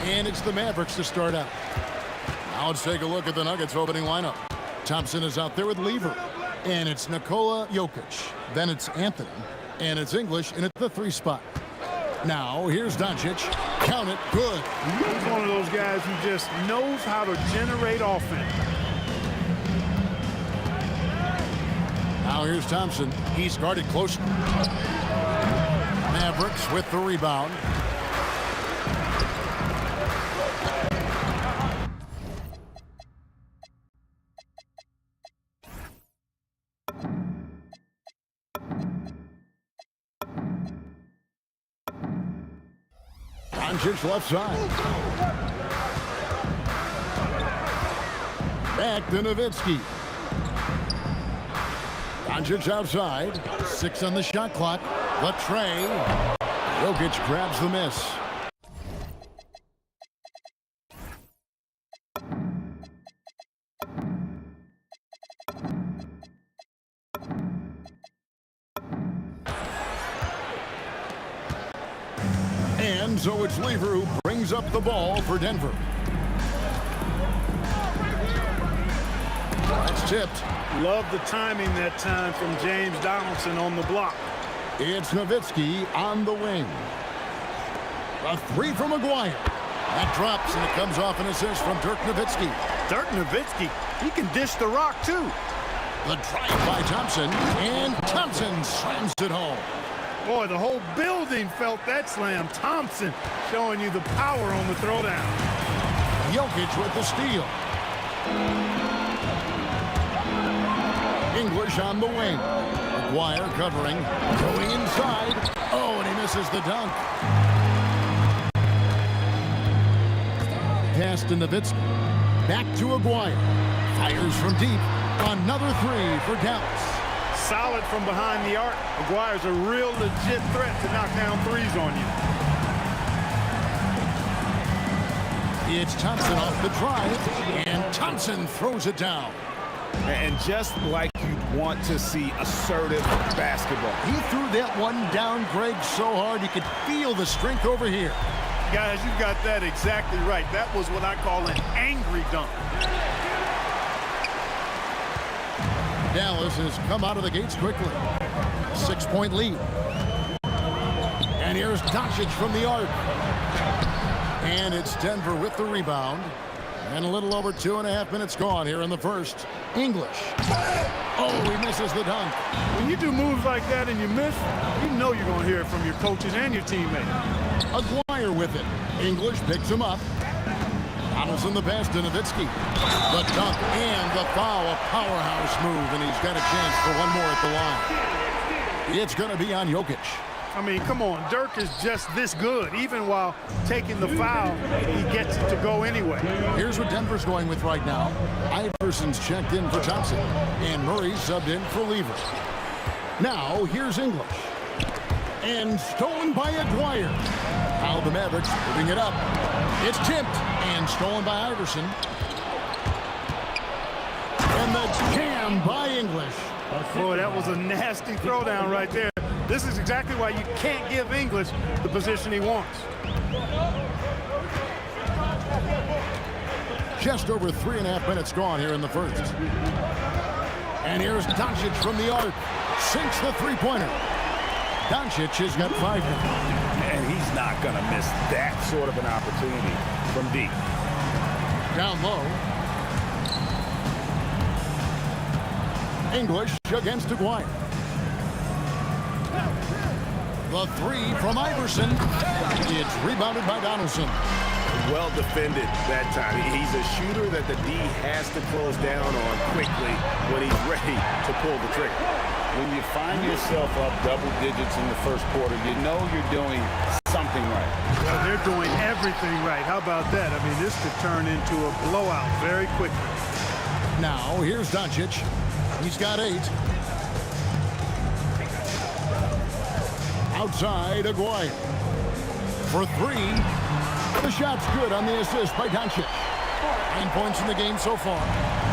And it's the Mavericks to start out. Now let's take a look at the Nuggets opening lineup. Thompson is out there with Lever. And it's Nikola Jokic. Then it's Anthony. And it's English in at the 3 spot. Now here's Doncic. Count it. Good. He's one of those guys who just knows how to generate offense. Now here's Thompson. He's guarded close. Mavericks with the rebound. Doncic left side. Back to Nowitzki. Doncic outside. 6 on the shot clock. Latrey. Jokic grabs the miss. And so it's Lever who brings up the ball for Denver. That's tipped. Love the timing that time from James Donaldson on the block. It's Nowitzki on the wing. A 3 from Maguire. That drops, and it comes off an assist from Dirk Nowitzki. Dirk Nowitzki, he can dish the rock, too. The drive by Thompson, and Thompson slams it home. Boy, the whole building felt that slam. Thompson showing you the power on the throwdown. Jokic with the steal. English on the wing. Maguire covering. Going inside. Oh, and he misses the dunk. Pass to Nowitzki. Back to Maguire. Fires from deep. Another 3 for Dallas. Solid from behind the arc. Maguire's a real legit threat to knock down threes on you. It's Thompson off the drive, and Thompson throws it down. And just like you'd want to see assertive basketball. He threw that one down, Greg, so hard you could feel the strength over here. Guys, you got that exactly right. That was what I call an angry dunk. Dallas has come out of the gates quickly. 6-point lead. And here's Doncic from the arc. And it's Denver with the rebound. And a little over 2.5 minutes gone here in the first. English. Oh, he misses the dunk. When you do moves like that and you miss, you know you're going to hear it from your coaches and your teammates. Maguire with it. English picks him up. Donaldson the pass to Nowitzki. The dunk and the foul. A powerhouse move, and he's got a chance for one more at the line. It's going to be on Jokic. I mean, come on. Dirk is just this good. Even while taking the foul, he gets it to go anyway. Here's what Denver's going with right now. Iverson's checked in for Thompson, and Murray subbed in for Lever. Now, here's English. And stolen by Maguire. Now the Mavericks moving it up. It's tipped and stolen by Iverson. And the jam by English. Boy, that was a nasty throwdown right there. This is exactly why you can't give English the position he wants. Just over 3.5 minutes gone here in the first. And here's Doncic from the arc. Sinks the three-pointer. Doncic has got 5 now. And he's not going to miss that sort of an opportunity from deep. Down low. English against Maguire. The 3 from Iverson. It's rebounded by Donaldson. Well defended that time. He's a shooter that the D has to close down on quickly when he's ready to pull the trigger. When you find yourself up double digits in the first quarter, you know you're doing something right. Well, they're doing everything right. How about that? I mean, this could turn into a blowout very quickly. Now, here's Doncic. He's got 8. Outside, Maguire. For 3. The shot's good on the assist by Doncic. 9 points in the game so far.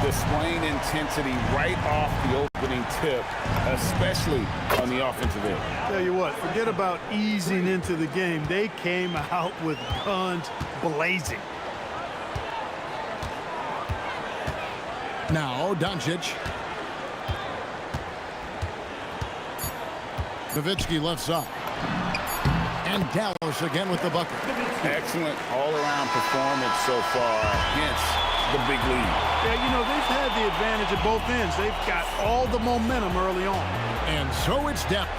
displaying intensity right off the opening tip, especially on the offensive end. Tell you what, forget about easing into the game. They came out with guns blazing. Now Doncic. Nowitzki left side. And Dallas again with the bucket. Excellent all-around performance so far, hence the big lead. Yeah, you know, they've had the advantage at both ends. They've got all the momentum early on. And so it's depth.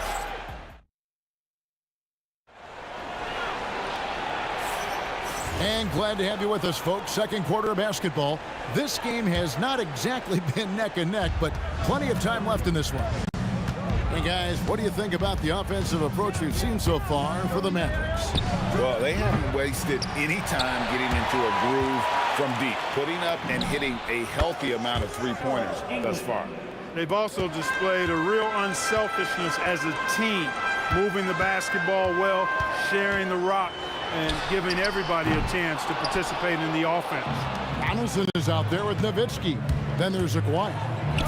And glad to have you with us, folks. Second quarter of basketball. This game has not exactly been neck and neck, but plenty of time left in this one. Hey, guys, what do you think about the offensive approach we've seen so far for the Mavericks? Well, they haven't wasted any time getting into a groove from deep, putting up and hitting a healthy amount of three-pointers thus far. They've also displayed a real unselfishness as a team, moving the basketball well, sharing the rock, and giving everybody a chance to participate in the offense. Donaldson is out there with Nowitzki. Then there's Aguirre.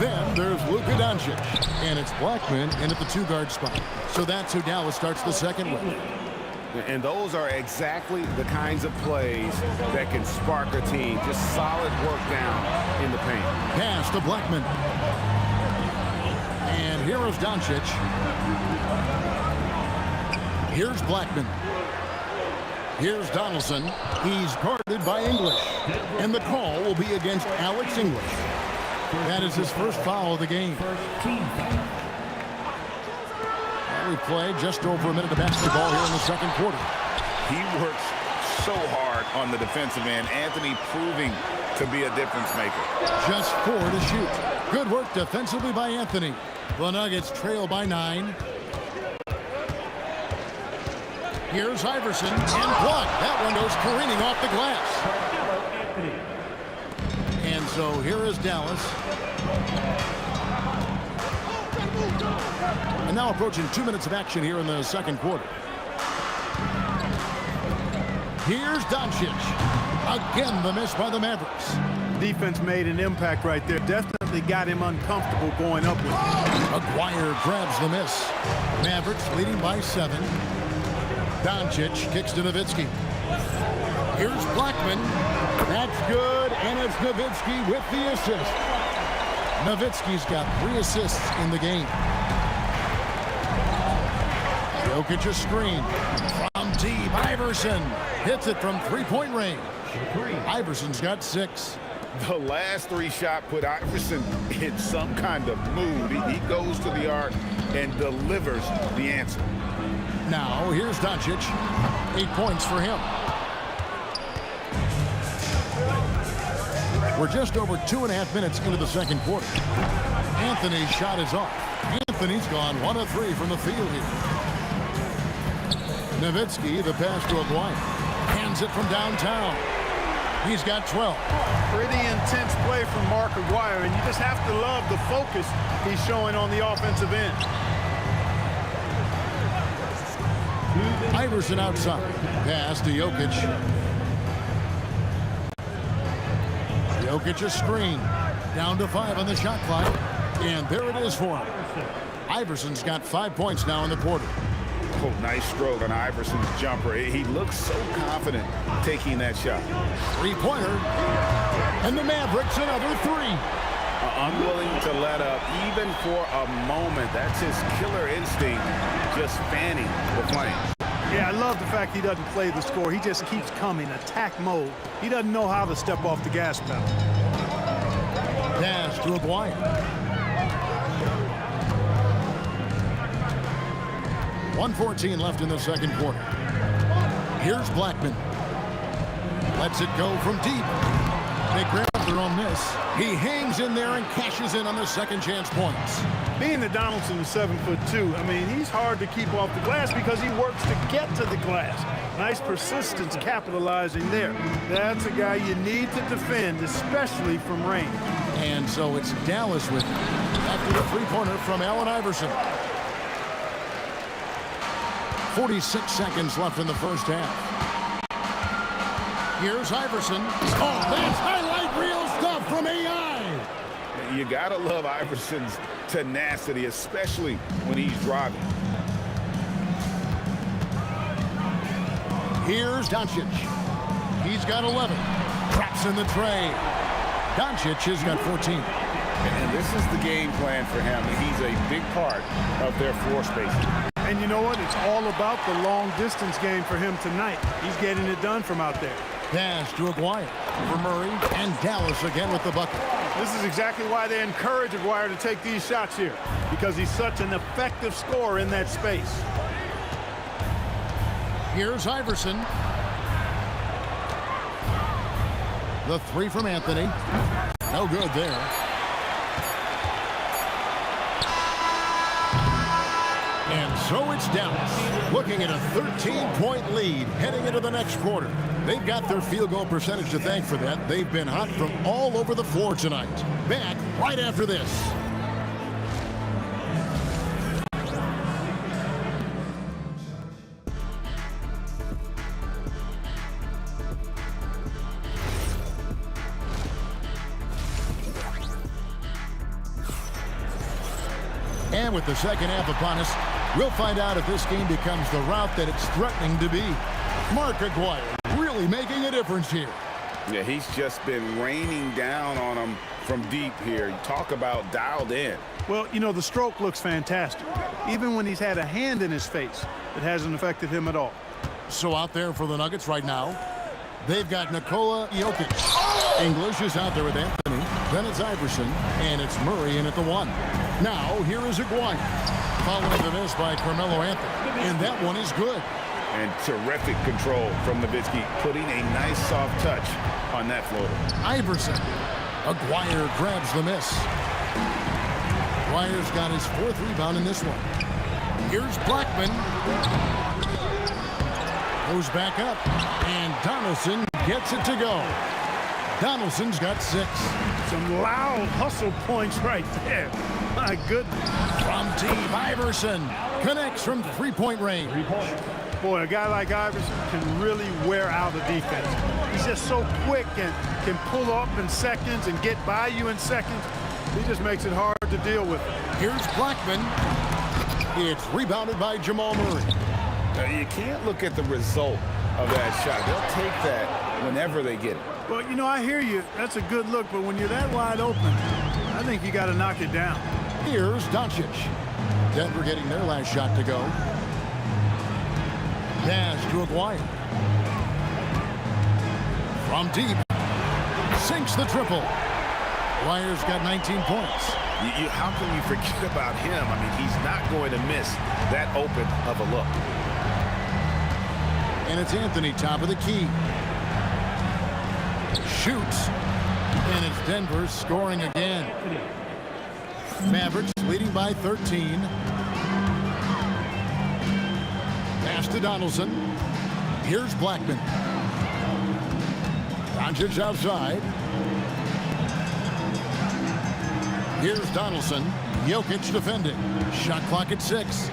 Then there's Luka Doncic. And it's Blackman in at the two-guard spot. So that's who Dallas starts the second with. And those are exactly the kinds of plays that can spark a team. Just solid work down in the paint. Pass to Blackman. And here is Doncic. Here's Blackman. Here's Donaldson. He's guarded by English. And the call will be against Alex English. That is his first foul of the game. And we played just over a minute of basketball here in the second quarter. He works so hard on the defensive end. Anthony proving to be a difference maker. Just 4 to shoot. Good work defensively by Anthony. The Nuggets trail by 9. Here's Iverson, and blocked. That one goes careening off the glass. And so here is Dallas. And now approaching 2 minutes of action here in the second quarter. Here's Doncic. Again, the miss by the Mavericks. Defense made an impact right there. Definitely got him uncomfortable going up with it. Aguirre grabs the miss. Mavericks leading by 7. Doncic kicks to Nowitzki. Here's Blackman. That's good, and it's Nowitzki with the assist. Nowitzki's got 3 assists in the game. Jokic a screen. From deep, Iverson hits it from three-point range. Iverson's got 6. The last 3 shots put Iverson in some kind of mood. He goes to the arc and delivers the answer. Now, here's Doncic. 8 points for him. We're just over 2.5 minutes into the second quarter. Anthony's shot is off. Anthony's gone 1 of 3 from the field here. Nowitzki, the pass to Aguirre. Hands it from downtown. He's got 12. Pretty intense play from Mark Aguirre, and you just have to love the focus he's showing on the offensive end. Iverson outside. Pass to Jokic. Jokic a screen. Down to 5 on the shot clock. And there it is for him. Iverson's got 5 points now in the quarter. Oh, nice stroke on Iverson's jumper. He looks so confident taking that shot. 3-pointer. And the Mavericks another 3. Unwilling to let up even for a moment. That's his killer instinct, just fanning the flames. Yeah, I love the fact he doesn't play the score. He just keeps coming, attack mode. He doesn't know how to step off the gas pedal. Pass to Aguirre. 1:14 left in the second quarter. Here's Blackman. Lets it go from deep. They grab their own miss. He hangs in there and cashes in on the second chance points. Being that Donaldson is 7'2", I mean, he's hard to keep off the glass because he works to get to the glass. Nice persistence capitalizing there. That's a guy you need to defend, especially from range. And so it's Dallas with it after the 3-pointer from Allen Iverson. 46 seconds left in the first half. Here's Iverson. Oh, that's highlight reel stuff from AI. You got to love Iverson's tenacity, especially when he's driving. Here's Doncic. He's got 11. Traps in the tray. Doncic has got 14. And this is the game plan for him. He's a big part of their floor spacing. And you know what? It's all about the long-distance game for him tonight. He's getting it done from out there. Pass to Aguirre for Murray, and Dallas again with the bucket. This is exactly why they encourage Aguirre to take these shots here, because he's such an effective scorer in that space. Here's Iverson. The three from Anthony. No good there. And so it's Dallas looking at a 13-point lead heading into the next quarter. They've got their field goal percentage to thank for that. They've been hot from all over the floor tonight. Back right after this. And with the second half upon us, we'll find out if this game becomes the route that it's threatening to be. Mark Aguirre really making a difference here. Yeah, he's just been raining down on them from deep here. You talk about dialed in. Well, you know, the stroke looks fantastic. Even when he's had a hand in his face, it hasn't affected him at all. So out there for the Nuggets right now, they've got Nikola Jokic. English is out there with Anthony. Then it's Iverson, and it's Murray in at the one. Now, here is Aguirre. Following the miss by Carmelo Anthony. And that one is good. And terrific control from Nowitzki, putting a nice soft touch on that floater. Iverson. Aguirre grabs the miss. Aguirre's got his fourth rebound in this one. Here's Blackman. Goes back up. And Donaldson gets it to go. Donaldson's got 6. Some loud hustle points right there. My goodness. From deep, Iverson connects from three-point range. Boy, a guy like Iverson can really wear out a defense. He's just so quick and can pull up in seconds and get by you in seconds. He just makes it hard to deal with. Here's Blackman. It's rebounded by Jamal Murray. Now, you can't look at the result of that shot. They'll take that whenever they get it. Well, you know, I hear you. That's a good look, but when you're that wide open, I think you got to knock it down. Here's Doncic. Denver getting their last shot to go. Pass to Aguirre. From deep. Sinks the triple. Aguirre's got 19 points. How can you forget about him? I mean, he's not going to miss that open of a look. And it's Anthony, top of the key. Shoots. And it's Denver scoring again. Mavericks leading by 13. Pass to Donaldson. Here's Blackman. Doncic outside. Here's Donaldson. Jokic defending. Shot clock at 6.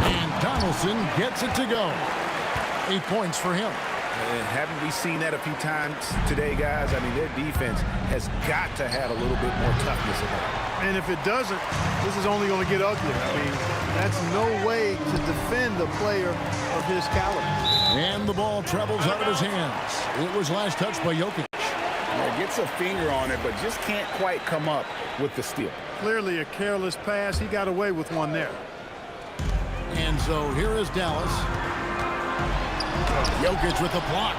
And Donaldson gets it to go. 8 points for him. And haven't we seen that a few times today, guys? I mean, their defense has got to have a little bit more toughness in it. And if it doesn't, this is only going to get uglier. I mean, that's no way to defend a player of his caliber. And the ball travels out of his hands. It was last touched by Jokic. Yeah, gets a finger on it, but just can't quite come up with the steal. Clearly a careless pass. He got away with one there. And so here is Dallas. Jokic with the block.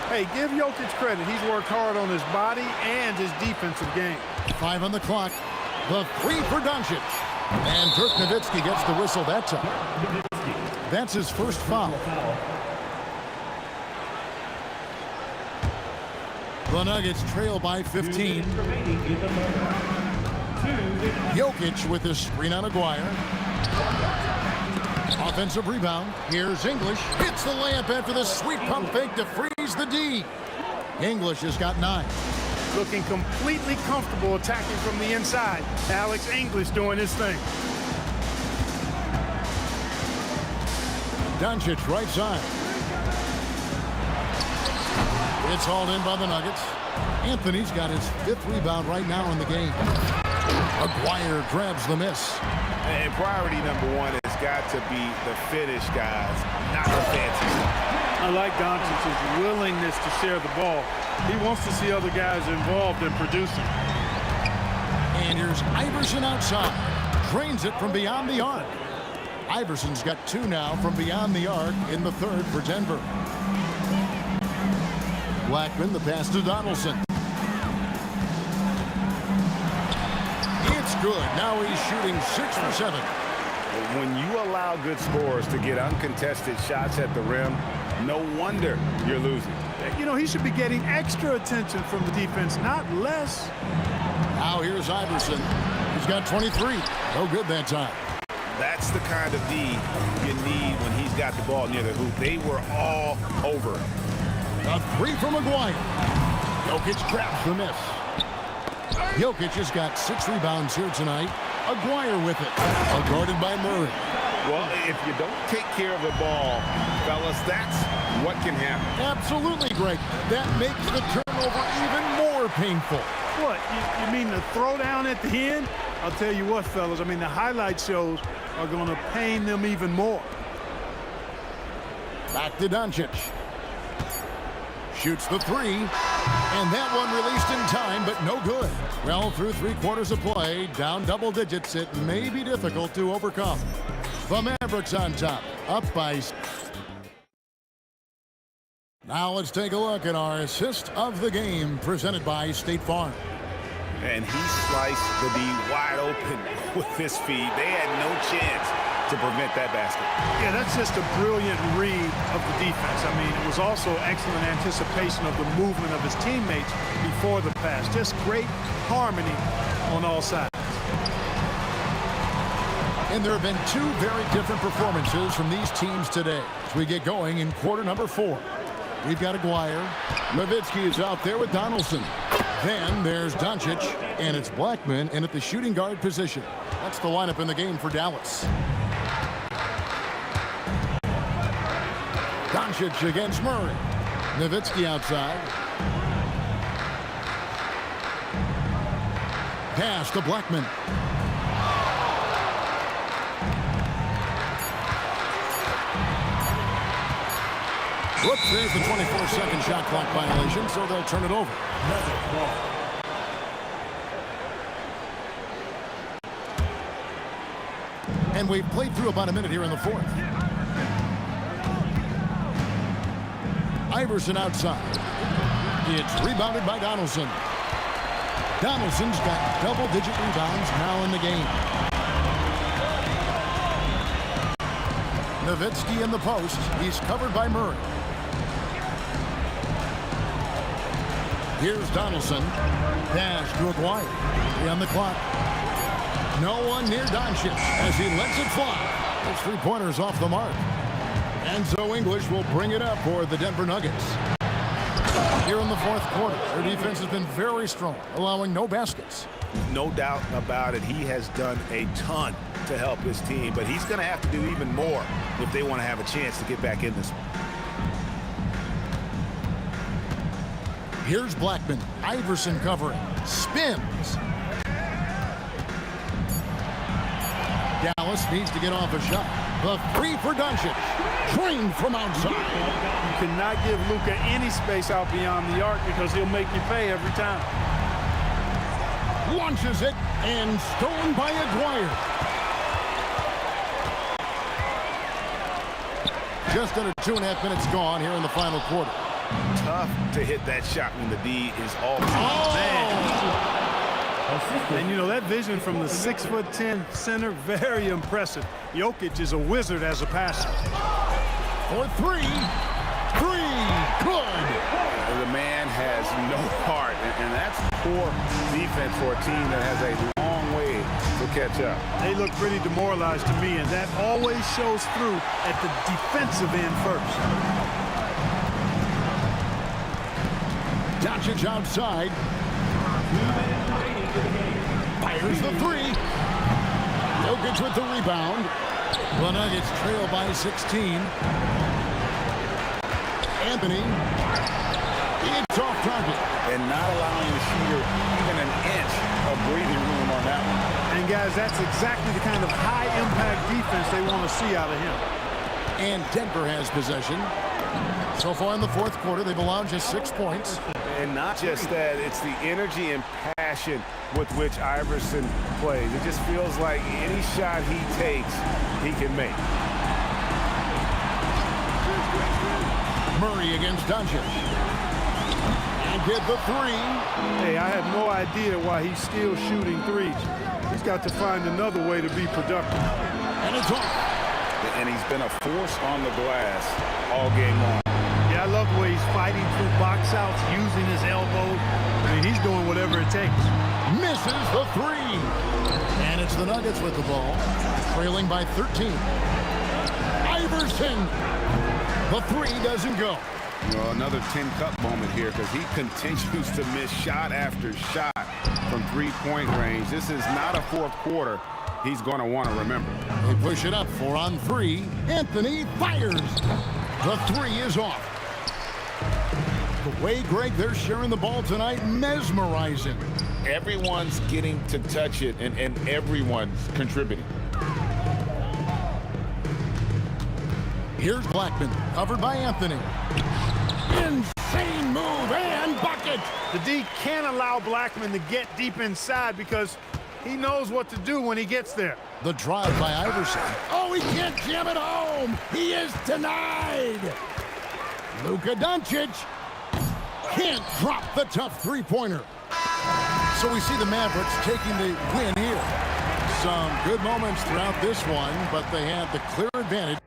Hey, give Jokic credit. He's worked hard on his body and his defensive game. 5 on the clock. The 3 for Doncic. And Dirk Nowitzki gets the whistle that time. That's his first foul. The Nuggets trail by 15. Jokic with his screen on Aguirre. Offensive rebound. Here's English. Hits the layup after the sweet pump fake to freeze the D. English has got 9. Looking completely comfortable attacking from the inside. Alex English doing his thing. Doncic right side. It's hauled in by the Nuggets. Anthony's got his 5th rebound right now in the game. Aguirre grabs the miss. And priority number one has got to be the finish, guys, not the fancy stuff. I like Doncic's willingness to share the ball. He wants to see other guys involved in producing. And here's Iverson outside. Drains it from beyond the arc. Iverson's got 2 now from beyond the arc in the 3rd for Denver. Blackman, the pass to Donaldson. It's good. Now he's shooting 6 for 7. When you allow good scorers to get uncontested shots at the rim, no wonder you're losing. You know, he should be getting extra attention from the defense, not less. Now here's Iverson. He's got 23. No good that time. That's the kind of D you need when he's got the ball near the hoop. They were all over him. A 3 from Aguirre. Jokic traps the miss. Jokic has got 6 rebounds here tonight. Aguirre with it. Guarded by Murray. Well, if you don't take care of the ball, fellas, that's what can happen. Absolutely, Greg. That makes the turnover even more painful. What, you mean the throwdown at the end? I'll tell you what, fellas, I mean, the highlight shows are going to pain them even more. Back to Doncic. Shoots the 3. And that one released in time, but no good. Well, through 3 quarters of play, down double digits, it may be difficult to overcome. The Mavericks on top, up by... Now let's take a look at our assist of the game presented by State Farm. And he sliced the D wide open with his feet. They had no chance to prevent that basket. Yeah, that's just a brilliant read of the defense. I mean, it was also excellent anticipation of the movement of his teammates before the pass. Just great harmony on all sides. And there have been 2 very different performances from these teams today as we get going in quarter number 4. We've got Aguirre. Nowitzki is out there with Donaldson. Then there's Doncic, and it's Blackman in at the shooting guard position. That's the lineup in the game for Dallas. Doncic against Murray. Nowitzki outside. Pass to Blackman. Whoops, there's the 24-second shot clock violation, so they'll turn it over. And we've played through about a minute here in the 4th. Iverson outside. It's rebounded by Donaldson. Donaldson's got double-digit rebounds now in the game. Nowitzki in the post. He's covered by Murray. Here's Donaldson. Pass to Aguirre. 3 on the clock. No one near Doncic as he lets it fly. Those 3-pointers off the mark. And so English will bring it up for the Denver Nuggets. Here in the 4th quarter, their defense has been very strong, allowing no baskets. No doubt about it. He has done a ton to help his team, but he's going to have to do even more if they want to have a chance to get back in this one. Here's Blackman. Iverson covering. Spins. Dallas needs to get off a shot. The 3 for Doncic. Drained from outside. You cannot give Luka any space out beyond the arc because he'll make you pay every time. Launches it and stolen by Aguirre. Just under 2.5 minutes gone here in the final quarter. Tough to hit that shot when the D is all And you know, that vision from the 6'10" center, very impressive. Jokic is a wizard as a passer. For 3. 3. Good. The man has no heart, and that's poor defense for a team that has a long way to catch up. They look pretty demoralized to me, and that always shows through at the defensive end first. Doncic outside. Fires the 3. Jokic with the rebound. The Nuggets trail by 16. Anthony. It's off to target. And not allowing the shooter even an inch of breathing room on that one. And, guys, that's exactly the kind of high-impact defense they want to see out of him. And Denver has possession. So far in the fourth quarter, they've allowed just 6 points. And not just that, it's the energy and passion with which Iverson plays. It just feels like any shot he takes, he can make. Murray against Doncic. And get the three. Hey, I have no idea why he's still shooting threes. He's got to find another way to be productive. And it's off. And he's been a force on the glass all game long. Yeah, I love the way he's fighting through box outs, using his elbows. I mean, he's doing whatever it takes. Misses the three. And it's the Nuggets with the ball, trailing by 13. Iverson. The three doesn't go. Well, another 10-cup moment here because he continues to miss shot after shot from three-point range. This is not a fourth quarter he's going to want to remember. They push it up 4 on 3. Anthony fires. The three is off. The way, Greg, they're sharing the ball tonight, mesmerizing. Everyone's getting to touch it, and everyone's contributing. Here's Blackman, covered by Anthony. Insane move and bucket. The D can't allow Blackman to get deep inside because he knows what to do when he gets there. The drive by Iverson. Oh, he can't jam it home. He is denied. Luka Doncic can't drop the tough three-pointer. So we see the Mavericks taking the win here. Some good moments throughout this one, but they had the clear advantage.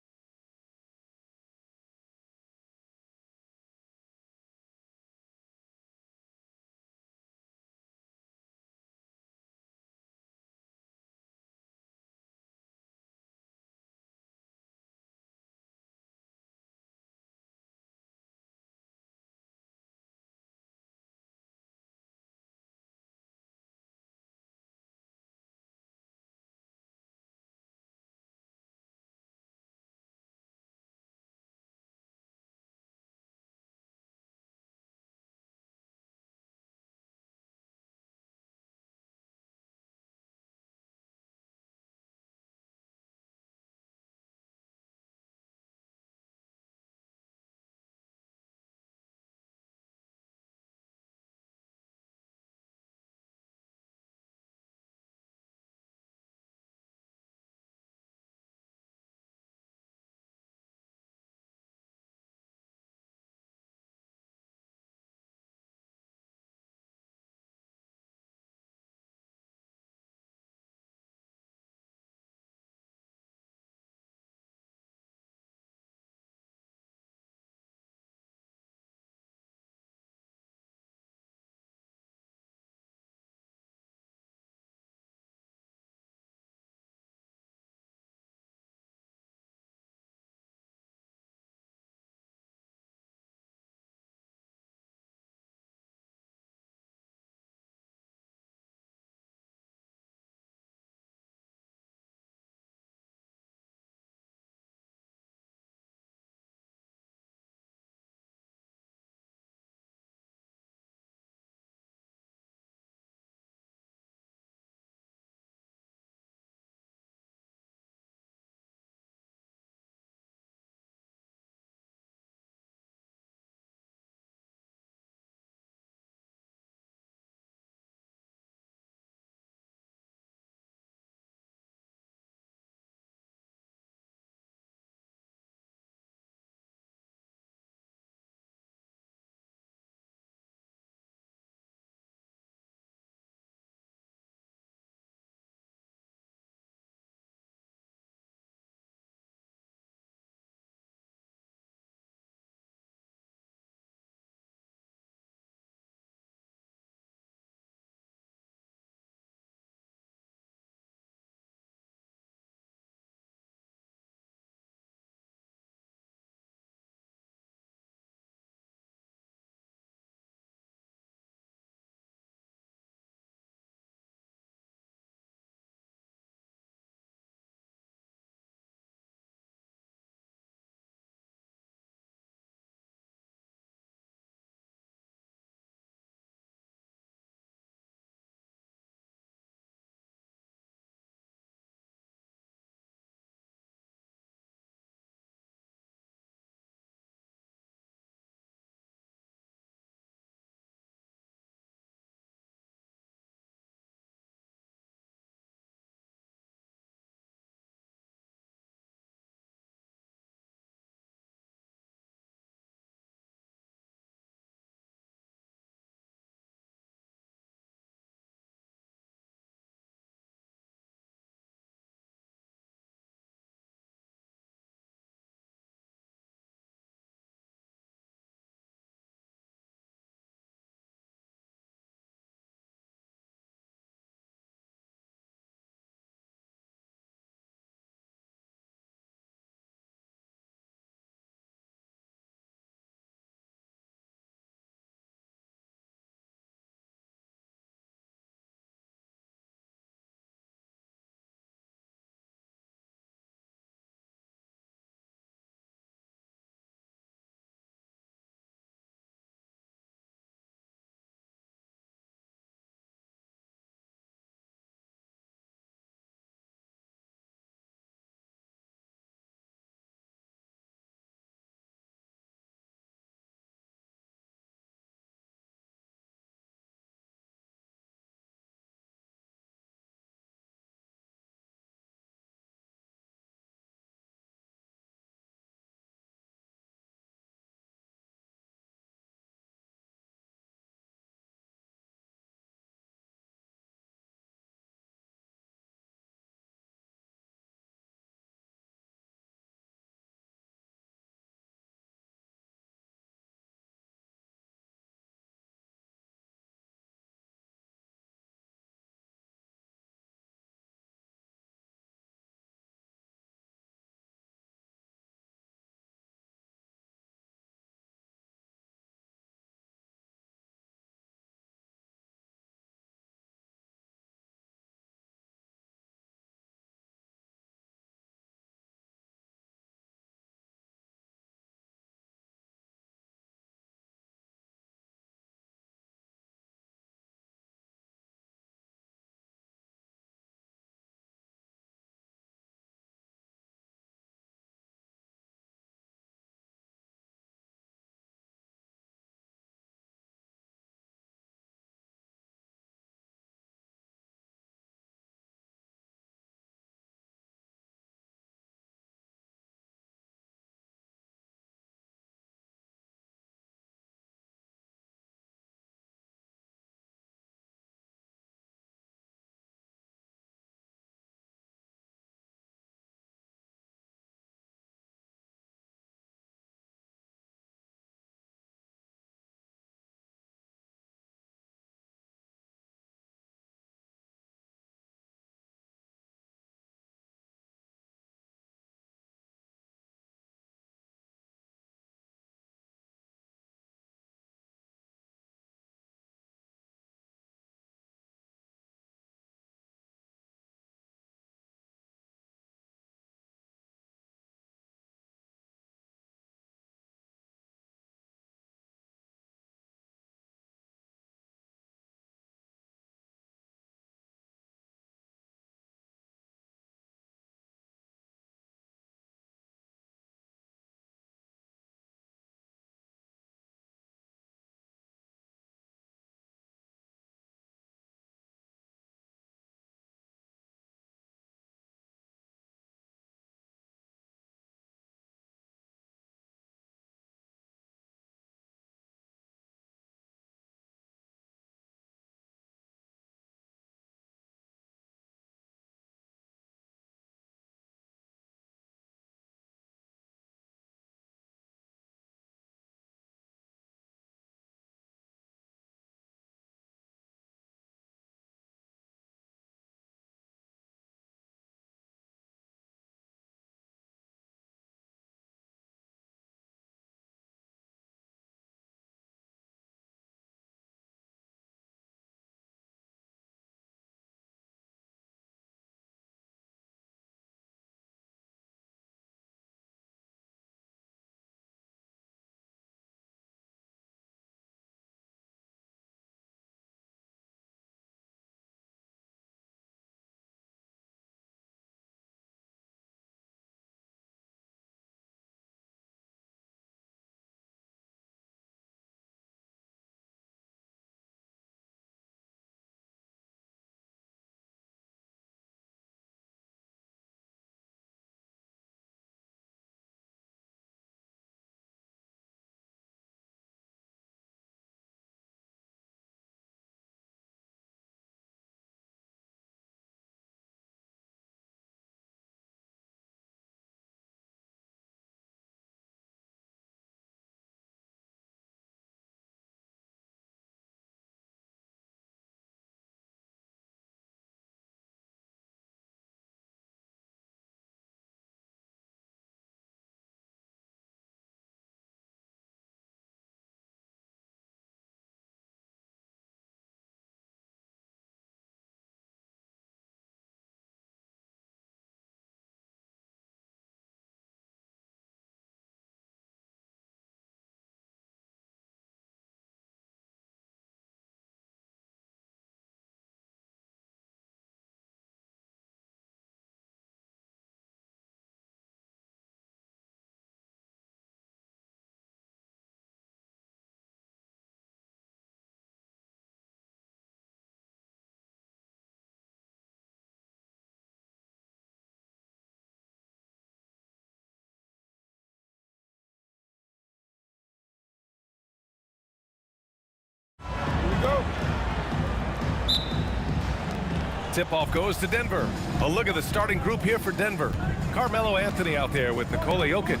Tip-off goes to Denver. A look at the starting group here for Denver. Carmelo Anthony out there with Nikola Jokic.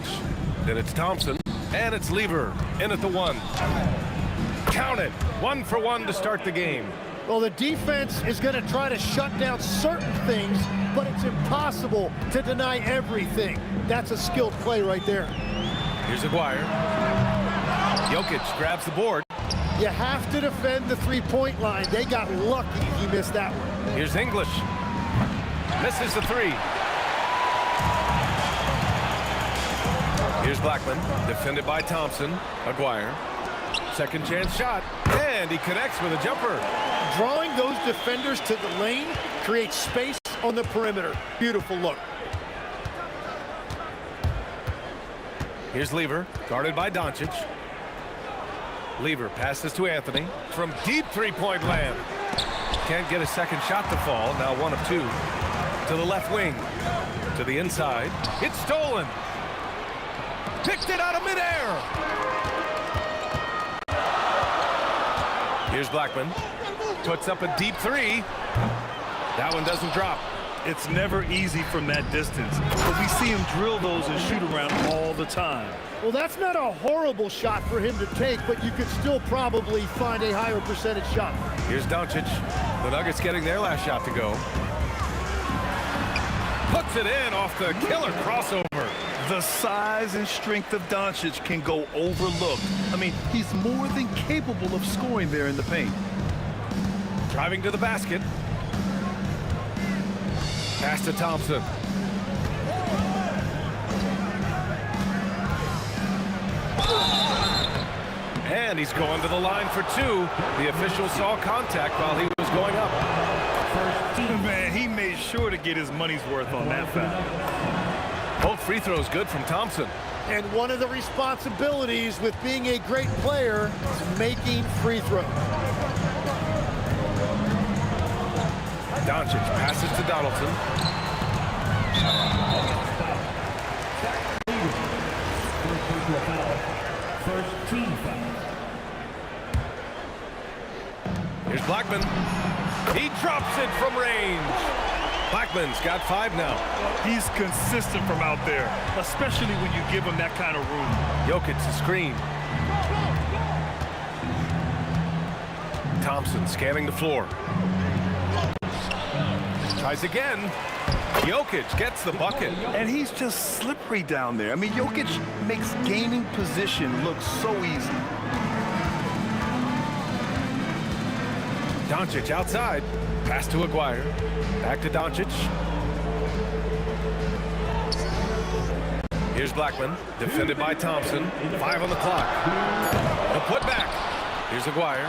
Then it's Thompson, and it's Lever in at the 1. Count it. 1 for 1 to start the game. Well, the defense is going to try to shut down certain things, but it's impossible to deny everything. That's a skilled play right there. Here's Aguirre. Jokic grabs the board. You have to defend the three-point line. They got lucky he missed that one. Here's English. Misses the 3. Here's Blackman, defended by Thompson. Aguirre. Second chance shot, and he connects with a jumper. Drawing those defenders to the lane creates space on the perimeter. Beautiful look. Here's Lever, guarded by Doncic. Lever passes to Anthony from deep three-point land. Can't get a second shot to fall. Now 1 of 2. To the left wing. To the inside. It's stolen. Picked it out of midair. Here's Blackman. Puts up a deep 3. That one doesn't drop. It's never easy from that distance, but we see him drill those and shoot around all the time. Well, that's not a horrible shot for him to take, but you could still probably find a higher percentage shot. Here's Doncic. The Nuggets getting their last shot to go. Puts it in off the killer crossover. The size and strength of Doncic can go overlooked. I mean, he's more than capable of scoring there in the paint. Driving to the basket. Pass to Thompson. And he's going to the line for 2. The official saw contact while he was going up. Man, he made sure to get his money's worth on that foul. Both free throws good from Thompson. And one of the responsibilities with being a great player is making free throws. Doncic passes to Donaldson. First team foul. Here's Blackman. He drops it from range. Blackman's got 5 now. He's consistent from out there, especially when you give him that kind of room. Jokic the screen. Thompson scanning the floor. Tries again. Jokic gets the bucket. And he's just slippery down there. I mean, Jokic makes gaining position look so easy. Doncic outside. Pass to Aguirre. Back to Doncic. Here's Blackman, defended by Thompson. 5 on the clock. The putback. Here's Aguirre.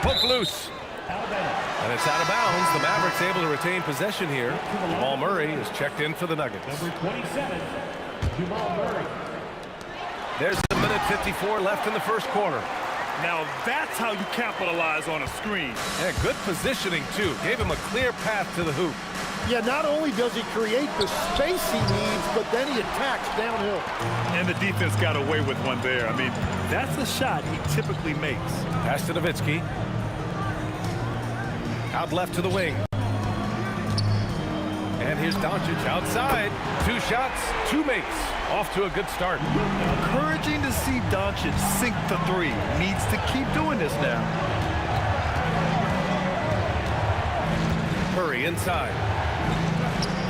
Poked loose. And it's out of bounds. The Mavericks able to retain possession here. Jamal Murray is checked in for the Nuggets. Number 27, Jamal Murray. There's a minute 54 left in the first quarter. Now that's how you capitalize on a screen. And good positioning, too. Gave him a clear path to the hoop. Yeah, not only does he create the space he needs, but then he attacks downhill. And the defense got away with one there. I mean, that's a shot he typically makes. Pass to Nowitzki. Out left to the wing. And here's Doncic outside. 2 shots, 2 makes. Off to a good start. Encouraging to see Doncic sink the 3. Needs to keep doing this now. Murray inside.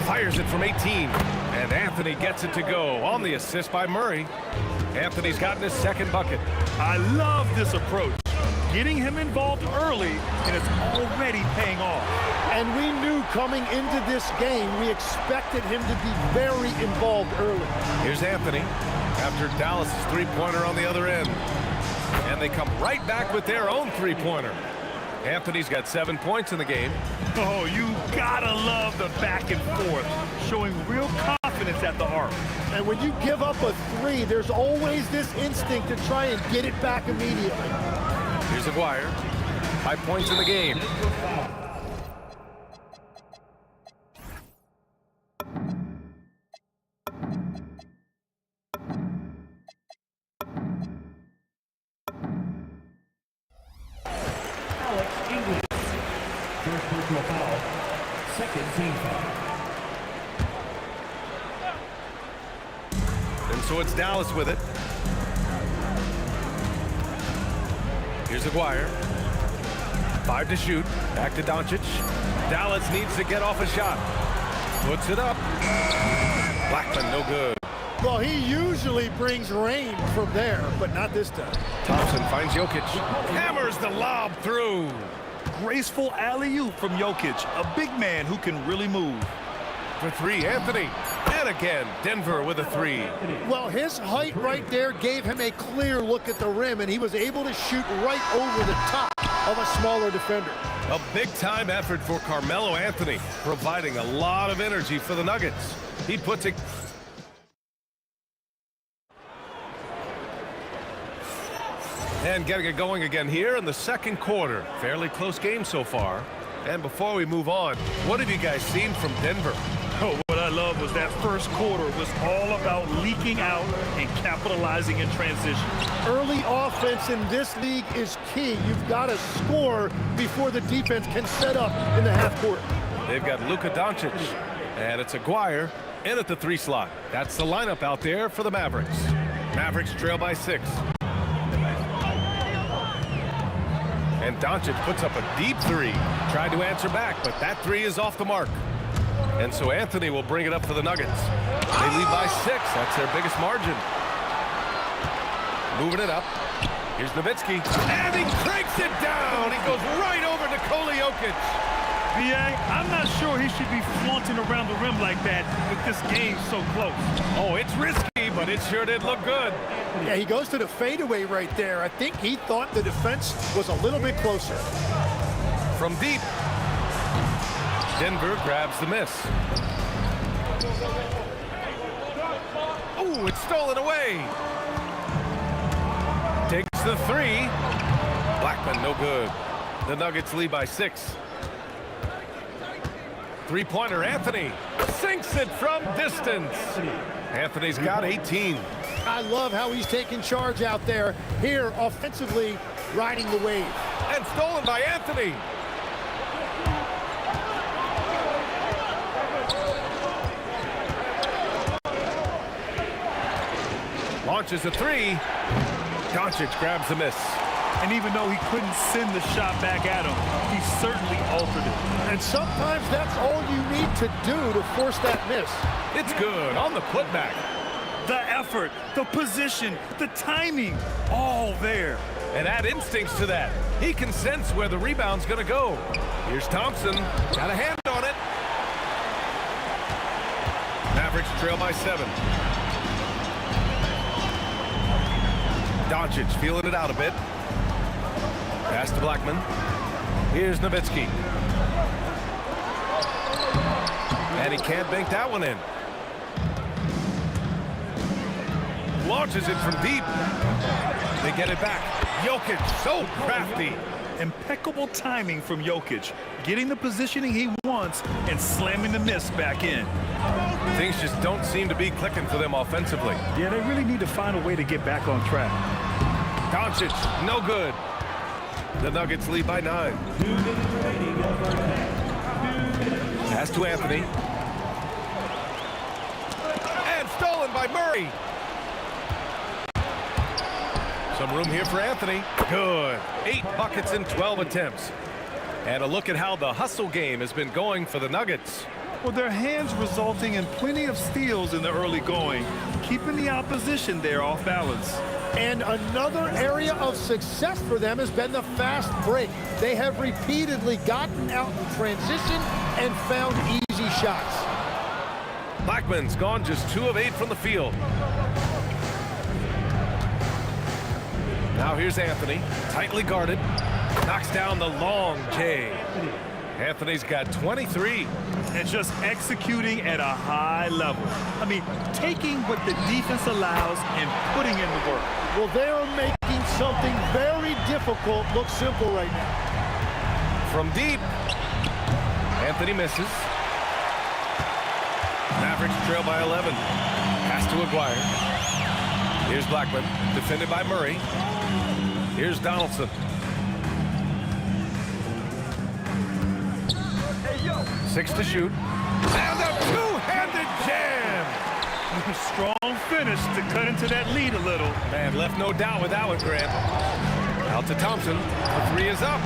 Fires it from 18. And Anthony gets it to go on the assist by Murray. Anthony's gotten his second bucket. I love this approach. Getting him involved early, and it's already paying off. And we knew coming into this game, we expected him to be very involved early. Here's Anthony after Dallas' three-pointer on the other end. And they come right back with their own three-pointer. Anthony's got 7 points in the game. Oh, you gotta love the back and forth, showing real confidence at the arc. And when you give up a 3, there's always this instinct to try and get it back immediately. Here's Aguirre. 5 points in the game. Alex English. First Personal foul. Second team foul. And so it's Dallas with it. Here's Aguirre. 5 to shoot. Back to Doncic. Dallas needs to get off a shot. Puts it up. Blackman, no good. Well, he usually brings rain from there, but not this time. Thompson finds Jokic. Hammers the lob through. Graceful alley-oop from Jokic, a big man who can really move. For 3, Anthony. And again, Denver with a 3. Well, his height right there gave him a clear look at the rim, and he was able to shoot right over the top of a smaller defender. A big-time effort for Carmelo Anthony, providing a lot of energy for the Nuggets. He puts it... And getting it going again here in the second quarter. Fairly close game so far. And before we move on, what have you guys seen from Denver? Oh, what I love was that first quarter was all about leaking out and capitalizing in transition. Early offense in this league is key. You've got to score before the defense can set up in the half court. They've got Luka Doncic, and it's Aguirre in at the 3 slot. That's the lineup out there for the Mavericks. Mavericks trail by 6. And Doncic puts up a deep 3. Tried to answer back, but that 3 is off the mark. And so Anthony will bring it up for the Nuggets. They lead by 6. That's their biggest margin. Moving it up. Here's Nowitzki. And he cranks it down. He goes right over Nikola Jokic. B.A., I'm not sure he should be flaunting around the rim like that with this game so close. Oh, it's risky, but it sure did look good. Yeah, he goes to the fadeaway right there. I think he thought the defense was a little bit closer. From deep. Denver grabs the miss. Oh, it's stolen away. Takes the 3. Blackman, no good. The Nuggets lead by 6. Three-pointer, Anthony sinks it from distance. Anthony's got 18. I love how he's taking charge out there. Here, offensively, riding the wave. And stolen by Anthony. Launches a 3. Doncic grabs the miss. And even though he couldn't send the shot back at him, he certainly altered it. And sometimes that's all you need to do to force that miss. It's good on the putback. The effort, the position, the timing, all there. And add instincts to that. He can sense where the rebound's going to go. Here's Thompson. Got a hand on it. Mavericks trail by 7. Doncic feeling it out a bit. Pass to Blackman. Here's Nowitzki. And he can't bank that one in. Launches it from deep. They get it back. Jokic, so crafty. Impeccable timing from Jokic, getting the positioning he wants and slamming the miss back in. Things just don't seem to be clicking for them offensively. Yeah, they really need to find a way to get back on track. Doncic, no good. The Nuggets lead by 9. Pass to Anthony. And stolen by Murray. Some room here for Anthony. Good. 8 buckets in 12 attempts. And a look at how the hustle game has been going for the Nuggets. Well, their hands resulting in plenty of steals in the early going, keeping the opposition there off balance. And another area of success for them has been the fast break. They have repeatedly gotten out in transition and found easy shots. Blackman's gone just 2 of 8 from the field. Now here's Anthony, tightly guarded. Knocks down the long J. Anthony's got 23. And just executing at a high level. I mean, taking what the defense allows and putting in the work. Well, they're making something very difficult look simple right now. From deep. Anthony misses. Mavericks trail by 11. Pass to Aguirre. Here's Blackman, defended by Murray. Here's Donaldson. 6 to shoot. And a two-handed jam. Strong finish to cut into that lead a little. Man, left no doubt with that one, Grant. Out to Thompson. The 3 is up.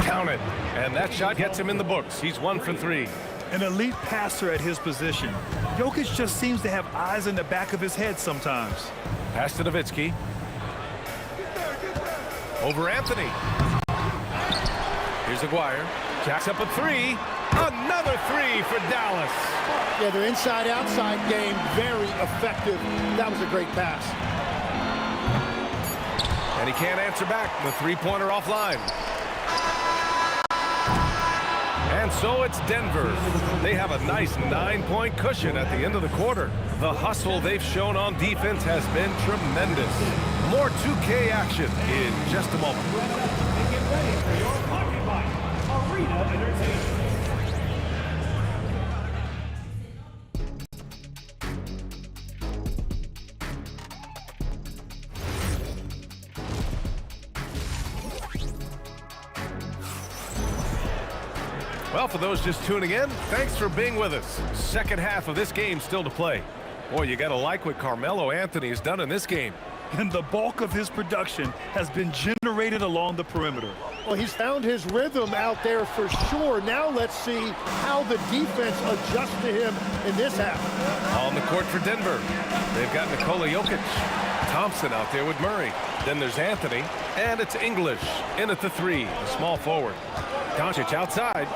Count it. And that shot gets him in the books. He's 1 for 3. An elite passer at his position. Jokic just seems to have eyes in the back of his head sometimes. Pass to Nowitzki. Over Anthony. Here's Aguirre. Jacks up a 3. Another 3 for Dallas. Yeah, their inside-outside game, very effective. That was a great pass. And he can't answer back. The three-pointer offline. And so it's Denver. They have a nice 9-point cushion at the end of the quarter. The hustle they've shown on defense has been tremendous. More 2K action in just a moment. Get ready for your Hockey Fight Arena Entertainment. Well, for those just tuning in, thanks for being with us. Second half of this game still to play. Boy, you got to like what Carmelo Anthony has done in this game. And the bulk of his production has been generated along the perimeter. Well, he's found his rhythm out there for sure. Now let's see how the defense adjusts to him in this half. On the court for Denver, they've got Nikola Jokic. Thompson out there with Murray. Then there's Anthony, and it's English in at the 3, the small forward. Doncic outside.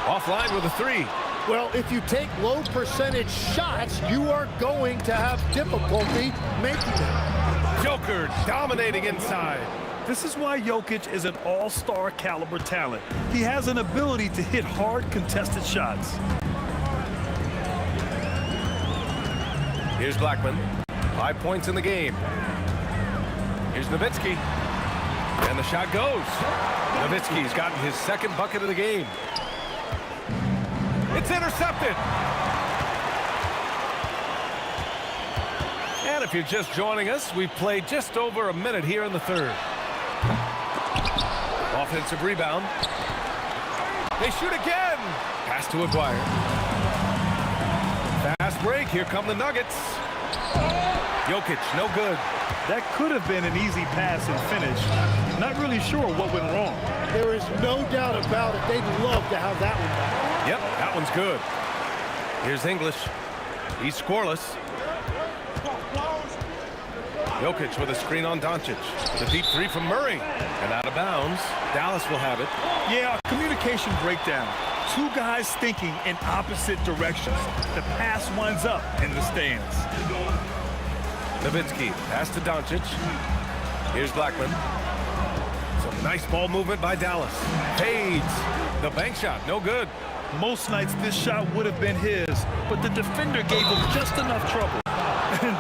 Offline with a 3. Well, if you take low percentage shots, you are going to have difficulty making them. Joker dominating inside. This is why Jokic is an all-star caliber talent. He has an ability to hit hard contested shots. Here's Blackman. 5 points in the game. Here's Nowitzki. And the shot goes. Nowitzki's gotten his second bucket of the game. It's intercepted. And if you're just joining us, we've played just over a minute here in the third. Offensive rebound. They shoot again. Pass to Aguirre. Fast break. Here come the Nuggets. Jokic, no good. That could have been an easy pass and finish. Not really sure what went wrong. There is no doubt about it. They'd love to have that one back. Yep, that one's good. Here's English. He's scoreless. Jokic with a screen on Doncic. The deep 3 from Murray. And out of bounds. Dallas will have it. Yeah, communication breakdown. Two guys thinking in opposite directions. The pass winds up in the stands. Nowitzki, pass to Doncic. Here's Blackman. Some nice ball movement by Dallas. Fades. The bank shot, no good. Most nights this shot would have been his, but the defender gave him just enough trouble.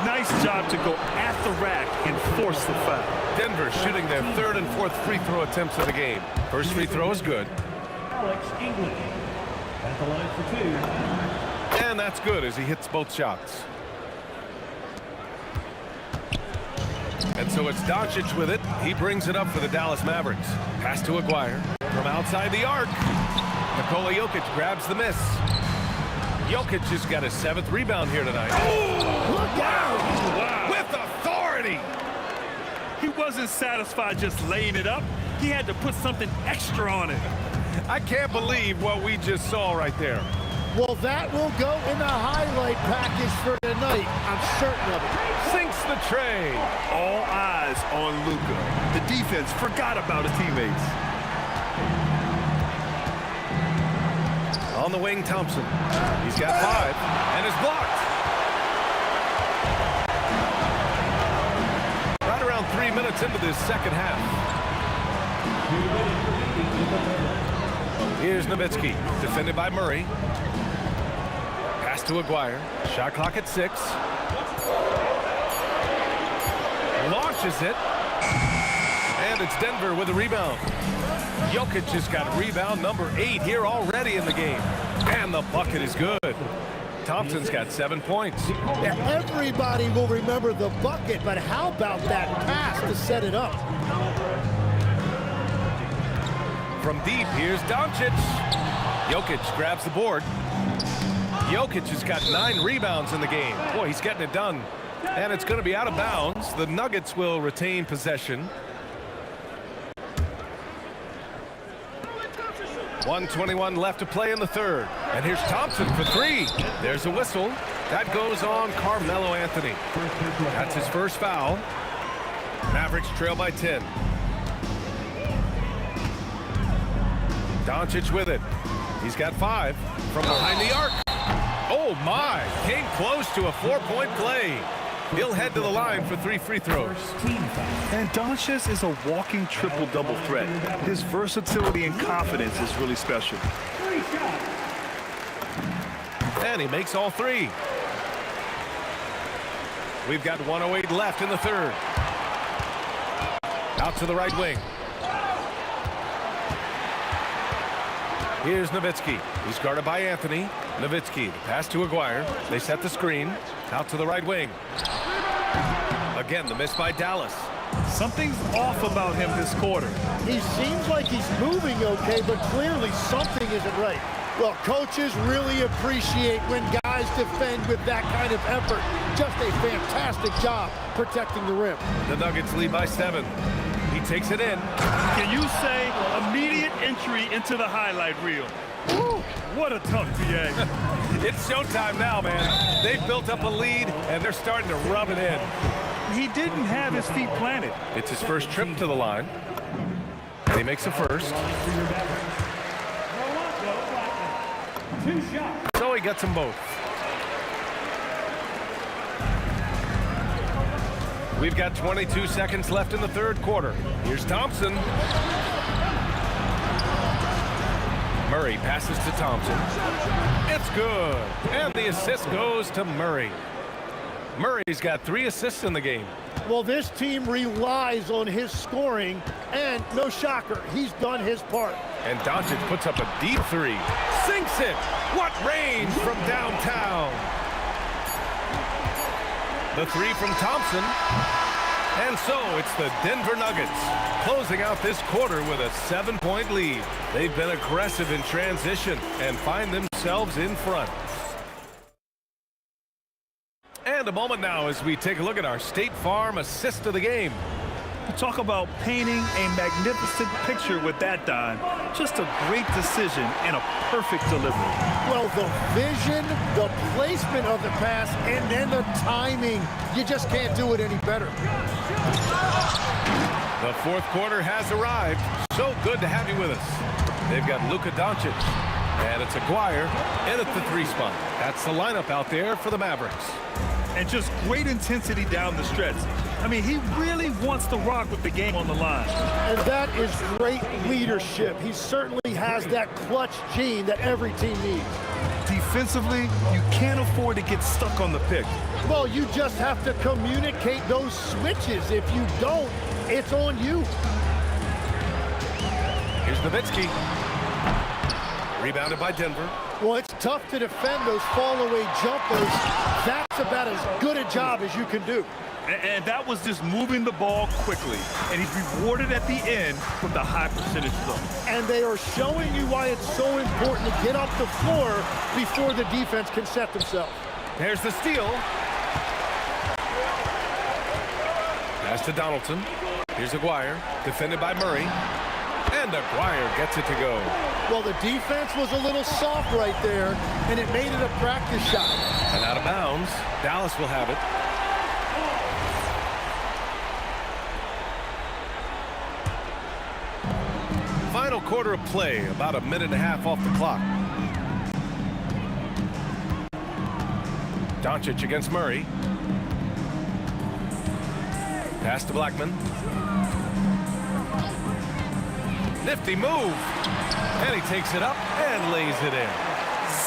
Nice job to go at the rack and force the foul. Denver shooting their third and fourth free throw attempts of the game. First free throw is good. Alex English at the line for 2. And that's good as he hits both shots. And so it's Doncic with it. He brings it up for the Dallas Mavericks. Pass to Aguirre from outside the arc. Nikola Jokic grabs the miss. Jokic just got his 7th rebound here tonight. Oh, look out! Wow. With authority. He wasn't satisfied just laying it up. He had to put something extra on it. I can't believe what we just saw right there. Well, that will go in the highlight package for tonight. I'm certain of it. Sinks the tray. All eyes on Luka. The defense forgot about his teammates. On the wing, Thompson. He's got 5 and is blocked. Right around 3 minutes into this second half. Here's Nowitzki, defended by Murray. Pass to Aguirre. Shot clock at 6. Launches it. And it's Denver with a rebound. Jokic just got rebound number 8 here already in the game. And the bucket is good. Thompson's got 7 points. Yeah, everybody will remember the bucket, but how about that pass to set it up? From deep, here's Doncic. Jokic grabs the board. Jokic has got 9 rebounds in the game. Boy, he's getting it done. And it's going to be out of bounds. The Nuggets will retain possession. 1:21 left to play in the third. And here's Thompson for 3. There's a whistle. That goes on Carmelo Anthony. That's his first foul. Mavericks trail by 10. Doncic with it. He's got 5 from behind the arc. Oh my, came close to a 4-point play. He'll head to the line for 3 free throws. And Doncic is a walking triple-double threat. His versatility and confidence is really special. And he makes all 3. We've got 1:08 left in the third. Out to the right wing. Here's Nowitzki. He's guarded by Anthony. Nowitzki, the pass to Aguirre. They set the screen. Out to the right wing. Again, the miss by Dallas. Something's off about him this quarter. He seems like he's moving okay, but clearly something isn't right. Well, coaches really appreciate when guys defend with that kind of effort. Just a fantastic job protecting the rim. The Nuggets lead by 7. He takes it in. Can you say immediate entry into the highlight reel? Woo, what a tough PA. It's showtime now, man. They've built up a lead, and they're starting to rub it in. He didn't have his feet planted. It's his first trip to the line. And he makes a first. 2 shots. So he gets them both. We've got 22 seconds left in the third quarter. Here's Thompson. Murray passes to Thompson. It's good. And the assist goes to Murray. Murray's got 3 assists in the game. Well, this team relies on his scoring, and no shocker, he's done his part. And Doncic puts up a deep 3. Sinks it. What range from downtown. The 3 from Thompson. And so it's the Denver Nuggets closing out this quarter with a 7-point lead. They've been aggressive in transition and find themselves in front. And a moment now as we take a look at our State Farm assist of the game. Talk about painting a magnificent picture with that dime. Just a great decision and a perfect delivery. Well, the vision, the placement of the pass, and then the timing. You just can't do it any better. The fourth quarter has arrived. So good to have you with us. They've got Luka Doncic, and it's Aguirre in at the 3 spot. That's the lineup out there for the Mavericks. And just great intensity down the stretch. I mean, he really wants to rock with the game on the line. And that is great leadership. He certainly has that clutch gene that every team needs. Defensively, you can't afford to get stuck on the pick. Well, you just have to communicate those switches. If you don't, it's on you. Here's Nowitzki. Rebounded by Denver. Well, it's tough to defend those fall-away jumpers. That's about as good a job as you can do. And that was just moving the ball quickly. And he's rewarded at the end with a high percentage throw. And they are showing you why it's so important to get off the floor before the defense can set themselves. There's the steal. Pass to Donaldson. Here's Aguirre, defended by Murray. And Aguirre gets it to go. Well, the defense was a little soft right there, and it made it a practice shot. And out of bounds, Dallas will have it. Final quarter of play, about a minute and a half off the clock. Doncic against Murray. Pass to Blackman. Nifty move. And he takes it up and lays it in.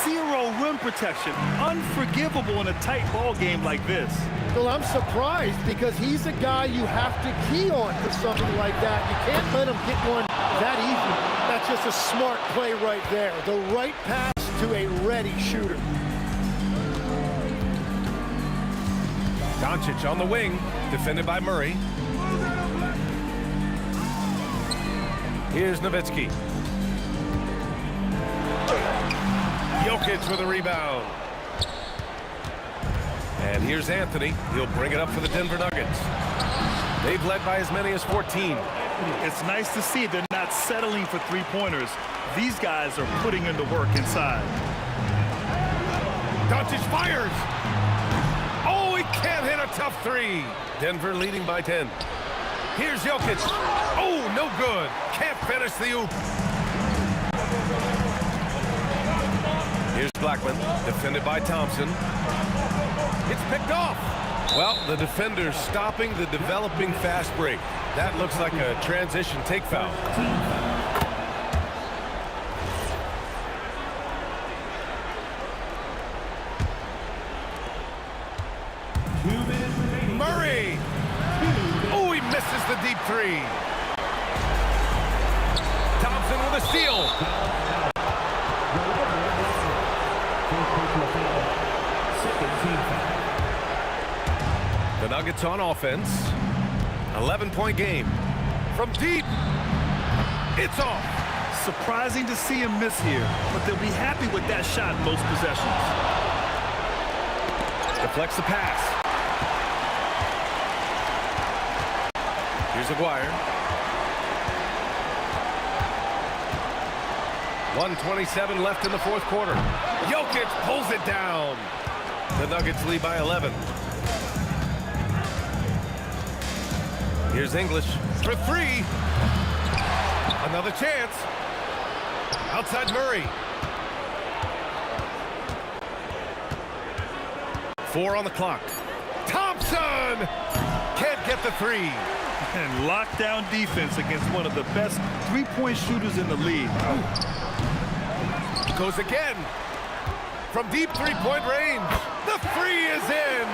Zero rim protection. Unforgivable in a tight ball game like this. Well, I'm surprised because he's a guy you have to key on for something like that. You can't let him get one that easy. That's just a smart play right there. The right pass to a ready shooter. Doncic on the wing, defended by Murray. Here's Nowitzki. Jokic with a rebound. And here's Anthony. He'll bring it up for the Denver Nuggets. They've led by as many as 14. It's nice to see they're not settling for three-pointers. These guys are putting in the work inside. Doncic fires. Oh, he can't hit a tough three. Denver leading by 10. Here's Jokic. Oh, no good. Can't finish the oop. Here's Blackman, defended by Thompson. It's picked off. Well, the defender's stopping the developing fast break. That looks like a transition take foul. Murray. Oh, he misses the deep three. Thompson with a steal. The Nuggets on offense. 11-point game. From deep. It's off. Surprising to see him miss here, but they'll be happy with that shot most possessions. Deflects the pass. Here's Aguirre. 1:27 left in the fourth quarter. Jokic pulls it down. The Nuggets lead by 11. Here's English for three. Another chance. Outside Murray. 4 on the clock. Thompson can't get the three. And lockdown defense against one of the best three-point shooters in the league. Goes again. From deep three-point range. The three is in.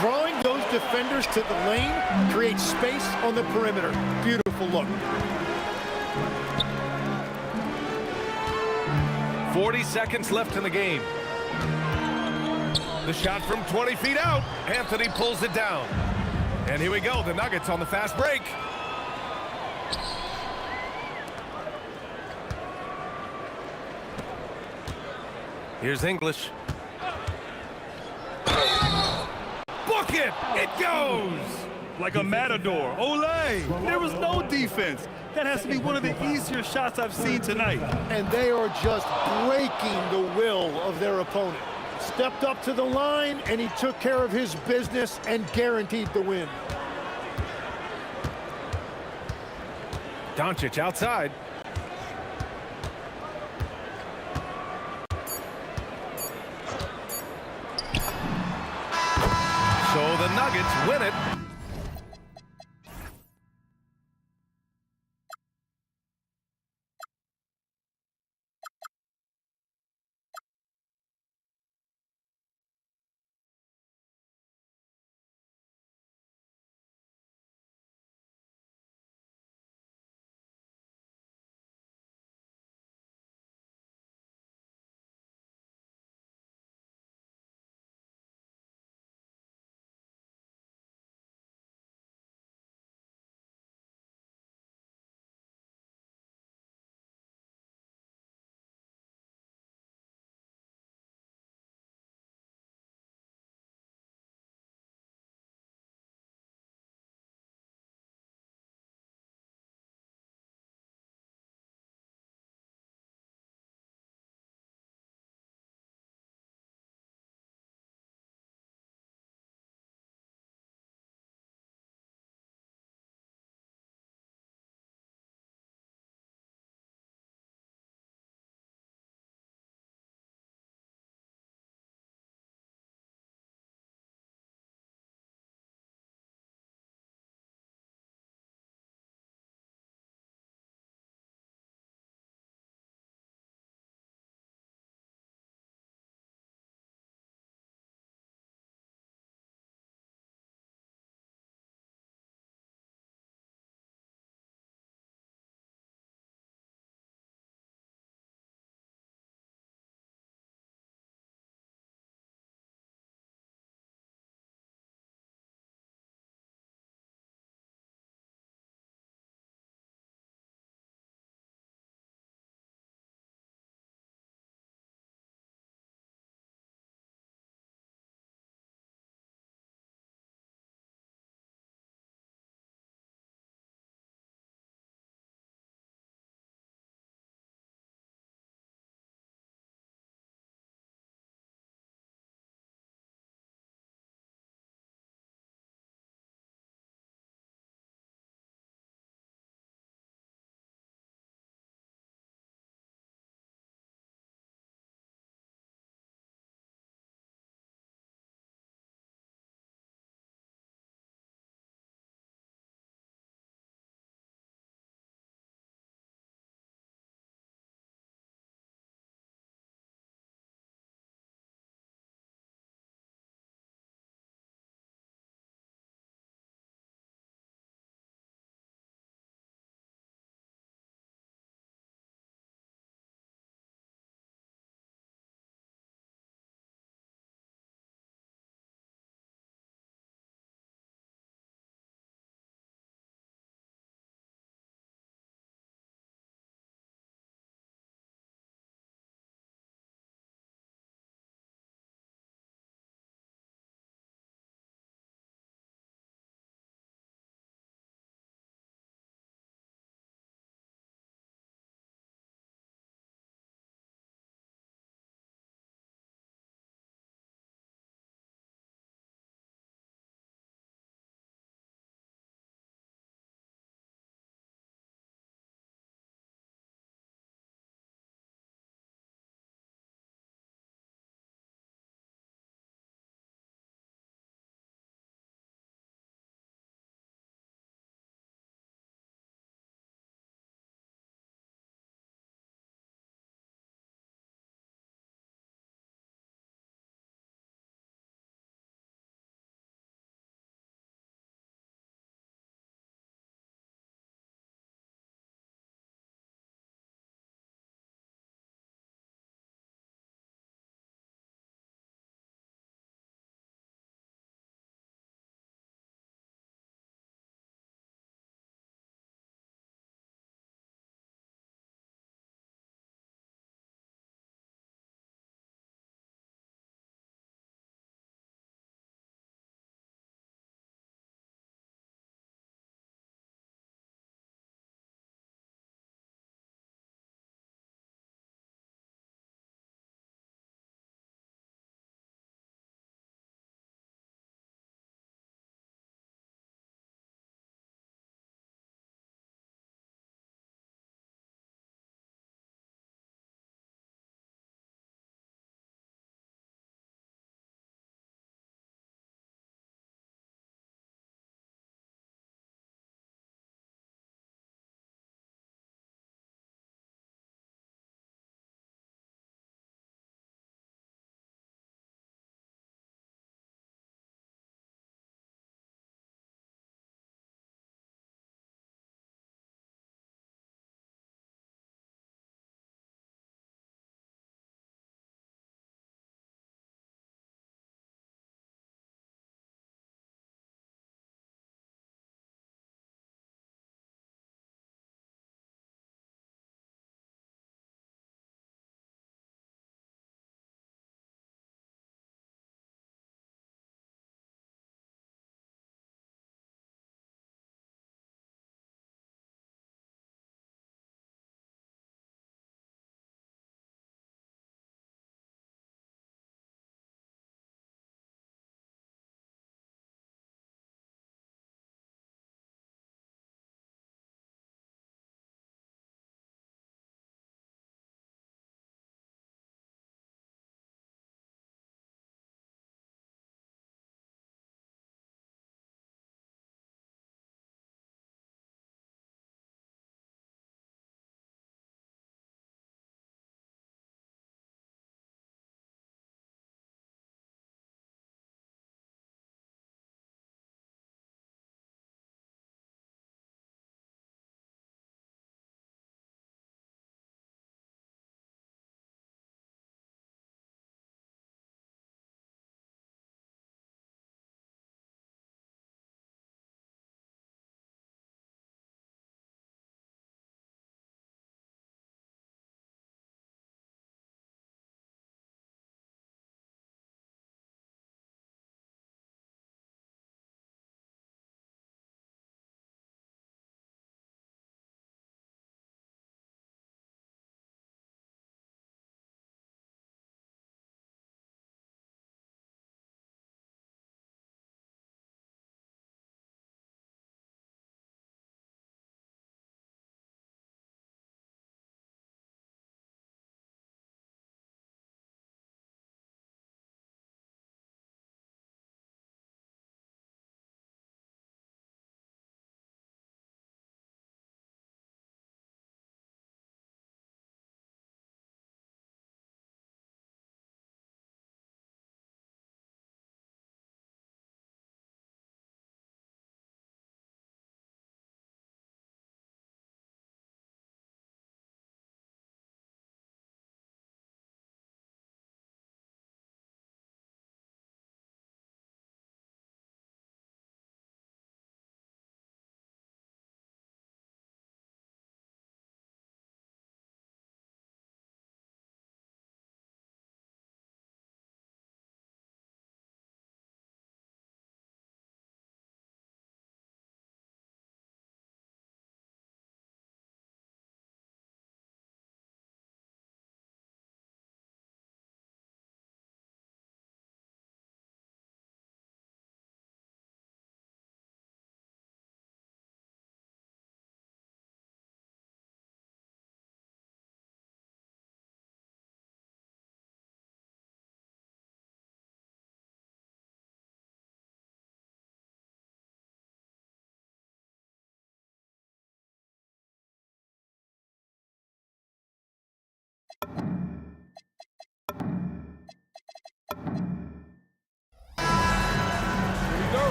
Drawing those defenders to the lane creates space on the perimeter. Beautiful look. 40 seconds left in the game. The shot from 20 feet out. Anthony pulls it down. And here we go. The Nuggets on the fast break. Here's English. Book it! It goes! Like a matador. Olé! There was no defense. That has to be one of the easier shots I've seen tonight. And they are just breaking the will of their opponent. Stepped up to the line, and he took care of his business and guaranteed the win. Doncic outside. So the Nuggets win it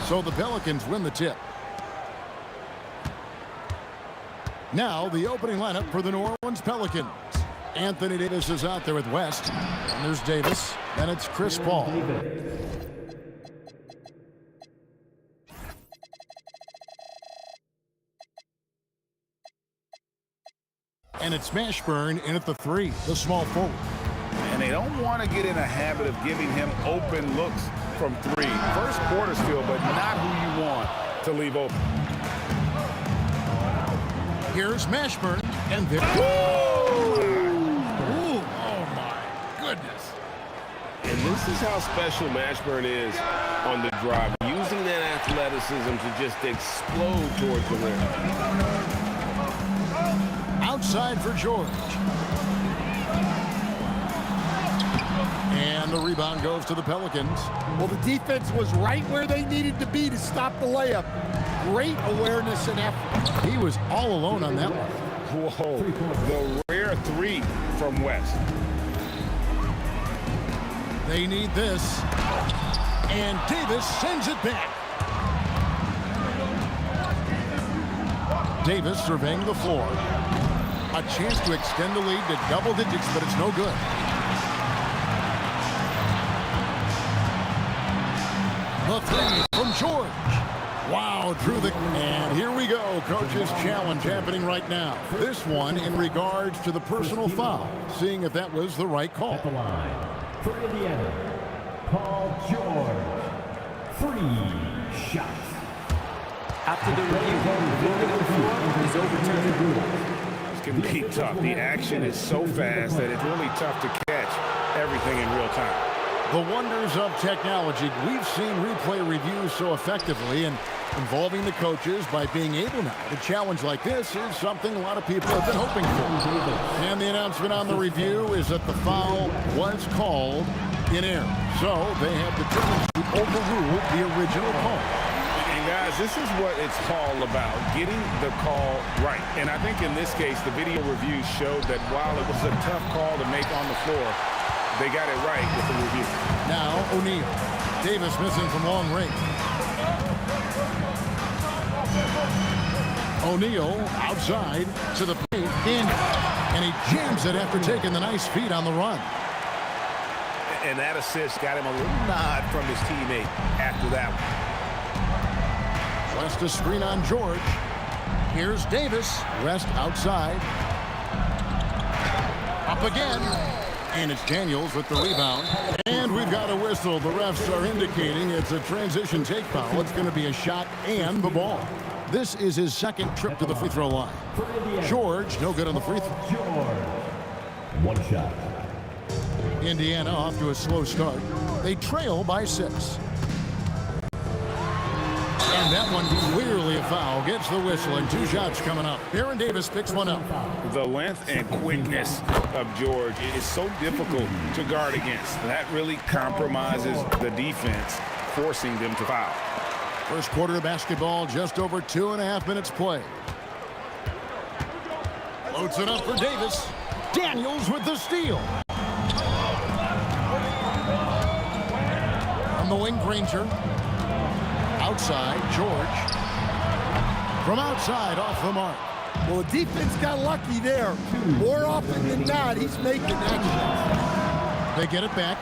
So the Pelicans win the tip. Now the opening lineup for the New Orleans Pelicans. Anthony Davis is out there with West. And there's Davis. Then it's Chris Paul. And it's Mashburn in at the 3, the small forward. And they don't want to get in a habit of giving him open looks from 3. First quarter still, but not who you want to leave open. Here's Mashburn, and there. Oh, my goodness. And this is how special Mashburn is on the drive, using that athleticism to just explode towards the rim. Outside for George. And the rebound goes to the Pelicans. Well, the defense was right where they needed to be to stop the layup. Great awareness and effort. He was all alone on that one. Whoa, the rare 3 from West. They need this. And Davis sends it back. Davis surveying the floor. A chance to extend the lead to double digits, but it's no good. The 3 from George. Wow, drew the... And here we go. Coach's challenge happening right now. This one in regards to the personal foul. Seeing if that was the right call. At the line for Indiana, Paul George. 3 shots. After the review, moving on the floor is overturned. This can be tough. The action is so fast that it's really tough to catch everything in real time. The wonders of technology. We've seen replay reviews so effectively, and involving the coaches by being able now to challenge like this is something a lot of people have been hoping for. And the announcement on the review is that the foul was called in error. So they have determined to overrule the original call. And guys, this is what it's all about, getting the call right. And I think in this case, the video review showed that while it was a tough call to make on the floor, they got it right with the review. Now O'Neal. Davis missing from long range. O'Neal outside to the paint. And he jams it after taking the nice feed on the run. And that assist got him a little nod from his teammate after that one. West a screen on George. Here's Davis. West outside. Up again. And it's Daniels with the rebound. And we've got a whistle. The refs are indicating it's a transition take foul. It's going to be a shot and the ball. This is his second trip to the free throw line. George, no good on the free throw. George. 1 shot. Indiana off to a slow start. They trail by 6. And that one clearly a foul. Gets the whistle, and 2 shots coming up. Aaron Davis picks one up. The length and quickness of George is so difficult to guard against. That really compromises the defense, forcing them to foul. First quarter of basketball, just over 2.5 minutes played. Loads it up for Davis. Daniels with the steal. From the wing, Granger. Outside, George. From outside, off the mark. Well, the defense got lucky there. More often than not, he's making that. They get it back.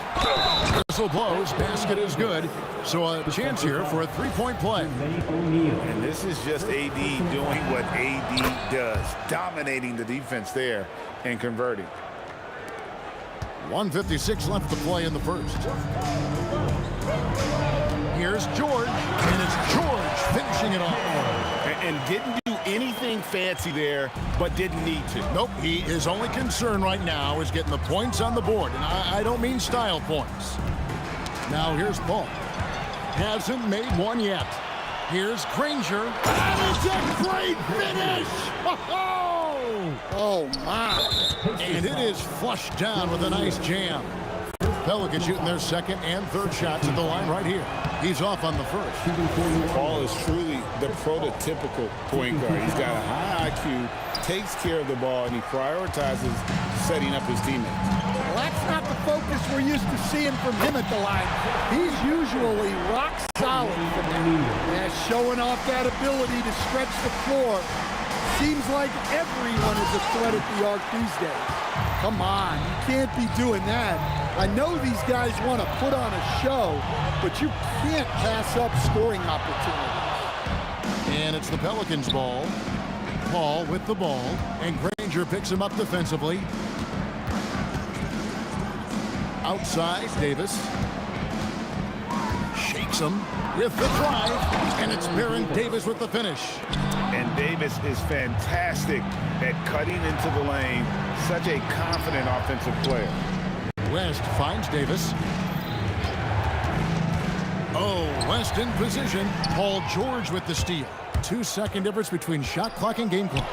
Whistle blows. Basket is good. So a chance here for a 3-point play. And this is just AD doing what AD does, dominating the defense there and converting. 1:56 left to play in the first. Here's George, and it's George finishing it off. And didn't do anything fancy there, but didn't need to. Nope, his only concern right now is getting the points on the board, and I don't mean style points. Now here's Paul. Hasn't made one yet. Here's Granger. And it's a great finish! Oh, my. And it is flushed down with a nice jam. Pelicans shooting their second and third shots at the line right here. He's off on the first. Paul is truly the prototypical point guard. He's got a high IQ, takes care of the ball, and he prioritizes setting up his teammates. Well, that's not the focus we're used to seeing from him at the line. He's usually rock solid from there. showing off that ability to stretch the floor. Seems like everyone is a threat at the arc these days. Come on, you can't be doing that. I know these guys want to put on a show, but you can't pass up scoring opportunities. And it's the Pelicans' ball. Paul with the ball, and Granger picks him up defensively. Outside, Davis. Shakes him with the drive, and it's Baron Davis with the finish. And Davis is fantastic at cutting into the lane. Such a confident offensive player. West finds Davis. Oh, West in position. Paul George with the steal. 2-second difference between shot clock and game clock.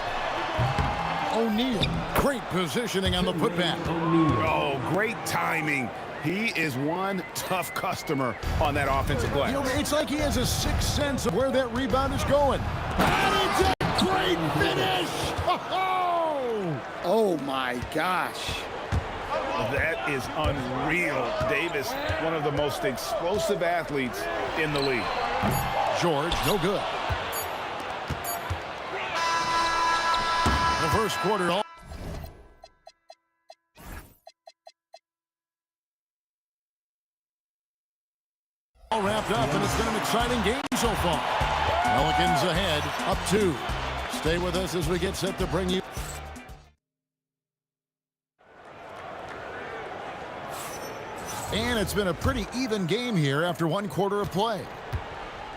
O'Neal, great positioning on the putback. Oh, great timing. He is one tough customer on that offensive glass. You know, it's like he has a sixth sense of where that rebound is going. And it's a great finish! Oh my gosh. That is unreal. Davis, one of the most explosive athletes in the league. George, no good. The first quarter all wrapped up, and it's been an exciting game so far. Pelicans ahead, up 2. Stay with us as we get set to bring you. And it's been a pretty even game here after 1 quarter of play.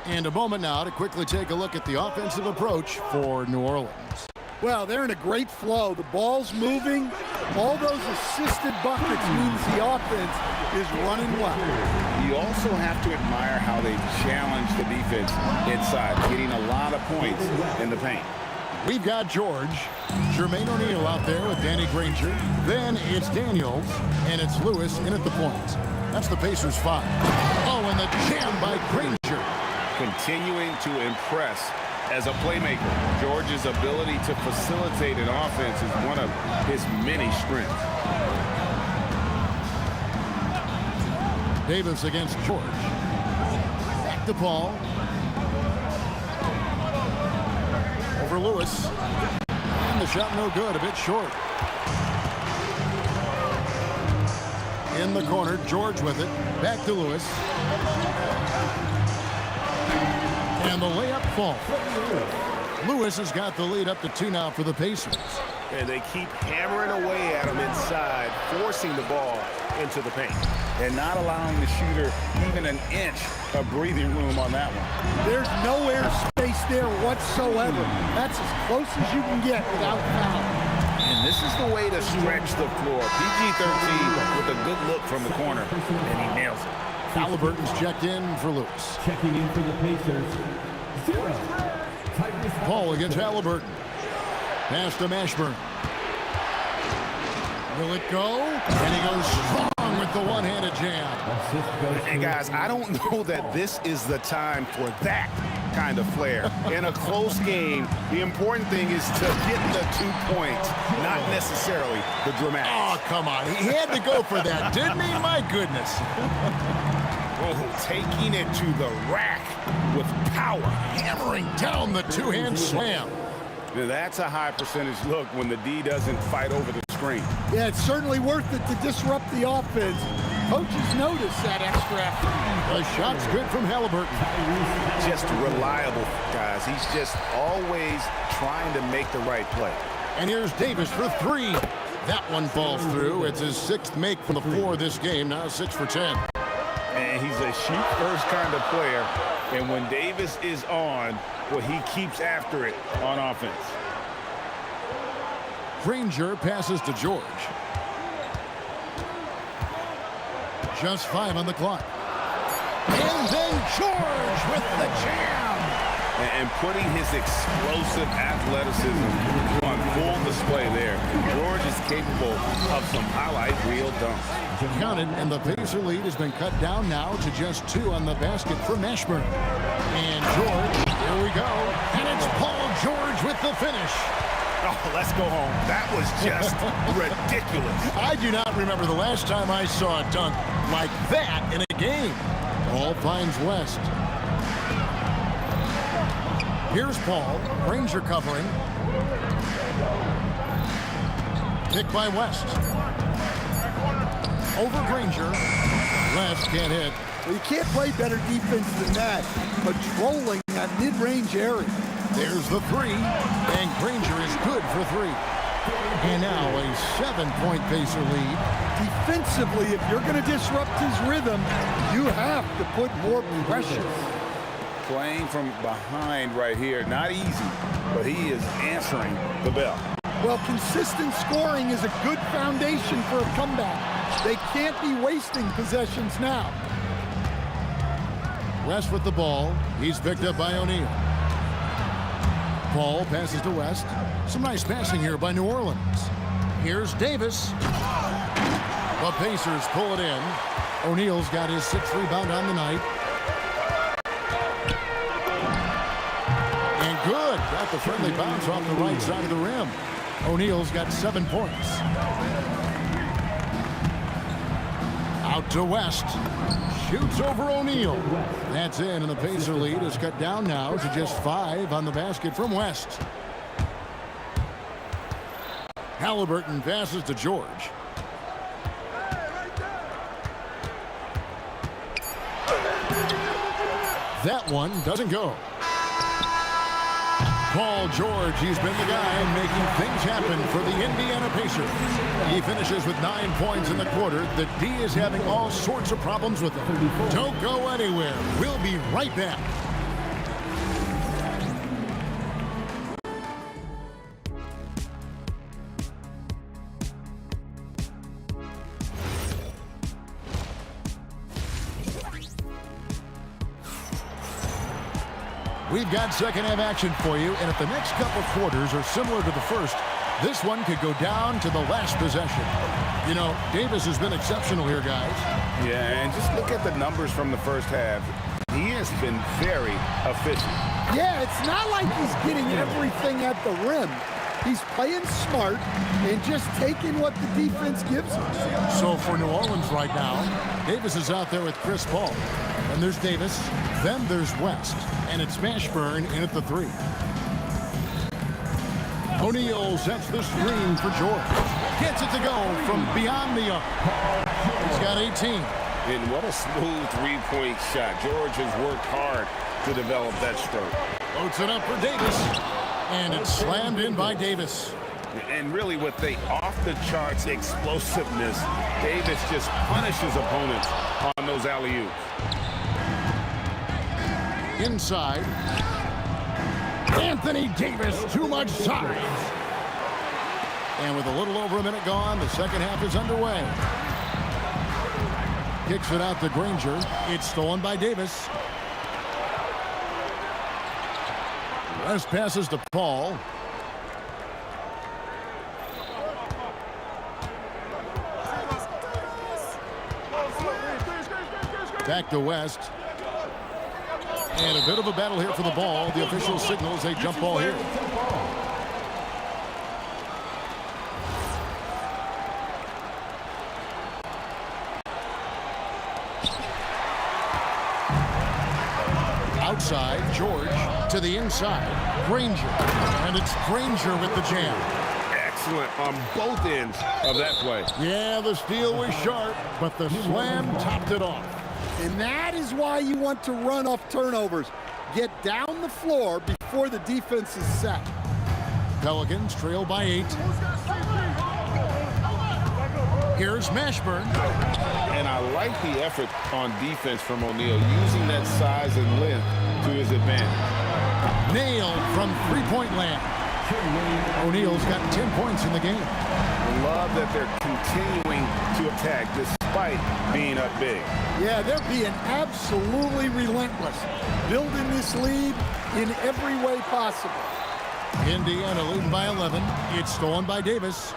And a moment now to quickly take a look at the offensive approach for New Orleans. Well, they're in a great flow. The ball's moving. All those assisted buckets means the offense is running well. You also have to admire how they challenge the defense inside, getting a lot of points in the paint. We've got George, Jermaine O'Neal out there with Danny Granger. Then it's Daniels, and it's Lewis in at the points. That's the Pacers 5. Oh, and the jam by Granger. Continuing to impress as a playmaker. George's ability to facilitate an offense is one of his many strengths. Davis against George. Back to Paul. Over Lewis. And the shot no good, a bit short. In the corner, George with it. Back to Lewis. And the layup falls. Lewis has got the lead up to 2 now for the Pacers. And they keep hammering away at him inside, forcing the ball into the paint. And not allowing the shooter even an inch of breathing room on that one. There's no air space there whatsoever. That's as close as you can get without foul. And this is the way to stretch the floor. PG-13 with a good look from the corner, and he nails it. Halliburton's checked in for Lewis. Checking in for the Pacers, 0. Paul against Halliburton. Pass to Mashburn. Will it go? And he goes strong with the one-handed jam. And guys, I don't know that this is the time for that kind of flair. In a close game, the important thing is to get the 2 points, not necessarily the dramatics. Oh, come on. He had to go for that, didn't he? My goodness. Oh, taking it to the rack with power. Hammering down the two-hand slam. Now, that's a high percentage look when the D doesn't fight over the screen. Yeah, it's certainly worth it to disrupt the offense. Coaches notice that extra effort. The shot's good from Halliburton. Just reliable, guys. He's just always trying to make the right play. And here's Davis for 3. That one falls through. It's his 6th make from the floor this game. Now 6 for 10. And he's a shoot-first kind of player. And when Davis is on, well, he keeps after it on offense. Granger passes to George. Just 5 on the clock. And then George with the jam. And putting his explosive athleticism on full display there. George is capable of some highlight reel dunks. Counted, and the Pacer lead has been cut down now to just 2 on the basket for Mashburn. And George, here we go. And it's Paul George with the finish. Oh, let's go home. That was just ridiculous. I do not remember the last time I saw a dunk like that in a game. Paul finds West. Here's Paul. Granger covering. Pick by West. Over Granger. West can't hit. Well, you can't play better defense than that. Patrolling that mid-range area. There's the three, and Granger is good for three. And now a 7-point Pacer lead. Defensively, if you're going to disrupt his rhythm, you have to put more pressure. Playing from behind right here, not easy, but he is answering the bell. Well, consistent scoring is a good foundation for a comeback. They can't be wasting possessions now. West with the ball. He's picked up by O'Neal. Paul passes to West. Some nice passing here by New Orleans. Here's Davis. The Pacers pull it in. O'Neal's got his 6th rebound on the night. And good. Got the friendly bounce off the right side of the rim. O'Neal's got 7 points. Out to West. Shoots over O'Neal. That's in, and the Pacer lead is cut down now to just 5 on the basket from West. Halliburton passes to George. That one doesn't go. Paul George, he's been the guy making things happen for the Indiana Pacers. He finishes with 9 points in the quarter. The D is having all sorts of problems with him. Don't go anywhere. We'll be right back. We've got second half action for you, and if the next couple quarters are similar to the first, this one could go down to the last possession. You know, Davis has been exceptional here, guys. Yeah, and just look at the numbers from the first half. He has been very efficient. Yeah, it's not like he's getting everything at the rim. He's playing smart and just taking what the defense gives him. So for New Orleans right now, Davis is out there with Chris Paul. And there's Davis, then there's West, and it's Mashburn in at the 3. O'Neal sets the screen for George. Gets it to go from beyond the arc. He's got 18. And what a smooth three-point shot. George has worked hard to develop that stroke. Loads it up for Davis. And it's slammed in by Davis. And really with the off-the-charts explosiveness, Davis just punishes opponents on those alley-oops. Inside. Anthony Davis, too much size. And with a little over a minute gone, the second half is underway. Kicks it out to Granger. It's stolen by Davis. West passes to Paul. Back to West. And a bit of a battle here for the ball. The official signals a jump ball here. Outside, George to the inside. Granger. And it's Granger with the jam. Excellent on both ends of that play. Yeah, the steal was sharp, but the slam topped it off. And that is why you want to run off turnovers. Get down the floor before the defense is set. Pelicans trail by 8. Here's Mashburn. And I like the effort on defense from O'Neal, using that size and length to his advantage. Nailed from three-point land. O'Neal's got 10 points in the game. I love that they're continuing to attack despite being up big. Yeah, they're being absolutely relentless, building this lead in every way possible. Indiana leading by 11. It's stolen by Davis.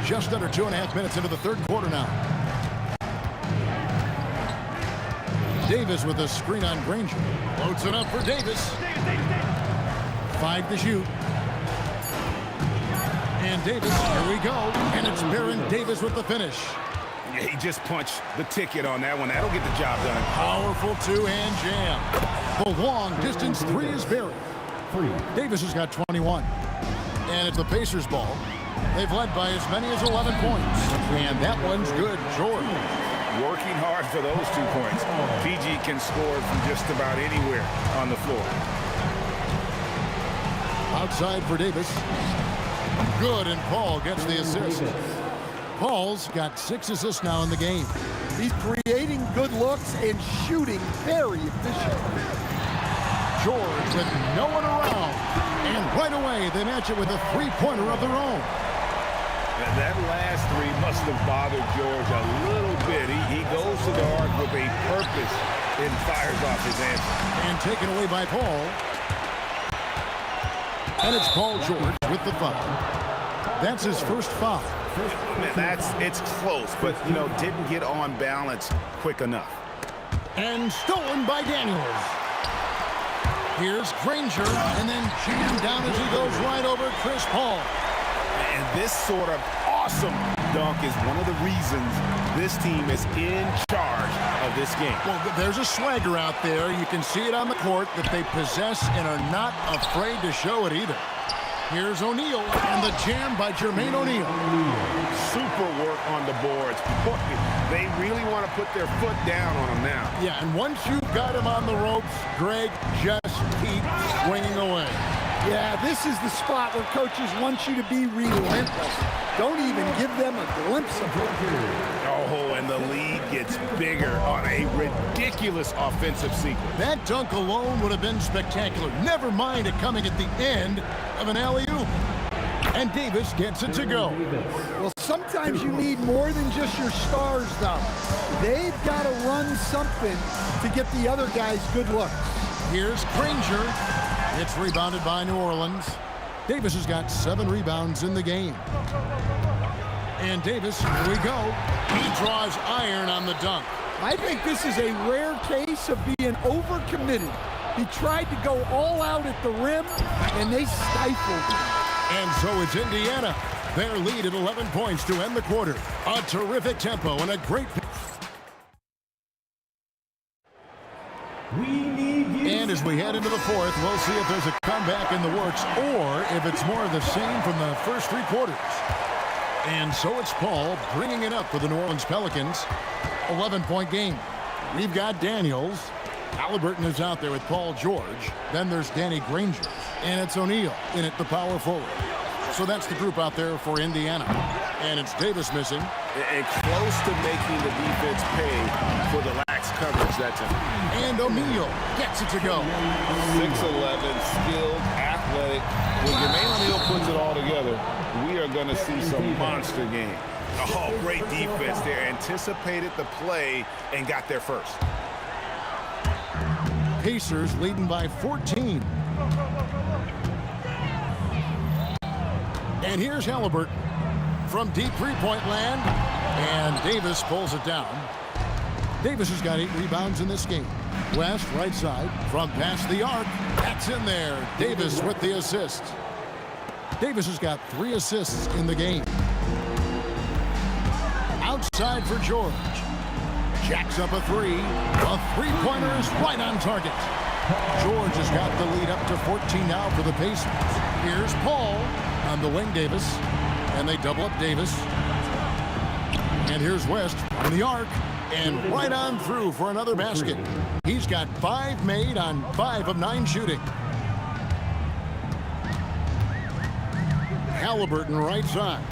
Just under 2.5 minutes into the third quarter now. Davis with a screen on Granger. Loads it up for Davis. 5 to shoot. And Davis, here we go. And it's Baron Davis with the finish. Yeah, he just punched the ticket on that one. That'll get the job done. Powerful two-hand jam. The long-distance three is buried. Davis has got 21. And it's the Pacers' ball. They've led by as many as 11 points. And that one's good. George. Working hard for those 2 points. PG can score from just about anywhere on the floor. Outside for Davis. Good, and Paul gets the assist. Paul's got 6 assists now in the game. He's creating good looks and shooting very efficiently. George with no one around. And right away, they match it with a three-pointer of their own. That last three must have bothered George a little bit. He goes to the arc with a purpose and fires off his answer. And taken away by Paul. And it's Paul George with the foul. That's his first foul. It's close, but, didn't get on balance quick enough. And stolen by Daniels. Here's Granger, and then jammed down as he goes right over Chris Paul. And this sort of awesome dunk is one of the reasons this team is in charge of this game. Well, there's a swagger out there. You can see it on the court that they possess and are not afraid to show it either. Here's O'Neal, and the jam by Jermaine O'Neal. Super work on the boards. They really want to put their foot down on him now. Yeah, and once you've got him on the ropes, Greg, just keep swinging away. Yeah, this is the spot where coaches want you to be relentless. Don't even give them a glimpse of it. Oh, and the lead gets bigger on a ridiculous offensive sequence. That dunk alone would have been spectacular. Never mind it coming at the end of an alley-oop. And Davis gets it to go. Well, sometimes you need more than just your stars, though. They've got to run something to get the other guys good looks. Here's Granger. It's rebounded by New Orleans. Davis has got 7 rebounds in the game. And Davis, here we go. He draws iron on the dunk. I think this is a rare case of being overcommitted. He tried to go all out at the rim, and they stifled him. And so it's Indiana. Their lead at 11 points to end the quarter. A terrific tempo and a great... And as we head into the fourth, we'll see if there's a comeback in the works or if it's more of the same from the first 3 quarters. And so it's Paul bringing it up for the New Orleans Pelicans. 11-point game. We've got Daniels. Halliburton is out there with Paul George. Then there's Danny Granger. And it's O'Neal in at the power forward. So that's the group out there for Indiana. And it's Davis missing. And close to making the defense pay for the lax coverage that time. And O'Neal gets it to go. 6'11", skilled, athletic. When Jermaine O'Neal puts it all together, we are going to see some monster game. Oh, great defense there. Anticipated the play and got there first. Pacers leading by 14. And here's Halliburton from deep three-point land. And Davis pulls it down. Davis has got 8 rebounds in this game. West, right side, from past the arc. That's in there. Davis with the assist. Davis has got 3 assists in the game. Outside for George. Jacks up a 3. A three-pointer is right on target. George has got the lead up to 14 now for the Pacers. Here's Paul on the wing, Davis. And they double up Davis. And here's West on the arc. And right on through for another basket. He's got 5 made on 5 of 9 shooting. Halliburton right side.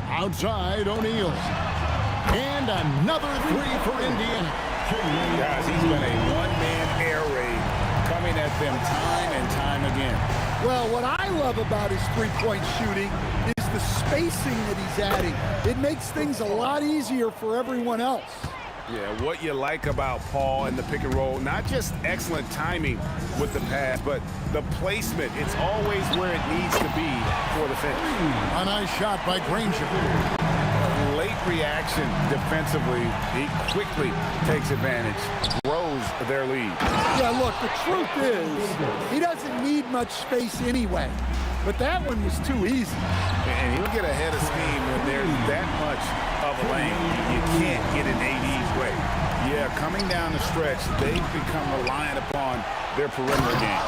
Outside, O'Neal. And another 3 for Indiana. Guys, he's been a one-man air raid coming at them time and time again. Well, what I love about his three-point shooting is the spacing that he's adding. It makes things a lot easier for everyone else. Yeah, what you like about Paul and the pick and roll, not just excellent timing with the pass, but the placement. It's always where it needs to be for the finish. A nice shot by Granger. Late reaction defensively. He quickly takes advantage, grows their lead. Yeah, look, the truth is he doesn't need much space anyway. but that one was too easy. And he'll get ahead of steam when there's that much of a lane. You can't get in AD's way. Yeah, coming down the stretch, they've become reliant upon their perimeter game.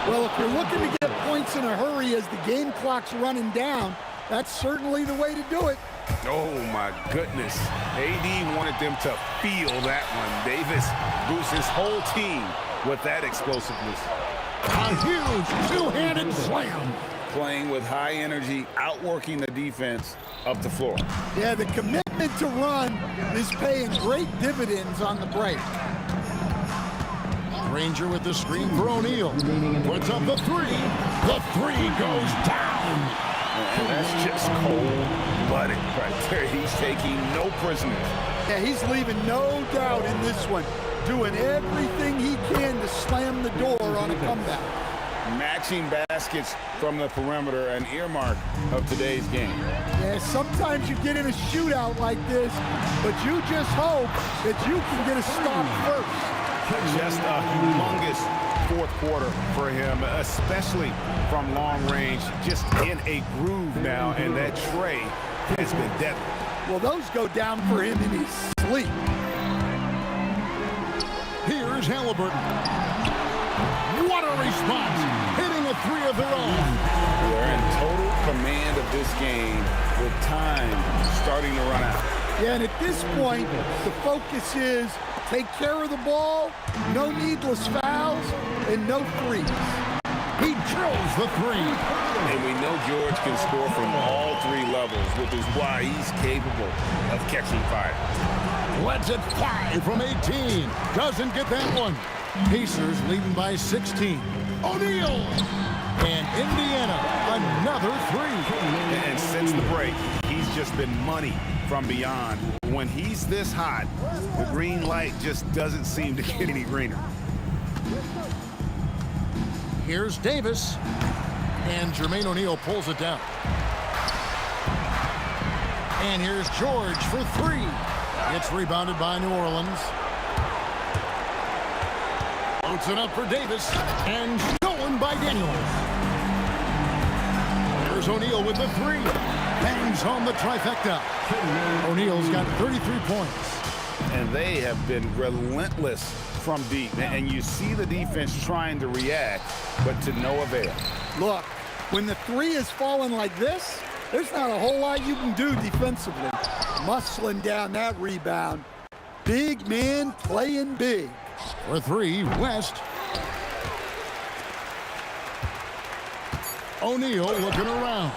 Well, if you're looking to get points in a hurry as the game clock's running down, that's certainly the way to do it. Oh, my goodness. AD wanted them to feel that one. Davis boosts his whole team with that explosiveness. A huge two-handed slam. Playing with high energy, outworking the defense up the floor. Yeah, the commitment to run is paying great dividends on the break. Granger with the screen for O'Neal. Puts up the three. The three goes down. And that's just cold-blooded right there. He's taking no prisoners. Yeah, he's leaving no doubt in this one. Doing everything he can to slam the door on a comeback. Matching baskets from the perimeter, an earmark of today's game. Yeah, sometimes you get in a shootout like this, but you just hope that you can get a stop first. Just a humongous fourth quarter for him, especially from long range, just in a groove now, and that tray has been deadly. Well, those go down for him in his sleep. Here's Halliburton. What a response, hitting a three of their own. They're in total command of this game with time starting to run out. Yeah, and at this point, the focus is take care of the ball, no needless fouls, and no threes. He drills the three. And we know George can score from all three levels, which is why he's capable of catching fire. Lets it fly from 18. Doesn't get that one. Pacers leading by 16. O'Neal. And Indiana, another three. And since the break, he's just been money from beyond. When he's this hot, the green light just doesn't seem to get any greener. Here's Davis. And Jermaine O'Neal pulls it down. And here's George for three. It's rebounded by New Orleans. Floats it up for Davis. And stolen by Daniels. There's O'Neal with the three. Bangs home the trifecta. O'Neal's got 33 points. And they have been relentless from deep. And you see the defense trying to react, but to no avail. Look, when the three is falling like this, there's not a whole lot you can do defensively. Muscling down that rebound. Big man playing big. For three, West. O'Neal looking around.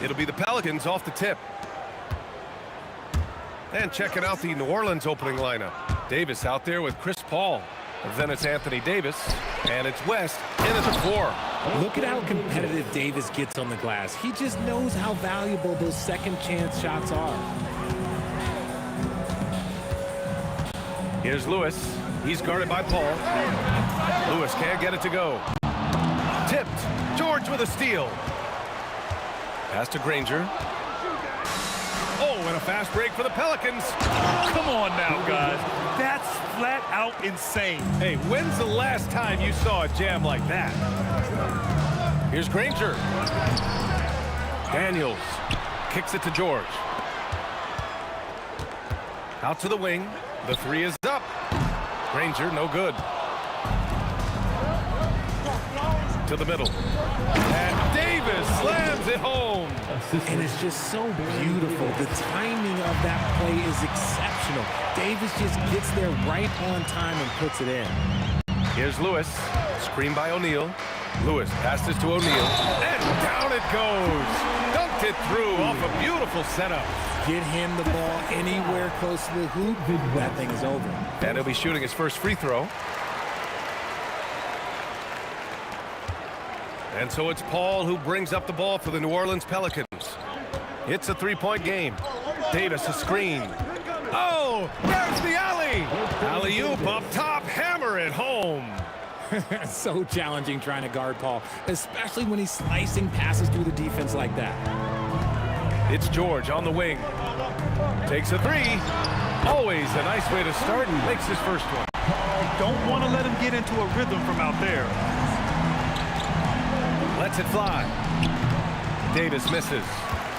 It'll be the Pelicans off the tip. And checking out the New Orleans opening lineup. Davis out there with Chris Paul. And then it's Anthony Davis. And it's West in at the 4. Look at how competitive Davis gets on the glass. He just knows how valuable those second chance shots are. Here's Lewis. He's guarded by Paul. Lewis can't get it to go. Tipped. George with a steal. Pass to Granger. Oh, and a fast break for the Pelicans. Come on now, guys. That's flat out insane. Hey, when's the last time you saw a jam like that? Here's Granger. Daniels kicks it to George. Out to the wing. The 3 is up. Granger, no good. To the middle. And Davis slams it home. And it's just so beautiful. The timing of that play is exceptional. Davis just gets there right on time and puts it in. Here's Lewis. Screen by O'Neal. Lewis passes to O'Neal. And down it goes. Dunked it through off a beautiful setup. Get him the ball anywhere close to the hoop, that thing is over. And he'll be shooting his first free throw. And so it's Paul who brings up the ball for the New Orleans Pelicans. It's a 3-point game. Davis a screen. Oh, there's the alley. Alley-oop up top, hammer it home. So challenging trying to guard Paul, especially when he's slicing passes through the defense like that. It's George on the wing. Takes a 3. Always a nice way to start and makes his first one. Don't want to let him get into a rhythm from out there. Lets it fly. Davis misses.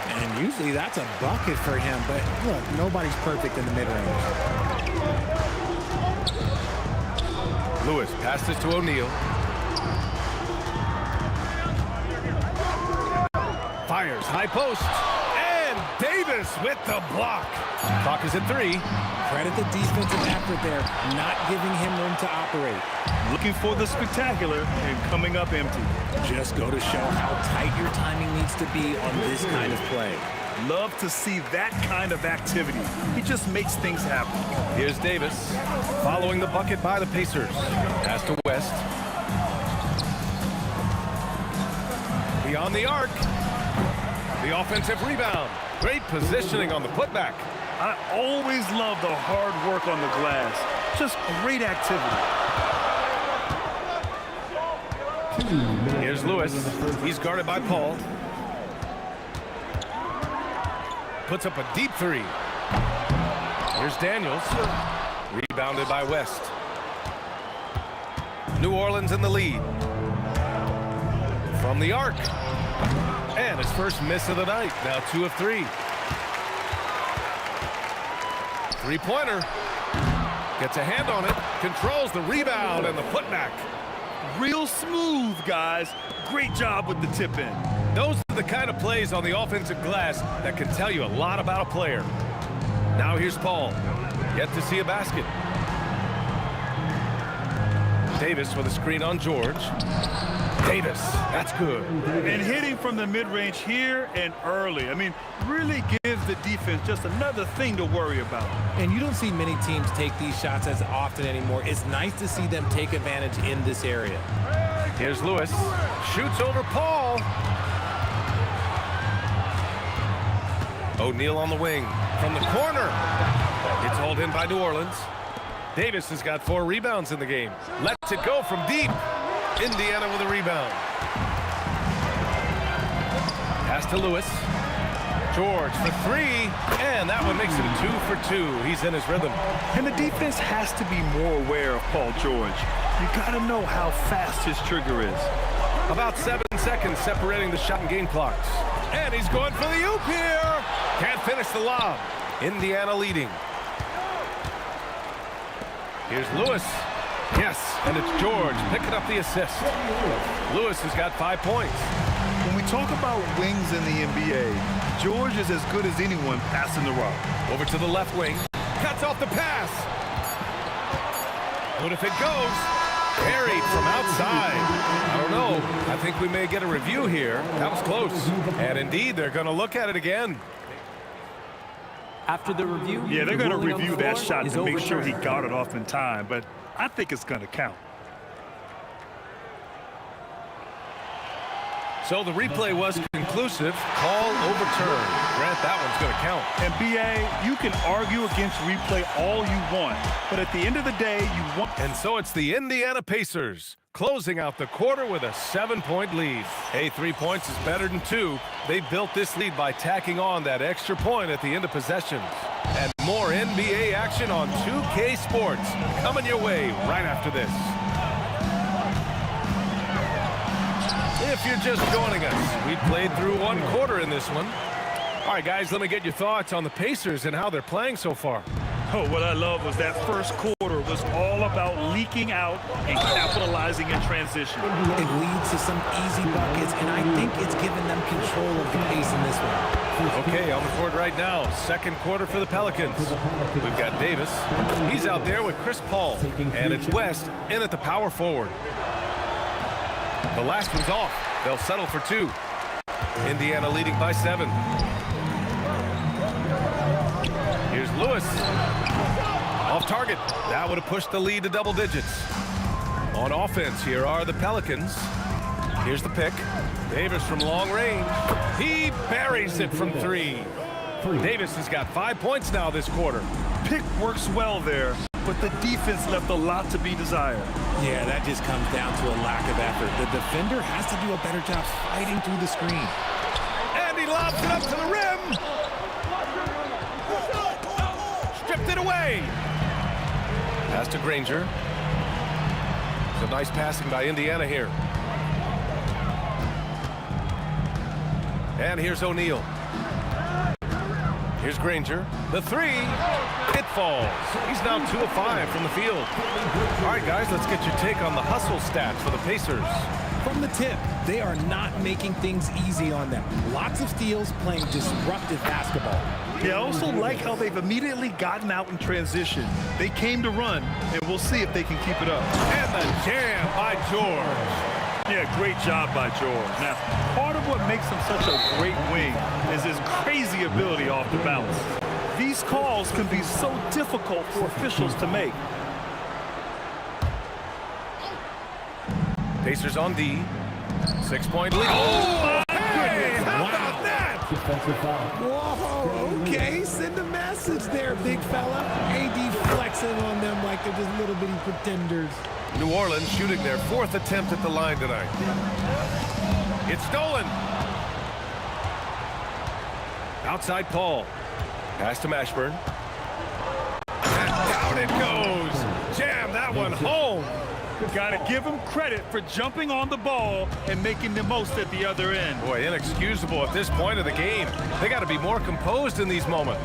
And usually that's a bucket for him, but look, nobody's perfect in the mid-range. Lewis passes to O'Neal. Fires high post. And Davis with the block. Clock is at 3. Credit the defensive effort there, not giving him room to operate. Looking for the spectacular and coming up empty. Just go to show how tight your timing needs to be on this kind of play. Love to see that kind of activity. He just makes things happen. Here's Davis following the bucket by the Pacers. Pass to West. Beyond the arc. The offensive rebound. Great positioning on the putback. I always love the hard work on the glass. Just great activity. Here's Lewis. He's guarded by Paul. Puts up a deep 3. Here's Daniels. Rebounded by West. New Orleans in the lead. From the arc. And his first miss of the night. Now 2 of 3. Three-pointer. Gets a hand on it. Controls the rebound and the putback. Real smooth, guys. Great job with the tip-in. Those are the kind of plays on the offensive glass that can tell you a lot about a player. Now here's Paul. Yet to see a basket. Davis with a screen on George. Davis, that's good. And hitting from the mid-range here and early. I mean, really gives the defense just another thing to worry about. And you don't see many teams take these shots as often anymore. It's nice to see them take advantage in this area. Here's Lewis. Shoots over Paul. O'Neal on the wing. From the corner. It's hauled in by New Orleans. Davis has got 4 rebounds in the game. Lets it go from deep. Indiana with a rebound. Pass to Lewis. George for 3. And that one makes it a 2 for 2. He's in his rhythm. And the defense has to be more aware of Paul George. You got to know how fast his trigger is. About 7 seconds separating the shot and game clocks. And he's going for the oop here. Can't finish the lob. Indiana leading. Here's Lewis. Yes, and it's George picking up the assist. Lewis has got 5 points. When we talk about wings in the NBA, George is as good as anyone passing the rock. Over to the left wing. Cuts off the pass. But if it goes, Buried from outside. I don't know. I think we may get a review here. That was close. And indeed, they're going to look at it again. After the review, yeah, they're going to ruling on review the that floor shot is to make sure he overturned. got it off in time, but I think it's going to count. So the replay was conclusive. Call overturned. Grant, that one's going to count. And BA, you can argue against replay all you want, but at the end of the day, you want... And so it's the Indiana Pacers closing out the quarter with a 7-point lead. Hey, 3 points is better than 2. They built this lead by tacking on that extra point at the end of possessions. And more NBA action on 2K Sports coming your way right after this. If you're just joining us, we played through 1 quarter in this one. All right, guys, let me get your thoughts on the Pacers and how they're playing so far. Oh, what I love was that first quarter was all about leaking out and capitalizing in transition. It leads to some easy buckets, and I think it's given them control of the pace in this one. Okay, on the court right now, second quarter for the Pelicans. We've got Davis. He's out there with Chris Paul, and it's West in at the power forward. The last one's off. They'll settle for 2. Indiana leading by 7. Here's Lewis. Off target. That would have pushed the lead to double digits. On offense, here are the Pelicans. Here's the pick. Davis from long range. He buries it from 3. Davis has got 5 points now this quarter. Pick works well there, but the defense left a lot to be desired. Yeah, that just comes down to a lack of effort. The defender has to do a better job fighting through the screen. And he lobs it up to the rim. Stripped it away. Pass to Granger. Some nice passing by Indiana here. And here's O'Neal. Here's Granger. The 3. It falls. He's now 2 of 5 from the field. All right, guys, let's get your take on the hustle stats for the Pacers. From the tip, they are not making things easy on them. Lots of steals, playing disruptive basketball. I also like how they've immediately gotten out in transition. They came to run, and we'll see if they can keep it up. And the jam by George. Yeah, great job by George. Now, part of what makes him such a great wing is his crazy ability off the bounce. These calls can be so difficult for officials to make. Pacers on D. 6-point lead. Oh, my goodness. How about that? Whoa, okay, send a message there, big fella. AD flexing on them like they're just little bitty pretenders. New Orleans shooting their 4th attempt at the line tonight. It's stolen. Outside Paul. Pass to Mashburn. And down it goes. Jam that one home. Got to give him credit for jumping on the ball and making the most at the other end. Boy, inexcusable at this point of the game. They got to be more composed in these moments.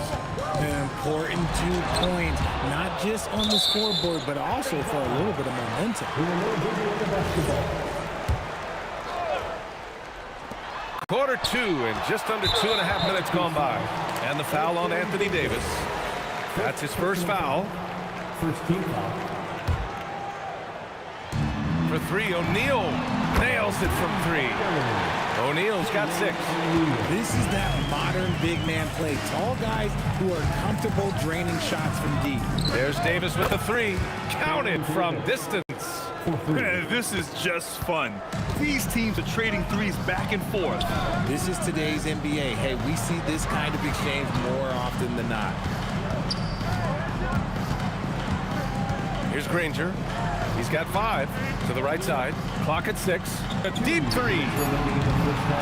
An important 2 points, not just on the scoreboard, but also for a little bit of momentum. Quarter 2 and just under 2.5 minutes gone by. And the foul on Anthony Davis. That's his first foul. First team foul. For 3, O'Neal nails it from 3. O'Neal's got 6. This is that modern big man play. Tall guys who are comfortable draining shots from deep. There's Davis with the 3. Counted from distance. Man, this is just fun. These teams are trading threes back and forth. This is today's NBA. Hey, we see this kind of exchange more often than not. Here's Granger. He's got 5 to the right side. Clock at 6. A deep 3.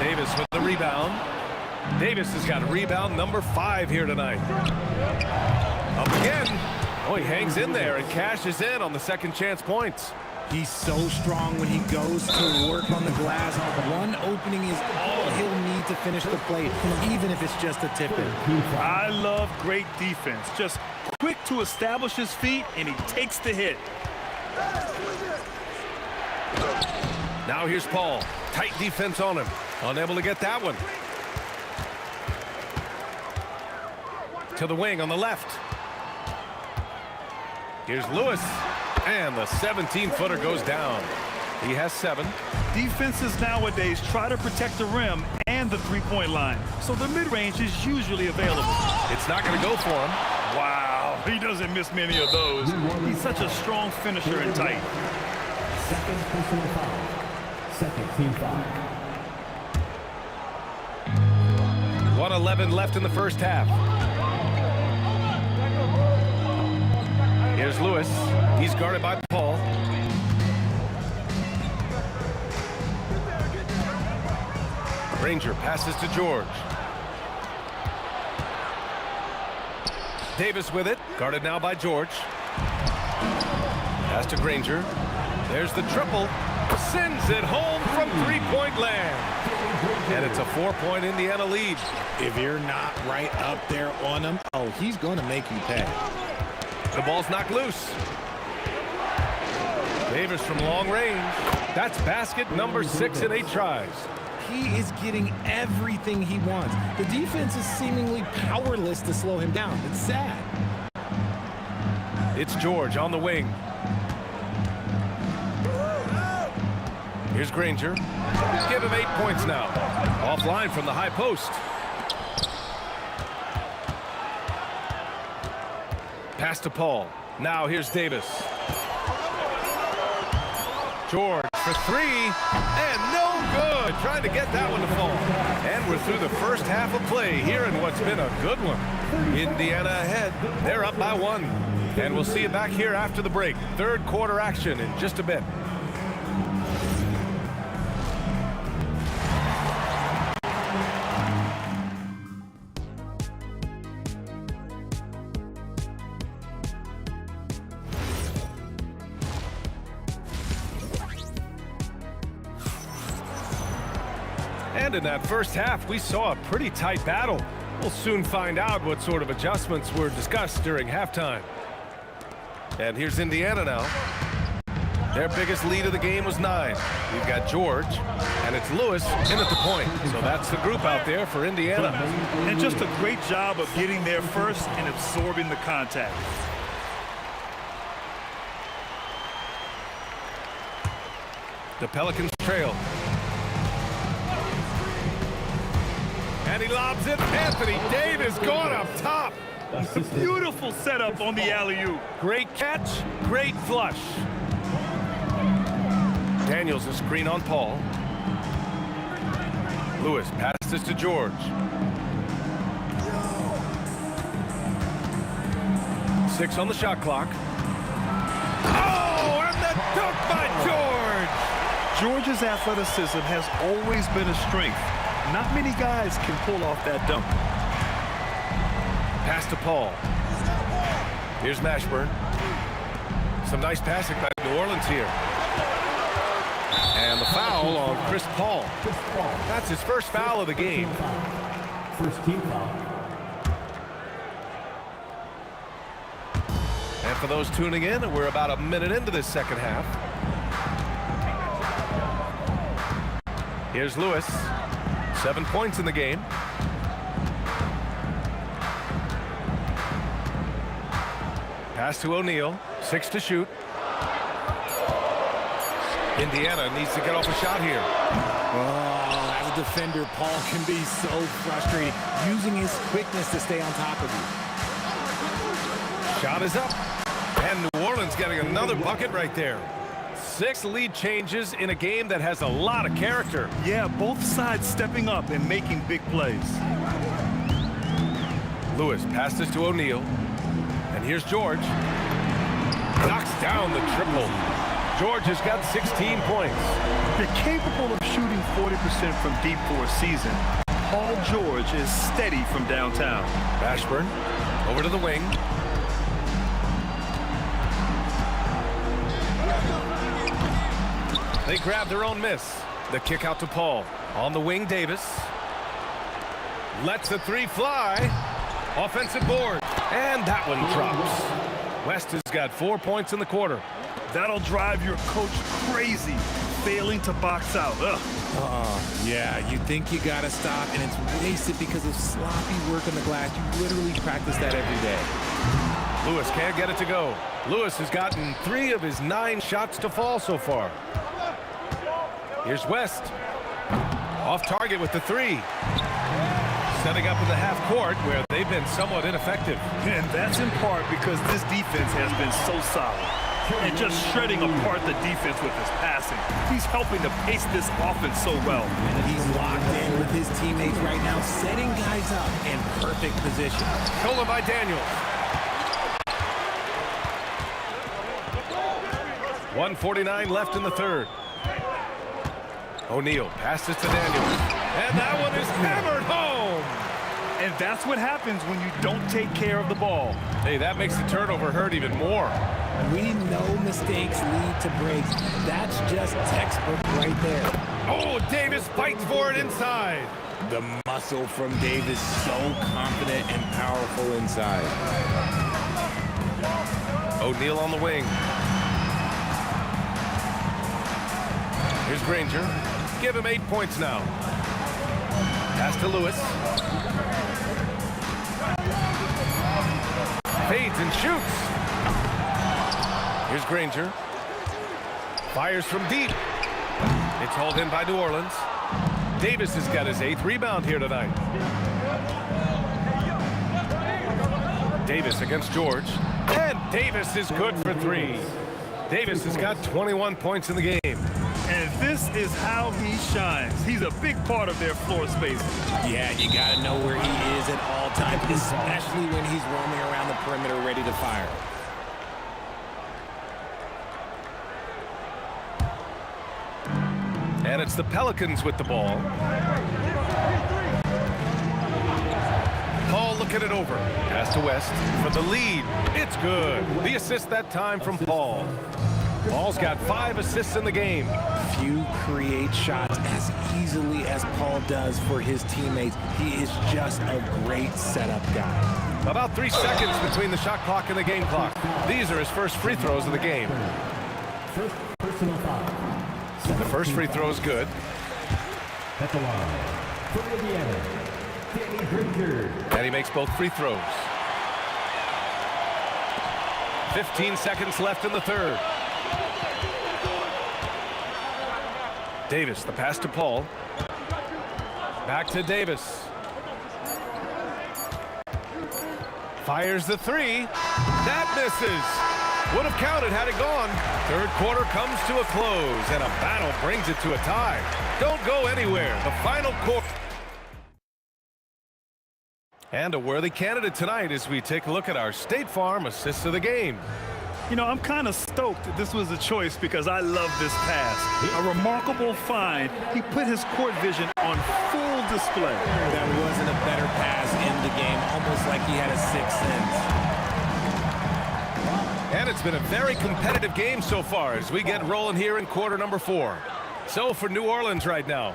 Davis with the rebound. Davis has got rebound number 5 here tonight. Up again. Oh, he hangs in there and cashes in on the second chance points. He's so strong when he goes to work on the glass. One opening is all he'll need to finish the play, even if it's just a tip-in. I love great defense. Just quick to establish his feet, and he takes the hit. Now here's Paul. Tight defense on him. Unable to get that one. To the wing on the left. Here's Lewis. And the 17-footer goes down. He has 7. Defenses nowadays try to protect the rim and the three-point line, so the mid-range is usually available. It's not going to go for him. Wow, he doesn't miss many of those. He's such a strong finisher and tight. Second personal foul. Second team foul. 1:11 left in the first half. Here's Lewis. He's guarded by Paul. Granger passes to George. Davis with it. Guarded now by George. Pass to Granger. There's the triple. Sends it home from three-point land. And it's a 4-point Indiana lead. If you're not right up there on him, oh, he's going to make you pay. The ball's knocked loose. Davis from long range. That's basket number 6 in 8 tries. He is getting everything he wants. The defense is seemingly powerless to slow him down. It's sad. It's George on the wing. Here's Granger. Give him 8 points now. Offline from the high post. Pass to Paul. Now here's Davis. George for 3, and no good. Trying to get that one to fall. And we're through the first half of play here in what's been a good one. Indiana ahead. They're up by 1. And we'll see you back here after the break. Third quarter action in just a bit. And in that first half, we saw a pretty tight battle. We'll soon find out what sort of adjustments were discussed during halftime. And here's Indiana now. Their biggest lead of the game was 9. We've got George, and it's Lewis in at the point. So that's the group out there for Indiana. And just a great job of getting there first and absorbing the contact. The Pelicans trail. And he lobs it. Anthony Davis going up top. Beautiful setup on the alley-oop. Great catch, great flush. Daniels a screen on Paul. Lewis passes to George. Six on the shot clock. Oh, and the dunk by George! George's athleticism has always been a strength. Not many guys can pull off that dunk. Pass to Paul. Here's Mashburn. Some nice passing by New Orleans here. And the foul on Chris Paul. That's his first foul of the game. First team foul. And for those tuning in, we're about a minute into this second half. Here's Lewis. 7 points in the game. Pass to O'Neal. 6 to shoot. Indiana needs to get off a shot here. Oh, as a defender, Paul can be so frustrating, using his quickness to stay on top of you. Shot is up. And New Orleans getting another bucket right there. 6 lead changes in a game that has a lot of character. Yeah, both sides stepping up and making big plays. Lewis passes to O'Neal. And here's George. Knocks down the triple. George has got 16 points. They're capable of shooting 40% from deep for a season. Paul George is steady from downtown. Mashburn over to the wing. They grab their own miss. The kick out to Paul. On the wing, Davis. Lets the 3 fly. Offensive board. And that one drops. West has got 4 points in the quarter. That'll drive your coach crazy, failing to box out. Yeah, you think you got to stop, and it's wasted because of sloppy work on the glass. You literally practice that every day. Lewis can't get it to go. Lewis has gotten 3 of his 9 shots to fall so far. Here's West. Off target with the 3. Setting up in the half court where they've been somewhat ineffective. And that's in part because this defense has been so solid. And just shredding apart the defense with his passing. He's helping to pace this offense so well. He's locked in with his teammates right now, setting guys up in perfect position. Stolen by Daniels. 1:49 left in the third. O'Neal passes to Daniels. And that one is hammered home. And that's what happens when you don't take care of the ball. Hey, that makes the turnover hurt even more. We know mistakes lead to breaks. That's just textbook right there. Oh, Davis fights for it inside. The muscle from Davis, so confident and powerful inside. O'Neal on the wing. Here's Granger. Give him 8 points now. Pass to Lewis. Fades and shoots. Here's Granger. Fires from deep. It's hauled in by New Orleans. Davis has got his 8th rebound here tonight. Davis against George. And Davis is good for 3. Davis has got 21 points in the game. And this is how he shines. He's a big part of their floor space. Yeah, you got to know where he is at all times, especially when he's roaming around the perimeter ready to fire. And it's the Pelicans with the ball. Paul looking it over. Pass to West for the lead. It's good. The assist that time from Paul. Paul's got 5 assists in the game. Few create shots as easily as Paul does for his teammates. He is just a great setup guy. About 3 seconds between the shot clock and the game clock. These are his first free throws of the game. First personal foul. The first free throw is good. At the line, for Indiana, Danny Granger. And he makes both free throws. 15 seconds left in the third. Davis, the pass to Paul. Back to Davis. Fires the 3. That misses. Would have counted had it gone. Third quarter comes to a close, and a battle brings it to a tie. Don't go anywhere. The final quarter. And a worthy candidate tonight as we take a look at our State Farm assists of the game. You know, I'm kind of stoked that this was a choice because I love this pass. A remarkable find. He put his court vision on full display. There wasn't a better pass in the game, almost like he had a 6th sense. And it's been a very competitive game so far as we get rolling here in quarter number 4. So for New Orleans right now,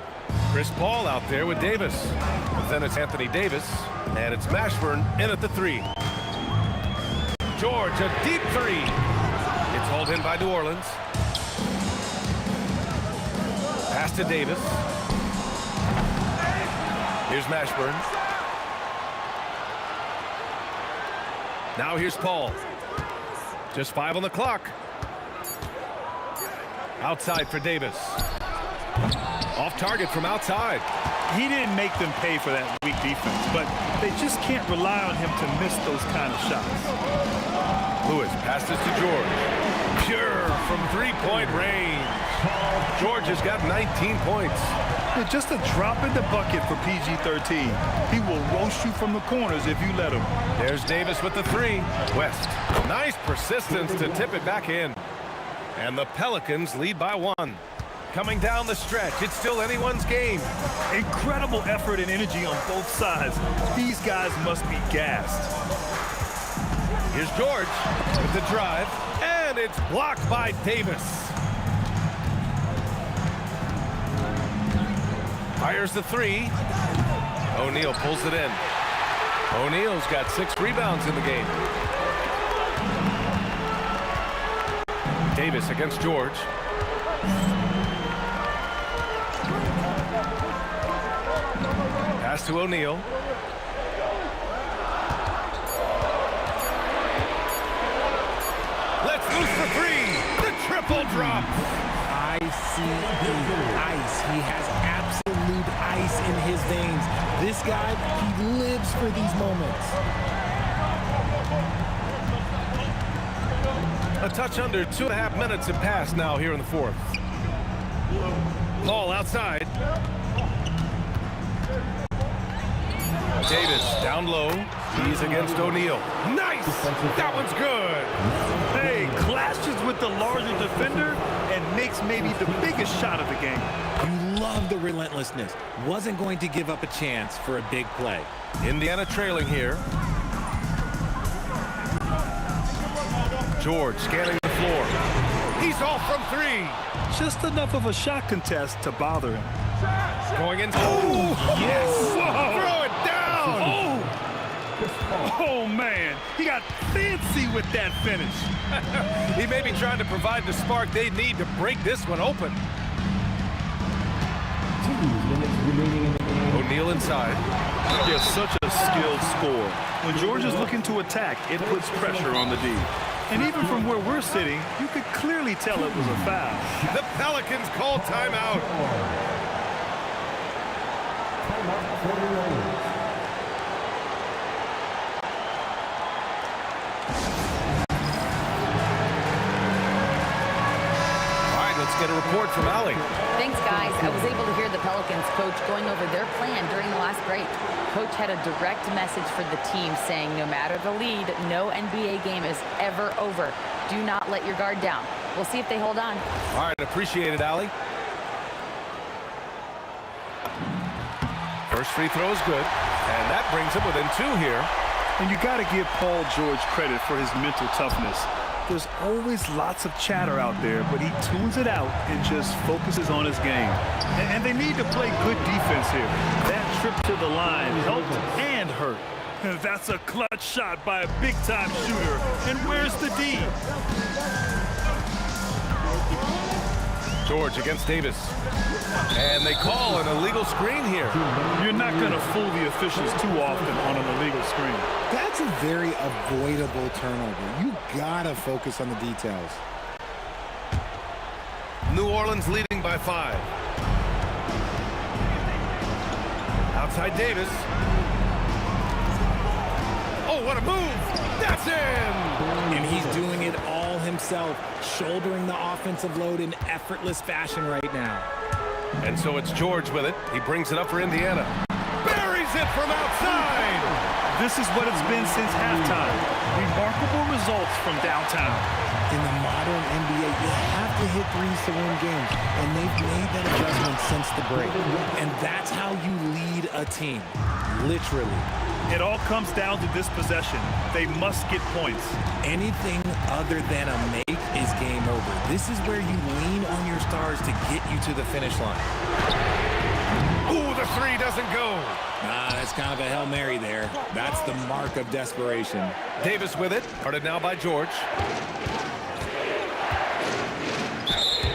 Chris Paul out there with Davis. But then it's Anthony Davis, and it's Mashburn in at the 3. George, a deep 3. It's hauled in by New Orleans. Pass to Davis. Here's Mashburn. Now here's Paul. Just 5 on the clock. Outside for Davis. Off target from outside. He didn't make them pay for that weak defense, but they just can't rely on him to miss those kind of shots. Lewis passes to George. Pure from 3-point range. George has got 19 points. With just a drop in the bucket for PG-13. He will roast you from the corners if you let him. There's Davis with the 3. West. Nice persistence to tip it back in. And the Pelicans lead by 1. Coming down the stretch, it's still anyone's game. Incredible effort and energy on both sides. These guys must be gassed. Here's George with the drive, and it's blocked by Davis. Fires the 3. O'Neal pulls it in. O'Neal's got 6 rebounds in the game. Davis against George. Pass to O'Neal. Cuts loose for three. The triple drop. I see the ice. He has absolute ice in his veins. This guy, he lives for these moments. A touch under 2.5 minutes have passed now here in the fourth. Ball outside. Davis down low. He's against O'Neal. Nice! That one's good. Hey, clashes with the larger defender and makes maybe the biggest shot of the game. You love the relentlessness. Wasn't going to give up a chance for a big play. Indiana trailing here. George scanning the floor. He's off from three. Just enough of a shot contest to bother him. Going in. Oh, yes! Whoa. Throw it down! Oh, man. He got fancy with that finish. He may be trying to provide the spark they need to break this one open. 2 minutes remaining in the game. O'Neal inside. They're such a skilled scorer. When George is looking to attack, it puts pressure on the D. And even from where we're sitting, you could clearly tell it was a foul. The Pelicans call timeout. Timeout for the Warriors. Let's get a report from Allie. Thanks, guys. I was able to hear the Pelicans coach going over their plan during the last break. Coach had a direct message for the team saying no matter the lead, no NBA game is ever over. Do not let your guard down. We'll see if they hold on. All right, appreciate it, Allie. First free throw is good, and that brings him within 2 here. And you got to give Paul George credit for his mental toughness. There's always lots of chatter out there, but he tunes it out and just focuses on his game. And they need to play good defense here. That trip to the line helped and hurt. That's a clutch shot by a big-time shooter. And where's the D? George against Davis. And they call an illegal screen here. You're not going to fool the officials too often on an illegal screen. That's a very avoidable turnover. You gotta focus on the details. New Orleans leading by 5. Outside Davis. Oh, what a move! That's in! And he's doing it all himself, shouldering the offensive load in effortless fashion right now. And so it's George with it. He brings it up for Indiana. Buries it from outside! This is what it's been since halftime. Remarkable results from downtown. In the modern NBA, you have to hit threes to win games, and they've made that adjustment since the break. And that's how you lead a team, literally. It all comes down to this possession. They must get points. Anything other than a make is game over. This is where you lean on your stars to get you to the finish line. Ooh, the three doesn't go. That's kind of a Hail Mary there. That's the mark of desperation. Davis with it, guarded now by George.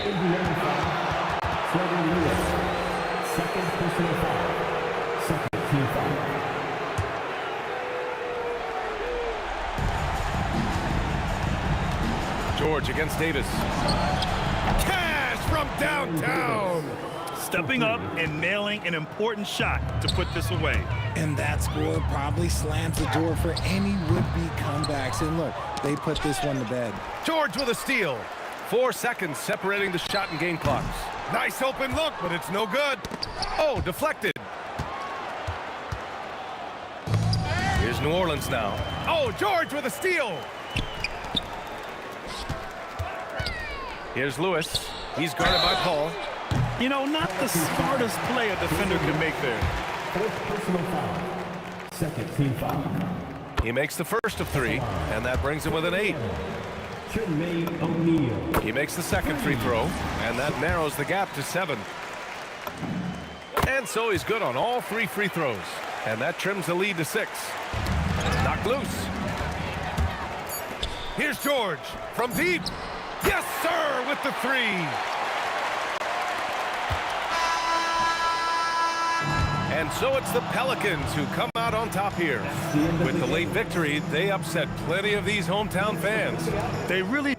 Indiana foul. Freddy Lewis. Second personal foul. Second team foul. George against Davis. Cash from downtown. Stepping up and nailing an important shot to put this away. And that score probably slams the door for any would-be comebacks. And look, they put this one to bed. George with a steal. 4 seconds separating the shot and game clocks. Nice open look, but it's no good. Oh, deflected. Here's New Orleans now. Oh, George with a steal. Here's Lewis. He's guarded by Paul. You know, not the smartest play a defender can make there. Fourth personal foul. Second team foul. He makes the first of 3, and that brings him within 8. Jermaine O'Neal. He makes the second free throw, and that narrows the gap to 7. And so he's good on all 3 free throws, and that trims the lead to 6. Knocked loose. Here's George from deep. Yes, sir, with the 3. And so it's the Pelicans who come out on top here. With the late victory, they upset plenty of these hometown fans. They really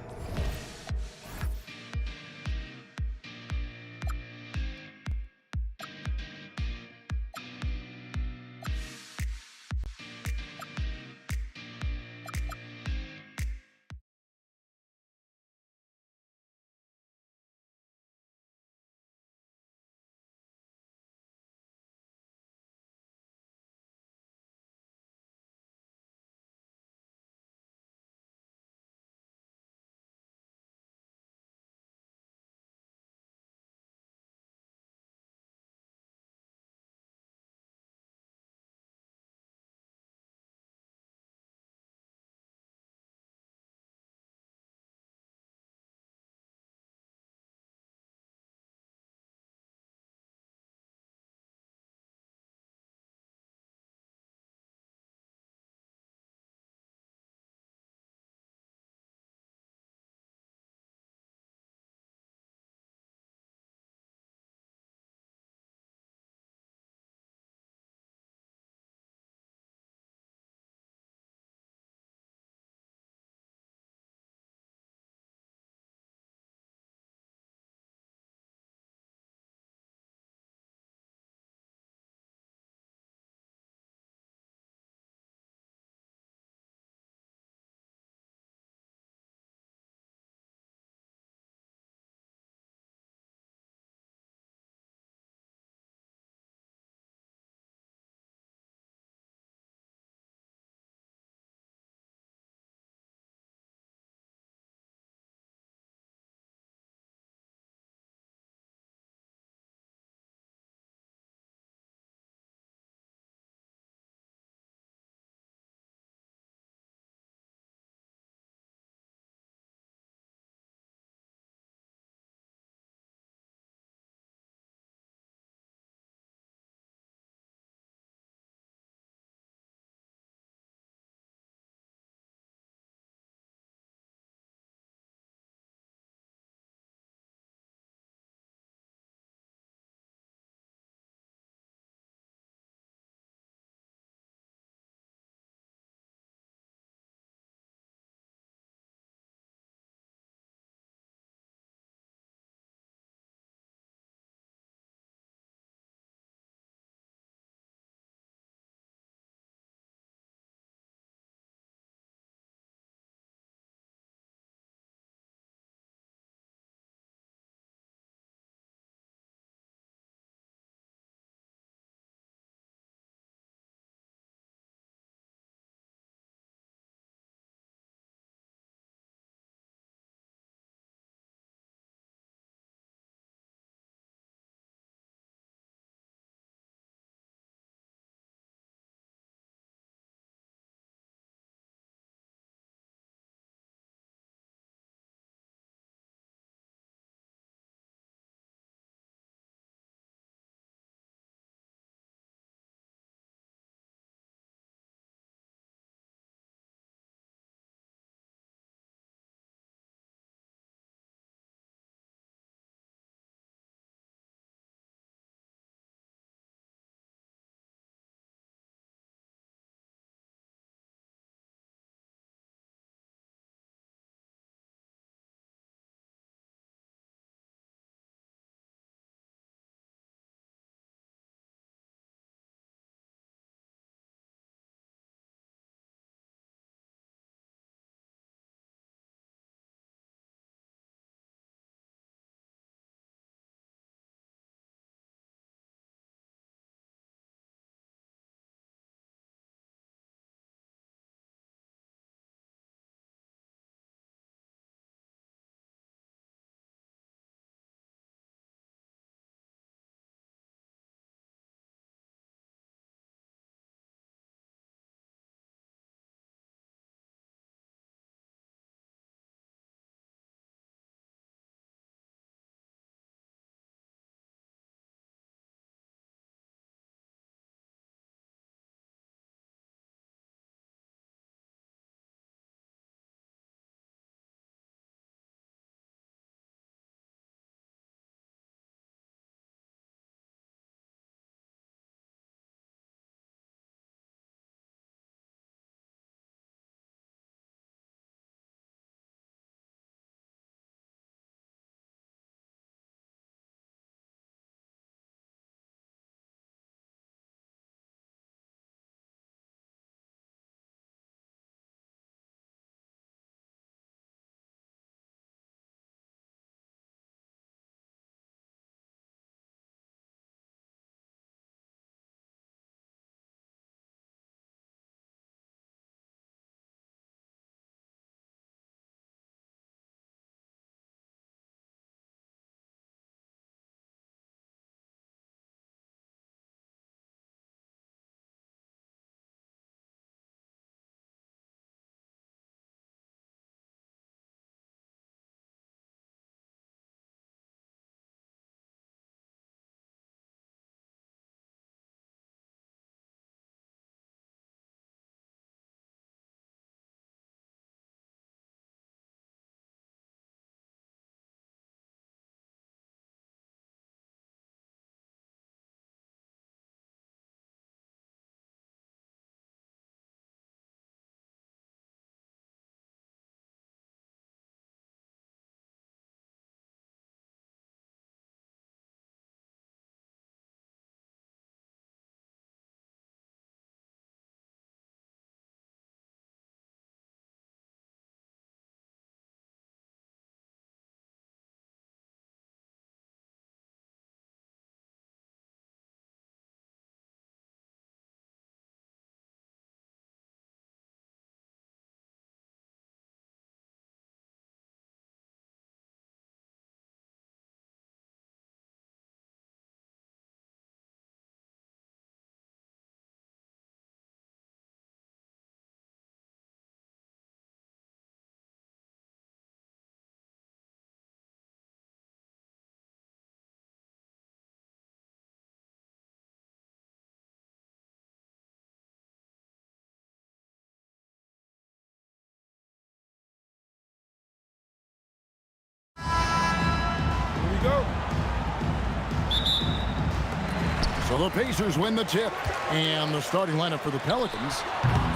So the Pacers win the tip. And the starting lineup for the Pelicans,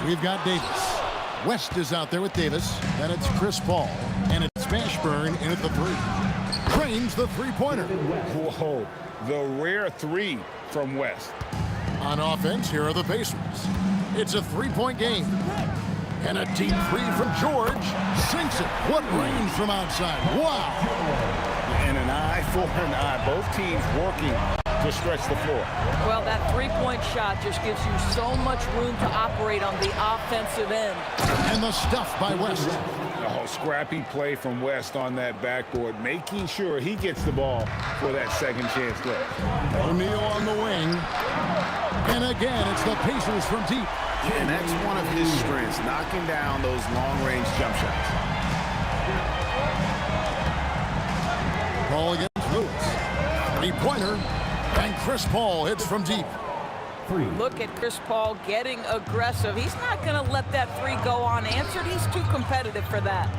we've got Davis. West is out there with Davis. Then it's Chris Paul. And it's Mashburn in at the 3. Cranes the three-pointer. Whoa, the rare 3 from West. On offense, here are the Pacers. It's a three-point game. And a deep 3 from George. Sinks it. What range from outside. Wow. And an eye for an eye. Both teams working to stretch the floor. Well, that three-point shot just gives you so much room to operate on the offensive end. And the stuff by West. Oh, scrappy play from West on that backboard, making sure he gets the ball for that second chance look. O'Neal on the wing. And again, it's the Pacers from deep. And that's one of his strengths, knocking down those long-range jump shots. Ball against Lewis. Three-pointer. And Chris Paul hits from deep. Look at Chris Paul getting aggressive. He's not going to let that 3 go unanswered. He's too competitive for that.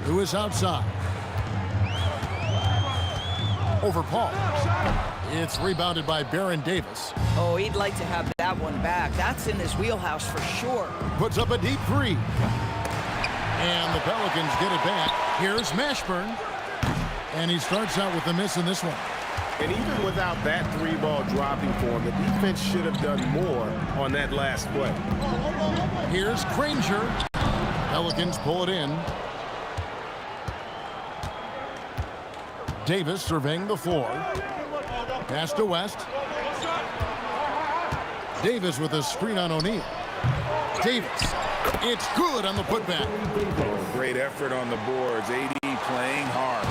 Lewis outside. Over Paul. It's rebounded by Baron Davis. Oh, he'd like to have that one back. That's in his wheelhouse for sure. Puts up a deep 3. And the Pelicans get it back. Here's Mashburn. And he starts out with a miss in this one. And even without that 3-ball dropping for him, the defense should have done more on that last play. Here's Granger. Pelicans pull it in. Davis surveying the floor. Pass to West. Davis with a screen on O'Neal. Davis. It's good on the putback. Great effort on the boards. AD playing hard.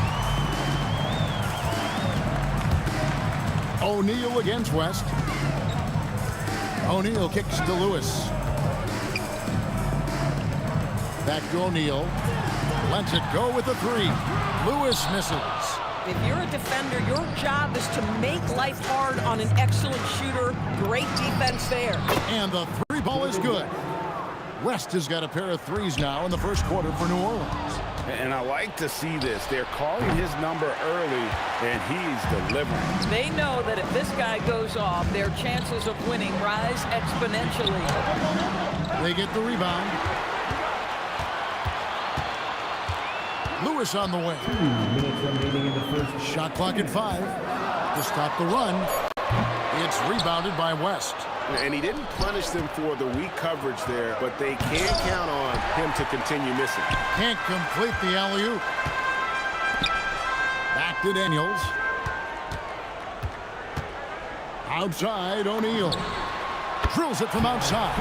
O'Neal against West. O'Neal kicks to Lewis. Back to O'Neal. Lets it go with the 3. Lewis misses. If you're a defender, your job is to make life hard on an excellent shooter. Great defense there. And the 3 ball is good. West has got a pair of 3s now in the first quarter for New Orleans. And I like to see this. They're calling his number early, and he's delivering. They know that if this guy goes off, their chances of winning rise exponentially. They get the rebound. Lewis on the way. 2 minutes remaining in the first. Shot clock at 5 to stop the run. It's rebounded by West. And he didn't punish them for the weak coverage there, but they can count on him to continue missing. Can't complete the alley-oop. Back to Daniels. Outside, O'Neal. Drills it from outside.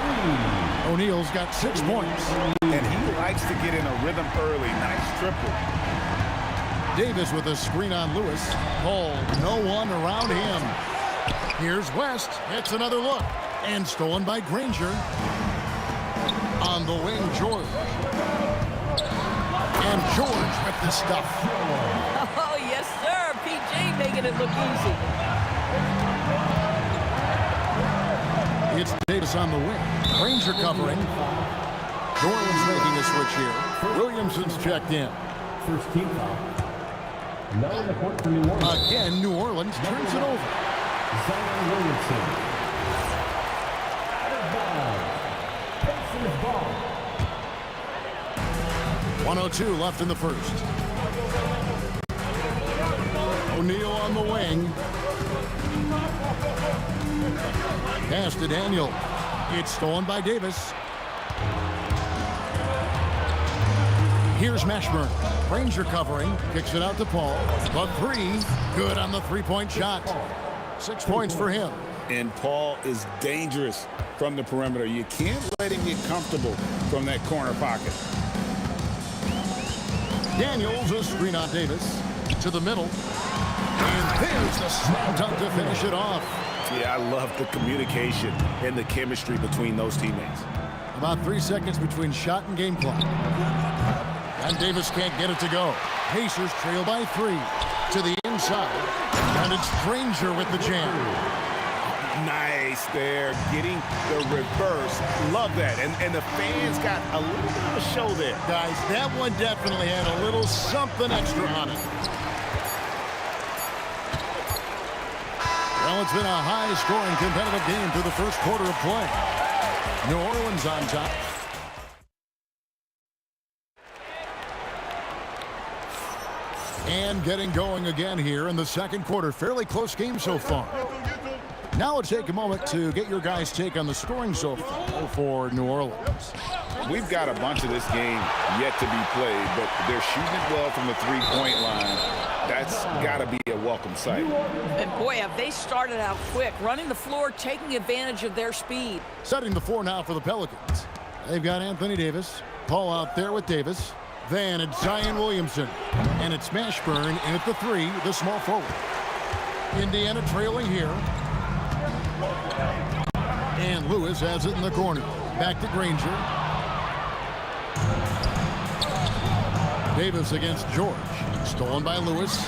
O'Neal's got 6 points. And he likes to get in a rhythm early. Nice triple. Davis with a screen on Lewis. Paul, no one around him. Here's West. It's another look. And stolen by Granger. On the wing, George. And George with the stuff. Oh, yes, sir. PJ making it look easy. It's Davis on the wing. Granger covering. Jordan's making a switch here. Williamson's checked in. First team foul. 9 on the court for New Orleans. Again, New Orleans turns it over. Zion Williamson. Pacers ball. 1:02 left in the first. O'Neal on the wing. Pass to Daniel. It's stolen by Davis. Here's Mashburn. Granger covering. Kicks it out to Paul. The 3. Good on the 3-point shot. 6 points for him. And Paul is dangerous from the perimeter. You can't let him get comfortable from that corner pocket. Daniels, a screen on Davis. To the middle. And there's the slam dunk to finish it off. Yeah, I love the communication and the chemistry between those teammates. About 3 seconds between shot and game clock. And Davis can't get it to go. Pacers trail by 3 to the inside. And it's Granger with the jam. Nice there, getting the reverse. Love that. And the fans got a little bit of a show there. Guys, that one definitely had a little something extra on it. Well, it's been a high-scoring competitive game through the first quarter of play. New Orleans on top. And getting going again here in the second quarter. Fairly close game so far. Now let's take a moment to get your guys' take on the scoring so far for New Orleans. We've got a bunch of this game yet to be played, but they're shooting it well from the three-point line. That's got to be a welcome sight. And boy, have they started out quick, running the floor, taking advantage of their speed. Setting the floor now for the Pelicans. They've got Anthony Davis. Paul out there with Davis. Then it's Zion Williamson. And it's Mashburn in at the three, the small forward. Indiana trailing here. And Lewis has it in the corner. Back to Granger. Davis against George. Stolen by Lewis.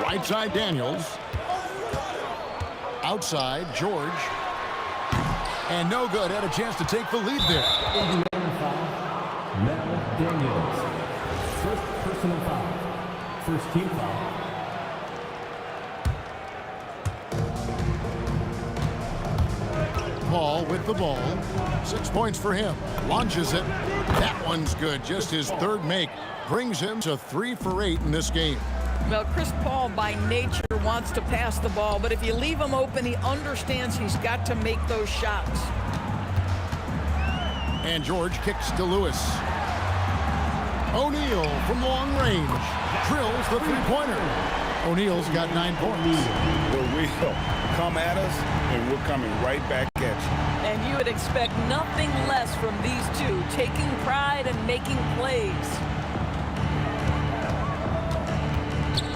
Right side Daniels. Outside George. And no good. Had a chance to take the lead there. Now Daniels. First personal foul. First team foul. Paul with the ball. 6 points for him. Launches it. That one's good. Just his third make. Brings him to 3 for 8 in this game. Well, Chris Paul by nature wants to pass the ball, but if you leave him open, he understands he's got to make those shots. And George kicks to Lewis. O'Neal from long range. Drills the three-pointer. O'Neal's got 9 points. The wheel come at us, and we're coming right back at you. And you would expect nothing less from these two, taking pride and making plays.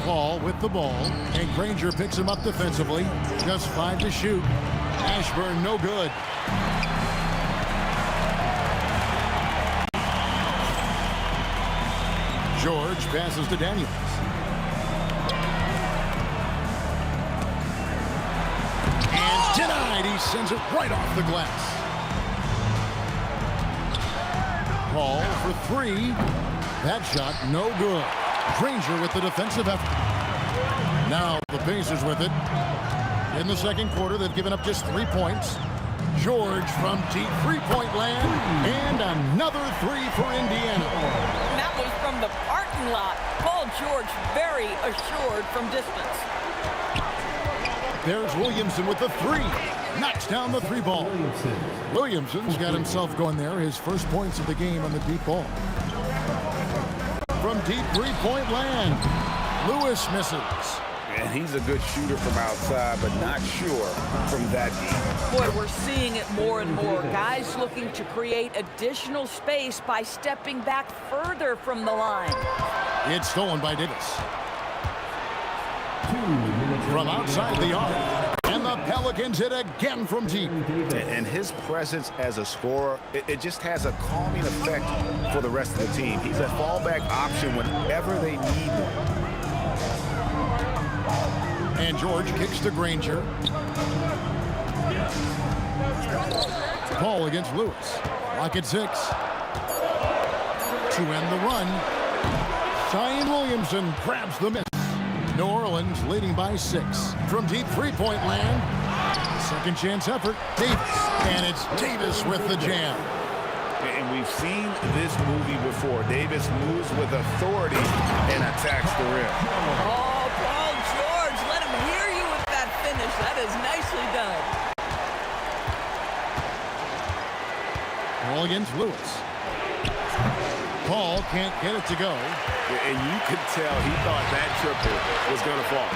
Paul with the ball, and Granger picks him up defensively. Just 5 to shoot. Ashburn no good. George passes to Daniels. And denied. He sends it right off the glass. Paul for 3. That shot no good. Granger with the defensive effort. Now the Pacers with it. In the second quarter, they've given up just 3 points. George from deep three-point land. And another 3 for Indiana. That was from the parking lot. Paul George very assured from distance. There's Williamson with the 3. Knocks down the 3 ball. Williamson's got himself going there. His first points of the game on the deep ball. From deep three-point land, Lewis misses. And he's a good shooter from outside, but not sure from that deep. Boy, we're seeing it more and more. Guys looking to create additional space by stepping back further from the line. It's stolen by Davis. From outside the arc. And the Pelicans hit again from deep. And his presence as a scorer, it just has a calming effect for the rest of the team. He's a fallback option whenever they need him. And George kicks to Granger. Paul against Lewis. Lock at 6. To end the run. Zion Williamson grabs the miss. New Orleans leading by 6. From deep three-point land. Second chance effort. Davis. And it's Davis with the jam. And we've seen this movie before. Davis moves with authority and attacks the rim. Oh, Paul George, let him hear you with that finish. That is nicely done. Paul against Lewis. Paul can't get it to go. And you could tell he thought that triple was going to fall.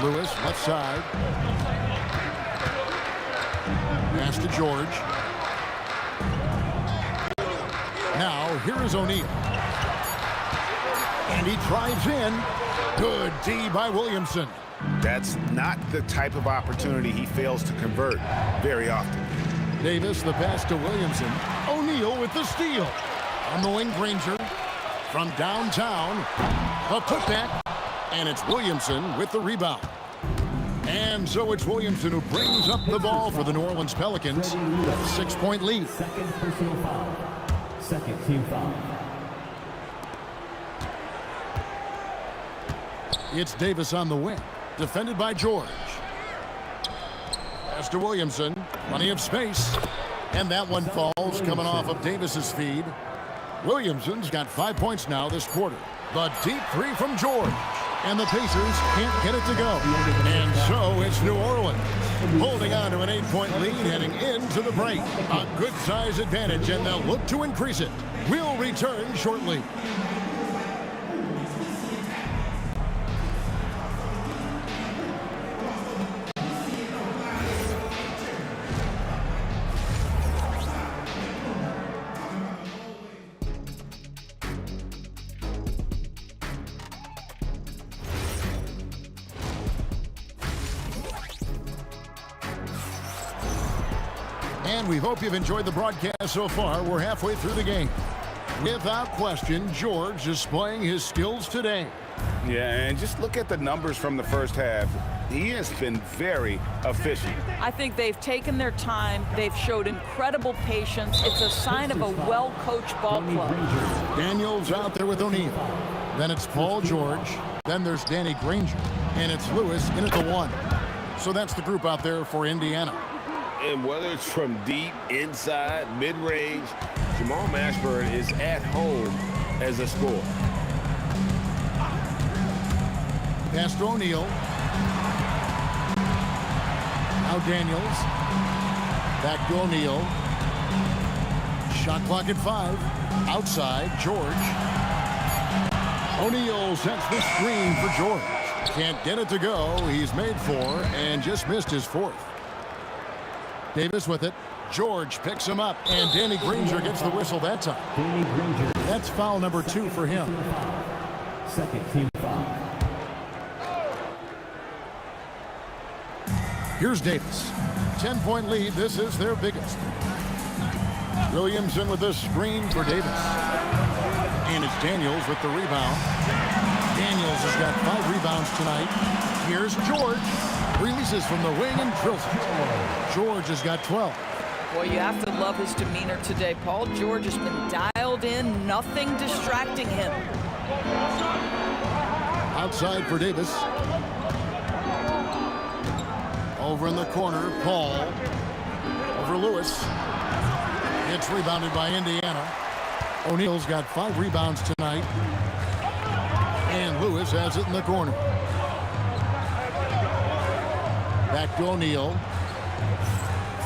Lewis, left side. Pass to George. Now, here is O'Neal. And he drives in. Good D by Williamson. That's not the type of opportunity he fails to convert very often. Davis, the pass to Williamson. O'Neal with the steal. On the wing, Granger. From downtown, a putback. And it's Williamson with the rebound. And so it's Williamson who brings up the ball for the New Orleans Pelicans. 6-point lead. Second personal foul. Second team foul. It's Davis on the wing, defended by George. Pass to Williamson, plenty of space. And that one falls coming off of Davis's feed. Williamson's got 5 points now this quarter. The deep three from George. And the Pacers can't get it to go. And so it's New Orleans holding on to an 8-point lead heading into the break. A good size advantage, and they'll look to increase it. We'll return shortly. And we hope you've enjoyed the broadcast so far. We're halfway through the game. Without question, George displaying his skills today. Yeah, and just look at the numbers from the first half. He has been very efficient. I think they've taken their time. They've showed incredible patience. It's a sign of a well-coached ball club. Daniels out there with O'Neal. Then it's Paul George. Then there's Danny Granger. And it's Lewis in at the 1. So that's the group out there for Indiana. And whether it's from deep, inside, mid-range, Jamal Mashburn is at home as a scorer. Pass to O'Neal. Now Daniels. Back to O'Neal. Shot clock at 5. Outside, George. O'Neal sets the screen for George. Can't get it to go. He's made 4 and just missed his 4th. Davis with it. George picks him up, and Danny Granger gets the whistle that time. Danny Granger. That's foul number 2 for him. Second team foul. Here's Davis. 10-point lead. This is their biggest. Williamson with the screen for Davis. And it's Daniels with the rebound. Daniels has got 5 rebounds tonight. Here's George. Releases from the wing and drills it. George has got 12. Boy, you have to love his demeanor today. Paul George has been dialed in, nothing distracting him. Outside for Davis. Over in the corner, Paul. Over Lewis. It's rebounded by Indiana. O'Neal's got 5 rebounds tonight. And Lewis has it in the corner. Back to O'Neal.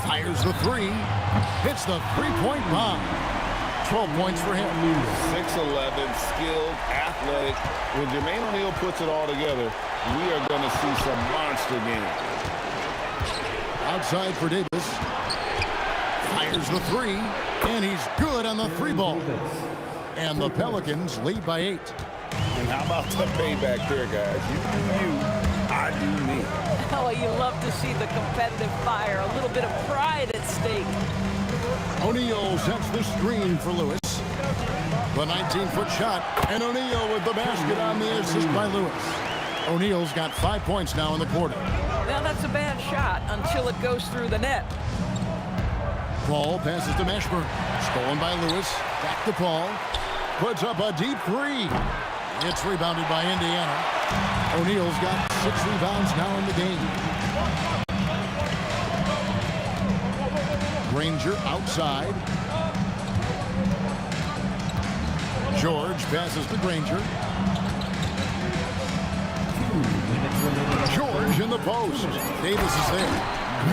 Fires the 3. Hits the 3-point bomb. 12 points for him. 6'11", skilled, athletic. When Jermaine O'Neal puts it all together, we are going to see some monster games. Outside for Davis. Fires the 3. And he's good on the 3 ball. And the Pelicans lead by 8. And how about the payback there, guys? You do you, I do me. Oh, you love to see the competitive fire. A little bit of pride at stake. O'Neal sets the screen for Lewis. The 19-foot shot. And O'Neal with the basket on the assist by Lewis. O'Neal's got 5 points now in the quarter. Now that's a bad shot until it goes through the net. Paul passes to Mashburn. Stolen by Lewis. Back to Paul. Puts up a deep 3. It's rebounded by Indiana. O'Neal's got 6 rebounds now in the game. Granger outside. George passes to Granger. George in the post. Davis is there.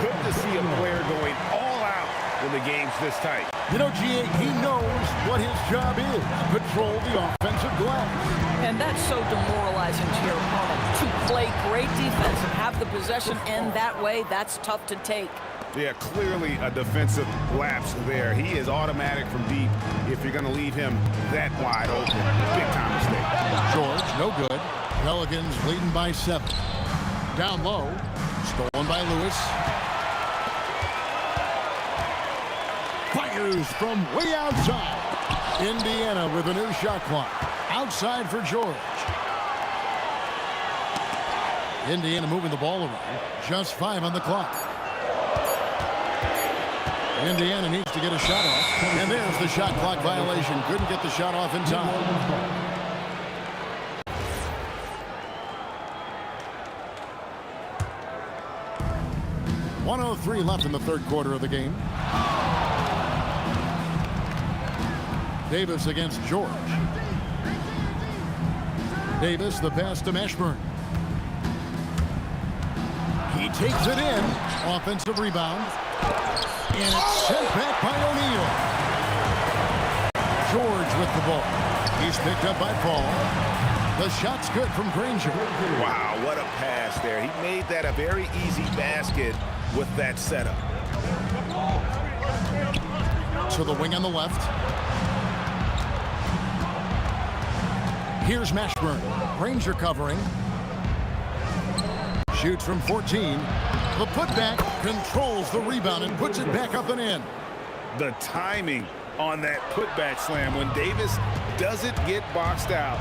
Good to see a player going all out when the game's this tight. You know, G.A., he knows what his job is. Control the offensive glass. And that's so demoralizing to your opponent. To play great defense and have the possession end that way, that's tough to take. Yeah, clearly a defensive lapse there. He is automatic from deep if you're going to leave him that wide open. Big time mistake. George, no good. Pelicans leading by 7. Down low. Stolen by Lewis. Fires from way outside. Indiana with a new shot clock. Outside for George. Indiana moving the ball around. Just 5 on the clock. Indiana needs to get a shot off. And there's the shot clock violation. Couldn't get the shot off in time. 2:33 left in the third quarter of the game. Davis against George. Davis, the pass to Mashburn. He takes it in. Offensive rebound. And it's sent back by O'Neal. George with the ball. He's picked up by Paul. The shot's good from Granger. Wow, what a pass there. He made that a very easy basket with that setup. To the wing on the left. Here's Mashburn. Granger covering. Shoots from 14. The putback controls the rebound and puts it back up and in. The timing on that putback slam when Davis doesn't get boxed out.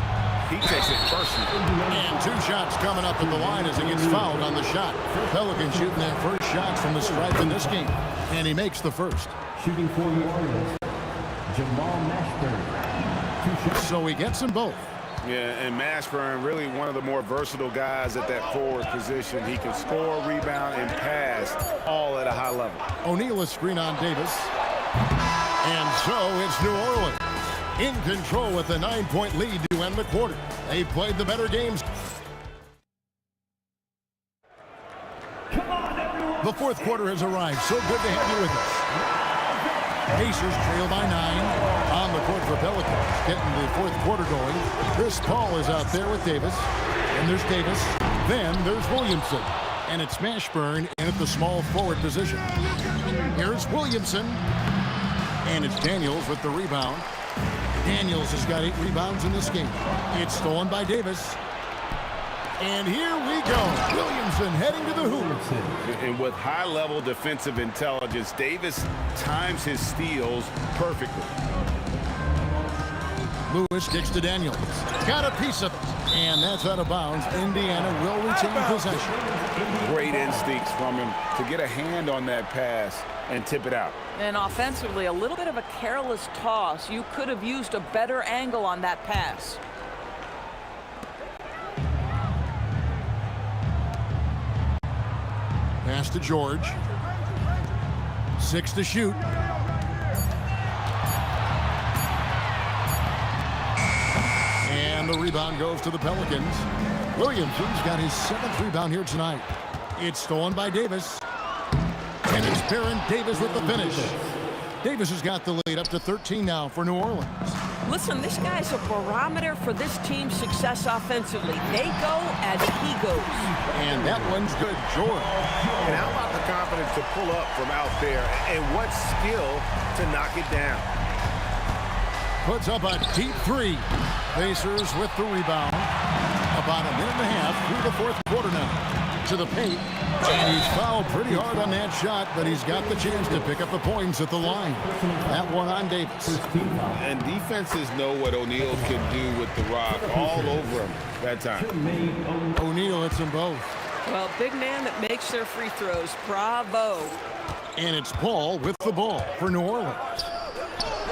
He takes it personally. And 2 shots coming up at the line as he gets fouled on the shot. Pelicans shooting their first shots from the stripe in this game. And he makes the first. Shooting for the Orioles, Jamal Mashburn. 2 shots. So he gets them both. Yeah, and Mashburn, really one of the more versatile guys at that forward position. He can score, rebound, and pass all at a high level. O'Neal is screen on Davis. And so it's New Orleans in control with a 9-point lead to end the quarter. They've played the better games. The fourth quarter has arrived. So good to have you with us. Pacers trail by 9 on the court for Pelicans. Getting the fourth quarter going. Chris Paul is out there with Davis. And there's Davis. Then there's Williamson. And it's Mashburn in at the small forward position. Here's Williamson. And it's Daniels with the rebound. Daniels has got 8 rebounds in this game. It's stolen by Davis. And here we go. Williamson heading to the hoop. And with high-level defensive intelligence, Davis times his steals perfectly. Lewis kicks to Daniels. Got a piece of it. And that's out of bounds. Indiana will retain possession. Great instincts from him to get a hand on that pass and tip it out. And offensively, a little bit of a careless toss. You could have used a better angle on that pass. Pass to George. 6 to shoot. And the rebound goes to the Pelicans. Williamson's got his 7th rebound here tonight. It's stolen by Davis. And it's Baron Davis with the finish. Davis has got the lead up to 13 now for New Orleans. Listen, this guy's a barometer for this team's success offensively. They go as he goes. And that one's good, George. And how about the confidence to pull up from out there, and what skill to knock it down. Puts up a deep 3. Pacers with the rebound. About a minute and a half through the fourth quarter now. To the paint. And he's fouled pretty hard on that shot, but he's got the chance to pick up the points at the line. That one on Davis. And defenses know what O'Neal can do with the rock all over him that time. O'Neal hits them both. Well, big man that makes their free throws. Bravo. And it's Paul with the ball for New Orleans.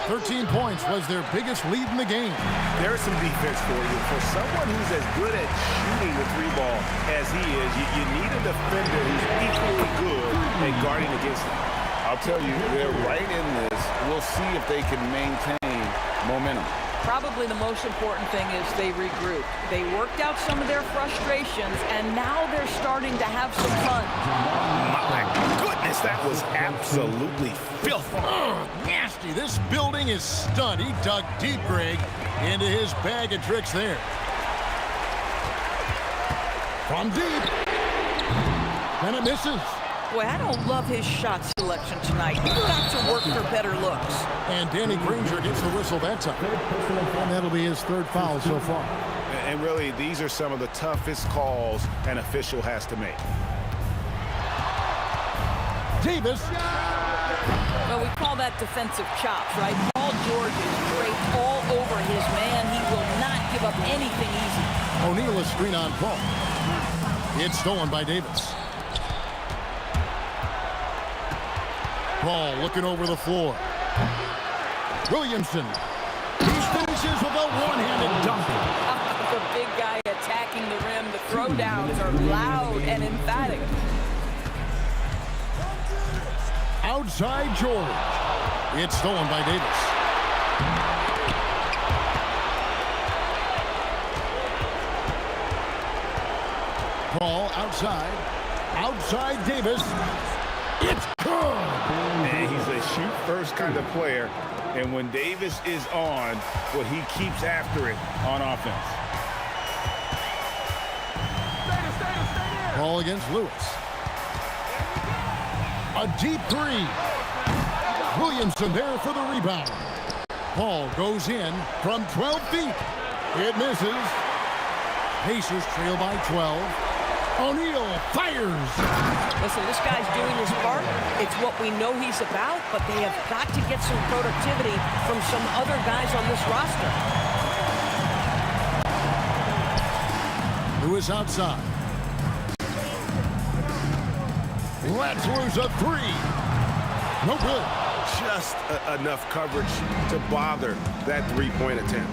13 points was their biggest lead in the game. There's some defense for you. For someone who's as good at shooting the 3-ball as he is, you need a defender who's equally good at guarding against him. I'll tell you, they're right in this. We'll see if they can maintain momentum. Probably the most important thing is they regroup. They worked out some of their frustrations, and now they're starting to have some fun. My goodness, that was absolutely filthy. Nasty. This building is stunned. He dug deep, Greg, into his bag of tricks there. From deep. And it misses. Boy, I don't love his shot selection tonight. He's got to work for better looks. And Danny Granger gets the whistle that time. And that'll be his 3rd foul so far. And really, these are some of the toughest calls an official has to make. Davis. Well, we call that defensive chops, right? Paul George is great all over his man. He will not give up anything easy. O'Neal is screen on Paul. It's stolen by Davis. Paul looking over the floor. Williamson. He finishes with a one-handed dunk. The big guy attacking the rim. The throwdowns are loud and emphatic. Outside George. It's stolen by Davis. Ball outside. Outside Davis. It's good. And he's a shoot-first kind of player. And when Davis is on, well, he keeps after it on offense. Ball against Lewis. A deep three. Williamson there for the rebound. Ball goes in from 12 feet. It misses. Pacers trail by 12. O'Neal fires. Listen, this guy's doing his part. It's what we know he's about, but they have got to get some productivity from some other guys on this roster. Lewis outside. Let's lose a three. No good. Just enough coverage to bother that three-point attempt.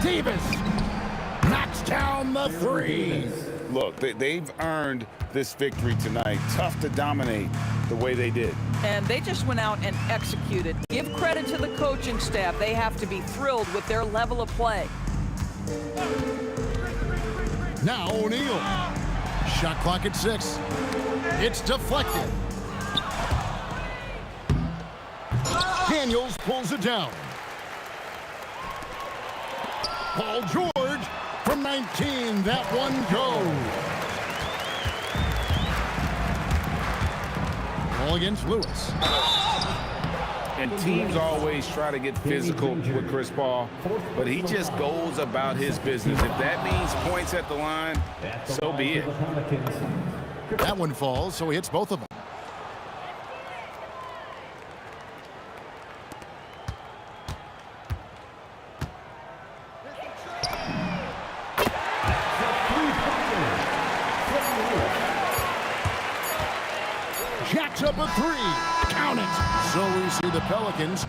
Davis knocks down the three. Look, they've earned this victory tonight. Tough to dominate the way they did. And they just went out and executed. Give credit to the coaching staff. They have to be thrilled with their level of play. Now O'Neal. Shot clock at 6. It's deflected. Daniels pulls it down. Paul George from 19. That one goes. Ball against Lewis. And teams always try to get physical with Chris Paul, but he just goes about his business. If that means points at the line, so be it. That one falls, so he hits both of them. Jacks up a three. Count it. So we see the Pelicans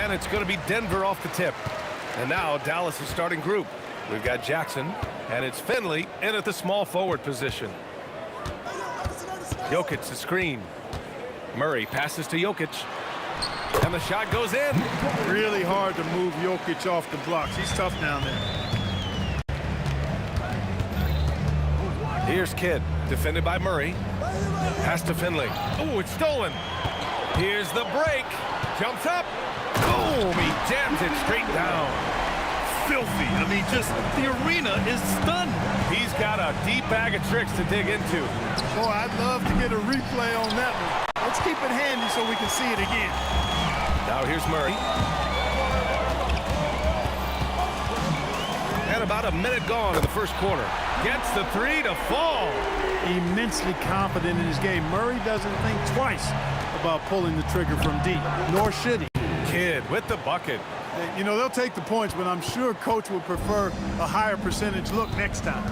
And it's going to be Denver off the tip. And now Dallas is starting group. We've got Jackson, and it's Finley in at the small forward position. Jokic the screen. Murray passes to Jokic. And the shot goes in. Really hard to move Jokic off the blocks. He's tough down there. Here's Kidd, defended by Murray. Pass to Finley. Oh, it's stolen. Here's the break. Jumps up. Boom! He jams it straight down. Filthy. I mean, just the arena is stunned. He's got a deep bag of tricks to dig into. Boy, I'd love to get a replay on that one. Let's keep it handy so we can see it again. Now here's Murray. And about a minute gone in the first quarter. Gets the three to fall. Immensely confident in his game. Murray doesn't think twice about pulling the trigger from deep, nor should he. Kidd with the bucket. You know, they'll take the points, but I'm sure coach would prefer a higher percentage look next time.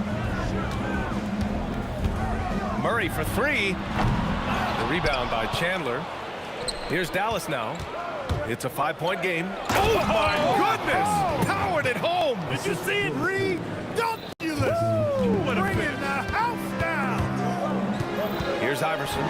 Murray for three. The rebound by Chandler. Here's Dallas now. It's a 5-point game. Oh, my goodness! Powered it home! Did you see it? Ridiculous! Bringing the house down! Here's Iverson.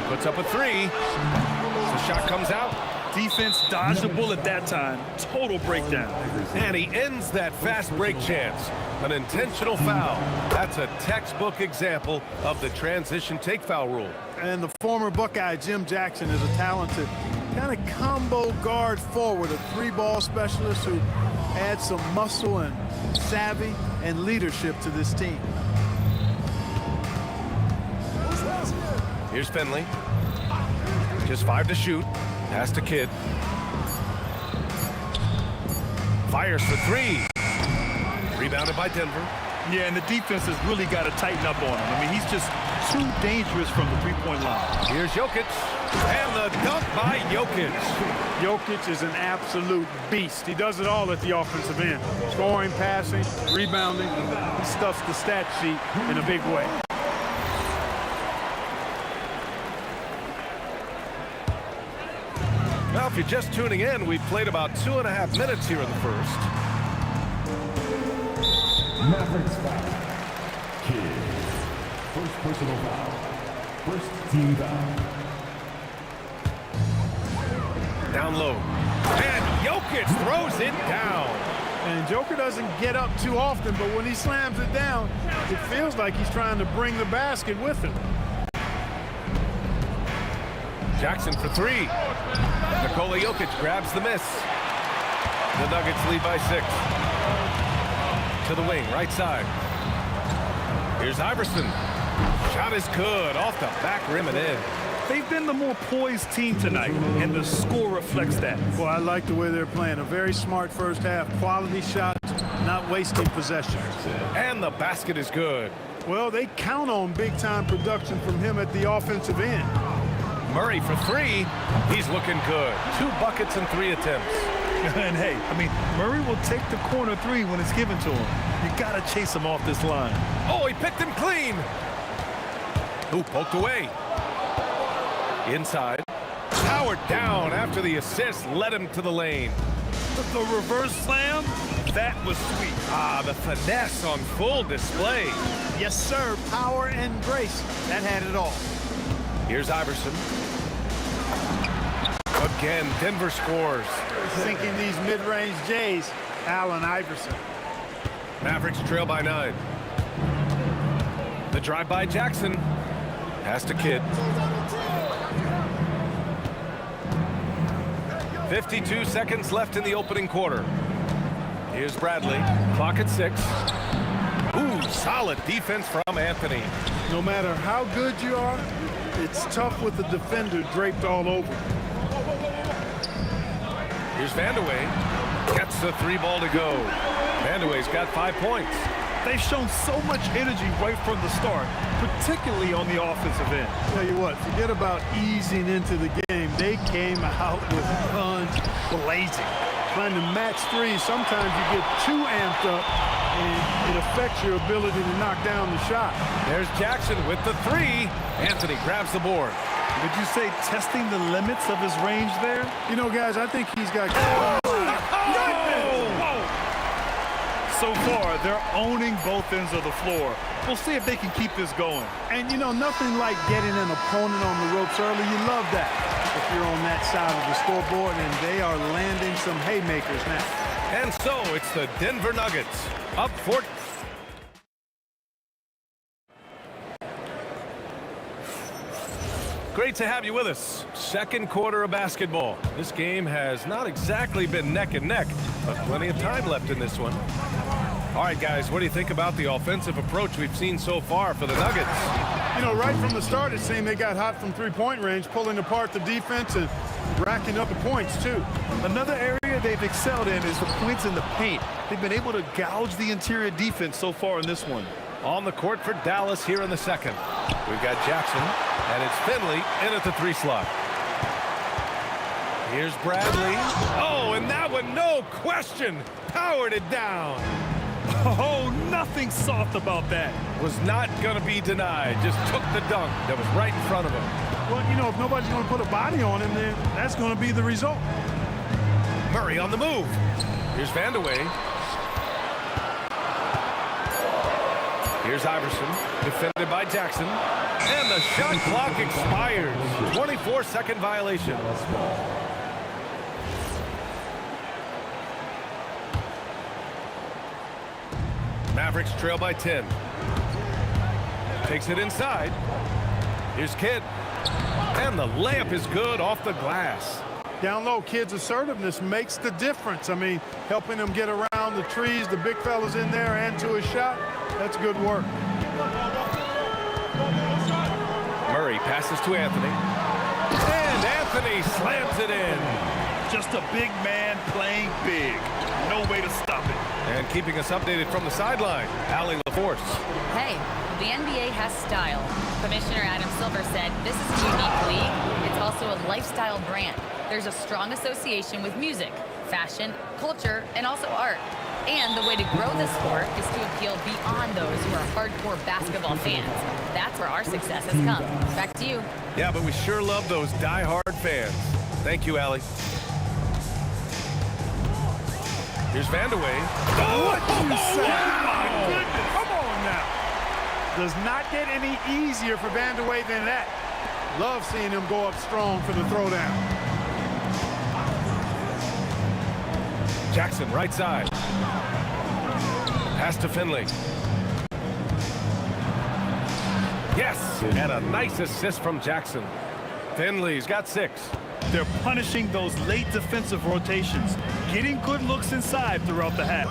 Puts up a three. The shot comes out. Defense dodged the bullet that time. Total breakdown. And he ends that fast break chance. An intentional foul. That's a textbook example of the transition take foul rule. And the former Buckeye Jim Jackson is a talented kind of combo guard forward, a three-ball specialist who adds some muscle and savvy and leadership to this team. Here's Finley. Just 5 to shoot. Pass to Kidd. Fires for three. Rebounded by Denver. Yeah, and the defense has really got to tighten up on him. I mean, he's just too dangerous from the three-point line. Here's Jokic. And the dunk by Jokic. Jokic is an absolute beast. He does it all at the offensive end. Scoring, passing, rebounding. He stuffs the stat sheet in a big way. Well, if you're just tuning in, we've played about 2.5 minutes here in the first. Mavericks foul. Kidd. First personal foul. First team foul. Down low. And Jokic throws it down. And Joker doesn't get up too often, but when he slams it down, it feels like he's trying to bring the basket with him. Jackson for three. Nikola Jokic grabs the miss. The Nuggets lead by 6. To the wing, right side. Here's Iverson. Shot is good, off the back rim and in. They've been the more poised team tonight, and the score reflects that. Well, I like the way they're playing. A very smart first half. Quality shots, not wasting possessions. And the basket is good. Well, they count on big-time production from him at the offensive end. Murray for three. He's looking good. 2 buckets and 3 attempts. And hey, I mean, Murray will take the corner three when it's given to him. You got to chase him off this line. Oh, he picked him clean. Ooh, poked away. Inside. Powered down after the assist led him to the lane. The reverse slam, that was sweet. Ah, the finesse on full display. Yes, sir. Power and grace. That had it all. Here's Iverson. Again, Denver scores. Sinking these mid-range J's, Allen Iverson. Mavericks trail by 9. The drive by Jackson. Pass to Kidd. 52 seconds left in the opening quarter. Here's Bradley. Clock at 6. Ooh, solid defense from Anthony. No matter how good you are, it's tough with the defender draped all over. Here's Vandeweghe. Gets the 3 ball to go. Vandeweghe's got 5 points. They've shown so much energy right from the start, particularly on the offensive end. Tell you what, forget about easing into the game. They came out with guns blazing. Trying to match threes, sometimes you get too amped up and it affects your ability to knock down the shot. There's Jackson with the 3. Anthony grabs the board. Would you say testing the limits of his range there? You know, guys, I think he's got... So far, they're owning both ends of the floor. We'll see if they can keep this going. And, you know, nothing like getting an opponent on the ropes early. You love that if you're on that side of the scoreboard, and they are landing some haymakers now. And so it's the Denver Nuggets up 4. Great to have you with us. Second quarter of basketball. This game has not exactly been neck and neck, but plenty of time left in this one. All right, guys, what do you think about the offensive approach we've seen so far for the Nuggets? You know, right from the start, it seemed they got hot from three-point range, pulling apart the defense and racking up the points, too. Another area they've excelled in is the points in the paint. They've been able to gouge the interior defense so far in this one. On the court for Dallas here in the second. We've got Jackson, and it's Finley in at the 3 slot. Here's Bradley. Oh, and that one, no question, powered it down. Oh, nothing soft about that. Was not going to be denied. Just took the dunk that was right in front of him. Well, you know, if nobody's going to put a body on him, then that's going to be the result. Murray on the move. Here's Vandeweghe. Here's Iverson, defended by Jackson. And the shot clock expires. 24-second violation. Mavericks trail by 10. Takes it inside. Here's Kidd. And the layup is good off the glass. Down low, Kidd's assertiveness makes the difference. I mean, helping him get around the trees, the big fellas in there, and to a shot. That's good work. Murray passes to Anthony. And Anthony slams it in. Just a big man playing big. No way to stop it. And keeping us updated from the sideline, Allie LaForce. Hey, the NBA has style. Commissioner Adam Silver said this is a unique league. It's also a lifestyle brand. There's a strong association with music, fashion, culture, and also art. And the way to grow the sport is to appeal beyond those who are hardcore basketball fans. That's where our success has come. Back to you. Yeah, but we sure love those die-hard fans. Thank you, Allie. Here's Vandeweghe. What you say? Oh, my goodness. Come on now. Does not get any easier for Vandeweghe than that. Love seeing him go up strong for the throwdown. Jackson, right side. Pass to Finley. Yes, and a nice assist from Jackson. Finley's got 6. They're punishing those late defensive rotations, getting good looks inside throughout the half.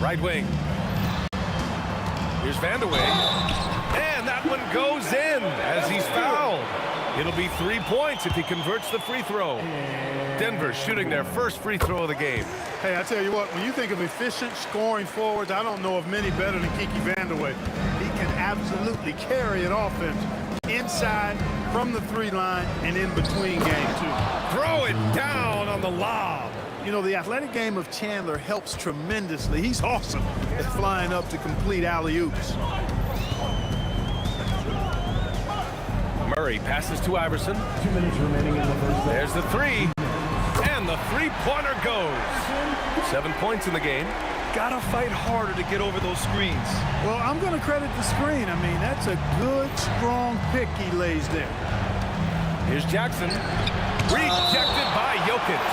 Right wing. Here's Vandeweghe. And that one goes in as he's fouled. It'll be 3 points if he converts the free throw. Denver shooting their first free throw of the game. Hey, I tell you what, when you think of efficient scoring forwards, I don't know of many better than Kiki Vandeweghe. He can absolutely carry an offense inside, from the 3 line, and in between game, too. Throw it down on the lob. You know, the athletic game of Chandler helps tremendously. He's awesome at flying up to complete alley-oops. Murray passes to Iverson. 2 minutes remaining in the first. There's the 3. And the three-pointer goes. 7 points in the game. Gotta fight harder to get over those screens. Well, I'm going to credit the screen. I mean, that's a good, strong pick he lays there. Here's Jackson. Rejected by Jokic.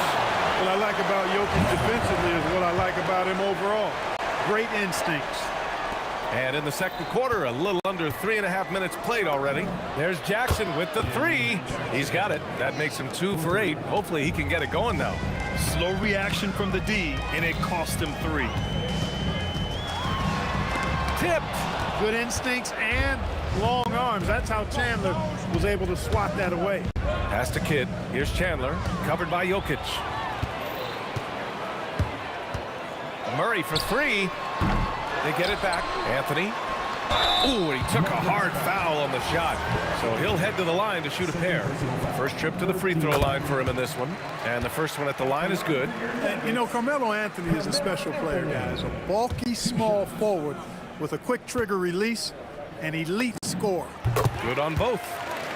What I like about Jokic defensively is what I like about him overall. Great instincts. And in the second quarter, a little under 3.5 minutes played already. There's Jackson with the 3. He's got it. That makes him 2 for 8. Hopefully he can get it going now. Slow reaction from the D, and it cost him 3. Tipped. Good instincts and long arms. That's how Chandler was able to swat that away. Pass to Kidd. Here's Chandler, covered by Jokic. Murray for 3. They get it back. Anthony. Ooh, and he took a hard foul on the shot. So he'll head to the line to shoot a pair. First trip to the free throw line for him in this one. And the first one at the line is good. And, you know, Carmelo Anthony is a special player, guys. A bulky, small forward with a quick trigger release. an elite scorer. Good on both.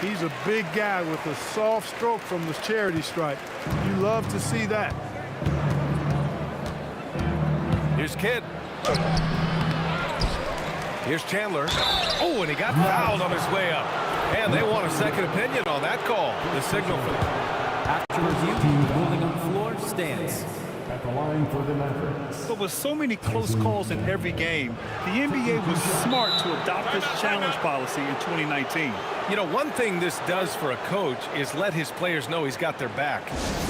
He's a big guy with a soft stroke from the charity stripe. You love to see that. Here's Kidd. Here's Chandler. Oh, and he got fouled on his way up. And they want a second opinion on that call. The signal for them. After review, team holding on the floor stands. At the line for the Mavericks. But with so many close calls in every game, the NBA was smart to adopt this challenge policy in 2019. You know, one thing this does for a coach is let his players know he's got their back.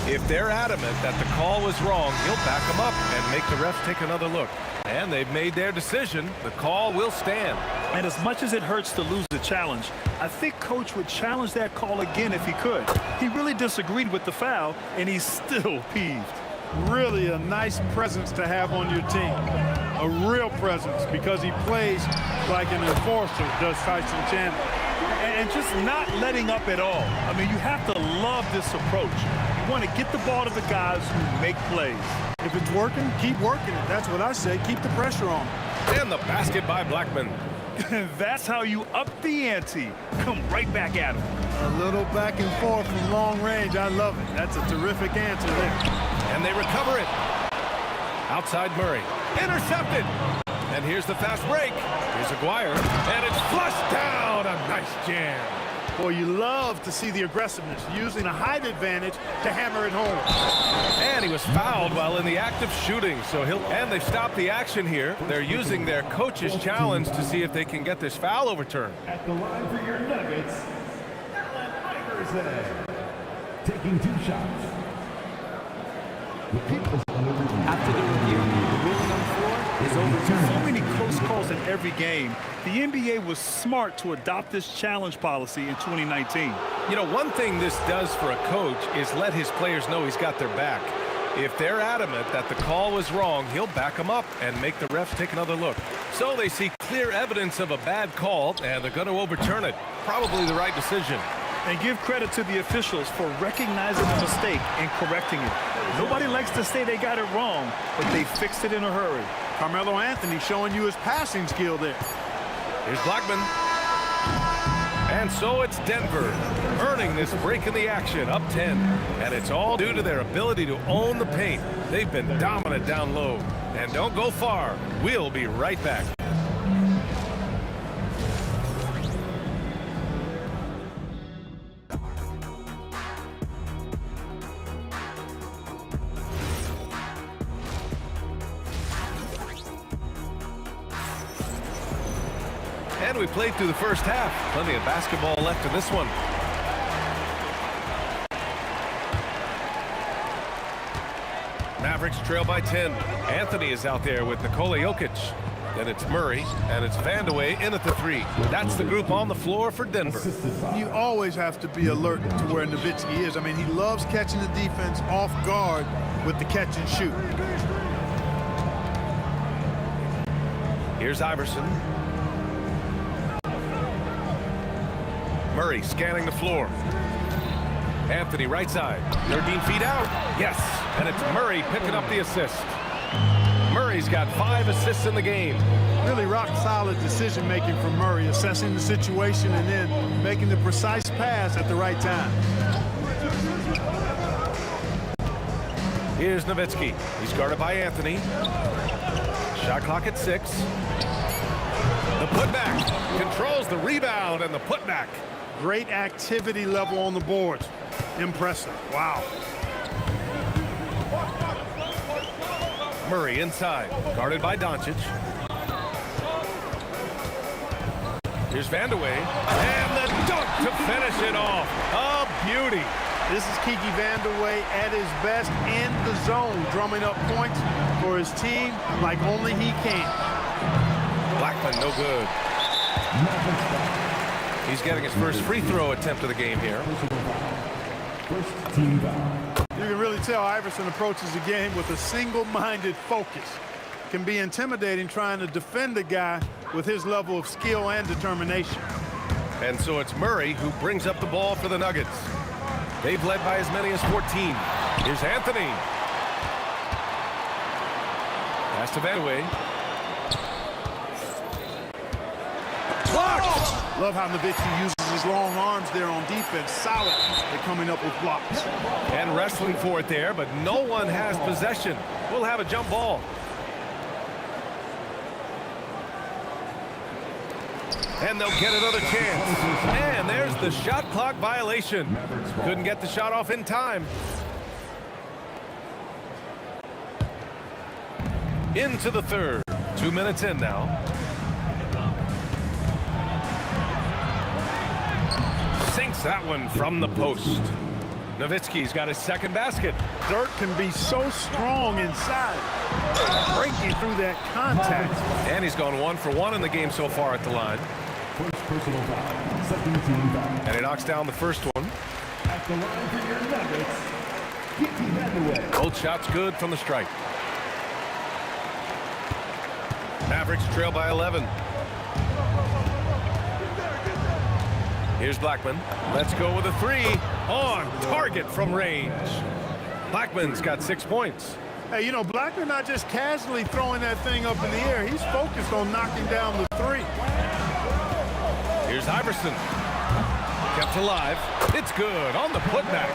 If they're adamant that the call was wrong, he'll back them up and make the refs take another look. And they've made their decision. The call will stand. And as much as it hurts to lose the challenge, I think Coach would challenge that call again if he could. He really disagreed with the foul, and he's still peeved. Really a nice presence to have on your team. A real presence, because he plays like an enforcer, does Tyson Chandler. And just not letting up at all. I mean, you have to love this approach. You want to get the ball to the guys who make plays. If it's working, keep working it. That's what I say. Keep the pressure on. And the basket by Blackman. That's how you up the ante. Come right back at him. A little back and forth from long range. I love it. That's a terrific answer there. And they recover it. Outside Murray. Intercepted. And here's the fast break. Here's Aguirre. And it's flushed down. A nice jam. Boy, you love to see the aggressiveness, using a height advantage to hammer it home. And he was fouled while in the act of shooting. And they've stopped the action here. They're using their coach's challenge to see if they can get this foul overturned. At the line for your Nuggets, Allen Iverson. Taking 2 shots. After the review, the ruling on the floor is overturned. So many close calls in every game. The NBA was smart to adopt this challenge policy in 2019. You know, one thing this does for a coach is let his players know he's got their back. If they're adamant that the call was wrong, he'll back them up and make the refs take another look. So they see clear evidence of a bad call, and they're going to overturn it. Probably the right decision. And give credit to the officials for recognizing the mistake and correcting it. Nobody likes to say they got it wrong, but they fixed it in a hurry. Carmelo Anthony showing you his passing skill there. Here's Blackman. And so it's Denver earning this break in the action, up 10. And it's all due to their ability to own the paint. They've been dominant down low. And don't go far. We'll be right back. And we played through the first half. Plenty of basketball left in this one. Mavericks trail by 10. Anthony is out there with Nikola Jokic. Then it's Murray, and it's Vandeweghe in at the 3. That's the group on the floor for Denver. You always have to be alert to where Nowitzki is. I mean, he loves catching the defense off guard with the catch and shoot. Here's Iverson. Murray scanning the floor. Anthony right side. 13 feet out. Yes. And it's Murray picking up the assist. Murray's got 5 assists in the game. Really rock-solid decision-making from Murray, assessing the situation and then making the precise pass at the right time. Here's Nowitzki. He's guarded by Anthony. Shot clock at 6. The putback. Controls the rebound and the putback. Great activity level on the boards. Impressive. Wow. Murray inside, guarded by Doncic. Here's Vandeweghe, and the dunk to finish it off. A beauty. This is Kiki Vandeweghe at his best in the zone, drumming up points for his team like only he can. Blackman, no good. He's getting his first free throw attempt of the game here. You can really tell Iverson approaches the game with a single-minded focus. Can be intimidating trying to defend a guy with his level of skill and determination. And so it's Murray who brings up the ball for the Nuggets. They've led by as many as 14. Here's Anthony. Pass to Vandeweghe. blocked. Love how Nowitzki uses his long arms there on defense. Solid at coming up with blocks. And wrestling for it there, but no one has possession. We'll have a jump ball. And they'll get another chance. And there's the shot clock violation. Couldn't get the shot off in time. Into the third. 2 minutes in now. Sinks that one from the post. Nowitzki's got his second basket. Dirk can be so strong inside, breaking through that contact. And he's gone 1 for 1 in the game so far at the line. First personal foul, second team foul. And he knocks down the first one. At the line for your Nuggets, Kiki Vandeweghe. Both shots good from the stripe. Mavericks trail by 11. Here's Blackman. Let's go with a 3. On target from range. Blackman's got 6 points. Hey, you know, Blackman not just casually throwing that thing up in the air. He's focused on knocking down the 3. Here's Iverson. Kept alive. It's good on the putback.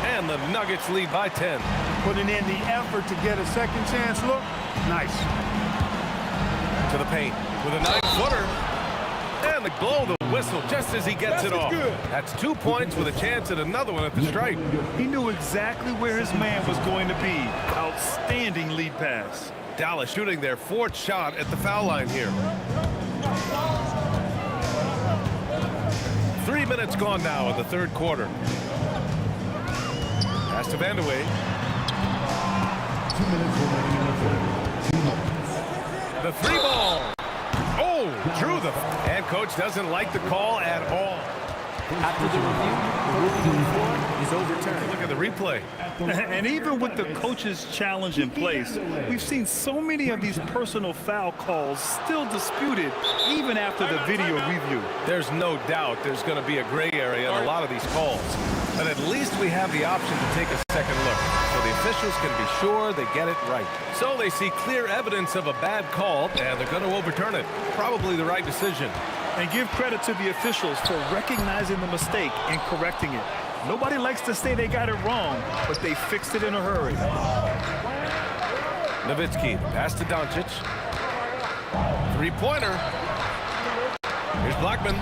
And the Nuggets lead by 10. Putting in the effort to get a second chance look. Nice. To the paint with a 9-footer. And the blow the whistle just as he gets it off. Good. That's 2 points with a chance at another one at the stripe. He knew exactly where his man was going to be. Outstanding lead pass. Dallas shooting their 4th shot at the foul line here. 3 minutes gone now in the third quarter. Pass to Vandeweghe. 2 minutes remaining in the third. 2 minutes. The 3 ball. Oh, drew the. And coach doesn't like the call at all. After the review, the ruling on the floor is overturned. Look at the replay. And even with the coach's challenge in place, we've seen so many of these personal foul calls still disputed even after the video review. There's no doubt there's going to be a gray area in a lot of these calls. But at least we have the option to take a second look, so the officials can be sure they get it right. So they see clear evidence of a bad call, and they're going to overturn it. Probably the right decision. And give credit to the officials for recognizing the mistake and correcting it. Nobody likes to say they got it wrong, but they fixed it in a hurry. Nowitzki, pass to Doncic. 3-pointer. Here's Blackman.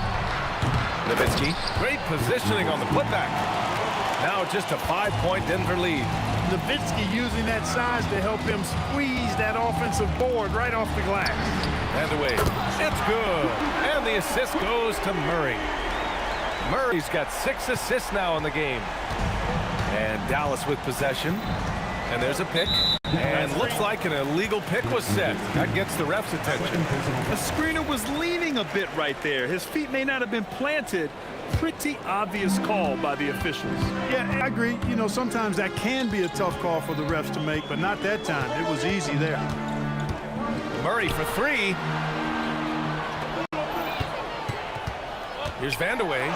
Nowitzki, great positioning on the putback. Now just a 5-point Denver lead. Nowitzki using that size to help him squeeze that offensive board right off the glass. And away. It's good. And the assist goes to Murray. Murray's got 6 assists now in the game. And Dallas with possession. And there's a pick. And looks like an illegal pick was set. That gets the ref's attention. The screener was leaning a bit right there. His feet may not have been planted. Pretty obvious call by the officials. Yeah, I agree. You know, sometimes that can be a tough call for the refs to make, but not that time. It was easy there. Murray for 3. Here's Vandeweghe.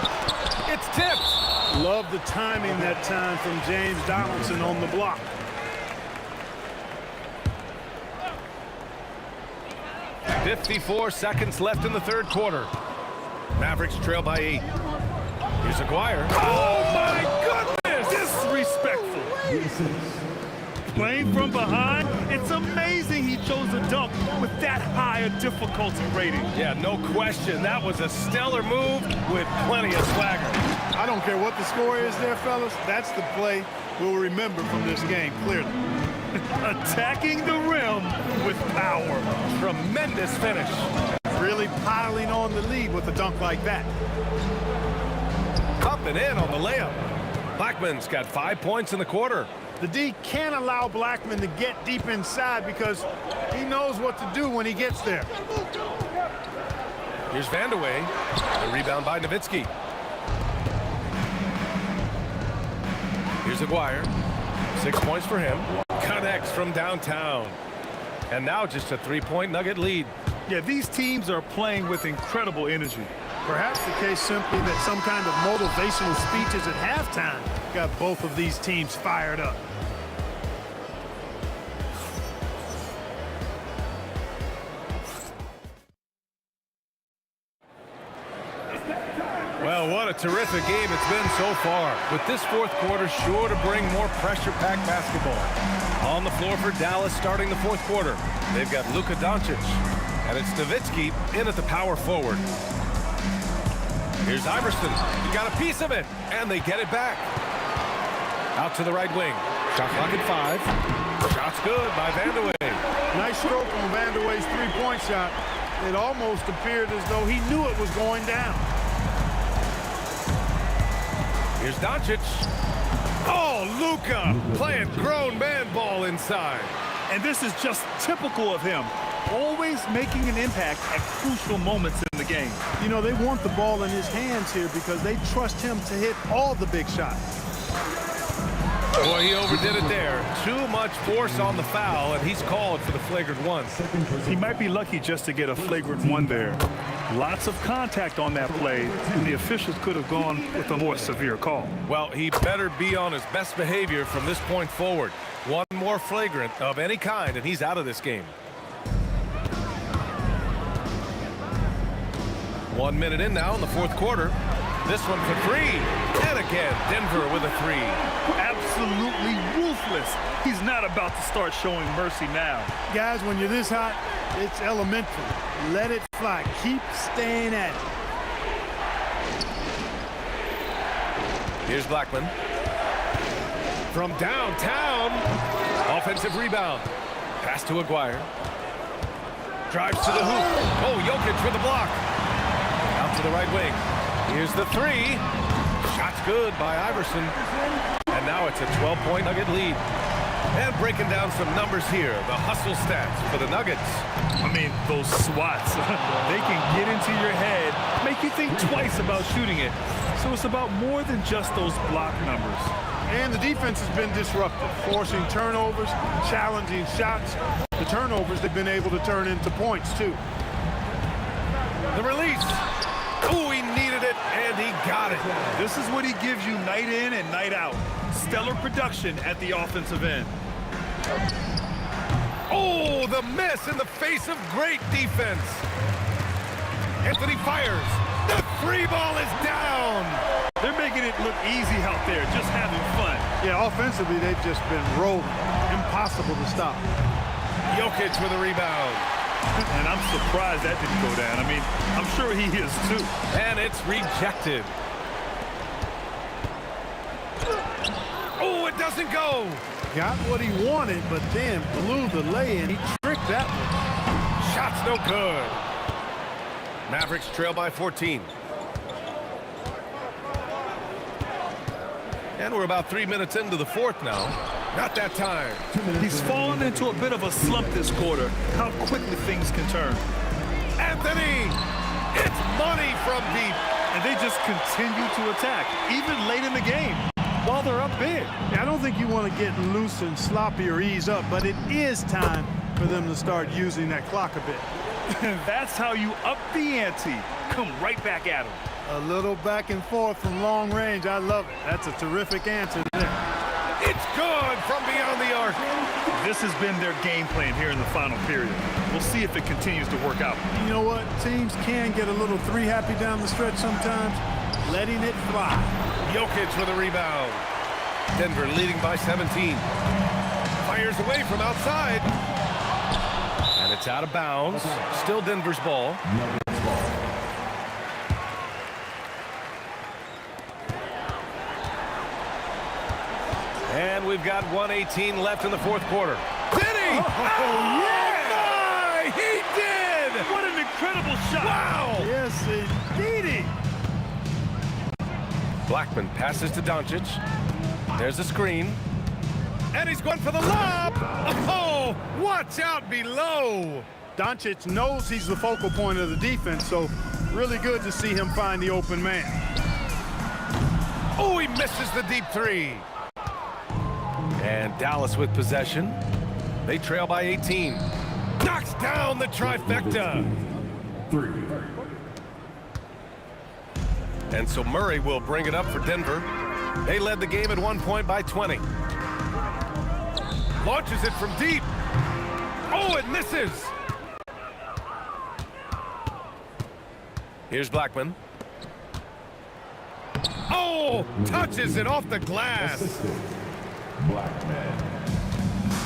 It's tipped. Love the timing that time from James Donaldson on the block. .54 seconds left in the third quarter. Mavericks trail by 8. Here's Aguirre. Oh, my goodness! Disrespectful. Playing from behind, it's amazing he chose a dunk with that high a difficulty rating. Yeah, no question. That was a stellar move with plenty of swagger. I don't care what the score is there, fellas. That's the play we'll remember from this game, clearly. Attacking the rim with power. Tremendous finish. Really piling on the lead with a dunk like that. Up and in on the layup. Blackman's got 5 points in the quarter. The D can't allow Blackman to get deep inside because he knows what to do when he gets there. Here's Vandeweghe. The rebound by Nowitzki. Here's Aguirre. 6 points for him. Connects from downtown. And now just a 3-point Nugget lead. Yeah, these teams are playing with incredible energy. Perhaps the case simply that some kind of motivational speeches at halftime got both of these teams fired up. Well, what a terrific game it's been so far. With this fourth quarter sure to bring more pressure-packed basketball. On the floor for Dallas starting the fourth quarter. They've got Luka Doncic. And it's Nowitzki in at the power forward. Here's Iverson. He got a piece of it. And they get it back. Out to the right wing. Shot clock at 5. Shot's good by Vanderway. Nice stroke on Vanderway's three-point shot. It almost appeared as though he knew it was going down. Here's Doncic. Oh, Luka playing grown man ball inside. And this is just typical of him. Always making an impact at crucial moments in the game. You know, they want the ball in his hands here because they trust him to hit all the big shots. Boy, he overdid it there. Too much force on the foul, and he's called for the flagrant 1. He might be lucky just to get a flagrant 1 there. Lots of contact on that play, and the officials could have gone with a more severe call. Well, he better be on his best behavior from this point forward. One more flagrant of any kind, and he's out of this game. 1 minute in now in the fourth quarter. This one for 3. And again, Denver with a 3. Absolutely ruthless. He's not about to start showing mercy now. Guys, when you're this hot, it's elementary. Let it fly. Keep staying at it. Here's Blackman. From downtown. Offensive rebound. Pass to Aguirre. Drives to the hoop. Oh, Jokic with the block. Out to the right wing. Here's the 3. Shot's good by Iverson. And now it's a 12-point Nugget lead. And breaking down some numbers here. The hustle stats for the Nuggets. I mean, those swats, they can get into your head, make you think twice about shooting it. So it's about more than just those block numbers. And the defense has been disruptive, forcing turnovers, challenging shots. The turnovers they've been able to turn into points, too. The release. Oh, he needed it, and he got it. This is what he gives you night in and night out. Stellar production at the offensive end. Oh, the miss in the face of great defense. Anthony fires. The 3 ball is down. They're making it look easy out there, just having fun. Yeah, offensively, they've just been rolling. Impossible to stop. Jokic with a rebound. And I'm surprised that didn't go down. I mean, I'm sure he is too. And it's rejected. Oh, it doesn't go. Got what he wanted, but then blew the lay-in. He tricked that one. Shot's no good. Mavericks trail by 14. And we're about 3 minutes into the fourth now. Not that time. He's fallen into a bit of a slump this quarter. How quickly things can turn. Anthony! It's money from deep. And they just continue to attack, even late in the game, while they're up big. Yeah, I don't think you want to get loose and sloppy or ease up, but it is time for them to start using that clock a bit. That's how you up the ante. Come right back at them. A little back and forth from long range. I love it. That's a terrific answer there. It's good from beyond the arc. This has been their game plan here in the final period. We'll see if it continues to work out. You know what? Teams can get a little 3-happy down the stretch sometimes. Letting it fly. Jokic with a rebound. Denver leading by 17. Fires away from outside. And it's out of bounds. Still Denver's ball. And we've got 1:18 left in the fourth quarter. Did he? Oh, yeah! My, he did! What an incredible shot! Wow! Yes, indeedy. Blackman passes to Doncic. There's a screen. And he's going for the lob! Oh, watch out below! Doncic knows he's the focal point of the defense, so really good to see him find the open man. Oh, he misses the deep 3. And Dallas with possession. They trail by 18. Knocks down the trifecta. 3. And so Murray will bring it up for Denver. They led the game at 1 point by 20. Launches it from deep. Oh, it misses. Here's Blackman. Oh, touches it off the glass. Black man.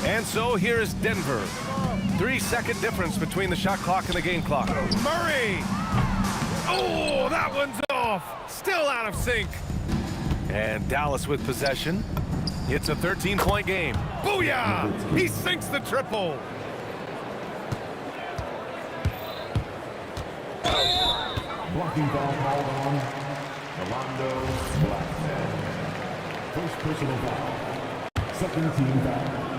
And so here's Denver. 3-second difference between the shot clock and the game clock. Murray! Oh, that one's off. Still out of sync. And Dallas with possession. It's a 13-point game. Booyah! He sinks the triple. Blocking foul called on Orlando Blackman. First personal foul. Second team foul.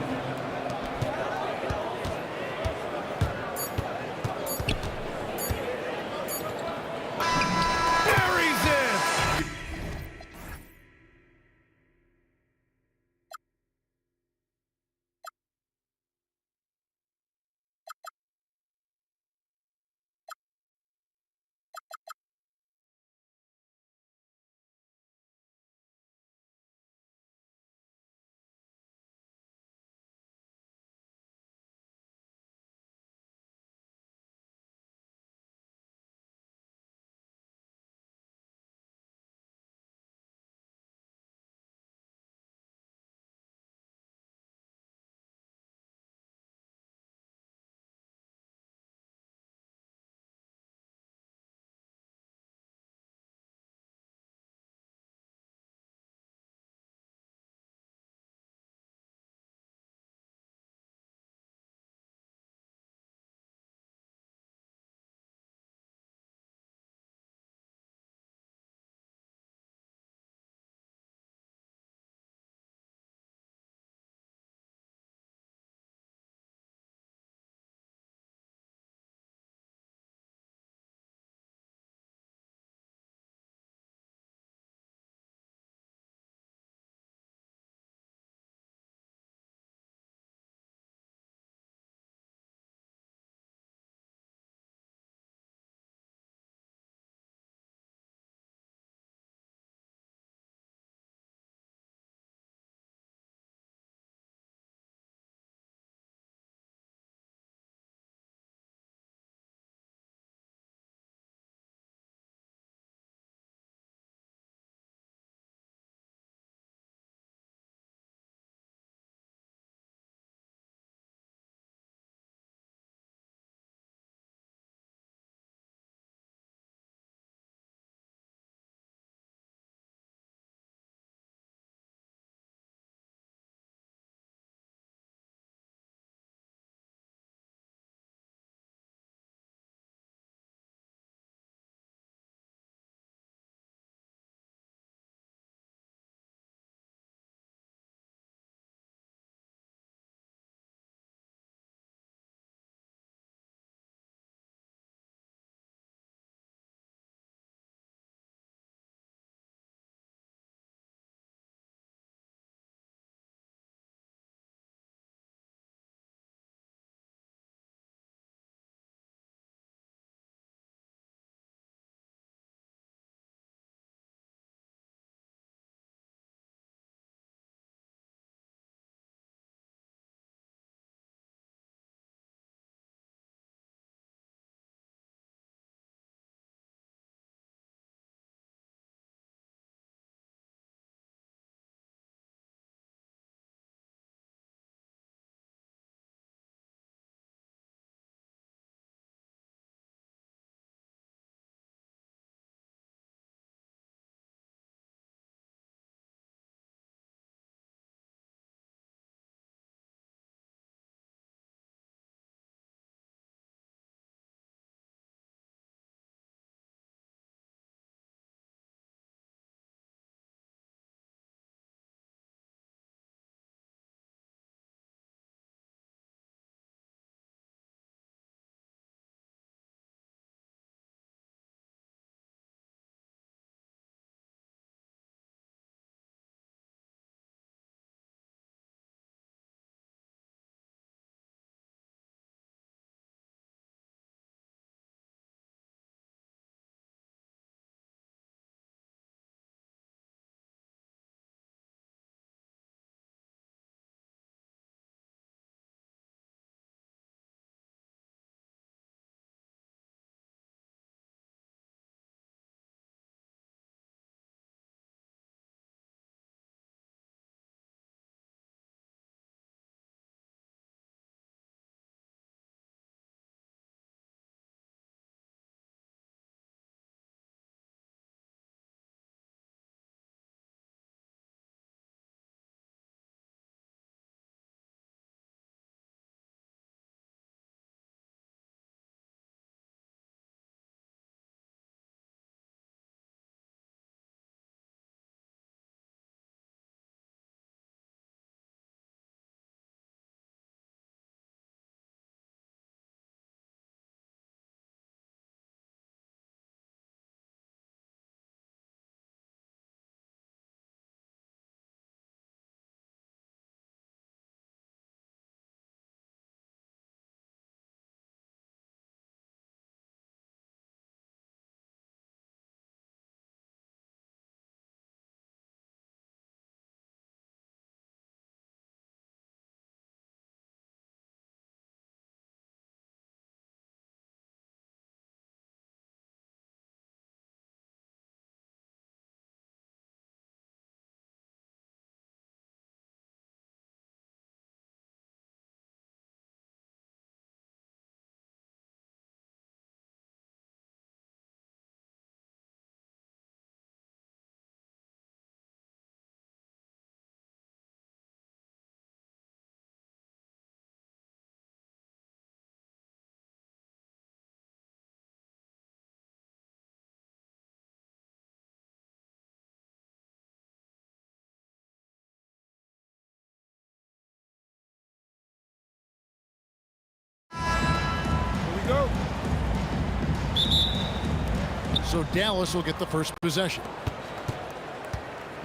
So Dallas will get the first possession.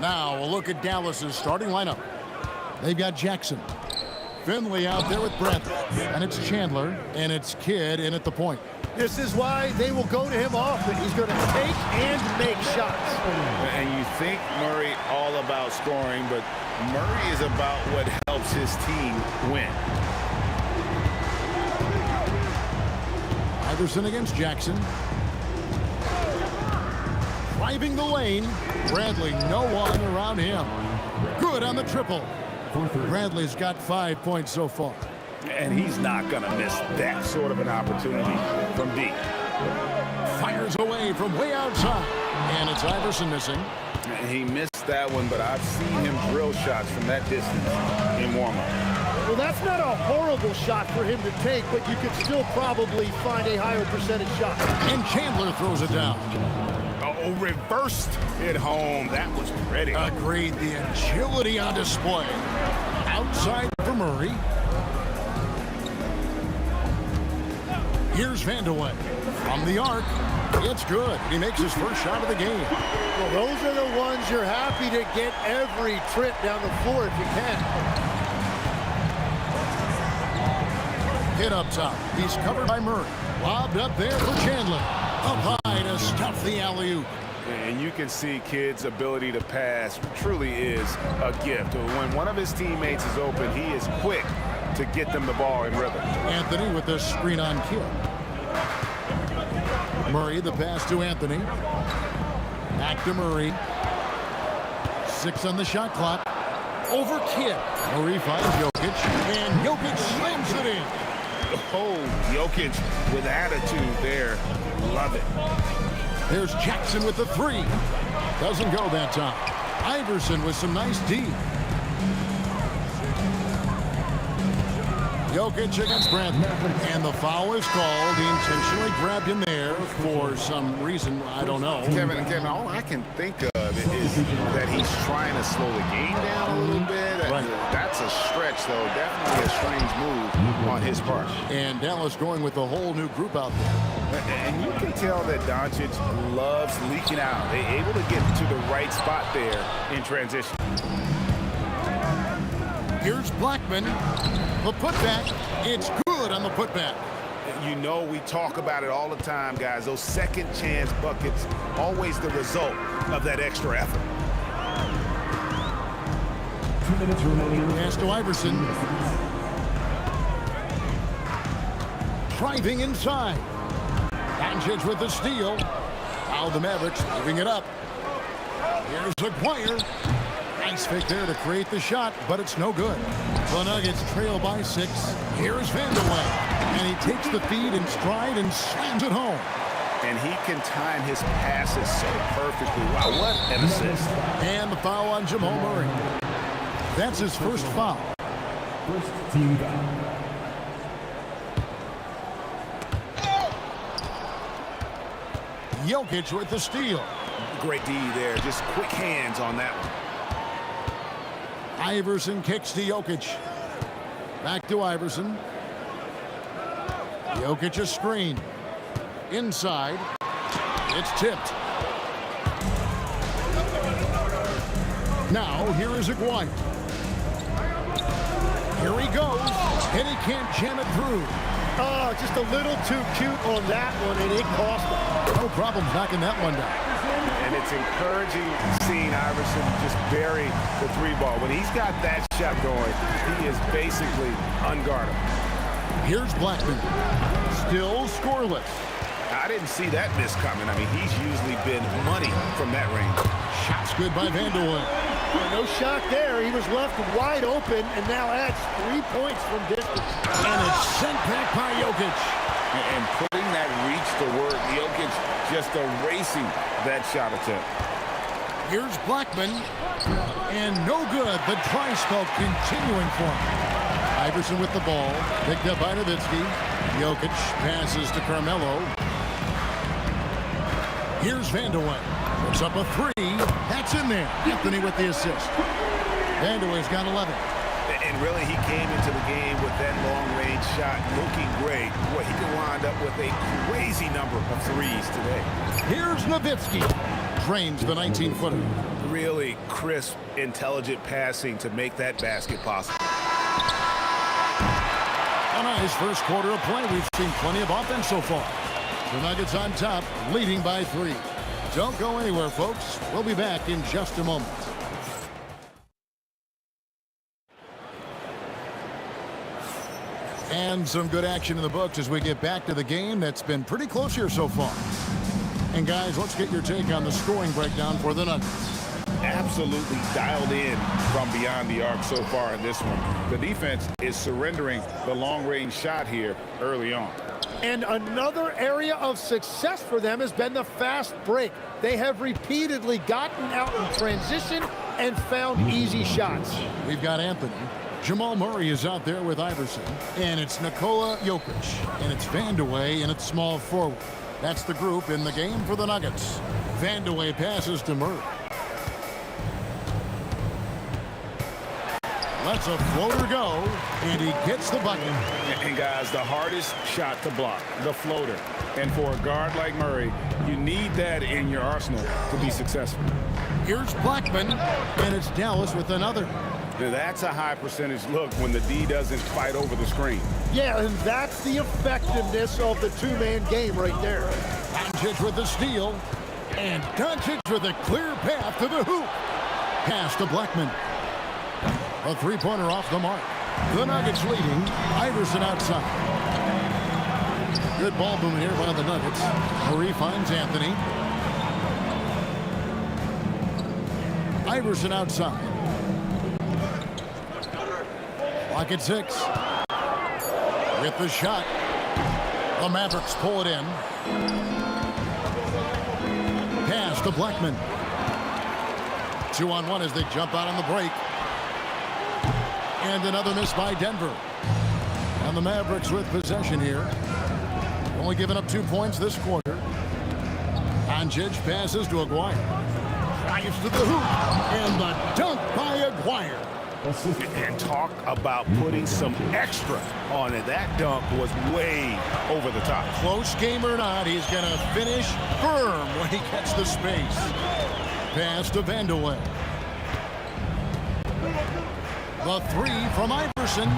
Now we'll look at Dallas's starting lineup. They've got Jackson. Finley out there with Bradley. And it's Chandler, and it's Kidd in at the point. This is why they will go to him often. He's going to take and make shots. And you think Murray all about scoring, but Murray is about what helps his team win. Iverson against Jackson. Driving the lane. Bradley, no one around him. Good on the triple. Bradley's got 5 points so far. And he's not going to miss that sort of an opportunity from deep. Fires away from way outside. And it's Iverson missing. He missed that one, but I've seen him drill shots from that distance in warm-up. Well, that's not a horrible shot for him to take, but you could still probably find a higher percentage shot. And Chandler throws it down. Oh, reversed it home. That was pretty. Agreed. The agility on display. Outside for Murray. Here's Vandeweghe from the arc. It's good. He makes his first shot of the game. Well, those are the ones you're happy to get every trip down the floor if you can. Hit up top. He's covered by Murray. Lobbed up there for Chandler. Up high to stuff the alley-oop. And you can see Kidd's ability to pass truly is a gift. When one of his teammates is open, he is quick to get them the ball in rhythm. Anthony with the screen on Kidd. Murray, the pass to Anthony. Back to Murray. 6 on the shot clock. Over Kidd. Murray finds Jokic, and Jokic slams it in. Oh, Jokic with attitude there. Love it. There's Jackson with the 3. Doesn't go that time. Iverson with some nice D. Jokic against Bradley. And the foul is called. He intentionally grabbed him there for some reason. I don't know. Kevin, all I can think of is that he's trying to slow the game down a little bit. Right. That's a stretch, though. Definitely a strange move on his part. And Dallas going with a whole new group out there. And you can tell that Doncic loves leaking out. They're able to get to the right spot there in transition. Here's Blackman. The putback. It's good on the putback. You know we talk about it all the time, guys. Those second chance buckets, always the result of that extra effort. 2 minutes remaining. Pass to Iverson. Driving inside. Doncic with the steal. Now the Mavericks moving it up. Here's Aguirre. Nice fake there to create the shot, but it's no good. The Nuggets trail by 6. Here's Vandeweghe. And he takes the feed in stride and slams it home. And he can time his passes so perfectly. Wow, what an assist. And the foul on Jamal Murray. That's his first foul. First team foul. Jokic with the steal. Great D there. Just quick hands on that one. Iverson kicks to Jokic. Back to Iverson. Jokic a screen. Inside. It's tipped. Now, here is Aguirre. Here he goes. And he can't jam it through. Oh, just a little too cute on that one, and it cost him. No problem knocking that one down. And it's encouraging seeing Iverson just bury the 3 ball. When he's got that shot going, he is basically unguardable. Here's Blackman. Still scoreless. I didn't see that miss coming. I mean, he's usually been money from that range. Shots good by Vandeweghe. No shock there. He was left wide open and now adds 3 points from distance. And it's sent back by Jokic. And putting that reach to work, Jokic just erasing that shot attempt. Here's Blackman. And no good. The dry spell continuing for him. Iverson with the ball. Picked up by Nowitzki. Jokic passes to Carmelo. Here's Vandeweghe. Puts up a 3. That's in there. Anthony with the assist. Vandeweghe's got 11. And really, he came into the game with that long-range shot looking great. Boy, he could wind up with a crazy number of threes today. Here's Nowitzki. Drains the 19-footer. Really crisp, intelligent passing to make that basket possible. A nice first quarter of play. We've seen plenty of offense so far. The Nuggets on top, leading by 3. Don't go anywhere, folks. We'll be back in just a moment. And some good action in the books as we get back to the game that's been pretty close here so far. And guys, let's get your take on the scoring breakdown for the Nuggets. Absolutely dialed in from beyond the arc so far in this one. The defense is surrendering the long-range shot here early on. And another area of success for them has been the fast break. They have repeatedly gotten out in transition and found easy shots. We've got Anthony. Jamal Murray is out there with Iverson. And it's Nikola Jokic. And it's Vandeweghe, and it's small forward. That's the group in the game for the Nuggets. Vandeweghe passes to Murray. Lets a floater go, and he gets the bucket. And guys, the hardest shot to block, the floater. And for a guard like Murray, you need that in your arsenal to be successful. Here's Blackman, and it's Dallas with another. Now, that's a high percentage look when the D doesn't fight over the screen. Yeah, and that's the effectiveness of the two-man game right there. Doncic with the steal, and Doncic with a clear path to the hoop. Pass to Blackman. A three-pointer off the mark. The Nuggets leading. Iverson outside. Good ball movement here by the Nuggets. Murray finds Anthony. Iverson outside. Clock at 6. With the shot. The Mavericks pull it in. Pass to Blackman. 2-on-1 as they jump out on the break. And another miss by Denver. And the Mavericks with possession here. Only giving up 2 points this quarter. Doncic passes to Aguirre. Drives to the hoop. And the dunk by Aguirre. And talk about putting some extra on it. That dunk was way over the top. Close game or not, he's going to finish firm when he gets the space. Pass to Vandeweghe. The 3 from Iverson.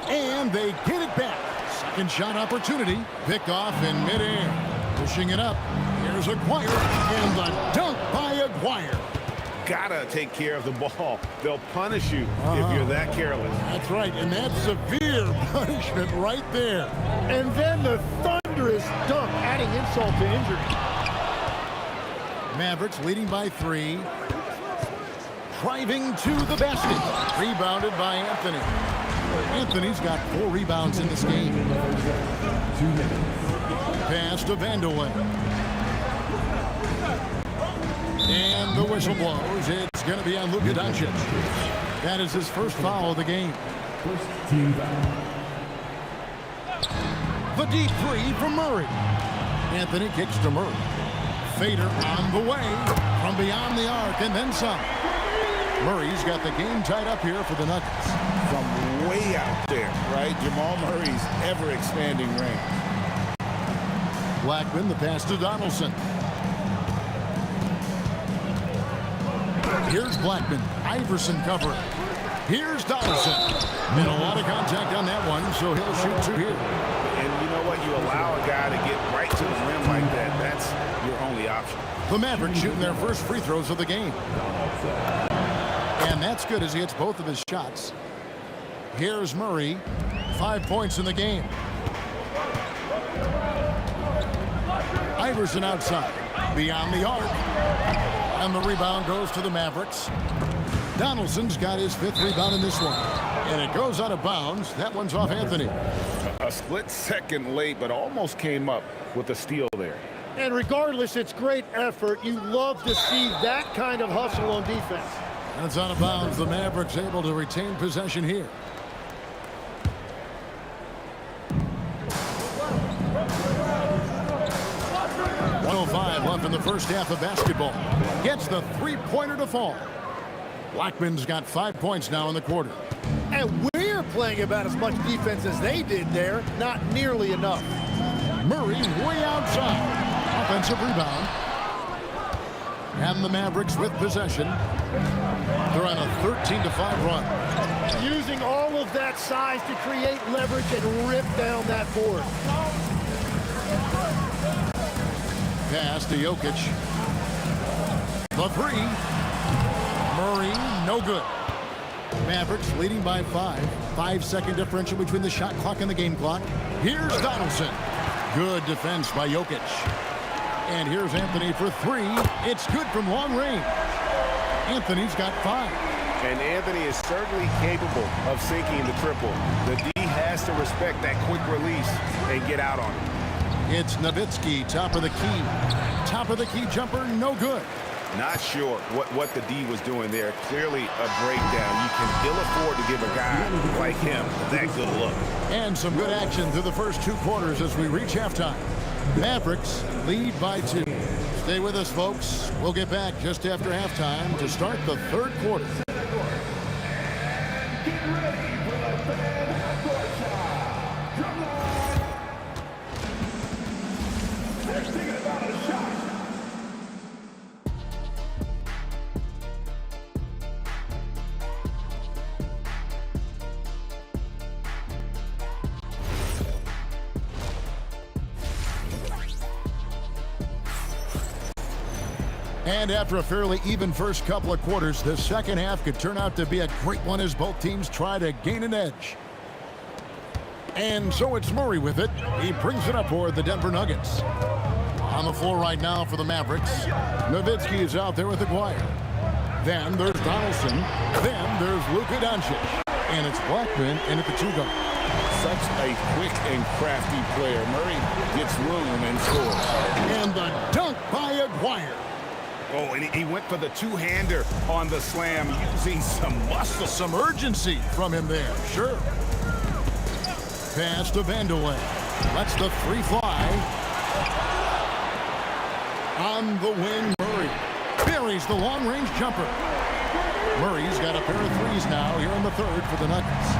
And they get it back. Second shot opportunity. Pick off in midair. Pushing it up. Here's Aguirre. And the dunk by Aguirre. Gotta take care of the ball. They'll punish you if you're that careless. That's right, and that's severe punishment right there. And then the thunderous dunk, adding insult to injury. Mavericks leading by 3. Driving to the basket. Rebounded by Anthony. Anthony's got 4 rebounds in this game. Pass to Vandeweghe. And the whistle blows. It's going to be on Luka Doncic. That is his first foul of the game. The deep 3 from Murray. Anthony kicks to Murray. Fader on the way from beyond the arc and then some. Murray's got the game tied up here for the Nuggets. From way out there, right? Jamal Murray's ever-expanding range. Blackman, the pass to Donaldson. Here's Blackman. Iverson covering. Here's Donaldson. Made a lot of contact on that one, so he'll shoot 2 here. And you know what? You allow a guy to get right to the rim like that. That's your only option. The Mavericks shooting their first free throws of the game. And that's good as he hits both of his shots. Here's Murray. 5 points in the game. Iverson outside. Beyond the arc. And the rebound goes to the Mavericks. Donaldson's got his 5th rebound in this one. And it goes out of bounds. That one's off Anthony. A split second late, but almost came up with a steal there. And regardless, it's great effort. You love to see that kind of hustle on defense. And it's out of bounds. The Mavericks able to retain possession here. .105 left in the first half of basketball. Gets the three-pointer to fall. Blackman's got 5 points now in the quarter. And we're playing about as much defense as they did there. Not nearly enough. Murray way outside. Offensive rebound. And the Mavericks with possession. They're on a 13-5 run. Using all of that size to create leverage and rip down that board. Pass to Jokic. The three. Murray, no good. Mavericks leading by 5. 5-second differential between the shot clock and the game clock. Here's Donaldson. Good defense by Jokic. And here's Anthony for 3. It's good from long range. Anthony's got 5. And Anthony is certainly capable of sinking the triple. The D has to respect that quick release and get out on it. It's Nowitzki, top of the key. Top of the key jumper, no good. Not sure what the D was doing there. Clearly a breakdown. You can ill afford to give a guy like him that good look. And some good action through the first 2 quarters as we reach halftime. Mavericks lead by 2. Stay with us, folks. We'll get back just after halftime to start the 3rd quarter. And after a fairly even first couple of quarters, the second half could turn out to be a great one as both teams try to gain an edge. And so it's Murray with it. He brings it up for the Denver Nuggets. On the floor right now for the Mavericks. Nowitzki is out there with Aguirre. Then there's Donaldson. Then there's Luka Doncic. And it's Blackman in at the 2-guard. Such a quick and crafty player. Murray gets room and scores. And the dunk by Aguirre. Oh, and he went for the two-hander on the slam, using some muscle. Some urgency from him there, sure. Pass to Vandeweghe. Lets the 3 fly. On the wing, Murray buries the long-range jumper. Murray's got a pair of 3s now here in the 3rd for the Nuggets.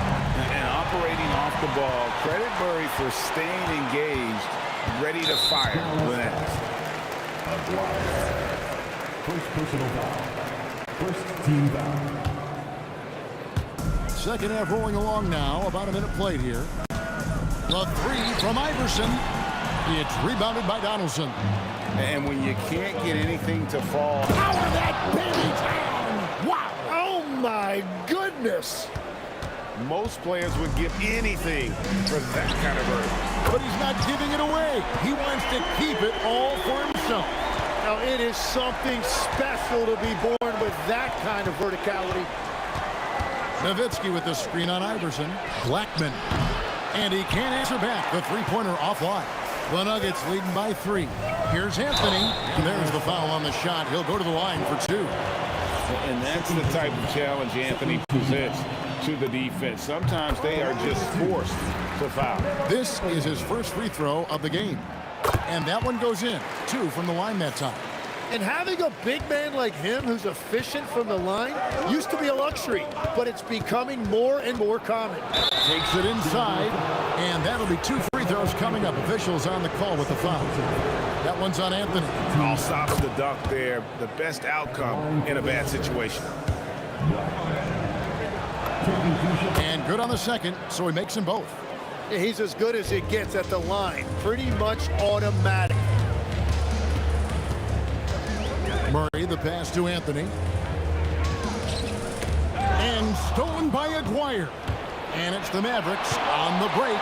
And operating off the ball, credit Murray for staying engaged, ready to fire when asked. First personal foul. First team foul. Second half rolling along now. About a minute played here. The 3 from Iverson. It's rebounded by Donaldson. And when you can't get anything to fall. Power that baby down! Wow! Oh my goodness! Most players would give anything for that kind of verdict. But he's not giving it away. He wants to keep it all for himself. Now, it is something special to be born with that kind of verticality. Nowitzki with the screen on Iverson. Blackman. And he can't answer back. The 3-pointer offline. The Nuggets leading by 3. Here's Anthony. And there's the foul on the shot. He'll go to the line for 2. And that's the type of challenge Anthony presents to the defense. Sometimes they are just forced to foul. This is his first free throw of the game. And that one goes in. 2 from the line that time. And having a big man like him who's efficient from the line used to be a luxury, but it's becoming more and more common. Takes it inside, and that'll be 2 free throws coming up. Officials on the call with the foul. That one's on Anthony. All stops the dunk there. The best outcome in a bad situation. And good on the second, so he makes them both. He's as good as it gets at the line. Pretty much automatic. Murray, the pass to Anthony. And stolen by Aguirre. And it's the Mavericks on the break.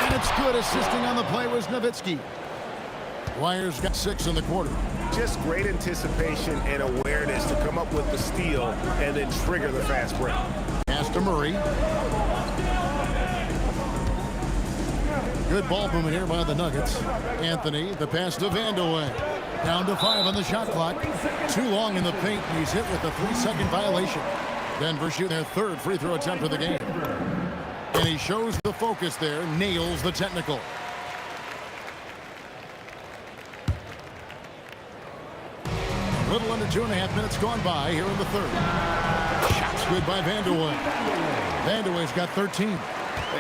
And it's good. Assisting on the play was Nowitzki. Aguirre's got 6 in the quarter. Just great anticipation and awareness to come up with the steal and then trigger the fast break. Pass to Murray. Good ball movement here by the Nuggets. Anthony, the pass to Vandeweghe. Down to 5 on the shot clock. Too long in the paint, and he's hit with a 3-second violation. Denver shooting their 3rd free throw attempt of the game. And he shows the focus there, nails the technical. Little under 2.5 minutes gone by here in the third. Shot's good by Vandeweghe. Vandeweghe's got 13.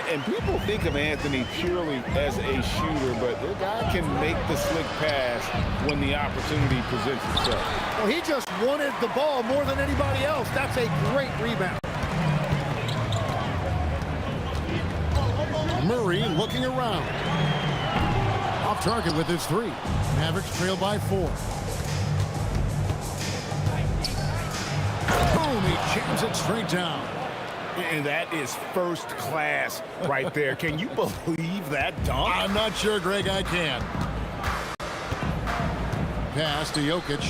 And people think of Anthony purely as a shooter, but the guy can make the slick pass when the opportunity presents itself. Well, he just wanted the ball more than anybody else. That's a great rebound. Murray looking around. Off target with his three. Mavericks trail by 4. Boom, he jams it straight down. And that is first class right there. Can you believe that dunk? I'm not sure, Greg, I can. Pass to Jokic.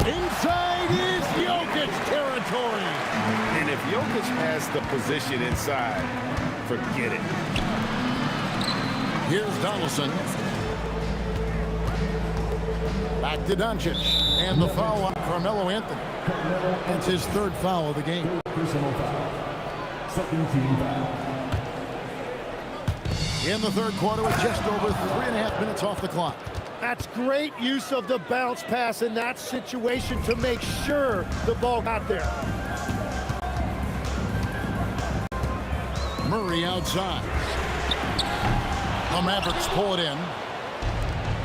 Inside is Jokic territory. And if Jokic has the position inside, forget it. Here's Donaldson. Back to Doncic. And the foul on Carmelo Anthony. That's his third foul of the game. In the third quarter with just over 3.5 minutes off the clock. That's great use of the bounce pass in that situation to make sure the ball got there. Murray outside. The Mavericks pull it in.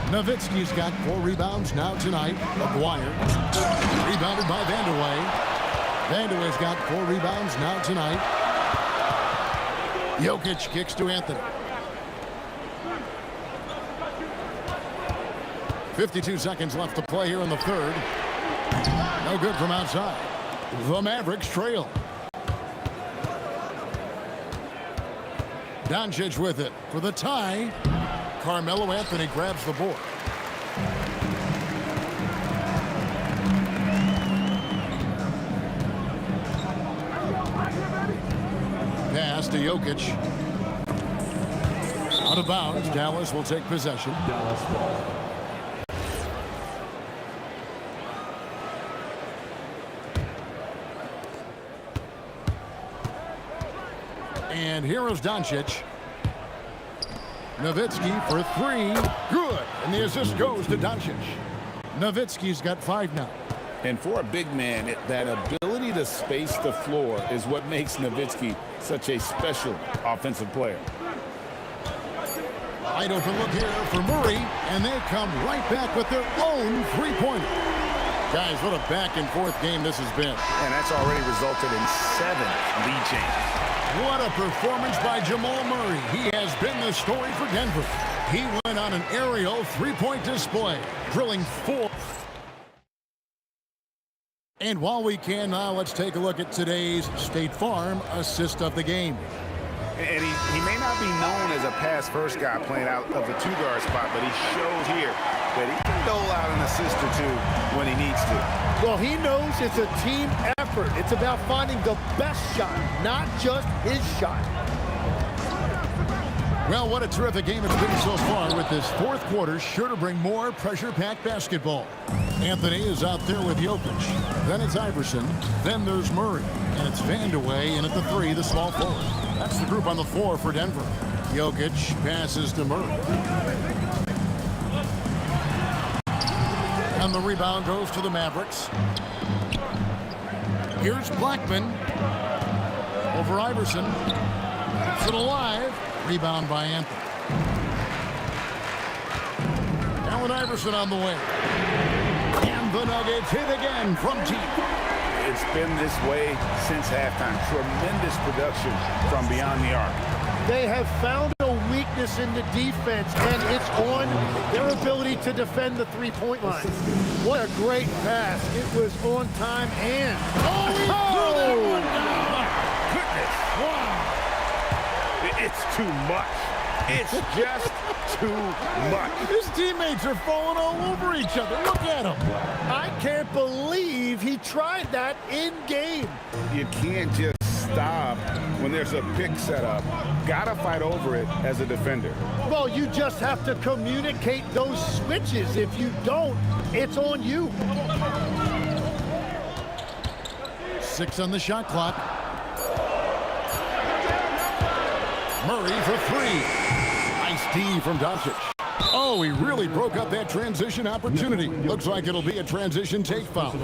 Nowitzki's got 4 rebounds now tonight. McGuire rebounded by Vandeweghe. Vandeweghe's got 4 rebounds now tonight. Jokic kicks to Anthony. 52 seconds left to play here in the third. No good from outside. The Mavericks trail. Doncic with it for the tie. Carmelo Anthony grabs the board. Pass to Jokic. Out of bounds. Dallas will take possession. And here is Doncic. Nowitzki for 3. Good. And the assist goes to Doncic. Nowitzki's got 5 now. And for a big man, that ability to space the floor is what makes Nowitzki such a special offensive player. Wide open look here for Murray, and they come right back with their own three-pointer. Guys, what a back-and-forth game this has been. And that's already resulted in 7 lead changes. What a performance by Jamal Murray. He has been the story for Denver. He went on an aerial three-point display, drilling 4. And while we can now, let's take a look at today's State Farm assist of the game. And he may not be known as a pass-first guy playing out of the 2-guard spot, but he showed here that he can dole out an assist or 2 when he needs to. Well, he knows it's a team effort. It's about finding the best shot, not just his shot. Well, what a terrific game it's been so far, with this fourth quarter sure to bring more pressure-packed basketball. Anthony is out there with Jokic. Then it's Iverson. Then there's Murray. And it's Vandeweghe in at the 3, the small forward. That's the group on the floor for Denver. Jokic passes to Murray. And the rebound goes to the Mavericks. Here's Blackman over Iverson. Keeps it alive. Rebound by Anthony. Allen Iverson on the way. And the Nuggets hit again from deep. It's been this way since halftime. Tremendous production from beyond the arc. They have found a weakness in the defense, and it's on their ability to defend the three-point line. What a great pass. It was on time and... Oh, he threw that one down. Goodness. Wow. It's too much. It's just too much. His teammates are falling all over each other. Look at him. I can't believe he tried that in game. You can't just stop when there's a pick set up. Gotta fight over it as a defender. Well, you just have to communicate those switches. If you don't, it's on you. 6 on the shot clock. Murray for 3. Nice D from Doncic. Oh, he really broke up that transition opportunity. Looks like it'll be a transition take foul.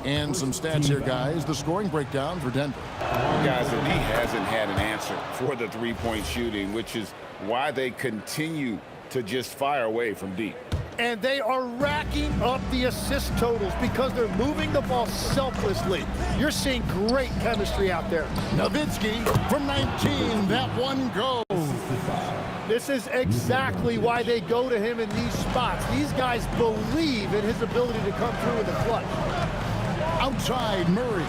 And some stats here, guys. The scoring breakdown for Denver. Guys, the D hasn't had an answer for the three-point shooting, which is why they continue to just fire away from deep. And they are racking up the assist totals because they're moving the ball selflessly. You're seeing great chemistry out there. Nowitzki from 19. That one goes. This is exactly why they go to him in these spots. These guys believe in his ability to come through in the clutch. Outside Murray.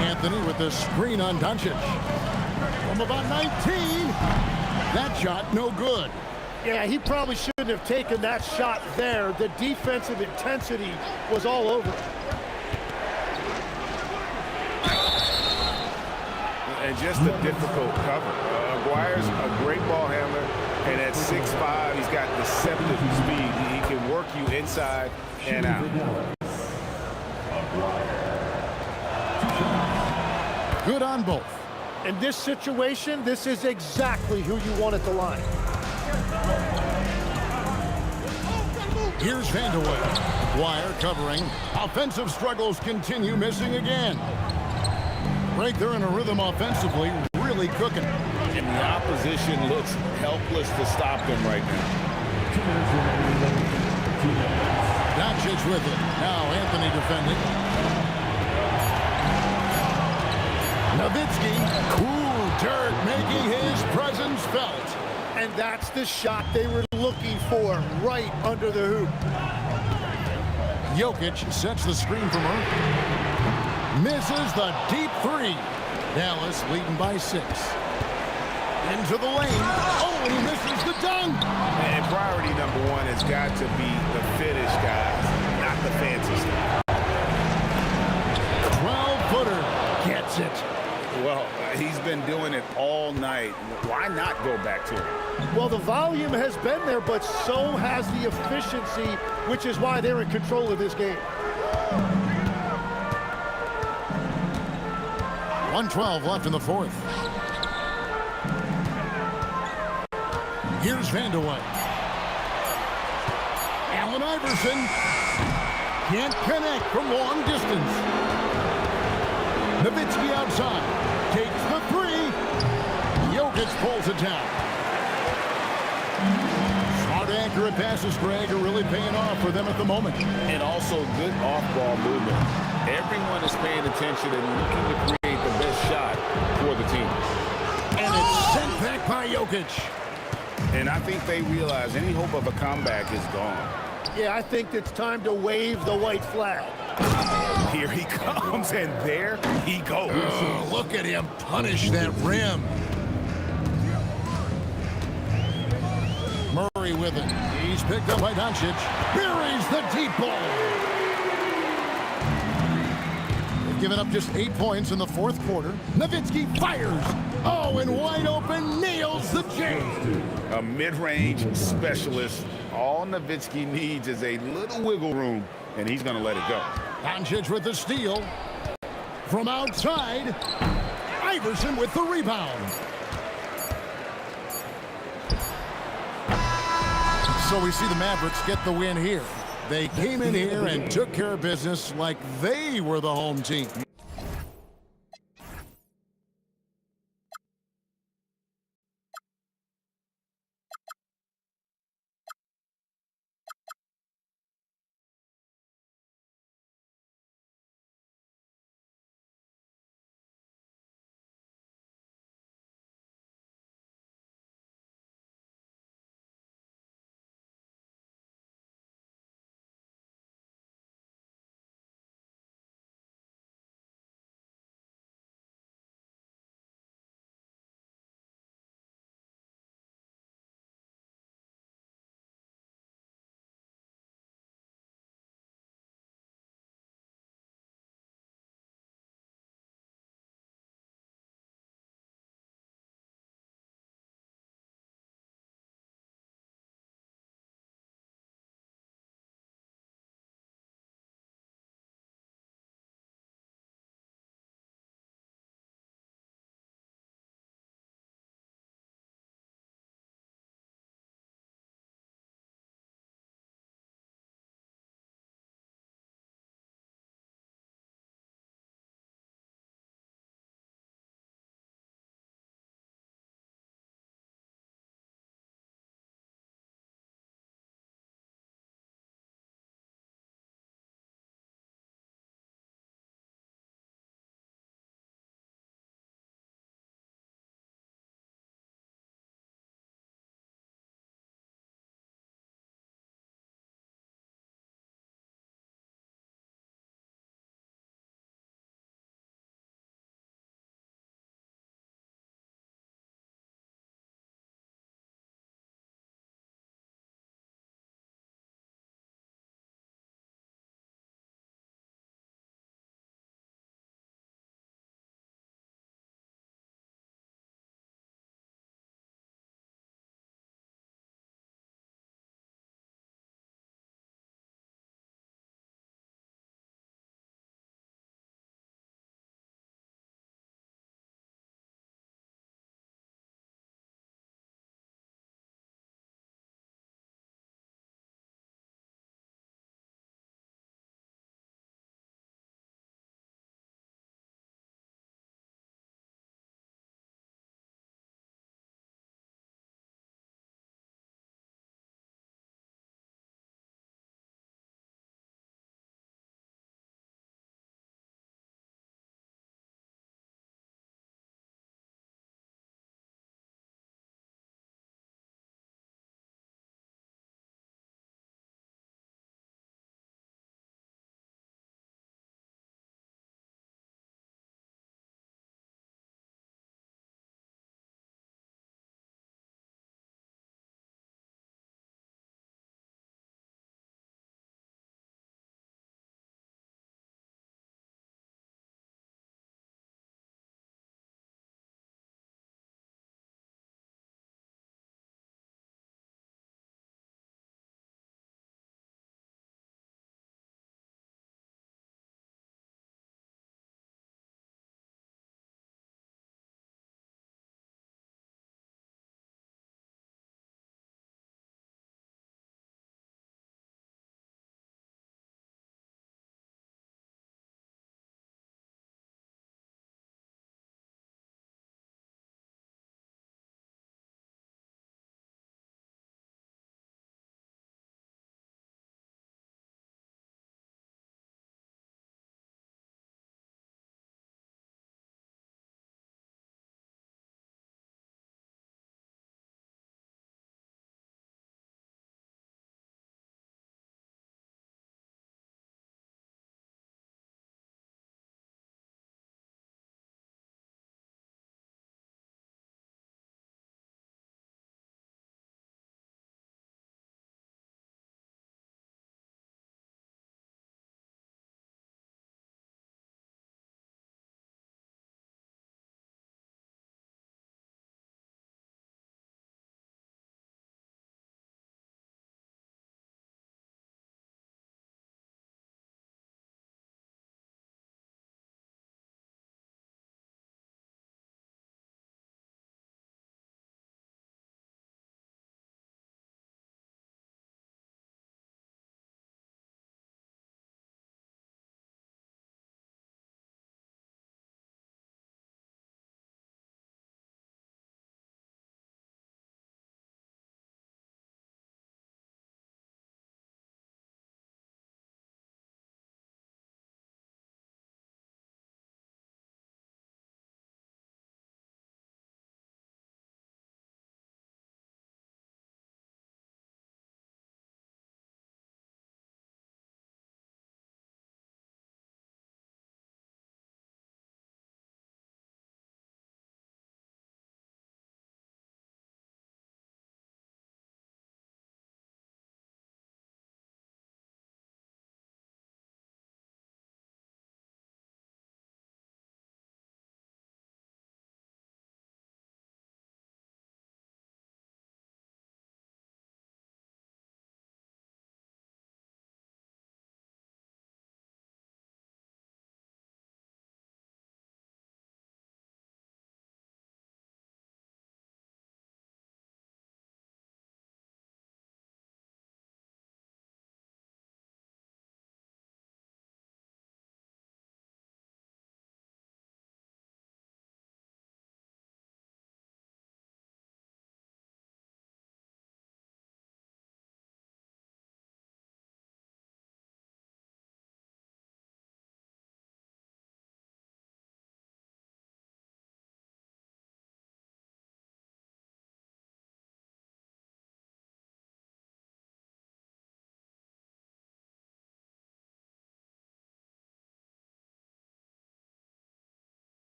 Anthony with the screen on Doncic. From about 19. That shot no good. Yeah, he probably shouldn't have taken that shot there. The defensive intensity was all over it. And just a difficult cover. Aguirre's a great ball handler, and at 6'5", he's got deceptive speed. He can work you inside and out. Good on both. In this situation, this is exactly who you want at the line. Here's Vanderway. Aguirre covering. Offensive struggles continue, missing again. Right there in a rhythm offensively, really cooking. And the opposition looks helpless to stop them right now. Doncic with it. Now Anthony defending. Nowitzki. Cool dirt, making his presence felt. And that's the shot they were looking for, right under the hoop. Jokic sets the screen from her. Misses the deep three. Dallas leading by 6. Into the lane. Oh, and he misses the dunk. And priority number one has got to be the finish, guys, not the fancy stuff. 12-footer gets it. Well, he's been doing it all night. Why not go back to him? Well, the volume has been there, but so has the efficiency, which is why they're in control of this game. 1:12 left in the fourth. Here's Vanderway. Allen Iverson can't connect from long distance. Nowitzki outside. Takes the three. Jokic pulls it down. Smart, accurate passes, Greg, are really paying off for them at the moment. And also good off-ball movement. Everyone is paying attention and looking to create the best shot for the team. And it's sent back by Jokic. And I think they realize any hope of a comeback is gone. Yeah, I think it's time to wave the white flag. Here he comes, and there he goes. Oh, look at him punish that rim. Murray with it. He's picked up by Doncic. Buries the deep ball. They've given up just 8 points in the fourth quarter. Nowitzki fires. Oh, and wide open, nails the J. A mid-range specialist. All Nowitzki needs is a little wiggle room, and he's going to let it go. Doncic with the steal. From outside, Iverson with the rebound. So we see the Mavericks get the win here. They came in here and took care of business like they were the home team.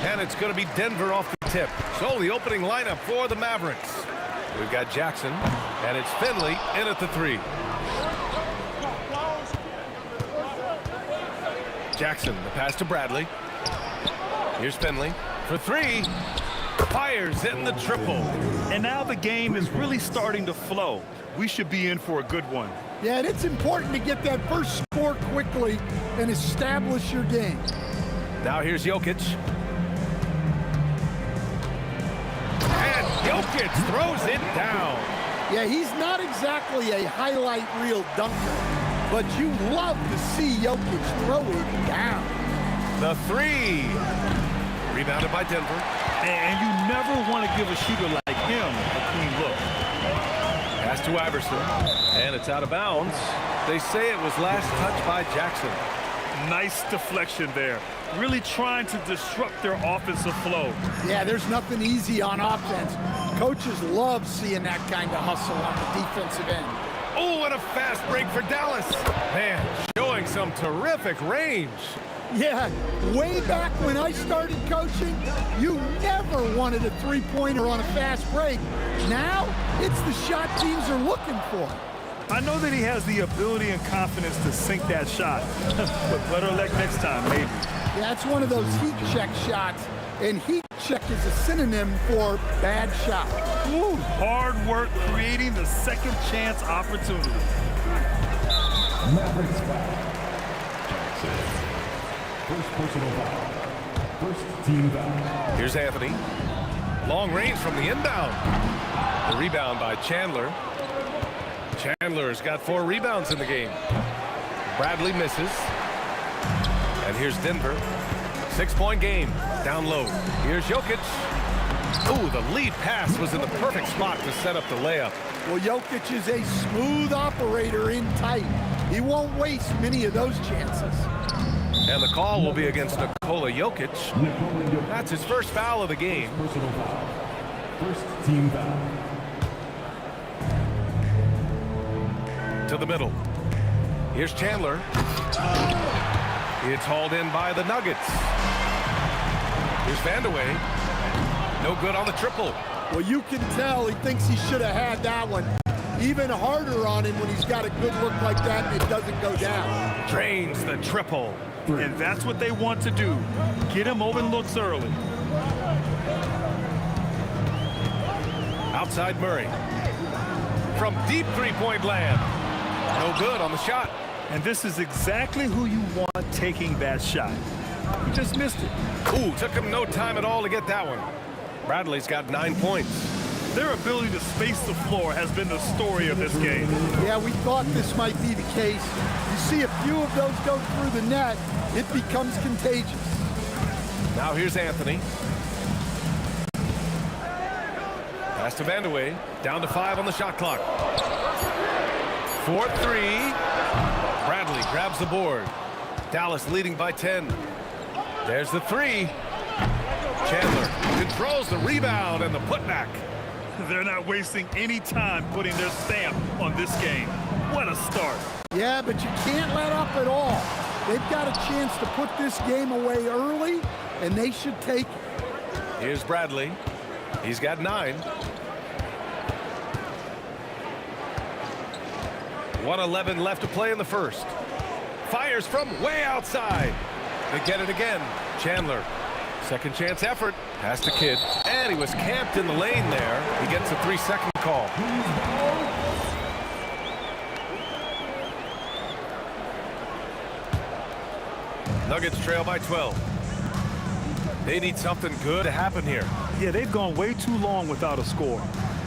And it's going to be Denver off the tip. So the opening lineup for the Mavericks. We've got Jackson, and it's Finley in at the 3. Jackson, the pass to Bradley. Here's Finley for 3. Fires in the triple. And now the game is really starting to flow. We should be in for a good one. Yeah, and it's important to get that first score quickly and establish your game. Now here's Jokic. And Jokic throws it down. Yeah, he's not exactly a highlight reel dunker, but you love to see Jokic throw it down. The 3. Rebounded by Denver. And you never want to give a shooter like him a clean look. Pass to Iverson. And it's out of bounds. They say it was last touched by Jackson. Nice deflection there. Really trying to disrupt their offensive flow. Yeah, there's nothing easy on offense. Coaches love seeing that kind of hustle on the defensive end. Oh, and a fast break for Dallas. Man, showing some terrific range. Yeah, way back when I started coaching, you never wanted a three-pointer on a fast break. Now, it's the shot teams are looking for. I know that he has the ability and confidence to sink that shot, but better luck next time, maybe. Yeah, it's one of those heat check shots, and heat check is a synonym for bad shot. Woo, hard work creating the second chance opportunity. Mavericks foul. Jackson. First personal foul. First team foul. Here's Anthony. Long range from the inbound. The rebound by Chandler. Chandler's got 4 rebounds in the game. Bradley misses. And here's Denver. 6-point game. Down low. Here's Jokic. Ooh, the lead pass was in the perfect spot to set up the layup. Well, Jokic is a smooth operator in tight. He won't waste many of those chances. And the call will be against Nikola Jokic. That's his first foul of the game. Personal foul. First team foul. To the middle. Here's Chandler. It's hauled in by the Nuggets. Here's Vandeweghe. No good on the triple. Well, you can tell he thinks he should have had that one. Even harder on him when he's got a good look like that and it doesn't go down. Drains the triple. And that's what they want to do. Get him open looks early. Outside Murray. From deep three-point land. No good on the shot. And this is exactly who you want taking that shot. He just missed it. Ooh, took him no time at all to get that one. Bradley's got 9 points. Their ability to space the floor has been the story of this game. Yeah, we thought this might be the case. You see a few of those go through the net, it becomes contagious. Now here's Anthony. Pass to Vandeweghe. Down to 5 on the shot clock. 4-3. Bradley grabs the board. Dallas leading by 10. There's the 3. Chandler controls the rebound and the putback. They're not wasting any time putting their stamp on this game. What a start. Yeah, but you can't let up at all. They've got a chance to put this game away early, and they should take it. Here's Bradley. He's got 9. 1:11 left to play in the first. Fires from way outside. They get it again. Chandler. Second chance effort. Pass to Kidd. And he was camped in the lane there. He gets a 3-second call. Nuggets trail by 12. They need something good to happen here. Yeah, they've gone way too long without a score.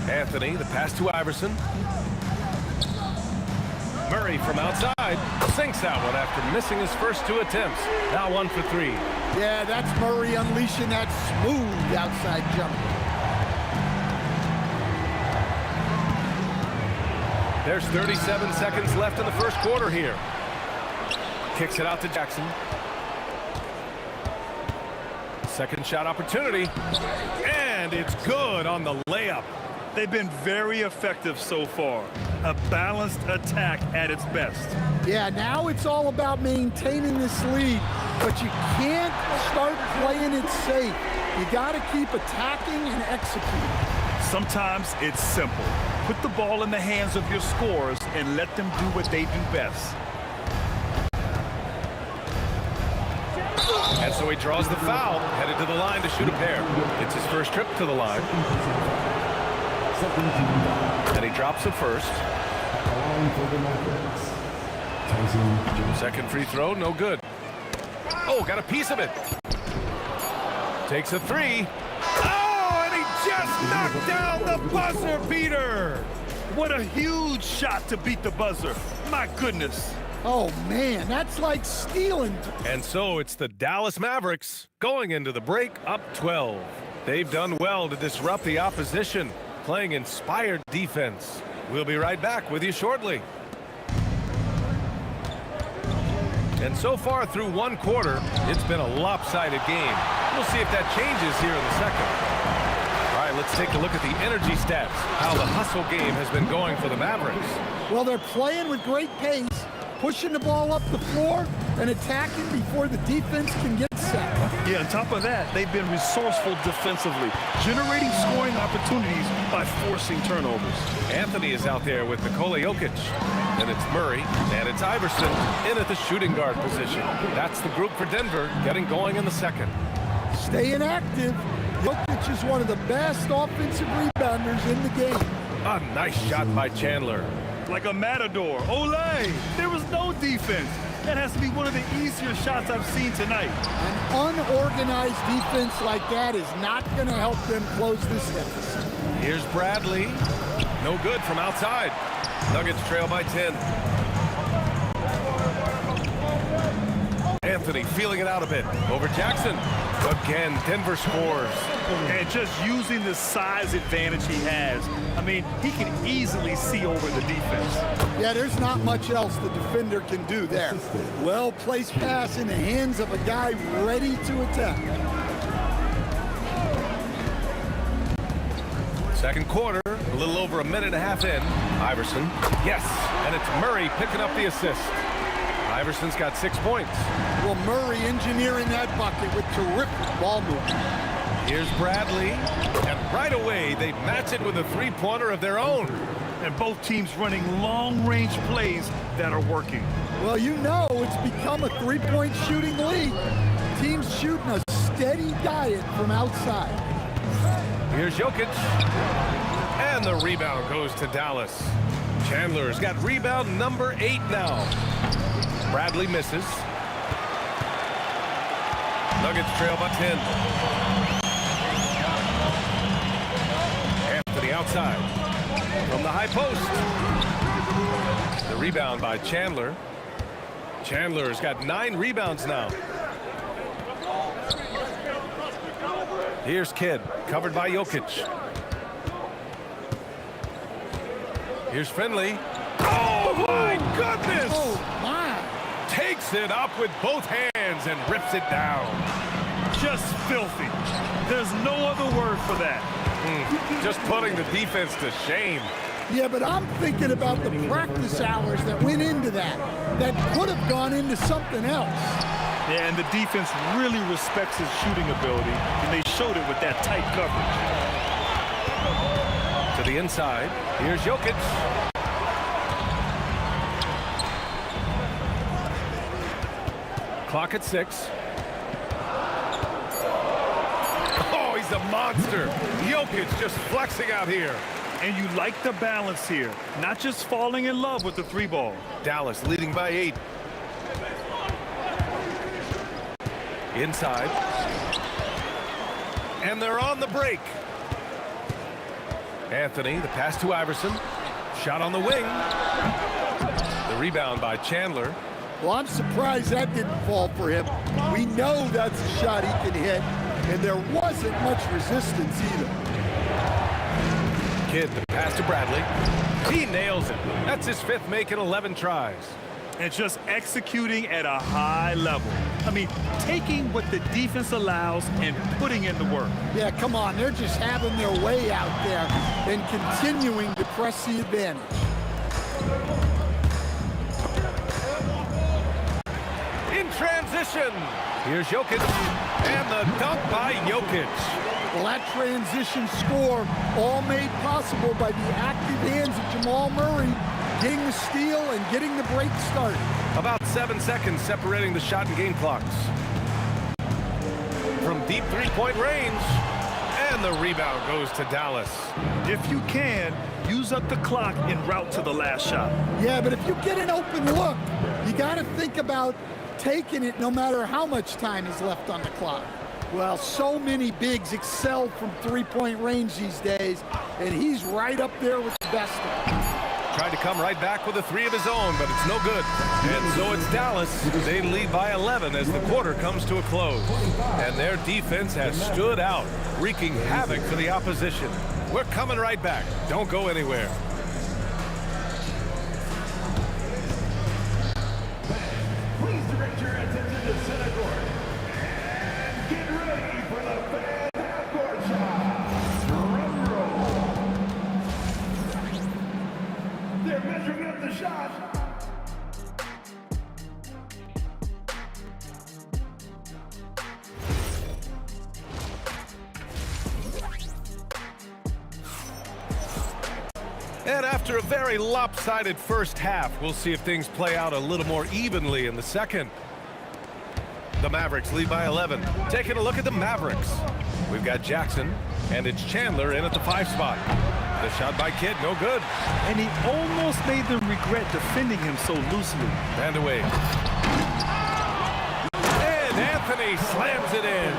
Anthony, the pass to Iverson. Murray from outside sinks that one after missing his first 2 attempts. Now 1 for 3. Yeah, that's Murray unleashing that smooth outside jumper. There's 37 seconds left in the first quarter here. Kicks it out to Jackson. Second shot opportunity. And it's good on the layup. They've been very effective so far. A balanced attack at its best. Yeah, now it's all about maintaining this lead, but you can't start playing it safe. You got to keep attacking and executing. Sometimes it's simple. Put the ball in the hands of your scorers and let them do what they do best. And so he draws the foul, headed to the line to shoot a pair. It's his first trip to the line. And he drops it first. Second free throw, no good. Oh, got a piece of it. Takes a three. Oh, and he just knocked down the buzzer beater. What a huge shot to beat the buzzer. My goodness. Oh, man, that's like stealing. And so it's the Dallas Mavericks going into the break up 12. They've done well to disrupt the opposition, playing inspired defense. We'll be right back with you shortly. And so far through one quarter, it's been a lopsided game. We'll see if that changes here in the second. All right, let's take a look at the energy stats, how the hustle game has been going for the Mavericks. Well, they're playing with great pace, pushing the ball up the floor and attacking before the defense can get set. Yeah, on top of that, they've been resourceful defensively, generating scoring opportunities by forcing turnovers. Anthony is out there with Nikola Jokic, and it's Murray, and it's Iverson in at the shooting guard position. That's the group for Denver getting going in the second. Staying active. Jokic is one of the best offensive rebounders in the game. A nice shot by Chandler. Like a matador. Olay! There was no defense. That has to be one of the easier shots I've seen tonight. An unorganized defense like that is not going to help them close this deficit. Here's Bradley. No good from outside. Nuggets trail by 10. Anthony feeling it out a bit. Over Jackson. Again, Denver scores. And just using the size advantage he has. I mean, he can easily see over the defense. Yeah, there's not much else the defender can do there. Well-placed pass in the hands of a guy ready to attack. Second quarter, a little over a minute and a half in. Iverson, yes, and it's Murray picking up the assist. Iverson's got 6 points. Well, Murray engineering that bucket with terrific ball movement. Here's Bradley, and right away they match it with a three-pointer of their own. And both teams running long-range plays that are working. Well, you know it's become a three-point shooting league. Teams shooting a steady diet from outside. Here's Jokic, and the rebound goes to Dallas. Chandler's got rebound number 8 now. Bradley misses. Nuggets trail by 10. Anthony outside from the high post. The rebound by Chandler. Chandler's got 9 rebounds now. Here's Kidd, covered by Jokic. Here's Finley. Oh, my goodness! Oh, my. Takes it up with both hands and rips it down. Just filthy. There's no other word for that. Just putting the defense to shame. Yeah, but I'm thinking about the practice hours that went into that could have gone into something else. Yeah, and the defense really respects his shooting ability, and they showed it with that tight coverage. To the inside, here's Jokic. Clock at 6. Oh, he's a monster. Jokic just flexing out here. And you like the balance here, not just falling in love with the 3-ball. Dallas leading by 8. Inside. And they're on the break. Anthony, the pass to Iverson. Shot on the wing. The rebound by Chandler. Well, I'm surprised that didn't fall for him. We know that's a shot he can hit, and there wasn't much resistance either. Kidd, the pass to Bradley. He nails it. That's his 5th make in 11 tries. And just executing at a high level. I mean, taking what the defense allows and putting in the work. Yeah, come on. They're just having their way out there and continuing to press the advantage. In transition, here's Jokic, and the dunk by Jokic. Well, that transition score all made possible by the active hands of Jamal Murray getting the steal and getting the break started. About 7 seconds separating the shot and game clocks. From deep three-point range, and the rebound goes to Dallas. If you can, use up the clock en route to the last shot. Yeah, but if you get an open look, you got to think about taking it no matter how much time is left on the clock. Well, so many bigs excel from three-point range these days, and he's right up there with the best of them. Tried to come right back with a three of his own, but it's no good. And so it's Dallas. They lead by 11 as the quarter comes to a close. And their defense has stood out, wreaking havoc for the opposition. We're coming right back. Don't go anywhere. Please direct your attention to center court. And get ready for the fan half-court shot. Drum roll. They're measuring up the shot. And after a very lopsided first half, we'll see if things play out a little more evenly in the second. The Mavericks lead by 11. Taking a look at the Mavericks. We've got Jackson, and it's Chandler in at the 5 spot. The shot by Kidd, no good. And he almost made them regret defending him so loosely. And away. And Anthony slams it in.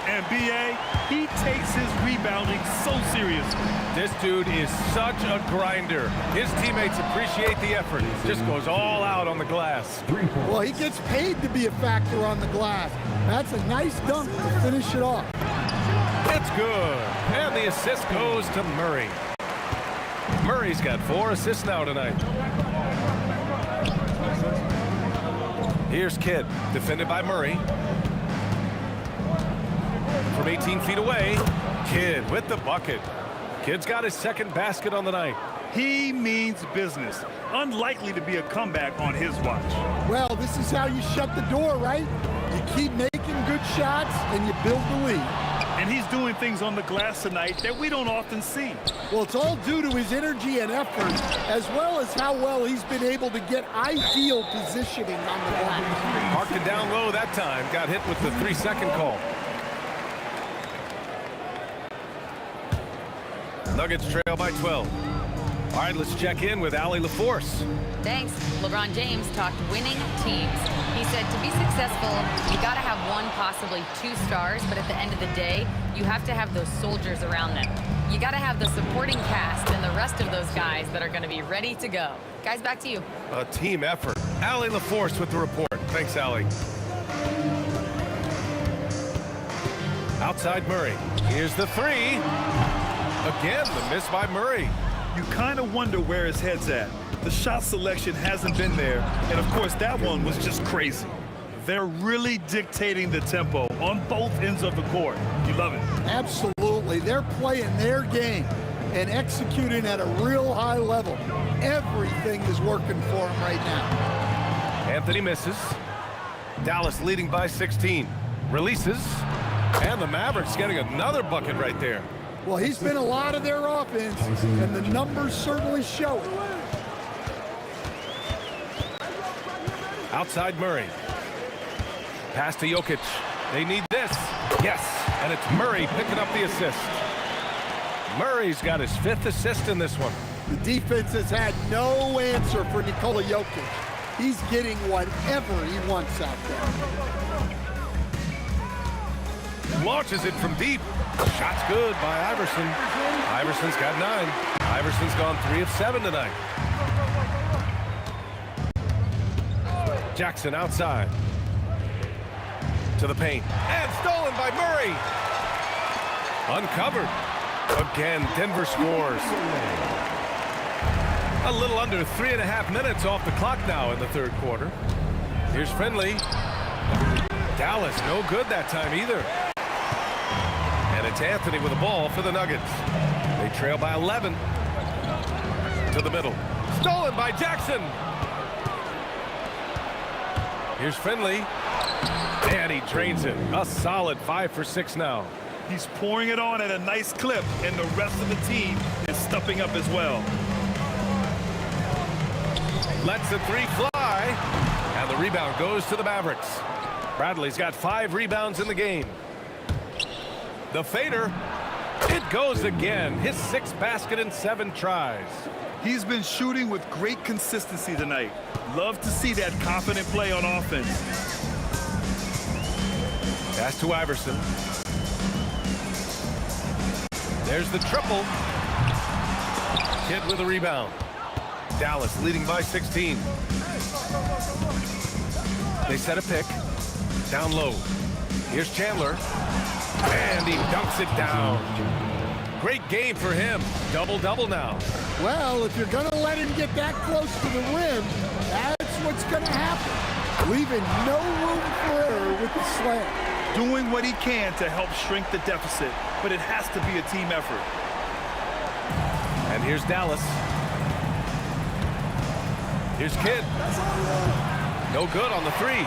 And B.A., he takes his rebounding so seriously. This dude is such a grinder. His teammates appreciate the effort. Just goes all out on the glass. Well, he gets paid to be a factor on the glass. That's a nice dunk to finish it off. It's good. And the assist goes to Murray. Murray's got 4 assists now tonight. Here's Kidd, defended by Murray. From 18 feet away, Kidd with the bucket. Kidd's got his second basket on the night. He means business. Unlikely to be a comeback on his watch. Well, this is how you shut the door, right? You keep making good shots and you build the lead. And he's doing things on the glass tonight that we don't often see. Well, it's all due to his energy and effort, as well as how well he's been able to get ideal positioning on the glass. Marked it down low that time. Got hit with the 3-second call. Nuggets trail by 12. All right, let's check in with Allie LaForce. Thanks. LeBron James talked winning teams. He said to be successful, you got to have 1, possibly 2 stars, but at the end of the day, you have to have those soldiers around them. You got to have the supporting cast and the rest of those guys that are going to be ready to go. Guys, back to you. A team effort. Allie LaForce with the report. Thanks, Allie. Outside Murray. Here's the 3. Again, the miss by Murray. You kind of wonder where his head's at. The shot selection hasn't been there, and of course that one was just crazy. They're really dictating the tempo on both ends of the court. You love it. Absolutely. They're playing their game and executing at a real high level. Everything is working for them right now. Anthony misses. Dallas leading by 16. Releases. And the Mavericks getting another bucket right there. Well, he's been a lot of their offense, and the numbers certainly show it. Outside Murray. Pass to Jokic. They need this. Yes, and it's Murray picking up the assist. Murray's got his 5th assist in this one. The defense has had no answer for Nikola Jokic. He's getting whatever he wants out there. Launches it from deep. Shot's good by Iverson. Iverson's got 9. Iverson's gone 3 of 7 tonight. Jackson outside. To the paint. And stolen by Murray. Uncovered. Again, Denver scores. A little under 3.5 minutes off the clock now in the 3rd quarter. Here's Finley. Dallas no good that time either. And it's Anthony with the ball for the Nuggets. They trail by 11. To the middle. Stolen by Jackson. Here's Finley. And he drains it. A solid 5 for 6 now. He's pouring it on at a nice clip, and the rest of the team is stepping up as well. Lets the three fly. And the rebound goes to the Mavericks. Bradley's got 5 rebounds in the game. The fader. It goes again. His 6th basket in 7 tries. He's been shooting with great consistency tonight. Love to see that confident play on offense. Pass to Iverson. There's the triple. Kidd with a rebound. Dallas leading by 16. They set a pick. Down low. Here's Chandler. And he dunks it down. Great game for him. Double-double now. Well, if you're going to let him get that close to the rim, that's what's going to happen. Leaving no room for error with the slam. Doing what he can to help shrink the deficit, but it has to be a team effort. And here's Dallas. Here's Kidd. No good on the 3.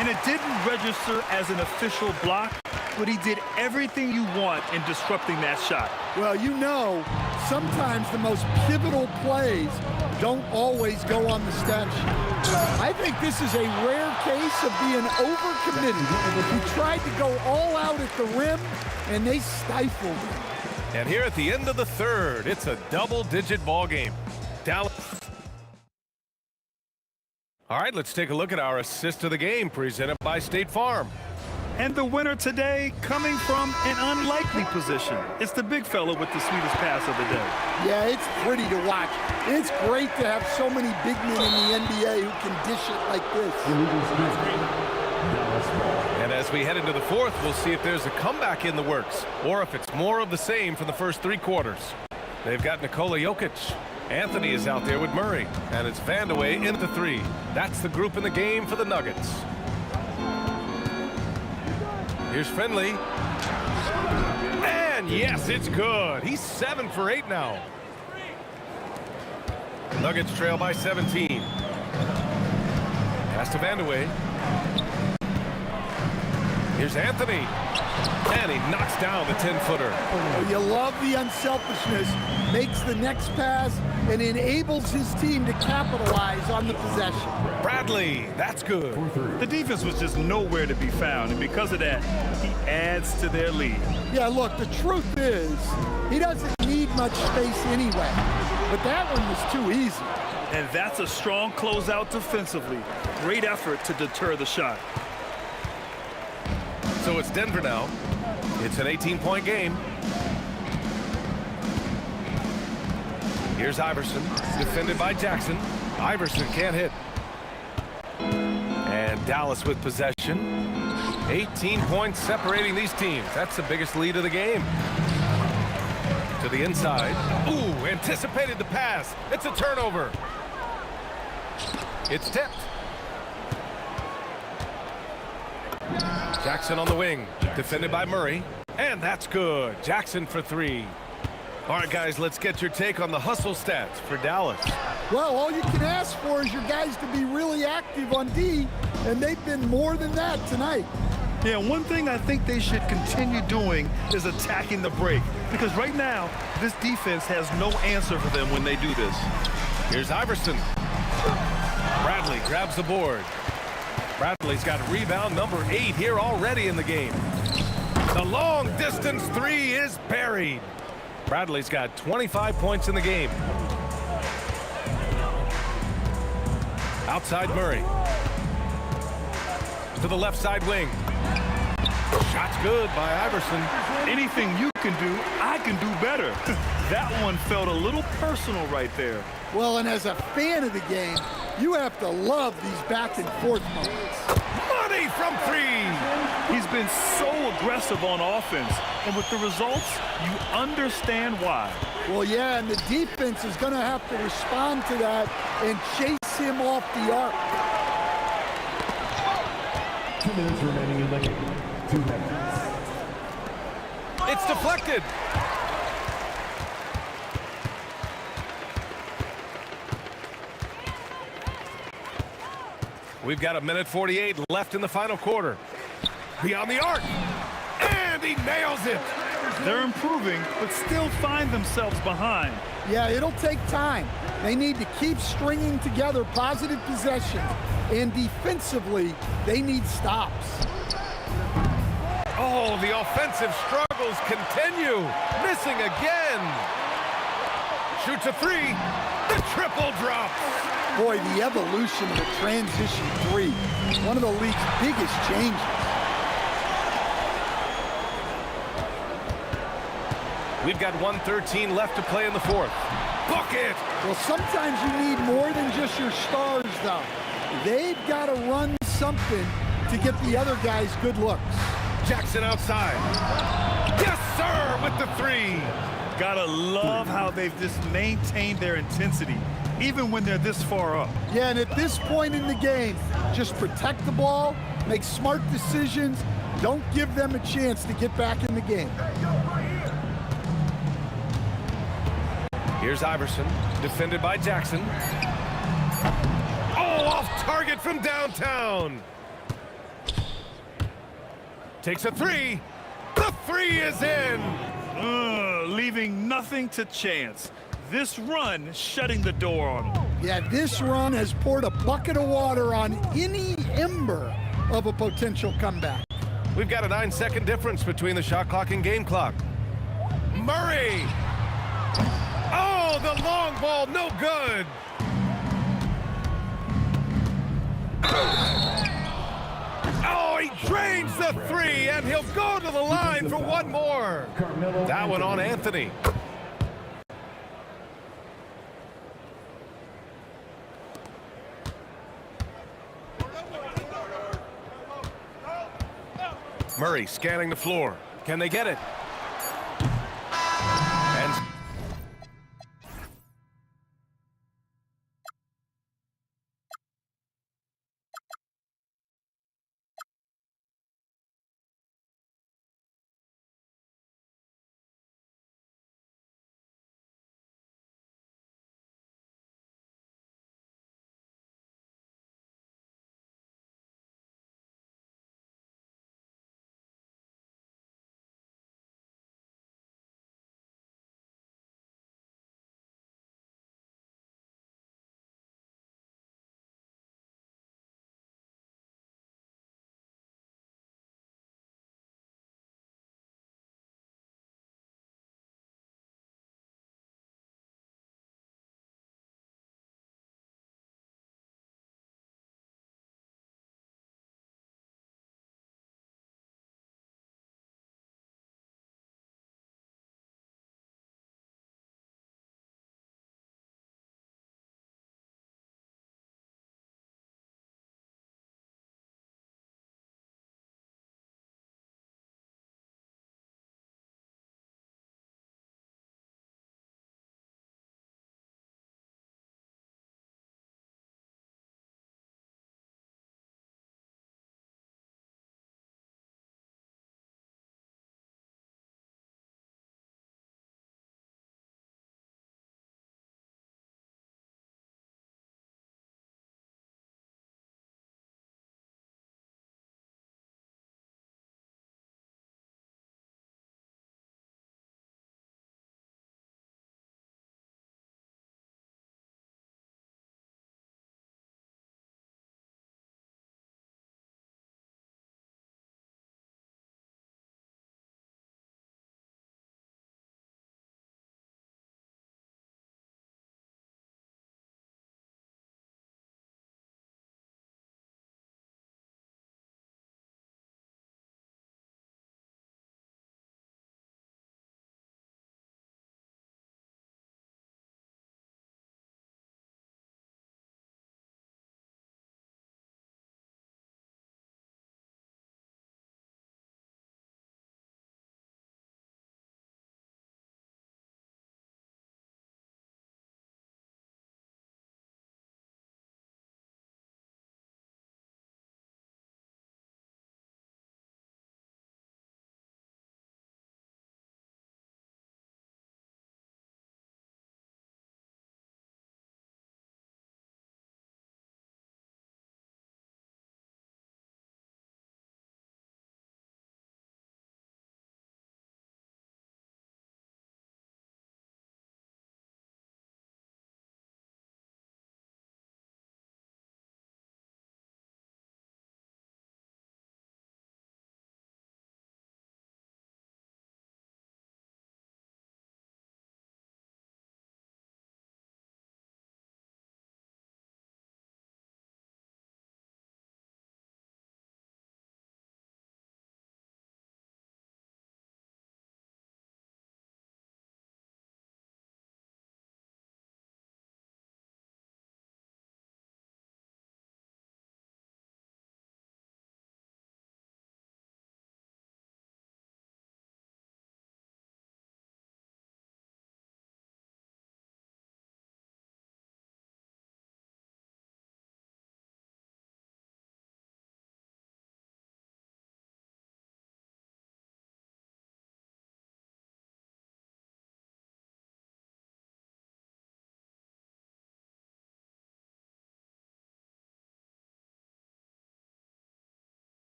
And it didn't register as an official block, but he did everything you want in disrupting that shot. Well, you know, sometimes the most pivotal plays don't always go on the stat sheet. I think this is a rare case of being overcommitted. He tried to go all out at the rim, and they stifled him. And here at the end of the 3rd, it's a double-digit ball game. Dallas. All right, let's take a look at our assist of the game presented by State Farm. And the winner today coming from an unlikely position. It's the big fella with the sweetest pass of the day. Yeah, it's pretty to watch. It's great to have so many big men in the NBA who can dish it like this. And as we head into the 4th, we'll see if there's a comeback in the works or if it's more of the same from the first 3 quarters. They've got Nikola Jokic. Anthony is out there with Murray. And it's Vandeweghe in the 3. That's the group in the game for the Nuggets. Here's Finley. And yes, it's good. He's 7 for 8 now. Nuggets trail by 17. Pass to Vandeweghe. Here's Anthony. And he knocks down the 10-footer. Oh, you love the unselfishness. Makes the next pass and enables his team to capitalize on the possession. Bradley, that's good. The defense was just nowhere to be found, and because of that, he adds to their lead. Yeah, look, the truth is, he doesn't need much space anyway. But that one was too easy. And that's a strong closeout defensively. Great effort to deter the shot. So it's Denver now. It's an 18-point game. Here's Iverson, defended by Jackson. Iverson can't hit. And Dallas with possession. 18 points separating these teams. That's the biggest lead of the game. To the inside. Ooh, anticipated the pass. It's a turnover. It's tipped. Jackson on the wing, defended by Murray. And that's good. Jackson for 3. All right, guys, let's get your take on the hustle stats for Dallas. Well, all you can ask for is your guys to be really active on D, and they've been more than that tonight. Yeah, one thing I think they should continue doing is attacking the break, because right now, this defense has no answer for them when they do this. Here's Iverson. Bradley grabs the board. Bradley's got rebound number 8 here already in the game. The long distance 3 is buried. Bradley's got 25 points in the game. Outside Murray. To the left side wing. Shot's good by Iverson. Anything you can do, I can do better. That one felt a little personal right there. Well, and as a fan of the game, you have to love these back and forth moments. Money from 3. He's been so aggressive on offense, and with the results, you understand why. Well, yeah, and the defense is going to have to respond to that and chase him off the arc. 2 minutes remaining in the game. 2 minutes. It's deflected. We've got 1:48 left in the final quarter. Beyond the arc. And he nails it. They're improving, but still find themselves behind. Yeah, it'll take time. They need to keep stringing together positive possessions, and defensively, they need stops. Oh, the offensive struggles continue. Missing again. Shoots a three. The triple drops. Boy, the evolution of the transition three, one of the league's biggest changes. We've got 1:13 left to play in the fourth. Book it! Well, sometimes you need more than just your stars, though. They've got to run something to get the other guys good looks. Jackson outside. Yes, sir, with the three. Gotta love how they've just maintained their intensity, even when they're this far up. Yeah, and at this point in the game, just protect the ball, make smart decisions, don't give them a chance to get back in the game. Here's Iverson, defended by Jackson. Oh, off target from downtown. Takes a three. The three is in. Leaving nothing to chance. This run shutting the door on them. Yeah, this run has poured a bucket of water on any ember of a potential comeback. We've got a 9-second difference between the shot clock and game clock. Murray. Oh, the long ball, no good. Oh, he drains the three, and he'll go to the line for one more. That one on Anthony. Murray scanning the floor. Can they get it?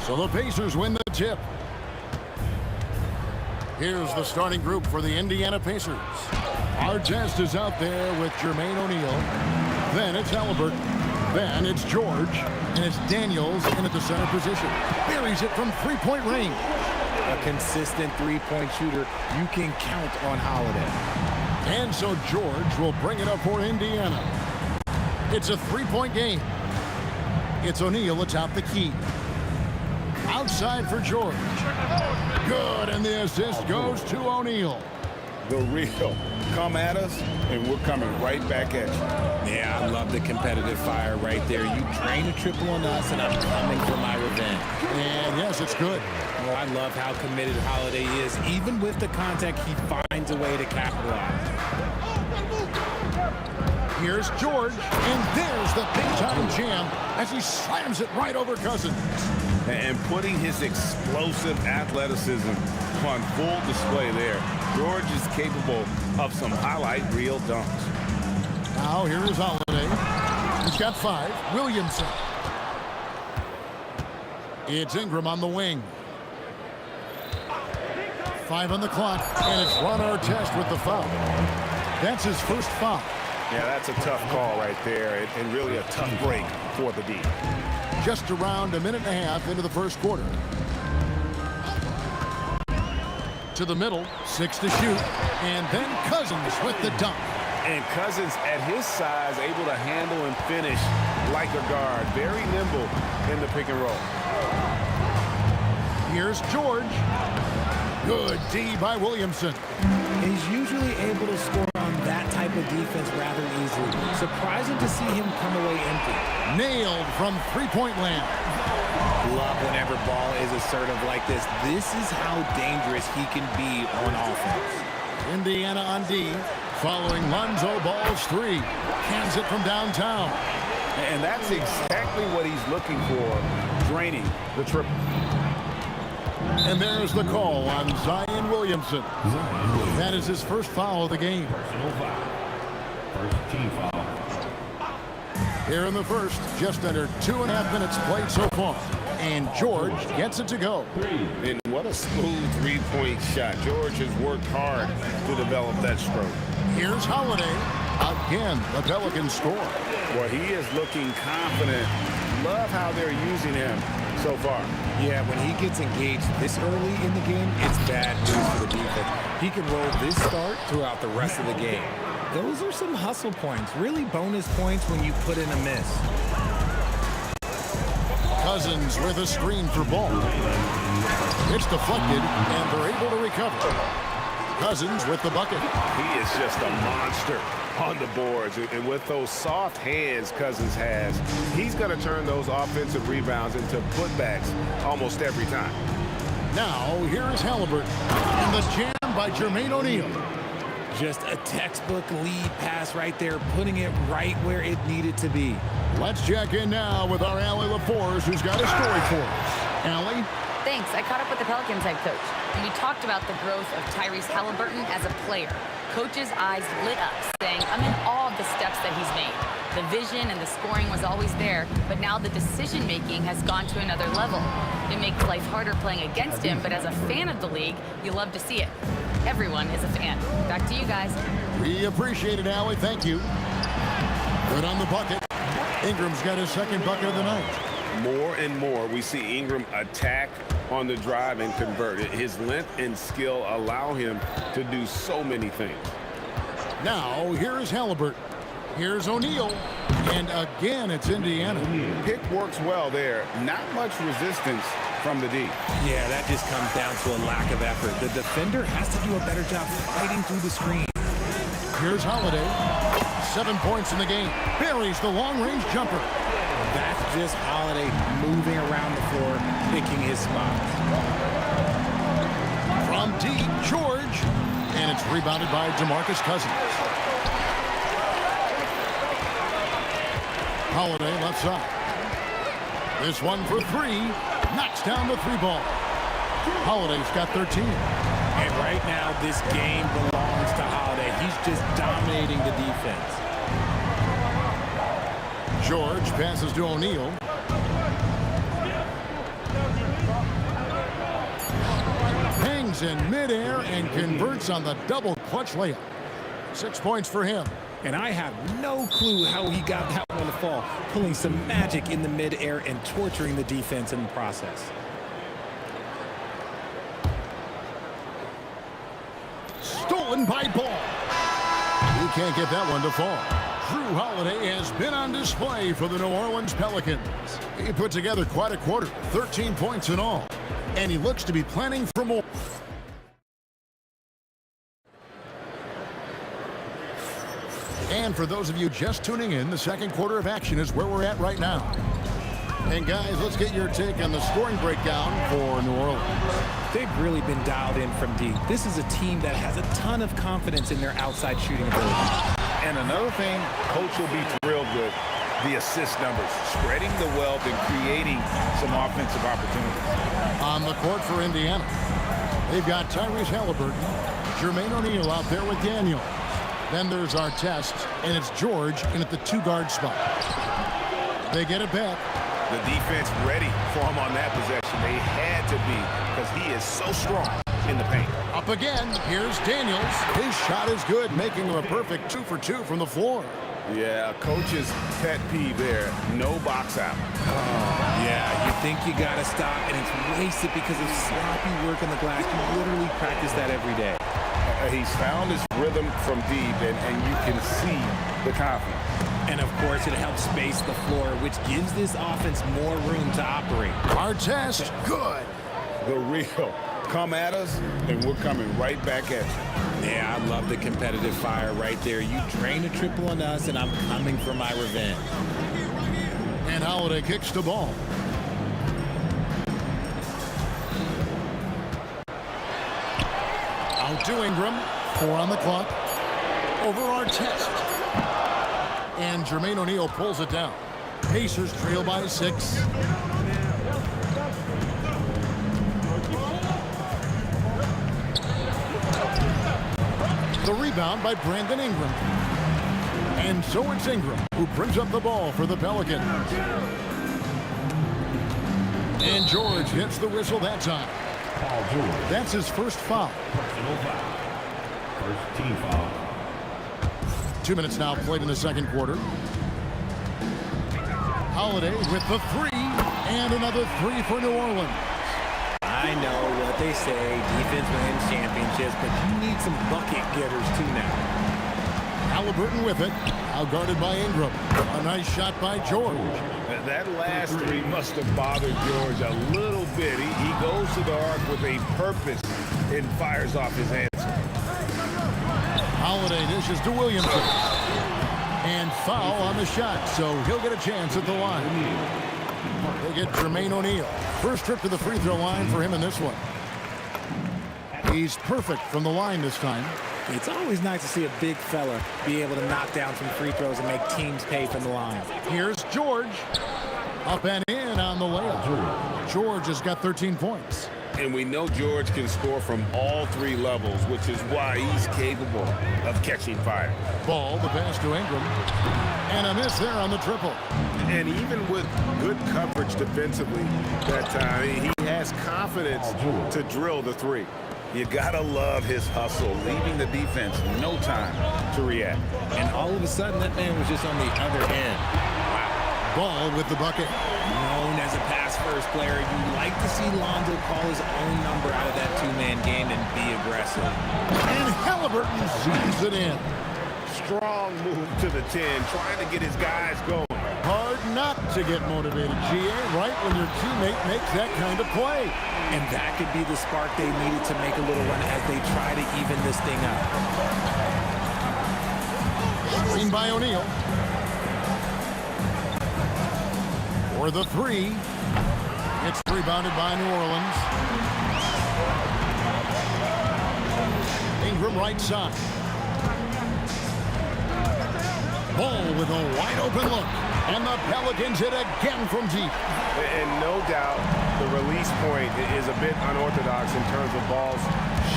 So the Pacers win the tip. Here's the starting group for the Indiana Pacers. Artest is out there with Jermaine O'Neal. Then it's Halliburton. Then it's George. And it's Daniels in at the center position. Buries it from three-point range. A consistent three-point shooter. You can count on Holiday. And so George will bring it up for Indiana. It's a three-point game. It's O'Neal atop the key. Outside for George. Good, and the assist goes to O'Neal. The real come at us, and we're coming right back at you. Yeah, I love the competitive fire right there. You drain a triple on us, and I'm coming for my revenge. And yes, it's good. Oh, I love how committed Holiday is. Even with the contact, he finds a way to capitalize. Here's George, and there's the big-time jam as he slams it right over Cousins. And putting his explosive athleticism on full display there. George is capable of some highlight reel dunks. Now here is Holiday. He's got 5. Williamson. It's Ingram on the wing. 5 on the clock, and it's Ron Artest with the foul. That's his first foul. Yeah, that's a tough call right there, and really a tough break for the D. Just around a minute and a half into the first quarter. To the middle, 6 to shoot, and then Cousins with the dunk. And Cousins, at his size, able to handle and finish like a guard. Very nimble in the pick and roll. Here's George. Good D by Williamson. He's usually able to score on that type of defense rather easily. Surprising to see him come away empty. Nailed from three-point land. Love whenever ball is assertive like this. This is how dangerous he can be on offense. Indiana on D, following Lonzo Ball's 3. Cans it from downtown. And that's exactly what he's looking for, draining the triple. And there's the call on Zion Williamson. That is his first foul of the game. Personal foul. First team foul. Here in the first, just under 2.5 minutes played so far. And George gets it to go. And what a smooth three-point shot. George has worked hard to develop that stroke. Here's Holiday. Again, the Pelicans score. Well, he is looking confident. Love how they're using him so far. Yeah, when he gets engaged this early in the game, it's bad news for the defense. He can roll this start throughout the rest of the game. Those are some hustle points, really bonus points when you put in a miss. Cousins with a screen for Ball. It's deflected, and they're able to recover. Cousins with the bucket. He is just a monster on the boards. And with those soft hands Cousins has, he's going to turn those offensive rebounds into putbacks almost every time. Now, here is Halliburton. And the jam by Jermaine O'Neal. Just a textbook lead pass right there, putting it right where it needed to be. Let's check in now with our Allie LaForce, who's got a story for us. Allie? Thanks. I caught up with the Pelicans head coach, and we talked about the growth of Tyrese Halliburton as a player. Coach's eyes lit up, saying, I'm in awe of the steps that he's made. The vision and the scoring was always there, but now the decision-making has gone to another level. It makes life harder playing against him, but as a fan of the league, you love to see it. Everyone is a fan. Back to you guys. We appreciate it, Allie. Thank you. Good on the bucket. Ingram's got his second bucket of the night. More and more, we see Ingram attack on the drive and convert. His length and skill allow him to do so many things. Now, here's Halliburton. Here's O'Neal. And again, it's Indiana. Pick works well there. Not much resistance from the D. Yeah, that just comes down to a lack of effort. The defender has to do a better job fighting through the screen. Here's Holiday. 7 points in the game. Buries the long-range jumper. That's just Holiday moving around the floor, picking his spots. From deep, George. And it's rebounded by DeMarcus Cousins. Holiday left side. This one for 3. Knocks down the 3 ball. Holiday's got 13. And right now, this game belongs to Holiday. He's just dominating the defense. George passes to O'Neal. is in midair and converts on the double clutch layup. 6 points for him. And I have no clue how he got that one to fall, pulling some magic in the midair and torturing the defense in the process. Stolen by Ball. He can't get that one to fall. Drew Holiday has been on display for the New Orleans Pelicans. He put together quite a quarter, 13 points in all, and he looks to be planning for more. And for those of you just tuning in, the second quarter of action is where we're at right now. And guys, let's get your take on the scoring breakdown for New Orleans. They've really been dialed in from deep. This is a team that has a ton of confidence in their outside shooting ability. And another thing, Coach will be thrilled with the assist numbers, spreading the wealth and creating some offensive opportunities. On the court for Indiana, they've got Tyrese Halliburton, Jermaine O'Neal out there with Daniel. Then there's Artest, and it's George in at the 2-guard spot. They get it back. The defense ready for him on that possession. They had to be, because he is so strong in the paint. Up again, here's Daniels. His shot is good, making him a perfect 2 for 2 from the floor. Yeah, coach's pet peeve there, no box out. Yeah, you think you got to stop, and it's wasted because of sloppy work on the glass. You literally practice that every day. He's found his rhythm from deep, and you can see the confidence. And, of course, it helps space the floor, which gives this offense more room to operate. Artest, good. The real. Come at us, and we're coming right back at you. Yeah, I love the competitive fire right there. You drain a triple on us, and I'm coming for my revenge. And Holiday kicks the ball. Out to Ingram. 4 on the clock. Over Artest. And Jermaine O'Neal pulls it down. Pacers trail by 6. The rebound by Brandon Ingram. And so it's Ingram who brings up the ball for the Pelicans. And George gets the whistle that time. That's his first foul. Personal foul. First team foul. 2 minutes now played in the second quarter. Holiday with the 3, and another 3 for New Orleans. I know what they say, defense wins championships, but you need some bucket getters too now. Halliburton with it, out guarded by Ingram. A nice shot by George. That last 3 must have bothered George a little bit. He goes to the arc with a purpose and fires off his hands. Holiday dishes to Williamson. And foul on the shot, so he'll get a chance at the line. They get Jermaine O'Neal. First trip to the free throw line for him in this one. He's perfect from the line this time. It's always nice to see a big fella be able to knock down some free throws and make teams pay from the line. Here's George. Up and in on the layup. George has got 13 points. And we know George can score from all 3 levels, which is why he's capable of catching fire. Ball, the pass to Ingram. And a miss there on the triple. And even with good coverage defensively that time, he has confidence to drill the 3. You gotta love his hustle, leaving the defense no time to react. And all of a sudden, that man was just on the other end. Wow. Ball with the bucket. Known as a pass-first player, you like to see Lonzo call his own number out of that 2-man game and be aggressive. And Halliburton zooms it in. Strong move to the 10, trying to get his guys going. Hard not to get motivated, GA, right when your teammate makes that kind of play. And that could be the spark they needed to make a little run as they try to even this thing up. Screen by O'Neal. For the 3. It's rebounded by New Orleans. Ingram right side. Ball with a wide open look. And the Pelicans hit again from deep. And no doubt the release point is a bit unorthodox in terms of Ball's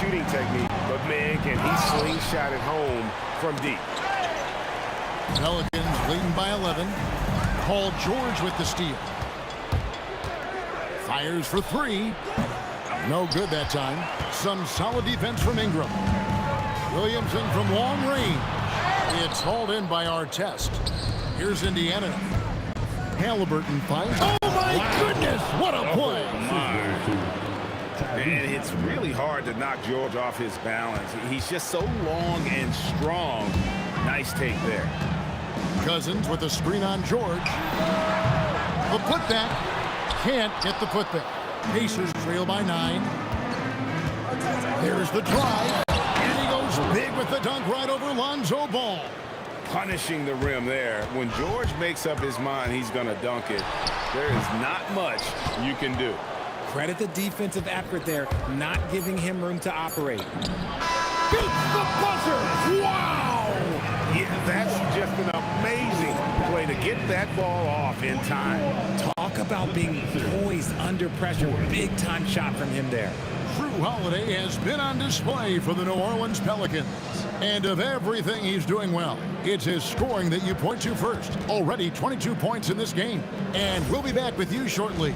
shooting technique. But man, can he slingshot it home from deep. Pelicans leading by 11. Paul George with the steal. Fires for 3. No good that time. Some solid defense from Ingram. Williamson from long range. It's hauled in by Artest. Here's Indiana. Halliburton finds. Oh, my goodness! What a play! And it's really hard to knock George off his balance. He's just so long and strong. Nice take there. Cousins with a screen on George. The putback. Can't get the putback. Pacers trail by 9. There's the drive. And he goes big with the dunk right over Lonzo Ball. Punishing the rim there. When George makes up his mind he's going to dunk it, there is not much you can do. Credit the defensive effort there, not giving him room to operate. Beats the buzzer! Wow! Yeah, that's just an amazing play to get that ball off in time. Talk about being poised under pressure. Big time shot from him there. Drew Holiday has been on display for the New Orleans Pelicans. And of everything he's doing well, it's his scoring that you point to first. Already 22 points in this game. And we'll be back with you shortly.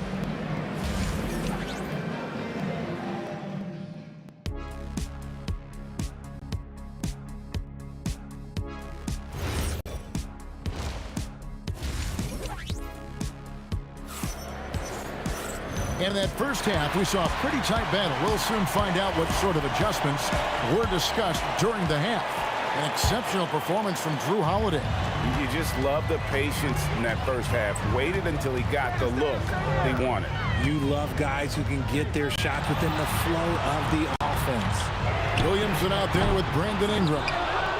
And in that first half, we saw a pretty tight battle. We'll soon find out what sort of adjustments were discussed during the half. An exceptional performance from Drew Holiday. You just love the patience in that first half. Waited until he got the look he wanted. You love guys who can get their shots within the flow of the offense. Williamson out there with Brandon Ingram.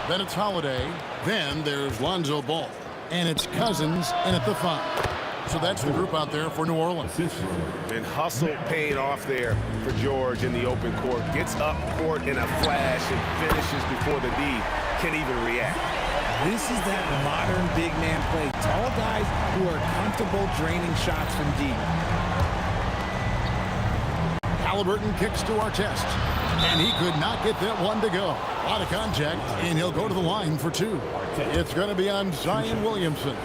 Then it's Holiday. Then there's Lonzo Ball. And it's Cousins in at the 5. So that's the group out there for New Orleans. And hustle paid off there for George in the open court. Gets up court in a flash and finishes before the D can even react. This is that modern big man play. Tall guys who are comfortable draining shots from deep. Halliburton kicks to Artest. And he could not get that one to go. A lot of contact, and he'll go to the line for 2. It's going to be on Zion Williamson.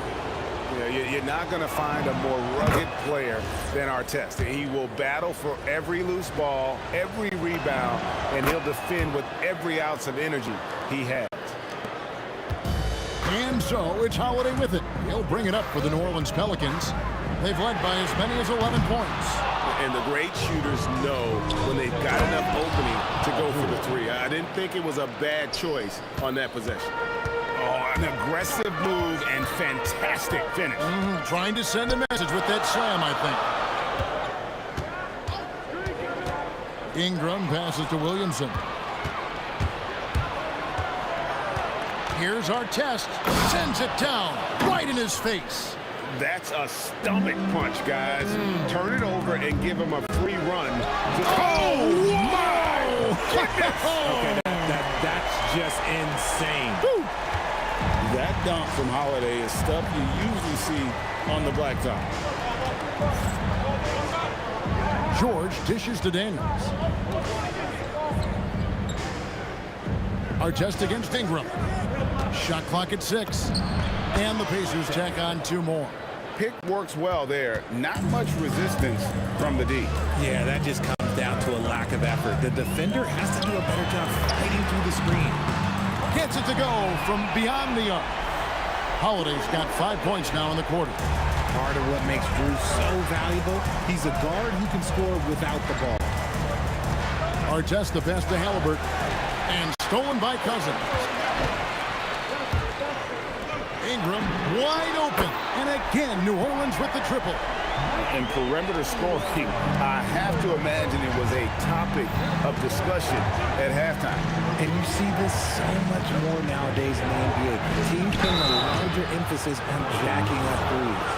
You're not going to find a more rugged player than Artest. He will battle for every loose ball, every rebound, and he'll defend with every ounce of energy he has. And so it's Holiday with it. He'll bring it up for the New Orleans Pelicans. They've led by as many as 11 points. And the great shooters know when they've got enough opening to go for the 3. I didn't think it was a bad choice on that possession. Oh, an aggressive move and fantastic finish. Trying to send a message with that slam, I think. Ingram passes to Williamson. Here's Artest. Sends it down right in his face. That's a stomach punch, guys. Turn it over and give him a free run. Oh, my goodness! Okay, that's just insane. Woo. That dunk from Holiday is stuff you usually see on the blacktop. George dishes to Daniels. Artest against Ingram. Shot clock at 6. And the Pacers tack on 2 more. Pick works well there. Not much resistance from the D. Yeah, that just comes down to a lack of effort. The defender has to do a better job fighting through the screen. Gets it to go from beyond the arc. Holiday's got 5 points now in the quarter. Part of what makes Drew so valuable, he's a guard who can score without the ball. Artest the pass to Halliburton. And stolen by Cousins. Ingram wide open. And again, New Orleans with the triple. And perimeter scoring, I have to imagine it was a topic of discussion at halftime. And you see this so much more nowadays in the NBA. Teams putting a larger emphasis on jacking up threes.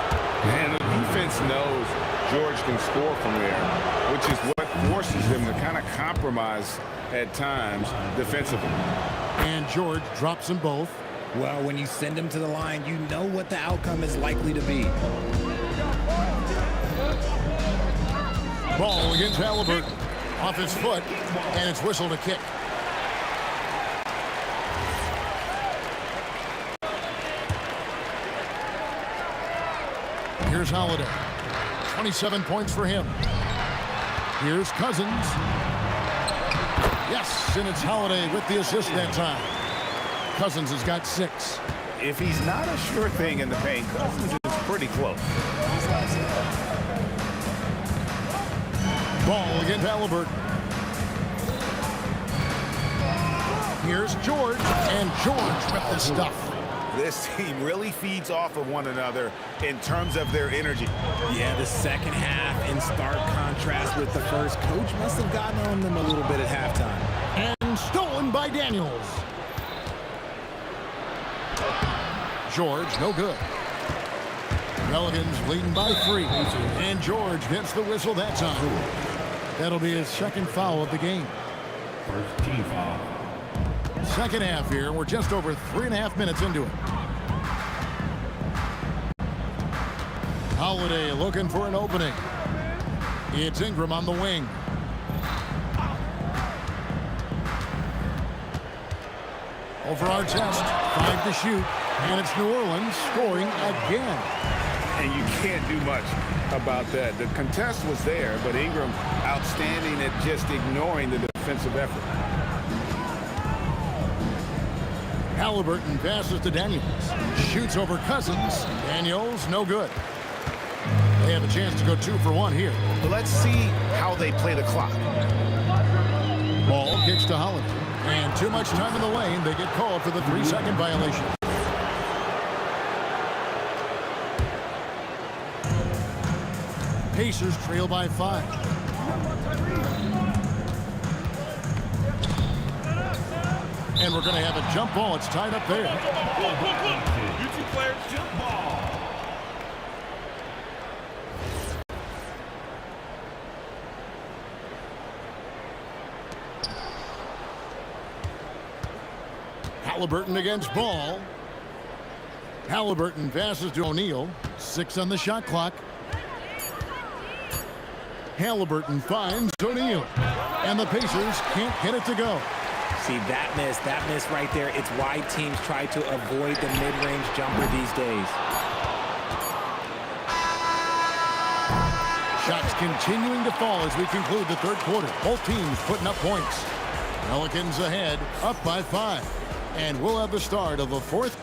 And the defense knows George can score from there, which is what forces them to kind of compromise at times defensively. And George drops them both. Well, when you send them to the line, you know what the outcome is likely to be. Ball against Halliburton. Off his foot, and it's whistled a kick. Here's Holiday. 27 points for him. Here's Cousins. Yes, and it's Holiday with the assist that time. Cousins has got 6. If he's not a sure thing in the paint, Cousins is pretty close. Ball against Halliburton. Here's George, and George with the stuff. This team really feeds off of one another in terms of their energy. Yeah, the second half in stark contrast with the first. Coach must have gotten on them a little bit at halftime. And stolen by Daniels. George, no good. Pelicans leading by 3. And George gets the whistle that time. That'll be his second foul of the game. First team foul. Second half here. We're just over 3.5 minutes into it. Holiday looking for an opening. It's Ingram on the wing. Over our chest. 5 to shoot. And it's New Orleans scoring again. And you can't do much about that. The contest was there, but Ingram outstanding at just ignoring the defensive effort. Halliburton passes to Daniels. Shoots over Cousins. Daniels, no good. They have a chance to go 2 for 1 here. Let's see how they play the clock. Ball kicks to Holiday. And too much time in the lane. They get called for the 3-second violation. Pacers trail by 5. And we're going to have a jump ball. It's tied up there. You two players jump ball. Halliburton against Ball. Halliburton passes to O'Neal. 6 on the shot clock. Halliburton finds O'Neal. And the Pacers can't get it to go. See, that miss right there, it's why teams try to avoid the mid-range jumper these days. Shots continuing to fall as we conclude the third quarter. Both teams putting up points. Pelicans ahead, up by 5. And we'll have the start of the fourth.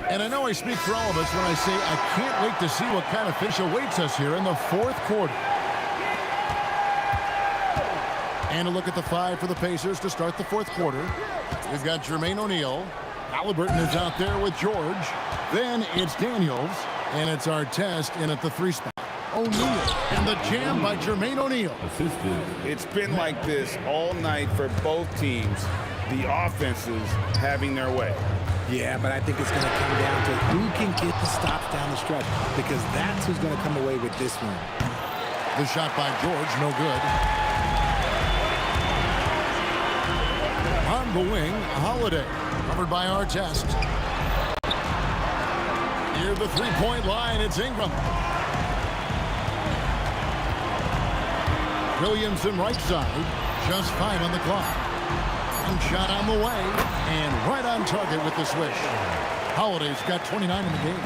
And I know I speak for all of us when I say I can't wait to see what kind of finish awaits us here in the fourth quarter. And a look at the 5 for the Pacers to start the fourth quarter. We've got Jermaine O'Neal. Halliburton is out there with George. Then it's Daniels. And it's Artest in at the 3 spot. O'Neal. And the jam by Jermaine O'Neal. It's been like this all night for both teams. The offenses having their way. Yeah, but I think it's going to come down to who can get the stops down the stretch, because that's who's going to come away with this one. The shot by George, no good. On the wing, Holiday, covered by Artest. Near the 3-point line, it's Ingram. Williamson right side, just 5 on the clock. And shot on the way, and right on target with the swish. Holiday's got 29 in the game.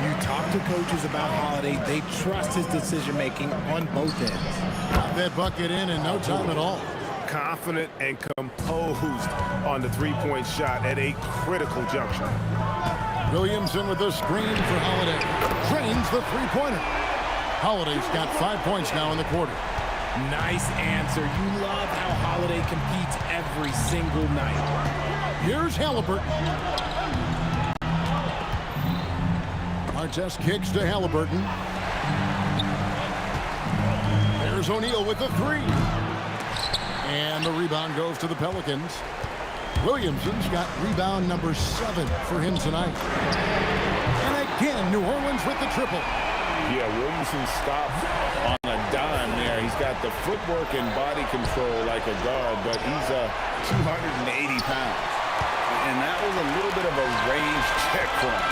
You talk to coaches about Holiday, they trust his decision-making on both ends. Got that bucket in no time at all. Confident and composed on the 3-point shot at a critical juncture. Williamson with the screen for Holiday. Drains the 3-pointer. Holiday's got 5 points now in the quarter. Nice answer. You love how Holiday competes every single night. Here's Halliburton. Artest kicks to Halliburton. There's O'Neal with the 3. And the rebound goes to the Pelicans. Williamson's got rebound number 7 for him tonight. And again, New Orleans with the triple. Yeah, Williamson stopped on a dime there. He's got the footwork and body control like a guard, but he's 280 pounds. And that was a little bit of a range check for him.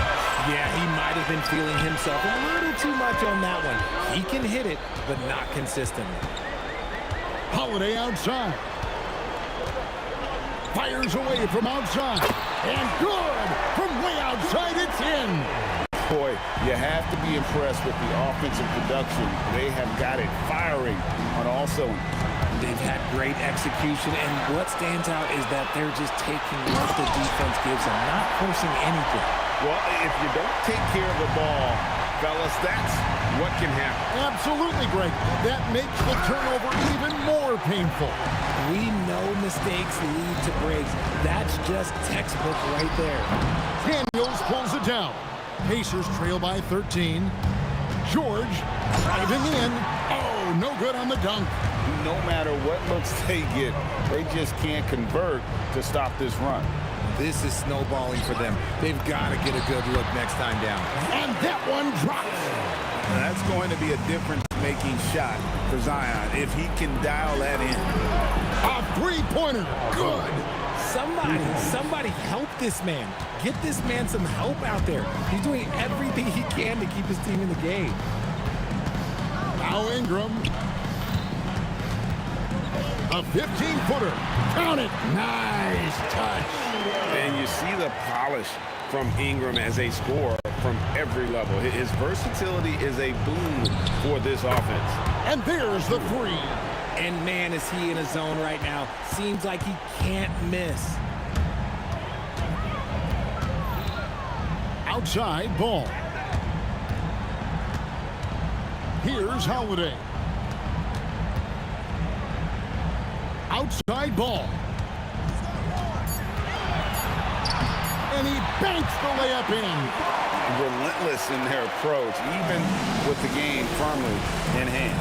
Yeah, he might have been feeling himself a little too much on that one. He can hit it, but not consistently. Holiday outside. Fires away from outside. And good! From way outside, it's in. Boy, you have to be impressed with the offensive production. They have got it firing on all cylinders. They've had great execution, and what stands out is that they're just taking what the defense gives them, not forcing anything. Well, if you don't take care of the ball, fellas, that's what can happen. Absolutely, Greg. That makes the turnover even more painful. We know mistakes lead to breaks. That's just textbook right there. Daniels pulls it down. Pacers trail by 13. George driving in. Oh, no good on the dunk. No matter what looks they get, they just can't convert to stop this run. This is snowballing for them. They've got to get a good look next time down. And that one drops. That's going to be a difference-making shot for Zion if he can dial that in. A three-pointer. Good. Somebody help this man. Get this man some help out there. He's doing everything he can to keep his team in the game. Now Ingram. A 15-footer. Count it. Nice touch. And you see the polish from Ingram as a scorer from every level. His versatility is a boon for this offense. And there's the three. And man, is he in a zone right now. Seems like he can't miss. Outside ball. Here's Holiday. Outside ball. And he banks the layup in. Relentless in their approach, even with the game firmly in hand.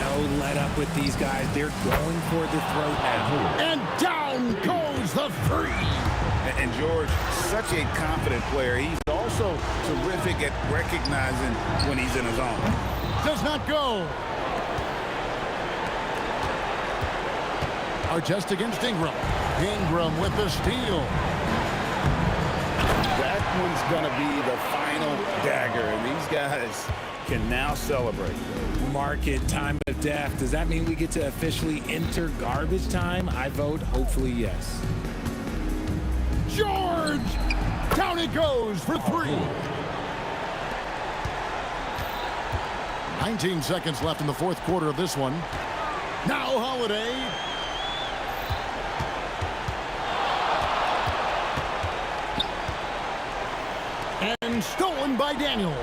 No let up with these guys. They're going for the throat now. And down goes the three. And George, such a confident player. He's also terrific at recognizing when he's in a zone. Does not go. Artest against Ingram. Ingram with the steal. That one's going to be the final dagger, and these guys can now celebrate. Mark it, time of death. Does that mean we get to officially enter garbage time? I vote hopefully yes. George! Down it goes for three. 19 seconds left in the fourth quarter of this one. Now Holiday. And stolen by Daniels.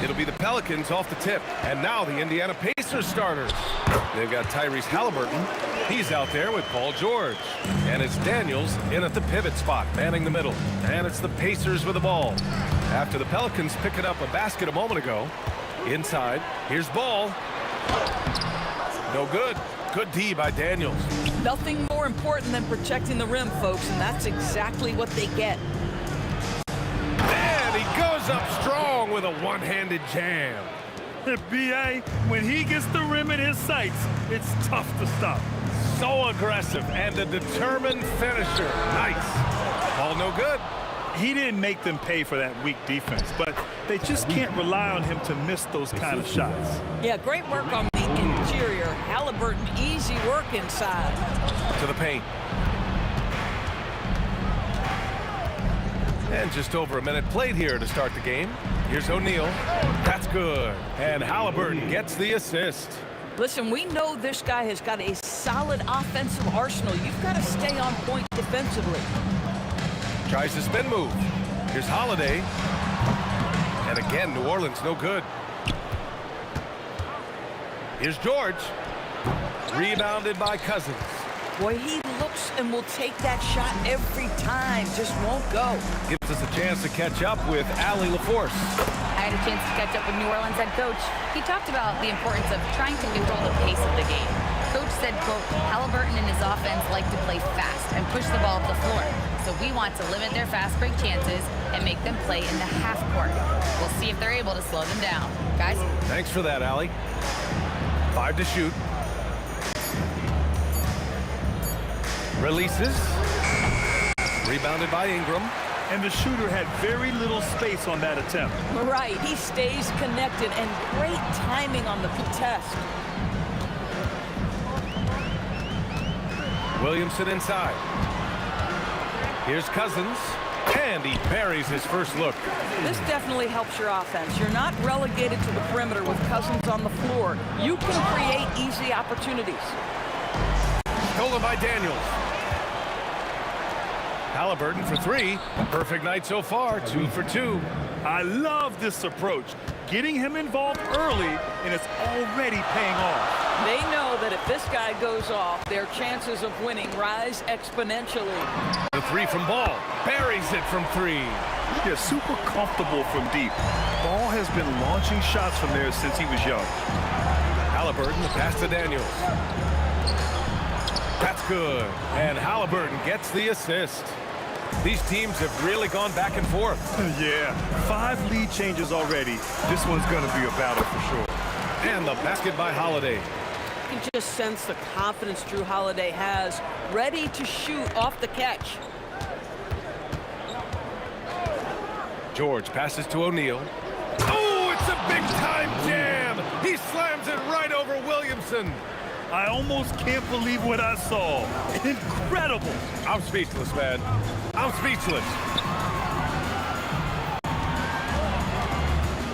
It'll be the Pelicans off the tip. And now the Indiana Pacers starters. They've got Tyrese Halliburton. He's out there with Paul George. And it's Daniels in at the pivot spot, manning the middle. And it's the Pacers with the ball. After the Pelicans picking up a basket a moment ago. Inside, here's Ball. No good. Good D by Daniels. Nothing more important than protecting the rim, folks, and that's exactly what they get. And he goes up strong with a one-handed jam. B.A., when he gets the rim in his sights, it's tough to stop. So aggressive and a determined finisher. Nice. Ball no good. He didn't make them pay for that weak defense, but they just can't rely on him to miss those kind of shots. Yeah, great work on the interior. Halliburton, easy work inside. To the paint. And just over a minute played here to start the game. Here's O'Neal. That's good. And Halliburton gets the assist. Listen, we know this guy has got a solid offensive arsenal. You've got to stay on point defensively. Tries the spin move. Here's Holiday. And again, New Orleans no good. Here's George. Rebounded by Cousins. Boy, he looks and will take that shot every time. Just won't go. Gives us a chance to catch up with Allie LaForce. I had a chance to catch up with New Orleans head coach. He talked about the importance of trying to control the pace of the game. Coach said, quote, Halliburton and his offense like to play fast and push the ball up the floor. So we want to limit their fast break chances and make them play in the half court. We'll see if they're able to slow them down. Guys? Thanks for that, Allie. 5 to shoot. Releases. Rebounded by Ingram. And the shooter had very little space on that attempt. Right, he stays connected and great timing on the contest. Williamson inside. Here's Cousins. And he buries his first look. This definitely helps your offense. You're not relegated to the perimeter with Cousins on the floor. You can create easy opportunities. Stolen by Daniels. Halliburton for 3. Perfect night so far. 2 for 2. I love this approach. Getting him involved early, and it's already paying off. They know that if this guy goes off, their chances of winning rise exponentially. The 3 from Ball. Buries it from 3. Yeah, super comfortable from deep. Ball has been launching shots from there since he was young. Halliburton, the pass to Daniels. That's good. And Halliburton gets the assist. These teams have really gone back and forth. Yeah, 5 lead changes already. This one's going to be a battle for sure. And the basket by Holiday. You can just sense the confidence Drew Holiday has, ready to shoot off the catch. George passes to O'Neal. Oh, it's a big-time jam! He slams it right over Williamson. I almost can't believe what I saw. Incredible. I'm speechless, man. I'm speechless.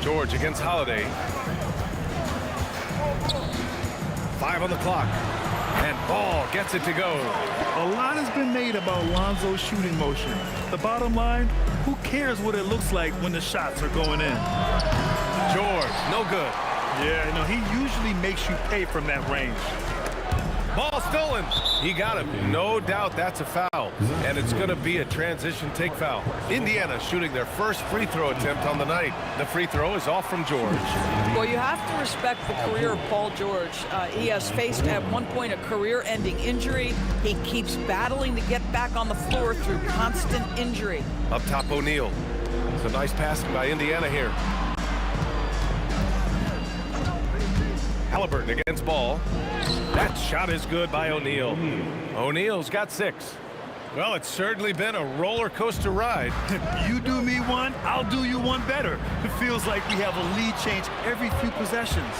George against Holiday. 5 on the clock. And Ball gets it to go. A lot has been made about Lonzo's shooting motion. The bottom line, who cares what it looks like when the shots are going in? George, no good. Yeah, no, he usually makes you pay from that range. Ball stolen. He got him. No doubt that's a foul. And it's going to be a transition take foul. Indiana shooting their first free throw attempt on the night. The free throw is off from George. Well, you have to respect the career of Paul George. He has faced at one point a career-ending injury. He keeps battling to get back on the floor through constant injury. Up top, O'Neal. It's a nice passing by Indiana here. Halliburton against Ball. That shot is good by O'Neal. O'Neal's got 6. Well, it's certainly been a roller coaster ride. You do me one, I'll do you one better. It feels like we have a lead change every few possessions.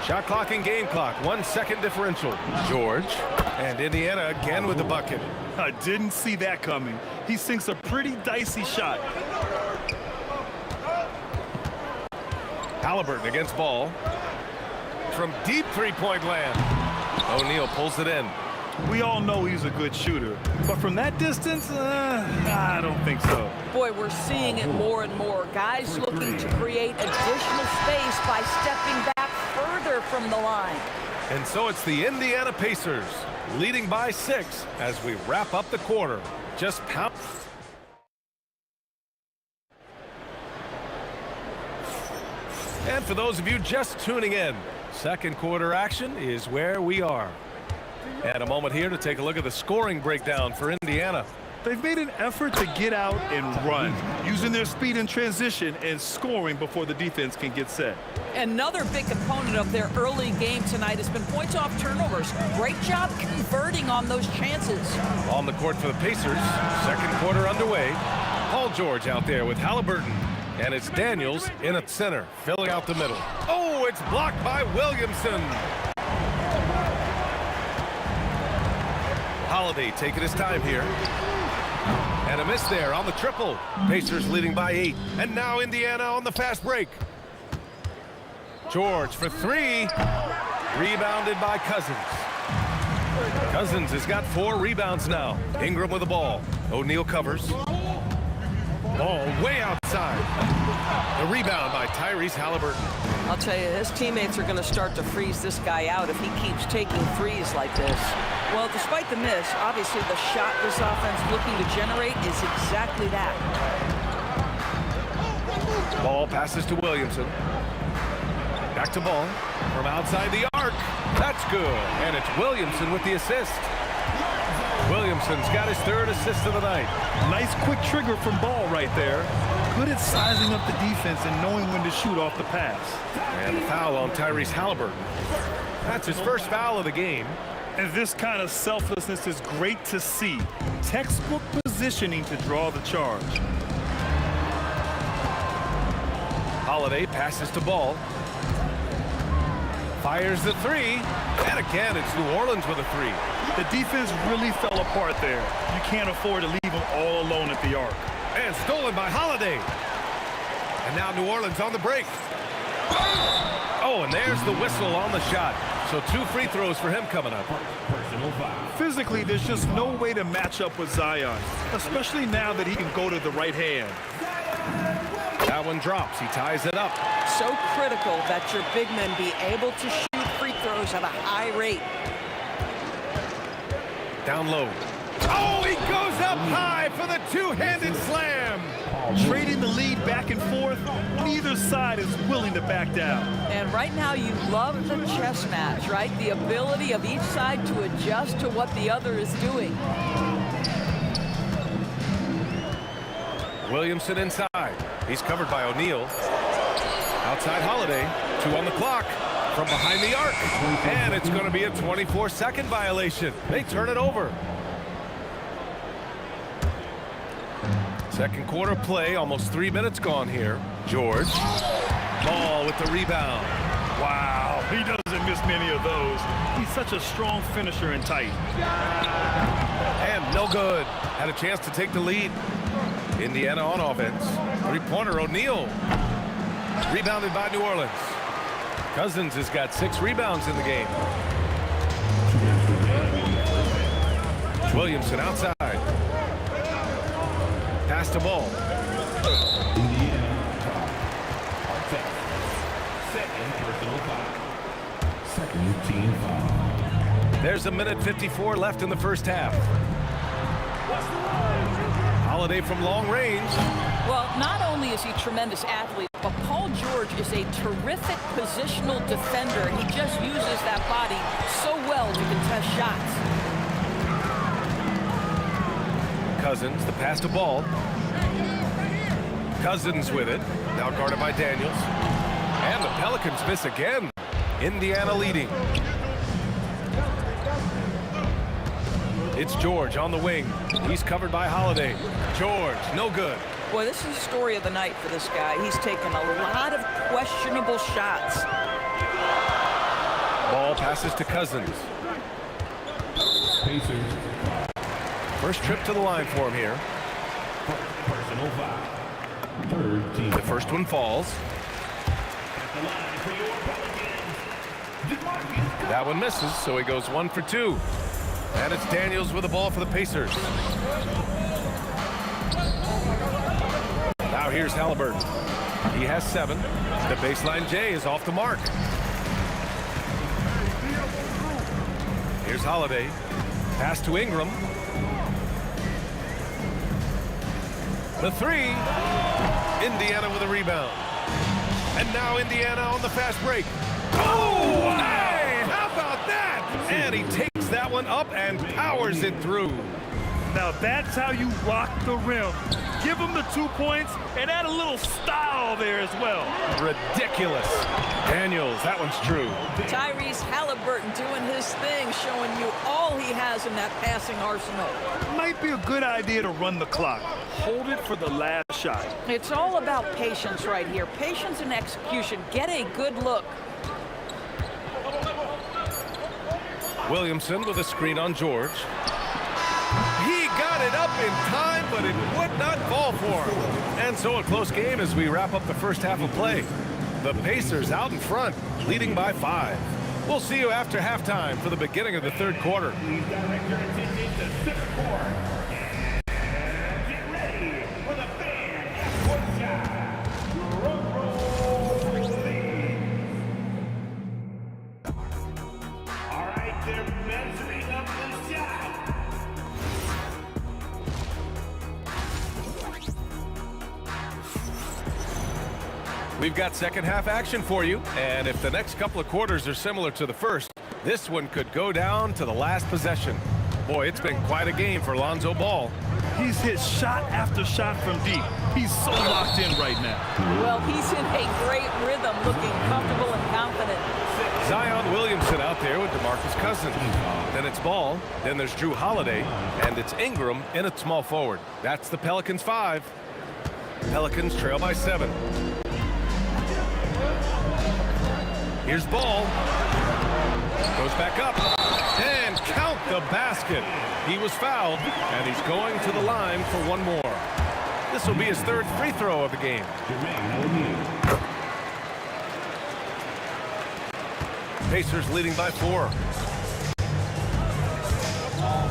Shot clock and game clock, 1 second differential. George and Indiana again with the bucket. I didn't see that coming. He sinks a pretty dicey shot. Halliburton against Ball. From deep three-point land. O'Neal pulls it in. We all know he's a good shooter, but from that distance, I don't think so. Boy, we're seeing it more and more. Guys looking to create additional space by stepping back further from the line. And so it's the Indiana Pacers leading by 6 as we wrap up the quarter. Just pound. And for those of you just tuning in, second quarter action is where we are. And a moment here to take a look at the scoring breakdown for Indiana. They've made an effort to get out and run, using their speed in transition and scoring before the defense can get set. Another big component of their early game tonight has been points off turnovers. Great job converting on those chances. On the court for the Pacers, second quarter underway. Paul George out there with Halliburton. And it's Daniels in at center, filling out the middle. Oh, it's blocked by Williamson. Holiday taking his time here. And a miss there on the triple. Pacers leading by 8. And now Indiana on the fast break. George for 3. Rebounded by Cousins. Cousins has got 4 rebounds now. Ingram with the ball. O'Neal covers. Ball way outside. The rebound by Tyrese Halliburton. I'll tell you, his teammates are going to start to freeze this guy out if he keeps taking threes like this. Well, despite the miss, obviously the shot this offense looking to generate is exactly that. Ball passes to Williamson. Back to Ball from outside the arc. That's good. And it's Williamson with the assist. Williamson's got his 3rd assist of the night. Nice quick trigger from Ball right there. Good at sizing up the defense and knowing when to shoot off the pass. And the foul on Tyrese Halliburton. That's his first foul of the game. And this kind of selflessness is great to see. Textbook positioning to draw the charge. Holiday passes to Ball. Fires the 3. And again, it's New Orleans with a 3. The defense really fell apart there. You can't afford to leave them all alone at the arc. And stolen by Holiday. And now New Orleans on the break. Oh, and there's the whistle on the shot. So 2 free throws for him coming up. Physically, there's just no way to match up with Zion, especially now that he can go to the right hand. That one drops. He ties it up. So critical that your big men be able to shoot free throws at a high rate. Down low. Oh, he goes up high for the 2-handed slam. Trading the lead back and forth, neither side is willing to back down. And right now you love the chess match, right? The ability of each side to adjust to what the other is doing. Williamson inside. He's covered by O'Neal. Outside Holiday. 2 on the clock. From behind the arc. And it's going to be a 24-second violation. They turn it over. Second quarter play, almost 3 minutes gone here. George. Ball with the rebound. Wow, he doesn't miss many of those. He's such a strong finisher and tight. And no good. Had a chance to take the lead. Indiana on offense. 3-pointer O'Neal. Rebounded by New Orleans. Cousins has got 6 rebounds in the game. Williamson outside. Pass to Ball. Second team foul. There's 1:54 left in the first half. Holiday from long range. Well, not only is he a tremendous athlete, but Paul George is a terrific positional defender. He just uses that body so well to contest shots. Cousins, the pass to Ball. Cousins with it. Now guarded by Daniels. And the Pelicans miss again. Indiana leading. It's George on the wing. He's covered by Holiday. George, no good. Boy, this is the story of the night for this guy. He's taken a lot of questionable shots. Ball passes to Cousins. Pacers. First trip to the line for him here. Personal foul. Third team. The first one falls. At the line for your Pelicans, That one misses, so he goes 1 for 2. And it's Daniels with the ball for the Pacers. Now here's Halliburton. He has 7. The baseline J is off the mark. Here's Holiday. Pass to Ingram. The 3. Indiana with a rebound. And now Indiana on the fast break. Oh, hey, how about that? And he takes that one up and powers it through. Now that's how you rock the rim. Give him the 2 points and add a little style there as well. Ridiculous. Daniels, that one's true. Tyrese Halliburton doing his thing, showing you all he has in that passing arsenal. Might be a good idea to run the clock. Hold it for the last shot. It's all about patience right here. Patience and execution. Get a good look. Williamson with a screen on George. He got it up in time, but it would not fall for him. And so a close game as we wrap up the first half of play. The Pacers out in front, leading by 5. We'll see you after halftime for the beginning of the third quarter. Please direct your attention to center court. And get ready for the fan half-court shot. Drum roll, please. All right, they're measuring up the shot. We've got second half action for you, and if the next couple of quarters are similar to the first, this one could go down to the last possession. Boy, it's been quite a game for Lonzo Ball. He's hit shot after shot from deep. He's so locked in right now. Well, he's in a great rhythm, looking comfortable and confident. Zion Williamson out there with DeMarcus Cousins. Then it's Ball, then there's Drew Holiday, and it's Ingram in at small forward. That's the Pelicans 5. Pelicans trail by 7. Here's Ball. Goes back up. And count the basket. He was fouled, and he's going to the line for one more. This will be his 3rd free throw of the game. Pacers leading by 4.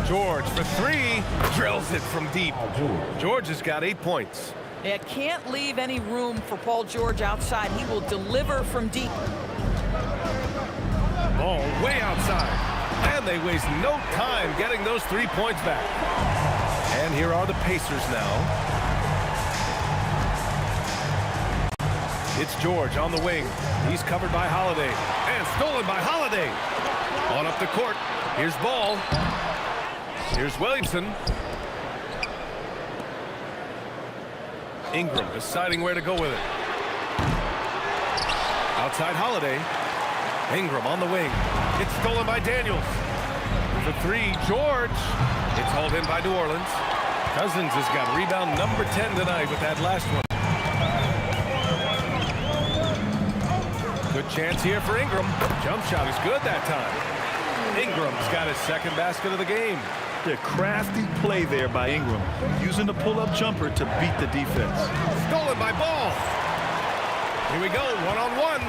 George for 3. Drills it from deep. George has got 8 points. Yeah, can't leave any room for Paul George outside. He will deliver from deep. Ball way outside. And they waste no time getting those 3 points back. And here are the Pacers now. It's George on the wing. He's covered by Holiday. And stolen by Holiday. On up the court. Here's Ball. Here's Williamson. Ingram deciding where to go with it. Outside Holiday. Ingram on the wing. It's stolen by Daniels. For 3, George. It's hauled in by New Orleans. Cousins has got rebound number 10 tonight with that last one. Good chance here for Ingram. Jump shot is good that time. Ingram's got his 2nd basket of the game. The crafty play there by Ingram, using the pull-up jumper to beat the defense. Stolen by Ball. Here we go, one-on-one.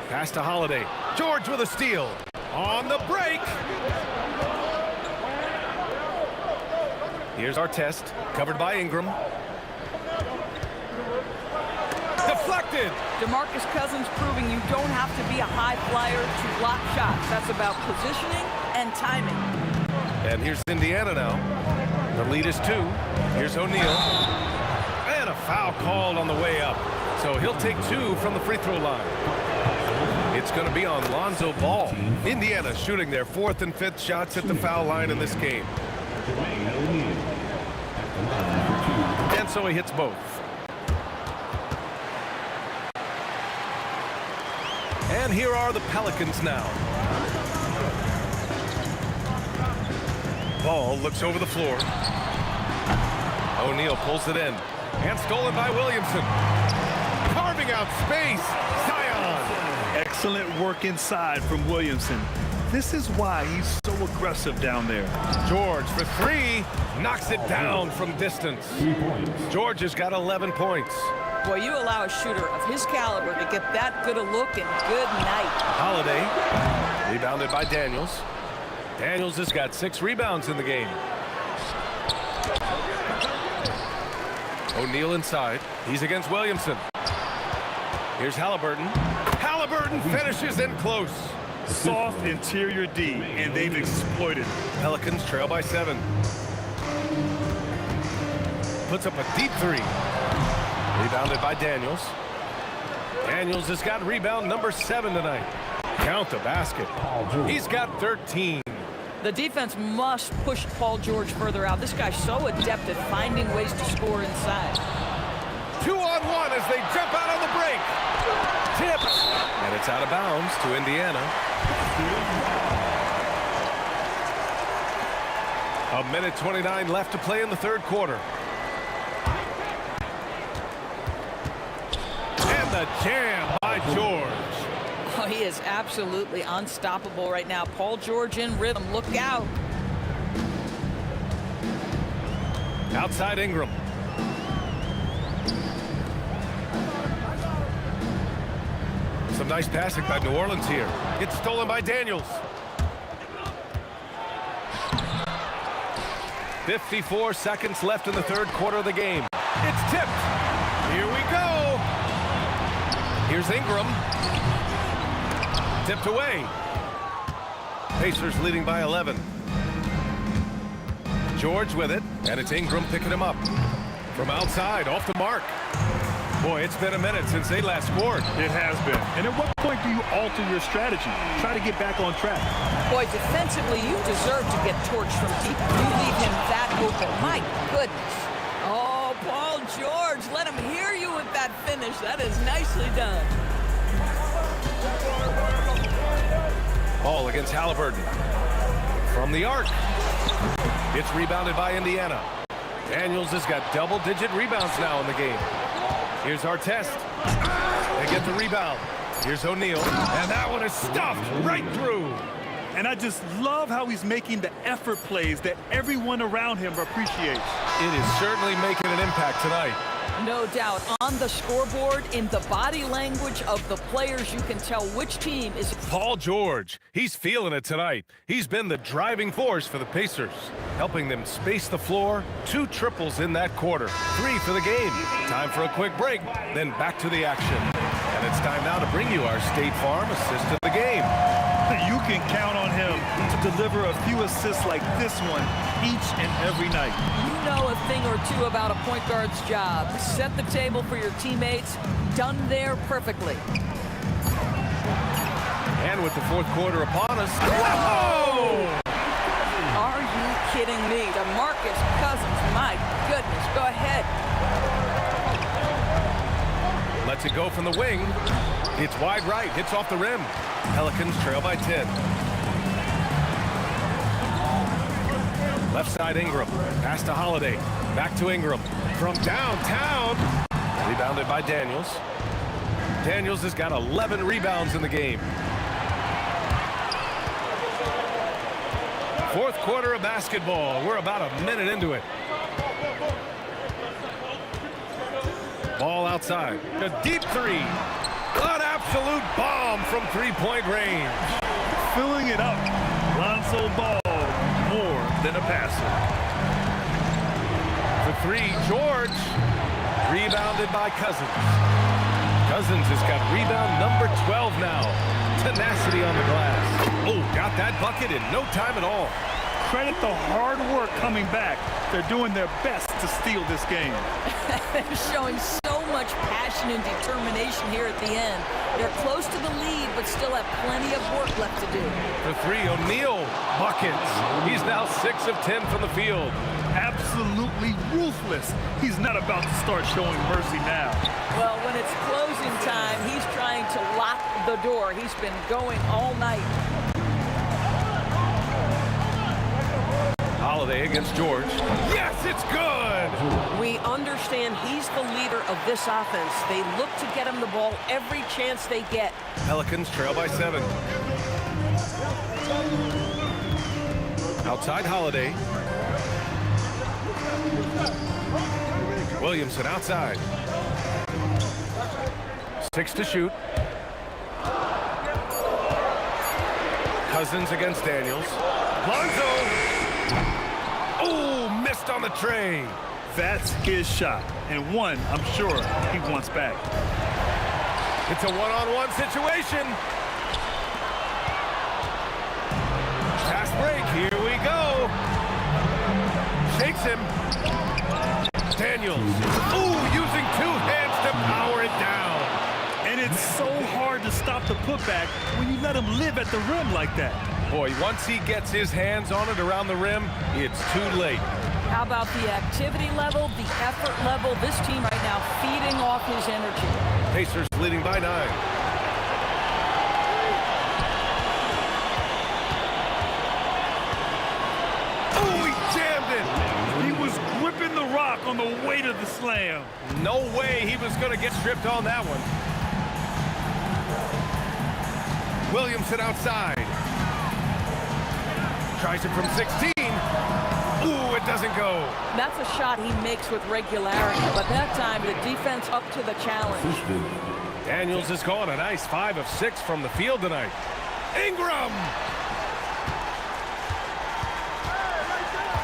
Pass to Holiday. George with a steal. On the break. Here's our test, covered by Ingram. Deflected. DeMarcus Cousins proving you don't have to be a high flyer to block shots. That's about positioning and timing. And here's Indiana now. The lead is 2. Here's O'Neal. And a foul called on the way up. So he'll take 2 from the free throw line. It's going to be on Lonzo Ball. Indiana shooting their 4th and 5th shots at the foul line in this game. And so he hits both. And here are the Pelicans now. Ball looks over the floor. O'Neal pulls it in. And stolen by Williamson. Carving out space. Zion. Excellent work inside from Williamson. This is why he's so aggressive down there. George for 3. Knocks it down from distance. George has got 11 points. Boy, you allow a shooter of his caliber to get that good a look, and good night. Holiday, rebounded by Daniels. Daniels has got 6 rebounds in the game. O'Neal inside. He's against Williamson. Here's Halliburton. Halliburton finishes in close. Soft interior D, and they've exploited it. Pelicans trail by 7. Puts up a deep 3. Rebounded by Daniels. Daniels has got rebound number 7 tonight. Count the basket. He's got 13. The defense must push Paul George further out. This guy's so adept at finding ways to score inside. 2-on-1 as they jump out on the break. Tipped. And it's out of bounds to Indiana. A minute 29 left to play in the third quarter. And the jam by George. Oh, he is absolutely unstoppable right now. Paul George in rhythm. Look out. Outside Ingram. Some nice passing by New Orleans here. It's stolen by Daniels. 54 seconds left in the third quarter of the game. It's tipped. Here we go. Here's Ingram. Tipped away. Pacers leading by 11. George with it, and it's Ingram picking him up. From outside, off the mark. Boy, it's been a minute since they last scored. It has been. And at what point do you alter your strategy? Try to get back on track. Boy, defensively, you deserve to get torched from deep. You leave him that open. My goodness. Oh, Paul George, let him hear you with that finish. That is nicely done. Ball against Halliburton. From the arc. It's rebounded by Indiana. Daniels has got double-digit rebounds now in the game. Here's Artest. They get the rebound. Here's O'Neal. And that one is stuffed right through. And I just love how he's making the effort plays that everyone around him appreciates. It is certainly making an impact tonight. No doubt. On the scoreboard, in the body language of the players, you can tell which team is... Paul George, he's feeling it tonight. He's been the driving force for the Pacers, helping them space the floor. 2 triples in that quarter. 3 for the game. Time for a quick break, then back to the action. And it's time now to bring you our State Farm assist of the game. You can count on him to deliver a few assists like this one each and every night. You know a thing or two about a point guard's job. Set the table for your teammates. Done there perfectly. And with the fourth quarter upon us. Whoa! Are you kidding me? DeMarcus Cousins, my goodness. Go ahead. Lets it go from the wing. It's wide right. Hits off the rim. Pelicans trail by 10. Left side Ingram. Pass to Holiday. Back to Ingram. From downtown. Rebounded by Daniels. Daniels has got 11 rebounds in the game. Fourth quarter of basketball. We're about a minute into it. Ball outside. A deep 3. An absolute bomb from three-point range. Filling it up. Lonzo Ball, more than a passer. For 3, George. Rebounded by Cousins. Cousins has got rebound number 12 now. Tenacity on the glass. Oh, got that bucket in no time at all. Credit the hard work coming back. They're doing their best to steal this game. They're showing so much passion and determination here at the end. They're close to the lead, but still have plenty of work left to do. For 3, O'Neal buckets. He's now 6 of 10 from the field. Absolutely ruthless. He's not about to start showing mercy now. Well, when it's closing time, he's trying to lock the door. He's been going all night. Holiday against George. Yes, it's good! We understand he's the leader of this offense. They look to get him the ball every chance they get. Pelicans trail by 7. Outside Holiday. Williamson outside. 6 to shoot. Cousins against Daniels. Lonzo. Oh, missed on the tray. That's his shot, and one I'm sure he wants back. It's a one-on-one situation. Fast break, here we go. Shakes him. Daniels. Ooh, using 2 hands to power it down. And it's so hard to stop the putback when you let him live at the rim like that. Boy, once he gets his hands on it around the rim, it's too late. How about the activity level, the effort level? This team right now feeding off his energy. Pacers leading by 9. Oh, he jammed it. He was gripping the rock on the weight of the slam. No way he was going to get stripped on that one. Williamson outside. Tries it from 16. Ooh, it doesn't go. That's a shot he makes with regularity, but that time the defense up to the challenge. Daniels has gone a nice 5 of 6 from the field tonight. Ingram!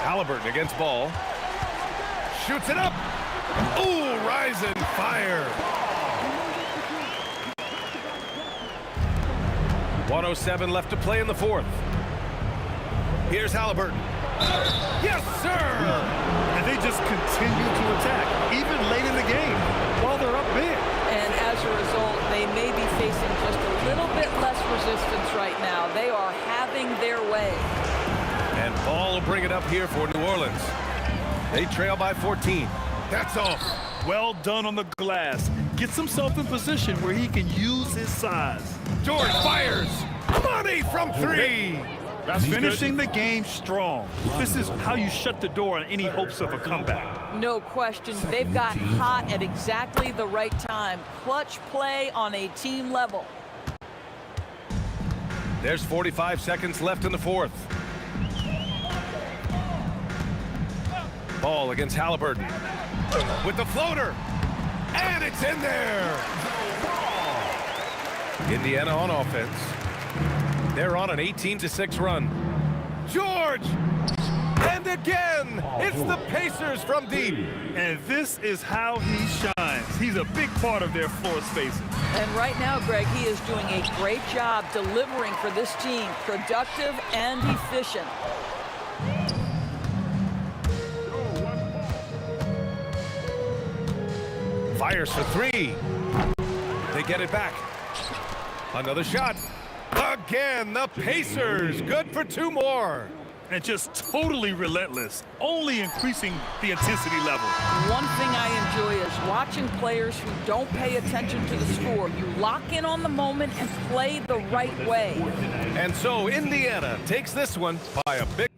Halliburton against Ball. Shoots it up. Ooh, rise and fire. 1:07 left to play in the 4th. Here's Halliburton. Yes, sir! And they just continue to attack, even late in the game, while they're up big. And as a result, they may be facing just a little bit less resistance right now. They are having their way. And Ball will bring it up here for New Orleans. They trail by 14. That's off. Well done on the glass. Gets himself in position where he can use his size. George fires. Money from 3. Finishing the game strong. This is how you shut the door on any hopes of a comeback. No question. They've got hot at exactly the right time. Clutch play on a team level. There's 45 seconds left in the 4th. Ball against Halliburton. With the floater. And it's in there. Indiana on offense. They're on an 18-6 run. George! And again! It's the Pacers from deep. And this is how he shines. He's a big part of their floor spacing. And right now, Greg, he is doing a great job delivering for this team. Productive and efficient. Fires for 3. They get it back. Another shot. Again, the Pacers. Good for 2 more. And just totally relentless, only increasing the intensity level. One thing I enjoy is watching players who don't pay attention to the score. You lock in on the moment and play the right way. And so Indiana takes this one by a big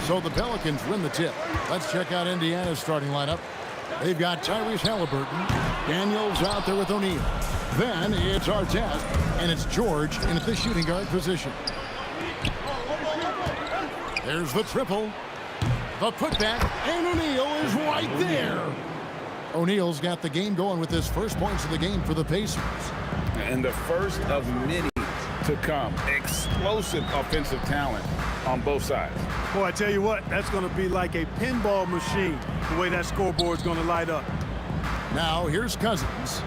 So the Pelicans win the tip. Let's check out Indiana's starting lineup. They've got Tyrese Halliburton. Daniels out there with O'Neal. Then it's Artest, and it's George in at the shooting guard position. There's the triple. The putback, and O'Neal is right there. O'Neal's got the game going with his first points of the game for the Pacers. And the first of many to come. Explosive offensive talent on both sides. Boy, I tell you what, that's going to be like a pinball machine, the way that scoreboard's going to light up. Now here's Cousins.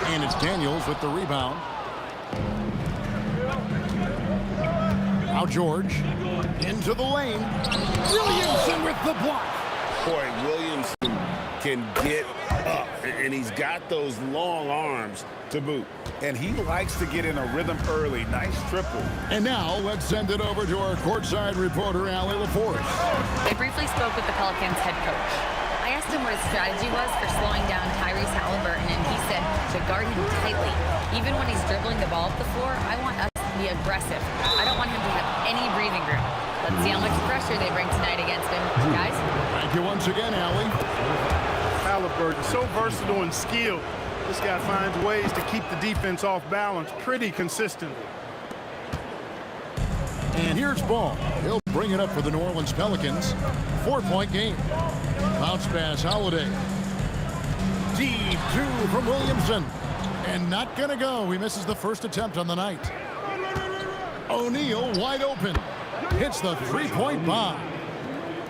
And it's Daniels with the rebound. Now George into the lane. Williamson with the block. Boy, Williamson can get up, and he's got those long arms to boot. And he likes to get in a rhythm early. Nice triple. And now let's send it over to our courtside reporter, Allie LaForce. I briefly spoke with the Pelicans head coach. I asked him what his strategy was for slowing down Tyrese Halliburton, and he said to guard him tightly. Even when he's dribbling the ball up the floor, I want us to be aggressive. I don't want him to have any breathing room. Let's see how much pressure they bring tonight against him. Guys? Thank you once again, Allie. Halliburton, so versatile and skilled. This guy finds ways to keep the defense off balance pretty consistently. And here's Ball. He'll bring it up for the New Orleans Pelicans. 4-point game. Bounce pass, Holiday. Deep two from Williamson. And not going to go. He misses the first attempt on the night. O'Neal wide open. Hits the three-point bomb.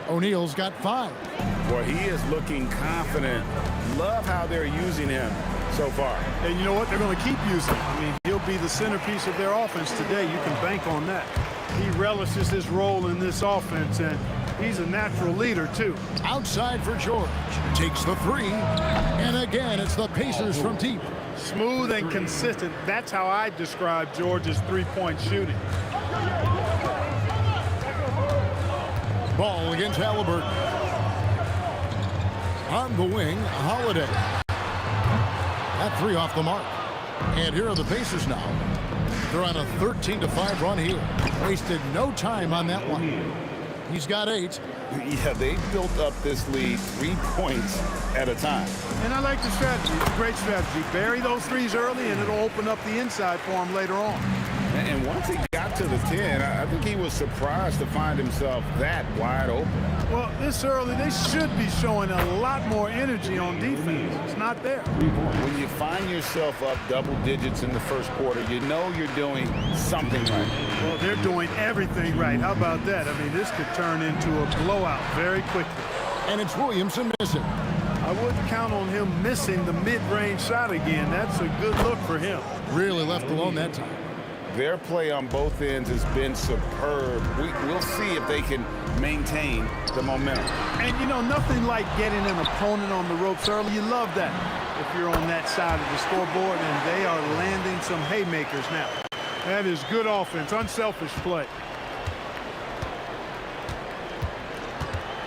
O'Neal's got 5. Boy, he is looking confident. Love how they're using him so far. And you know what? They're going to keep using him. I mean, he'll be the centerpiece of their offense today. You can bank on that. He relishes his role in this offense, and he's a natural leader, too. Outside for George. Takes the 3. And again, it's the Pacers from deep. Smooth and consistent. That's how I describe George's three-point shooting. Ball against Halliburton. On the wing, Holiday. That 3 off the mark. And here are the Pacers now. They're on a 13-5 run here. Wasted no time on that one. He's got 8. Yeah, they built up this lead 3 points at a time. And I like the strategy. It's a great strategy. Bury those threes early, and it'll open up the inside for him later on. And once he got to the 10, I think he was surprised to find himself that wide open. Well, this early, they should be showing a lot more energy on defense. It's not there. When you find yourself up double digits in the first quarter, you know you're doing something right. Well, they're doing everything right. How about that? I mean, this could turn into a blowout very quickly. And it's Williamson missing. I wouldn't count on him missing the mid-range shot again. That's a good look for him. Really left alone that time. Their play on both ends has been superb. We'll see if they can maintain the momentum. And, you know, nothing like getting an opponent on the ropes early. You love that if you're on that side of the scoreboard, and they are landing some haymakers now. That is good offense, unselfish play.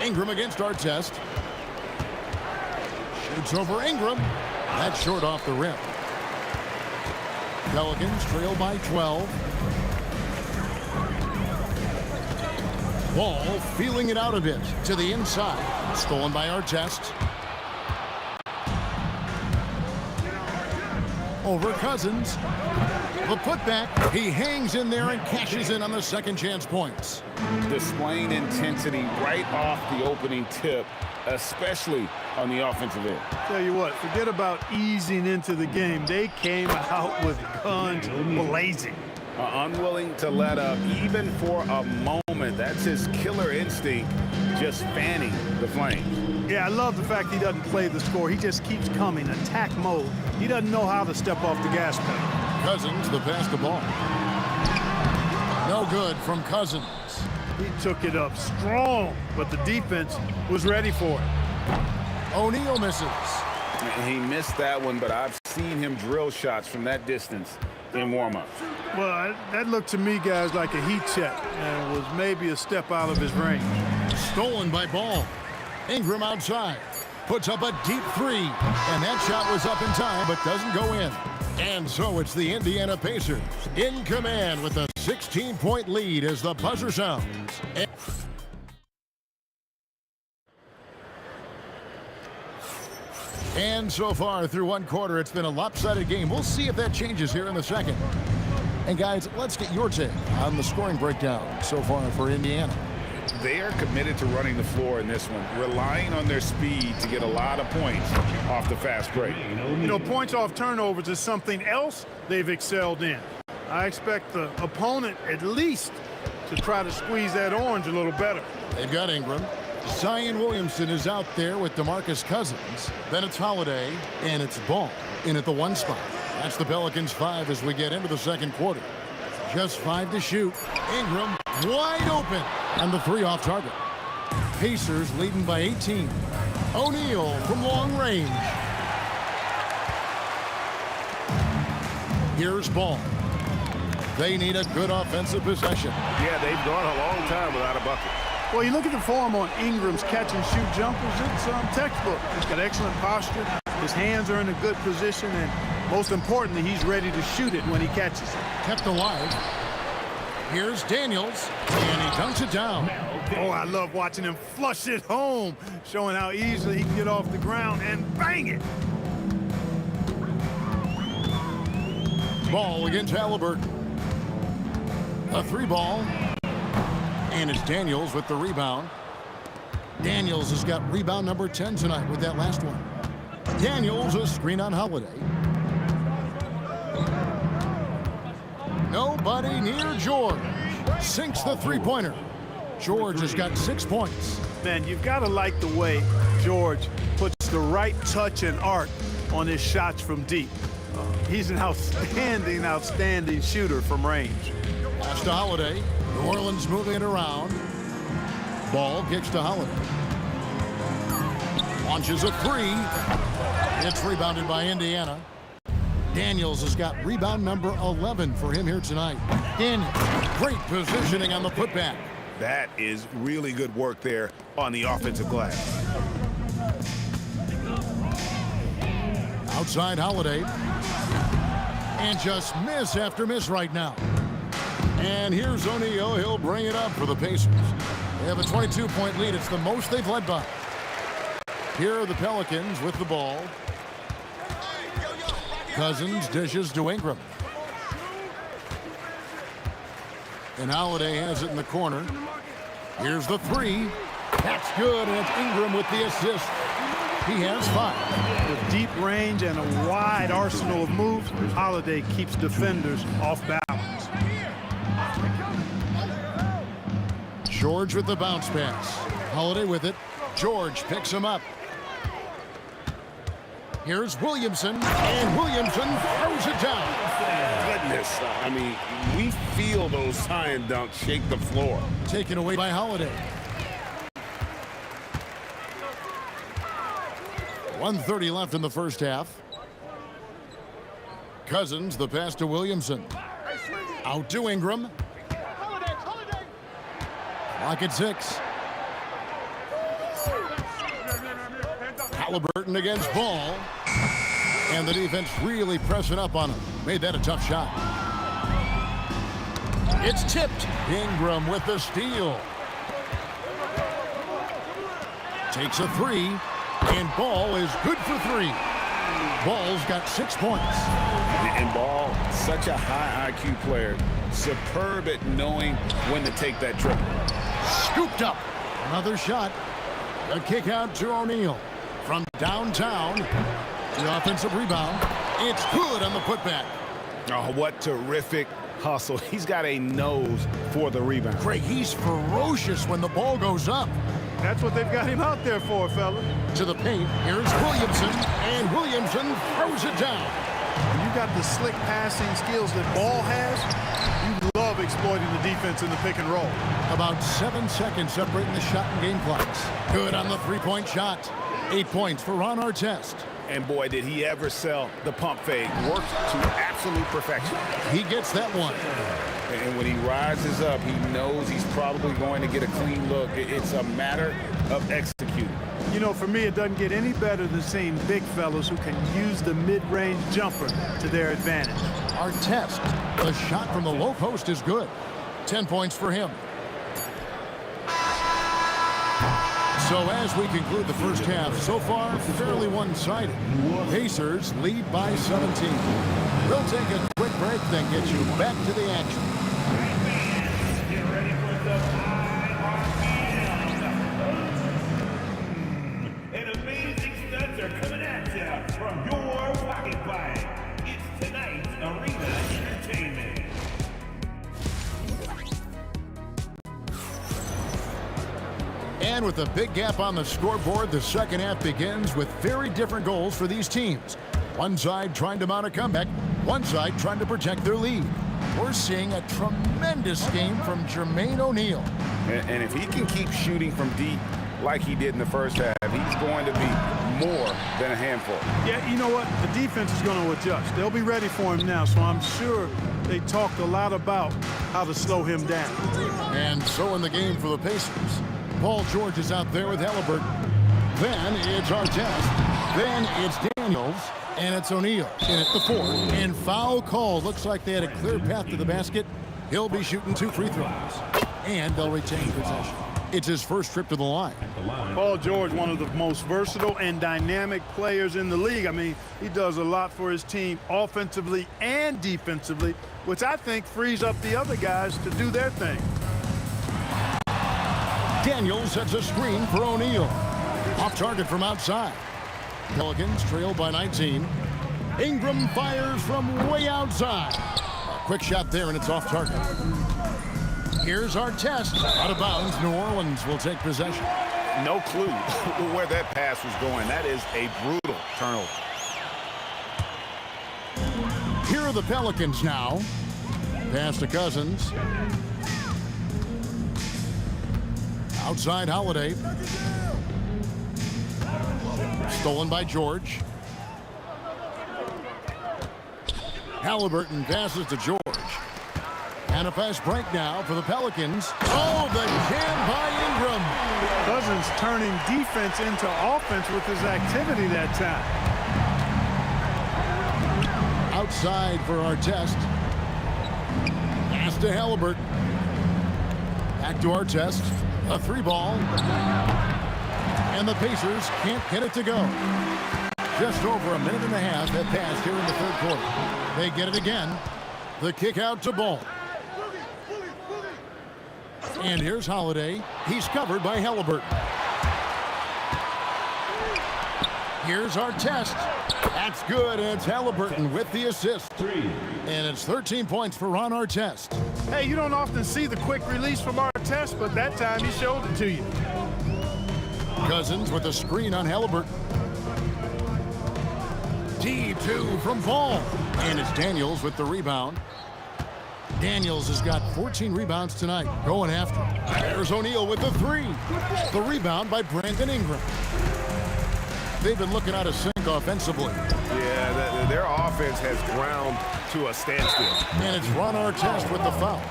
Ingram against Artest. Shoots over Ingram. That's short off the rim. Pelicans trail by 12. Ball feeling it out a bit to the inside. Stolen by Artest. Over Cousins. The putback. He hangs in there and cashes in on the second chance points. Displaying intensity right off the opening tip, especially on the offensive end. Tell you what, forget about easing into the game. They came out with guns blazing. Unwilling to let up even for a moment. That's his killer instinct, just fanning the flames. Yeah, I love the fact he doesn't play the score. He just keeps coming, attack mode. He doesn't know how to step off the gas pedal. Cousins, the basketball. No good from Cousins. He took it up strong, but the defense was ready for it. O'Neal misses. He missed that one, but I've seen him drill shots from that distance in warm-ups. Well, that looked to me, guys, like a heat check, and it was maybe a step out of his range. Stolen by Ball. Ingram outside. Puts up a deep 3. And that shot was up in time, but doesn't go in. And so it's the Indiana Pacers in command with a 16-point lead as the buzzer sounds. And so far through one quarter, it's been a lopsided game. We'll see if that changes here in the second. And guys, let's get your take on the scoring breakdown so far for Indiana. They are committed to running the floor in this one, relying on their speed to get a lot of points off the fast break. You know, points off turnovers is something else they've excelled in. I expect the opponent at least to try to squeeze that orange a little better. They've got Ingram. Zion Williamson is out there with DeMarcus Cousins. Then it's Holiday, and it's Ball in at the 1 spot. That's the Pelicans 5 as we get into the second quarter. Just 5 to shoot. Ingram wide open. And the 3 off target. Pacers leading by 18. O'Neal from long range. Here's Ball. They need a good offensive possession. Yeah, they've gone a long time without a bucket. Well, you look at the form on Ingram's catch-and-shoot jumpers, it's textbook. He's got excellent posture. His hands are in a good position, and most importantly, he's ready to shoot it when he catches it. Kept alive. Here's Daniels, and he dunks it down. Oh, I love watching him flush it home, showing how easily he can get off the ground and bang it. Ball against Halliburton. A 3 ball. And it's Daniels with the rebound. Daniels has got rebound number 10 tonight with that last one. Daniels, a screen on Holiday. Nobody near George. Sinks the 3-pointer. George has got 6 points. Man, you've got to like the way George puts the right touch and art on his shots from deep. He's an outstanding shooter from range. Pass to Holiday. New Orleans moving it around. Ball kicks to Holiday. Launches a 3. It's rebounded by Indiana. Daniels has got rebound number 11 for him here tonight. Daniels, great positioning on the putback. That is really good work there on the offensive glass. Outside Holiday. And just miss after miss right now. And here's O'Neal. He'll bring it up for the Pacers. They have a 22-point lead. It's the most they've led by. Here are the Pelicans with the ball. Cousins dishes to Ingram. And Holiday has it in the corner. Here's the 3. That's good, and it's Ingram with the assist. He has 5. With deep range and a wide arsenal of moves, Holiday keeps defenders off balance. George with the bounce pass. Holiday with it. George picks him up. Here's Williamson, and Williamson throws it down. Goodness, I mean, we feel those science dunks shake the floor. Taken away by Holiday. 1:30 left in the first half. Cousins, the pass to Williamson. Out to Ingram. Clock at 6. Halliburton against Ball. And the defense really pressing up on him. Made that a tough shot. It's tipped. Ingram with the steal. Takes a 3. And Ball is good for 3. Ball's got 6 points. And Ball, such a high IQ player. Superb at knowing when to take that triple. Scooped up. Another shot. A kick out to O'Neal. From downtown. The offensive rebound. It's good on the putback. Oh, what terrific hustle. He's got a nose for the rebound. Craig, he's ferocious when the ball goes up. That's what they've got him out there for, fella. To the paint. Here's Williamson. And Williamson throws it down. When you got the slick passing skills that Ball has, you love exploiting the defense in the pick and roll. About 7 seconds separating the shot and game clocks. Good on the 3-point shot. 8 points for Ron Artest. And boy, did he ever sell the pump fake. Worked to absolute perfection. He gets that one. And when he rises up, he knows he's probably going to get a clean look. It's a matter of executing. You know, for me, it doesn't get any better than seeing big fellas who can use the mid-range jumper to their advantage. Artest, the shot from the low post is good. 10 points for him. So as we conclude the first half, so far, fairly one-sided. Pacers lead by 17. We'll take a quick break, then get you back to the action. Get ready for some iGame. And amazing stunts are coming at you from your pocket fight. It's tonight's Arena Entertainment. And with a big gap on the scoreboard, the second half begins with very different goals for these teams. One side trying to mount a comeback, one side trying to protect their lead. We're seeing a tremendous game from Jermaine O'Neal. And if he can keep shooting from deep like he did in the first half, he's going to be more than a handful. Yeah, you know what? The defense is going to adjust. They'll be ready for him now, so I'm sure they talked a lot about how to slow him down. And so in the game for the Pacers, Paul George is out there with Halliburton. Then it's Artest. Then it's Daniels. And it's O'Neal in at the 4. And foul call. Looks like they had a clear path to the basket. He'll be shooting 2 free throws. And they'll retain possession. It's his first trip to the line. Paul George, one of the most versatile and dynamic players in the league. I mean, he does a lot for his team offensively and defensively, which I think frees up the other guys to do their thing. Daniels sets a screen for O'Neal. Off target from outside. Pelicans trail by 19. Ingram fires from way outside. A quick shot there, and it's off target. Here's Artest. Out of bounds. New Orleans will take possession. No clue where that pass was going. That is a brutal turnover. Here are the Pelicans now. Pass to Cousins. Outside Holiday. Stolen by George. Halliburton passes to George. And a fast break now for the Pelicans. Oh, the jam by Ingram. Cousins turning defense into offense with his activity that time. Outside for Artest. Pass to Halliburton. Back to Artest. A 3-ball. And the Pacers can't get it to go. Just over a minute and a half have passed here in the third quarter. They get it again. The kick out to Ball. And here's Holiday. He's covered by Halliburton. Here's Artest. That's good, and it's Halliburton with the assist. And it's 13 points for Ron Artest. Hey, you don't often see the quick release from Artest, but that time he showed it to you. Cousins with a screen on Halliburton. D2 from Ball. And it's Daniels with the rebound. Daniels has got 14 rebounds tonight. Going after. There's O'Neal with the 3. The rebound by Brandon Ingram. They've been looking out of sync offensively. Yeah, their offense has ground to a standstill. And it's Ron Artest with the foul.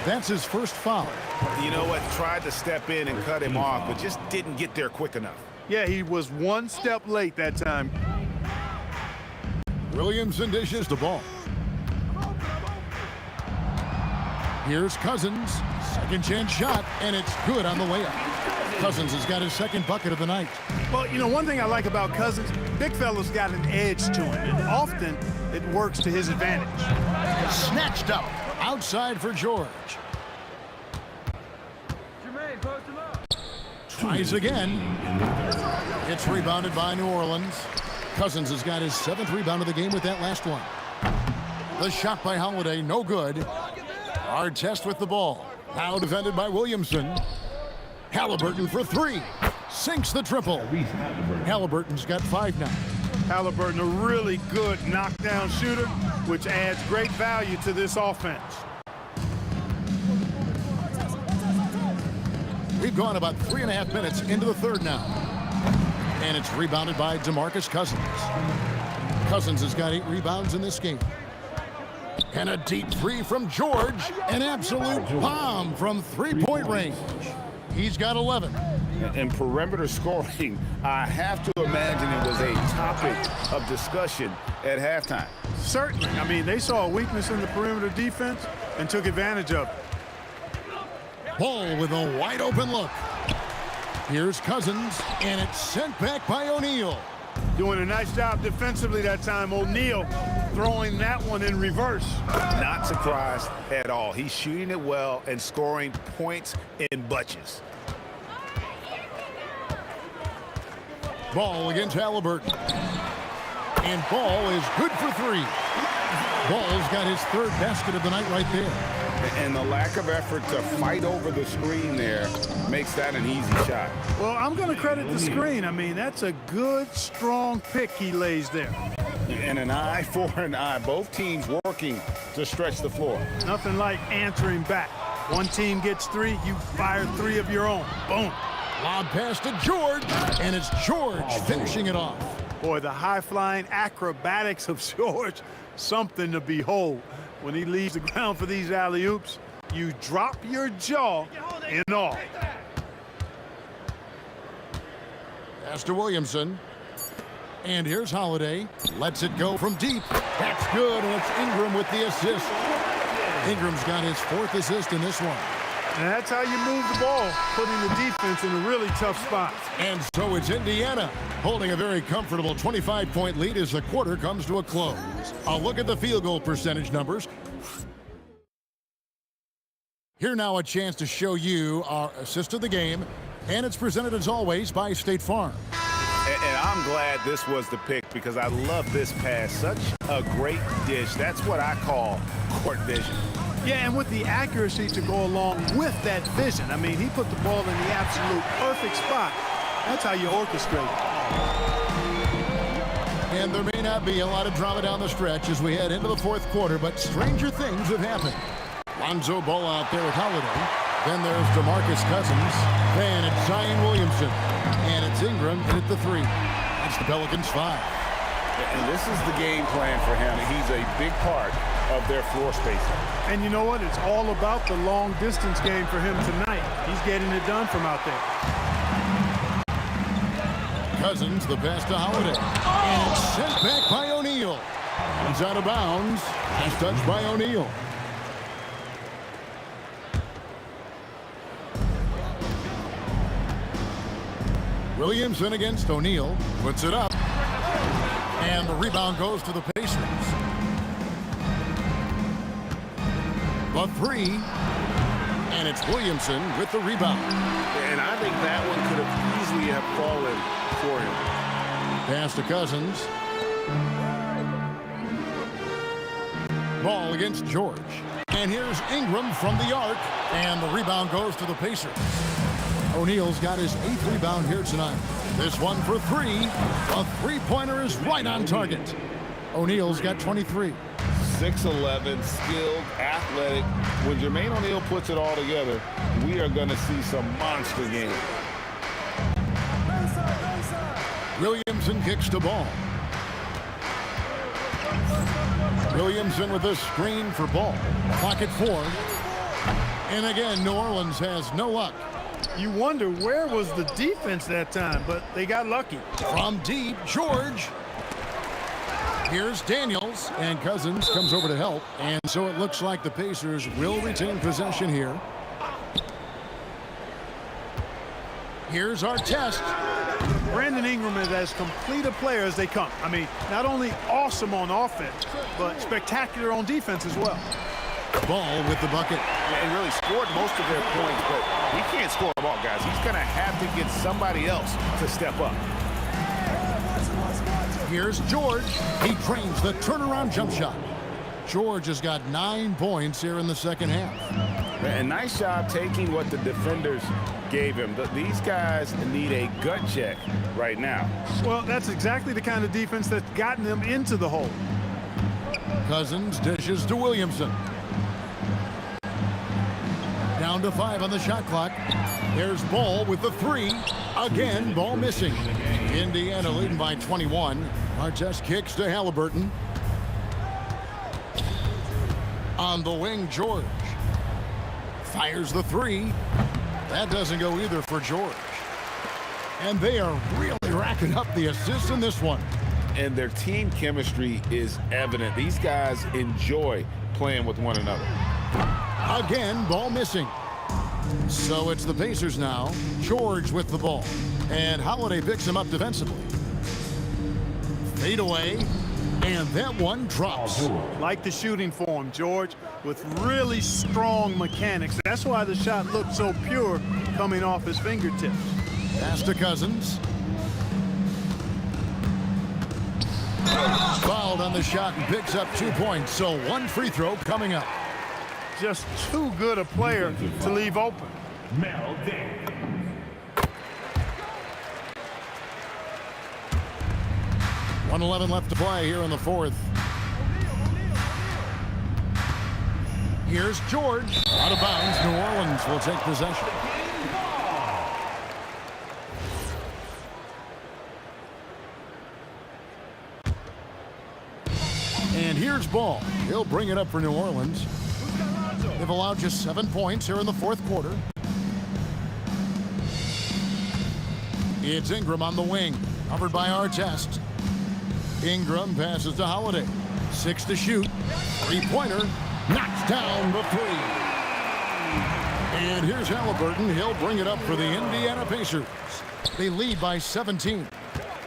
That's his first foul. You know what? Tried to step in and cut him off, but just didn't get there quick enough. Yeah, he was one step late that time. Williamson dishes the ball. Here's Cousins. Second chance shot, and it's good on the layup. Cousins has got his second bucket of the night. Well, you know, one thing I like about Cousins, big fella's got an edge to him, and often it works to his advantage. Snatched up. Outside for George. Tries again. It's rebounded by New Orleans. Cousins has got his 7th rebound of the game with that last one. The shot by Holiday, no good. Artest with the ball. Now defended by Williamson. Halliburton for 3. Sinks the triple. Halliburton's got 5 now. Halliburton, a really good knockdown shooter, which adds great value to this offense. We've gone about 3.5 minutes into the third now. And it's rebounded by DeMarcus Cousins. Cousins has got 8 rebounds in this game. And a deep 3 from George. An absolute bomb from 3-point range. He's got 11. And perimeter scoring, I have to imagine it was a topic of discussion at halftime. Certainly. I mean, they saw a weakness in the perimeter defense and took advantage of it. Ball with a wide open look. Here's Cousins, and it's sent back by O'Neal. Doing a nice job defensively that time. O'Neal throwing that one in reverse. Not surprised at all. He's shooting it well and scoring points in bunches. Ball against Halliburton. And Ball is good for three. Ball's got his third basket of the night right there. And the lack of effort to fight over the screen there makes that an easy shot. Well, I'm going to credit the screen. I mean, that's a good, strong pick he lays there. And an eye for an eye. Both teams working to stretch the floor. Nothing like answering back. One team gets three, you fire three of your own. Boom. Lob pass to George, and it's George finishing it off. Boy, the high-flying acrobatics of George, something to behold. When he leaves the ground for these alley-oops, you drop your jaw in awe. Pass to Williamson. And here's Holiday. Lets it go from deep. That's good, and it's Ingram with the assist. Ingram's got his fourth assist in this one. And that's how you move the ball, putting the defense in a really tough spot. And so it's Indiana holding a very comfortable 25-point lead as the quarter comes to a close. A look at the field goal percentage numbers. Here now a chance to show you our assist of the game, and it's presented as always by State Farm. And I'm glad this was the pick because I love this pass. Such a great dish. That's what I call court vision. Yeah, and with the accuracy to go along with that vision. I mean, he put the ball in the absolute perfect spot. That's how you orchestrate it. And there may not be a lot of drama down the stretch as we head into the fourth quarter, but stranger things have happened. Lonzo Ball out there with Holiday. Then there's DeMarcus Cousins. Then it's Zion Williamson. And it's Ingram at the three. That's the Pelicans 5. And this is the game plan for him. He's a big part of their floor spacing. And you know what? It's all about the long distance game for him tonight. He's getting it done from out there. Cousins, the pass to Holiday. And it's sent back by O'Neal. He's out of bounds. Last touch by O'Neal. Williamson against O'Neal. Puts it up. And the rebound goes to the Pacers. The three. And it's Williamson with the rebound. And I think that one could have easily have fallen for him. Pass to Cousins. Ball against George. And here's Ingram from the arc. And the rebound goes to the Pacers. O'Neal's got his 8th rebound here tonight. This one for three. A three-pointer is right on target. O'Neal's got 23. 6'11", skilled, athletic. When Jermaine O'Neal puts it all together, we are going to see some monster games. Williamson kicks the ball. Williamson with a screen for Ball. Clock at 4. And again, New Orleans has no luck. You wonder where was the defense that time, but they got lucky. From deep, George. Here's Daniels, and Cousins comes over to help. And so it looks like the Pacers will retain possession here. Here's our test. Brandon Ingram is as complete a player as they come. I mean, not only awesome on offense, but spectacular on defense as well. Ball with the bucket. And really scored most of their points, but he can't score them all, guys. He's going to have to get somebody else to step up. Here's George. He trains the turnaround jump shot. George has got 9 points here in the second half. And nice job taking what the defenders gave him. These guys need a gut check right now. Well, that's exactly the kind of defense that's gotten them into the hole. Cousins dishes to Williamson. Down to 5 on the shot clock. There's Ball with the 3. Again, Ball missing. Indiana leading by 21. Artest kicks to Halliburton. On the wing, George. Fires the 3. That doesn't go either for George. And they are really racking up the assists in this one. And their team chemistry is evident. These guys enjoy playing with one another. Again, ball missing. So it's the Pacers now. George with the ball. And Holiday picks him up defensively. Fade away. And that one drops. Like the shooting form, George, with really strong mechanics. That's why the shot looked so pure coming off his fingertips. Pass to Cousins. Fouled on the shot and picks up 2 points. So one free throw coming up. Just too good a player to leave open. Mel Davis. 1:11 left to play here in the fourth. Here's George. Out of bounds. New Orleans will take possession. And here's Ball. He'll bring it up for New Orleans. They've allowed just 7 points here in the fourth quarter. It's Ingram on the wing. Covered by Artest. Ingram passes to Holiday. 6 to shoot. Three-pointer. Knocks down the 3. And here's Halliburton. He'll bring it up for the Indiana Pacers. They lead by 17.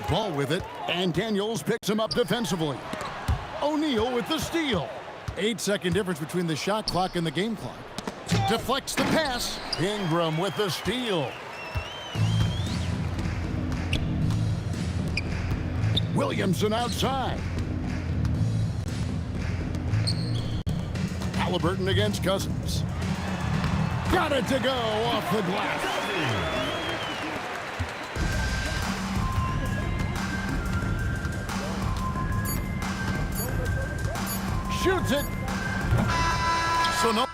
Ball with it. And Daniels picks him up defensively. O'Neal with the steal. 8-second difference between the shot clock and the game clock. Deflects the pass. Ingram with the steal. Williamson outside. Halliburton against Cousins. Got it to go off the glass. Shoots it. So no.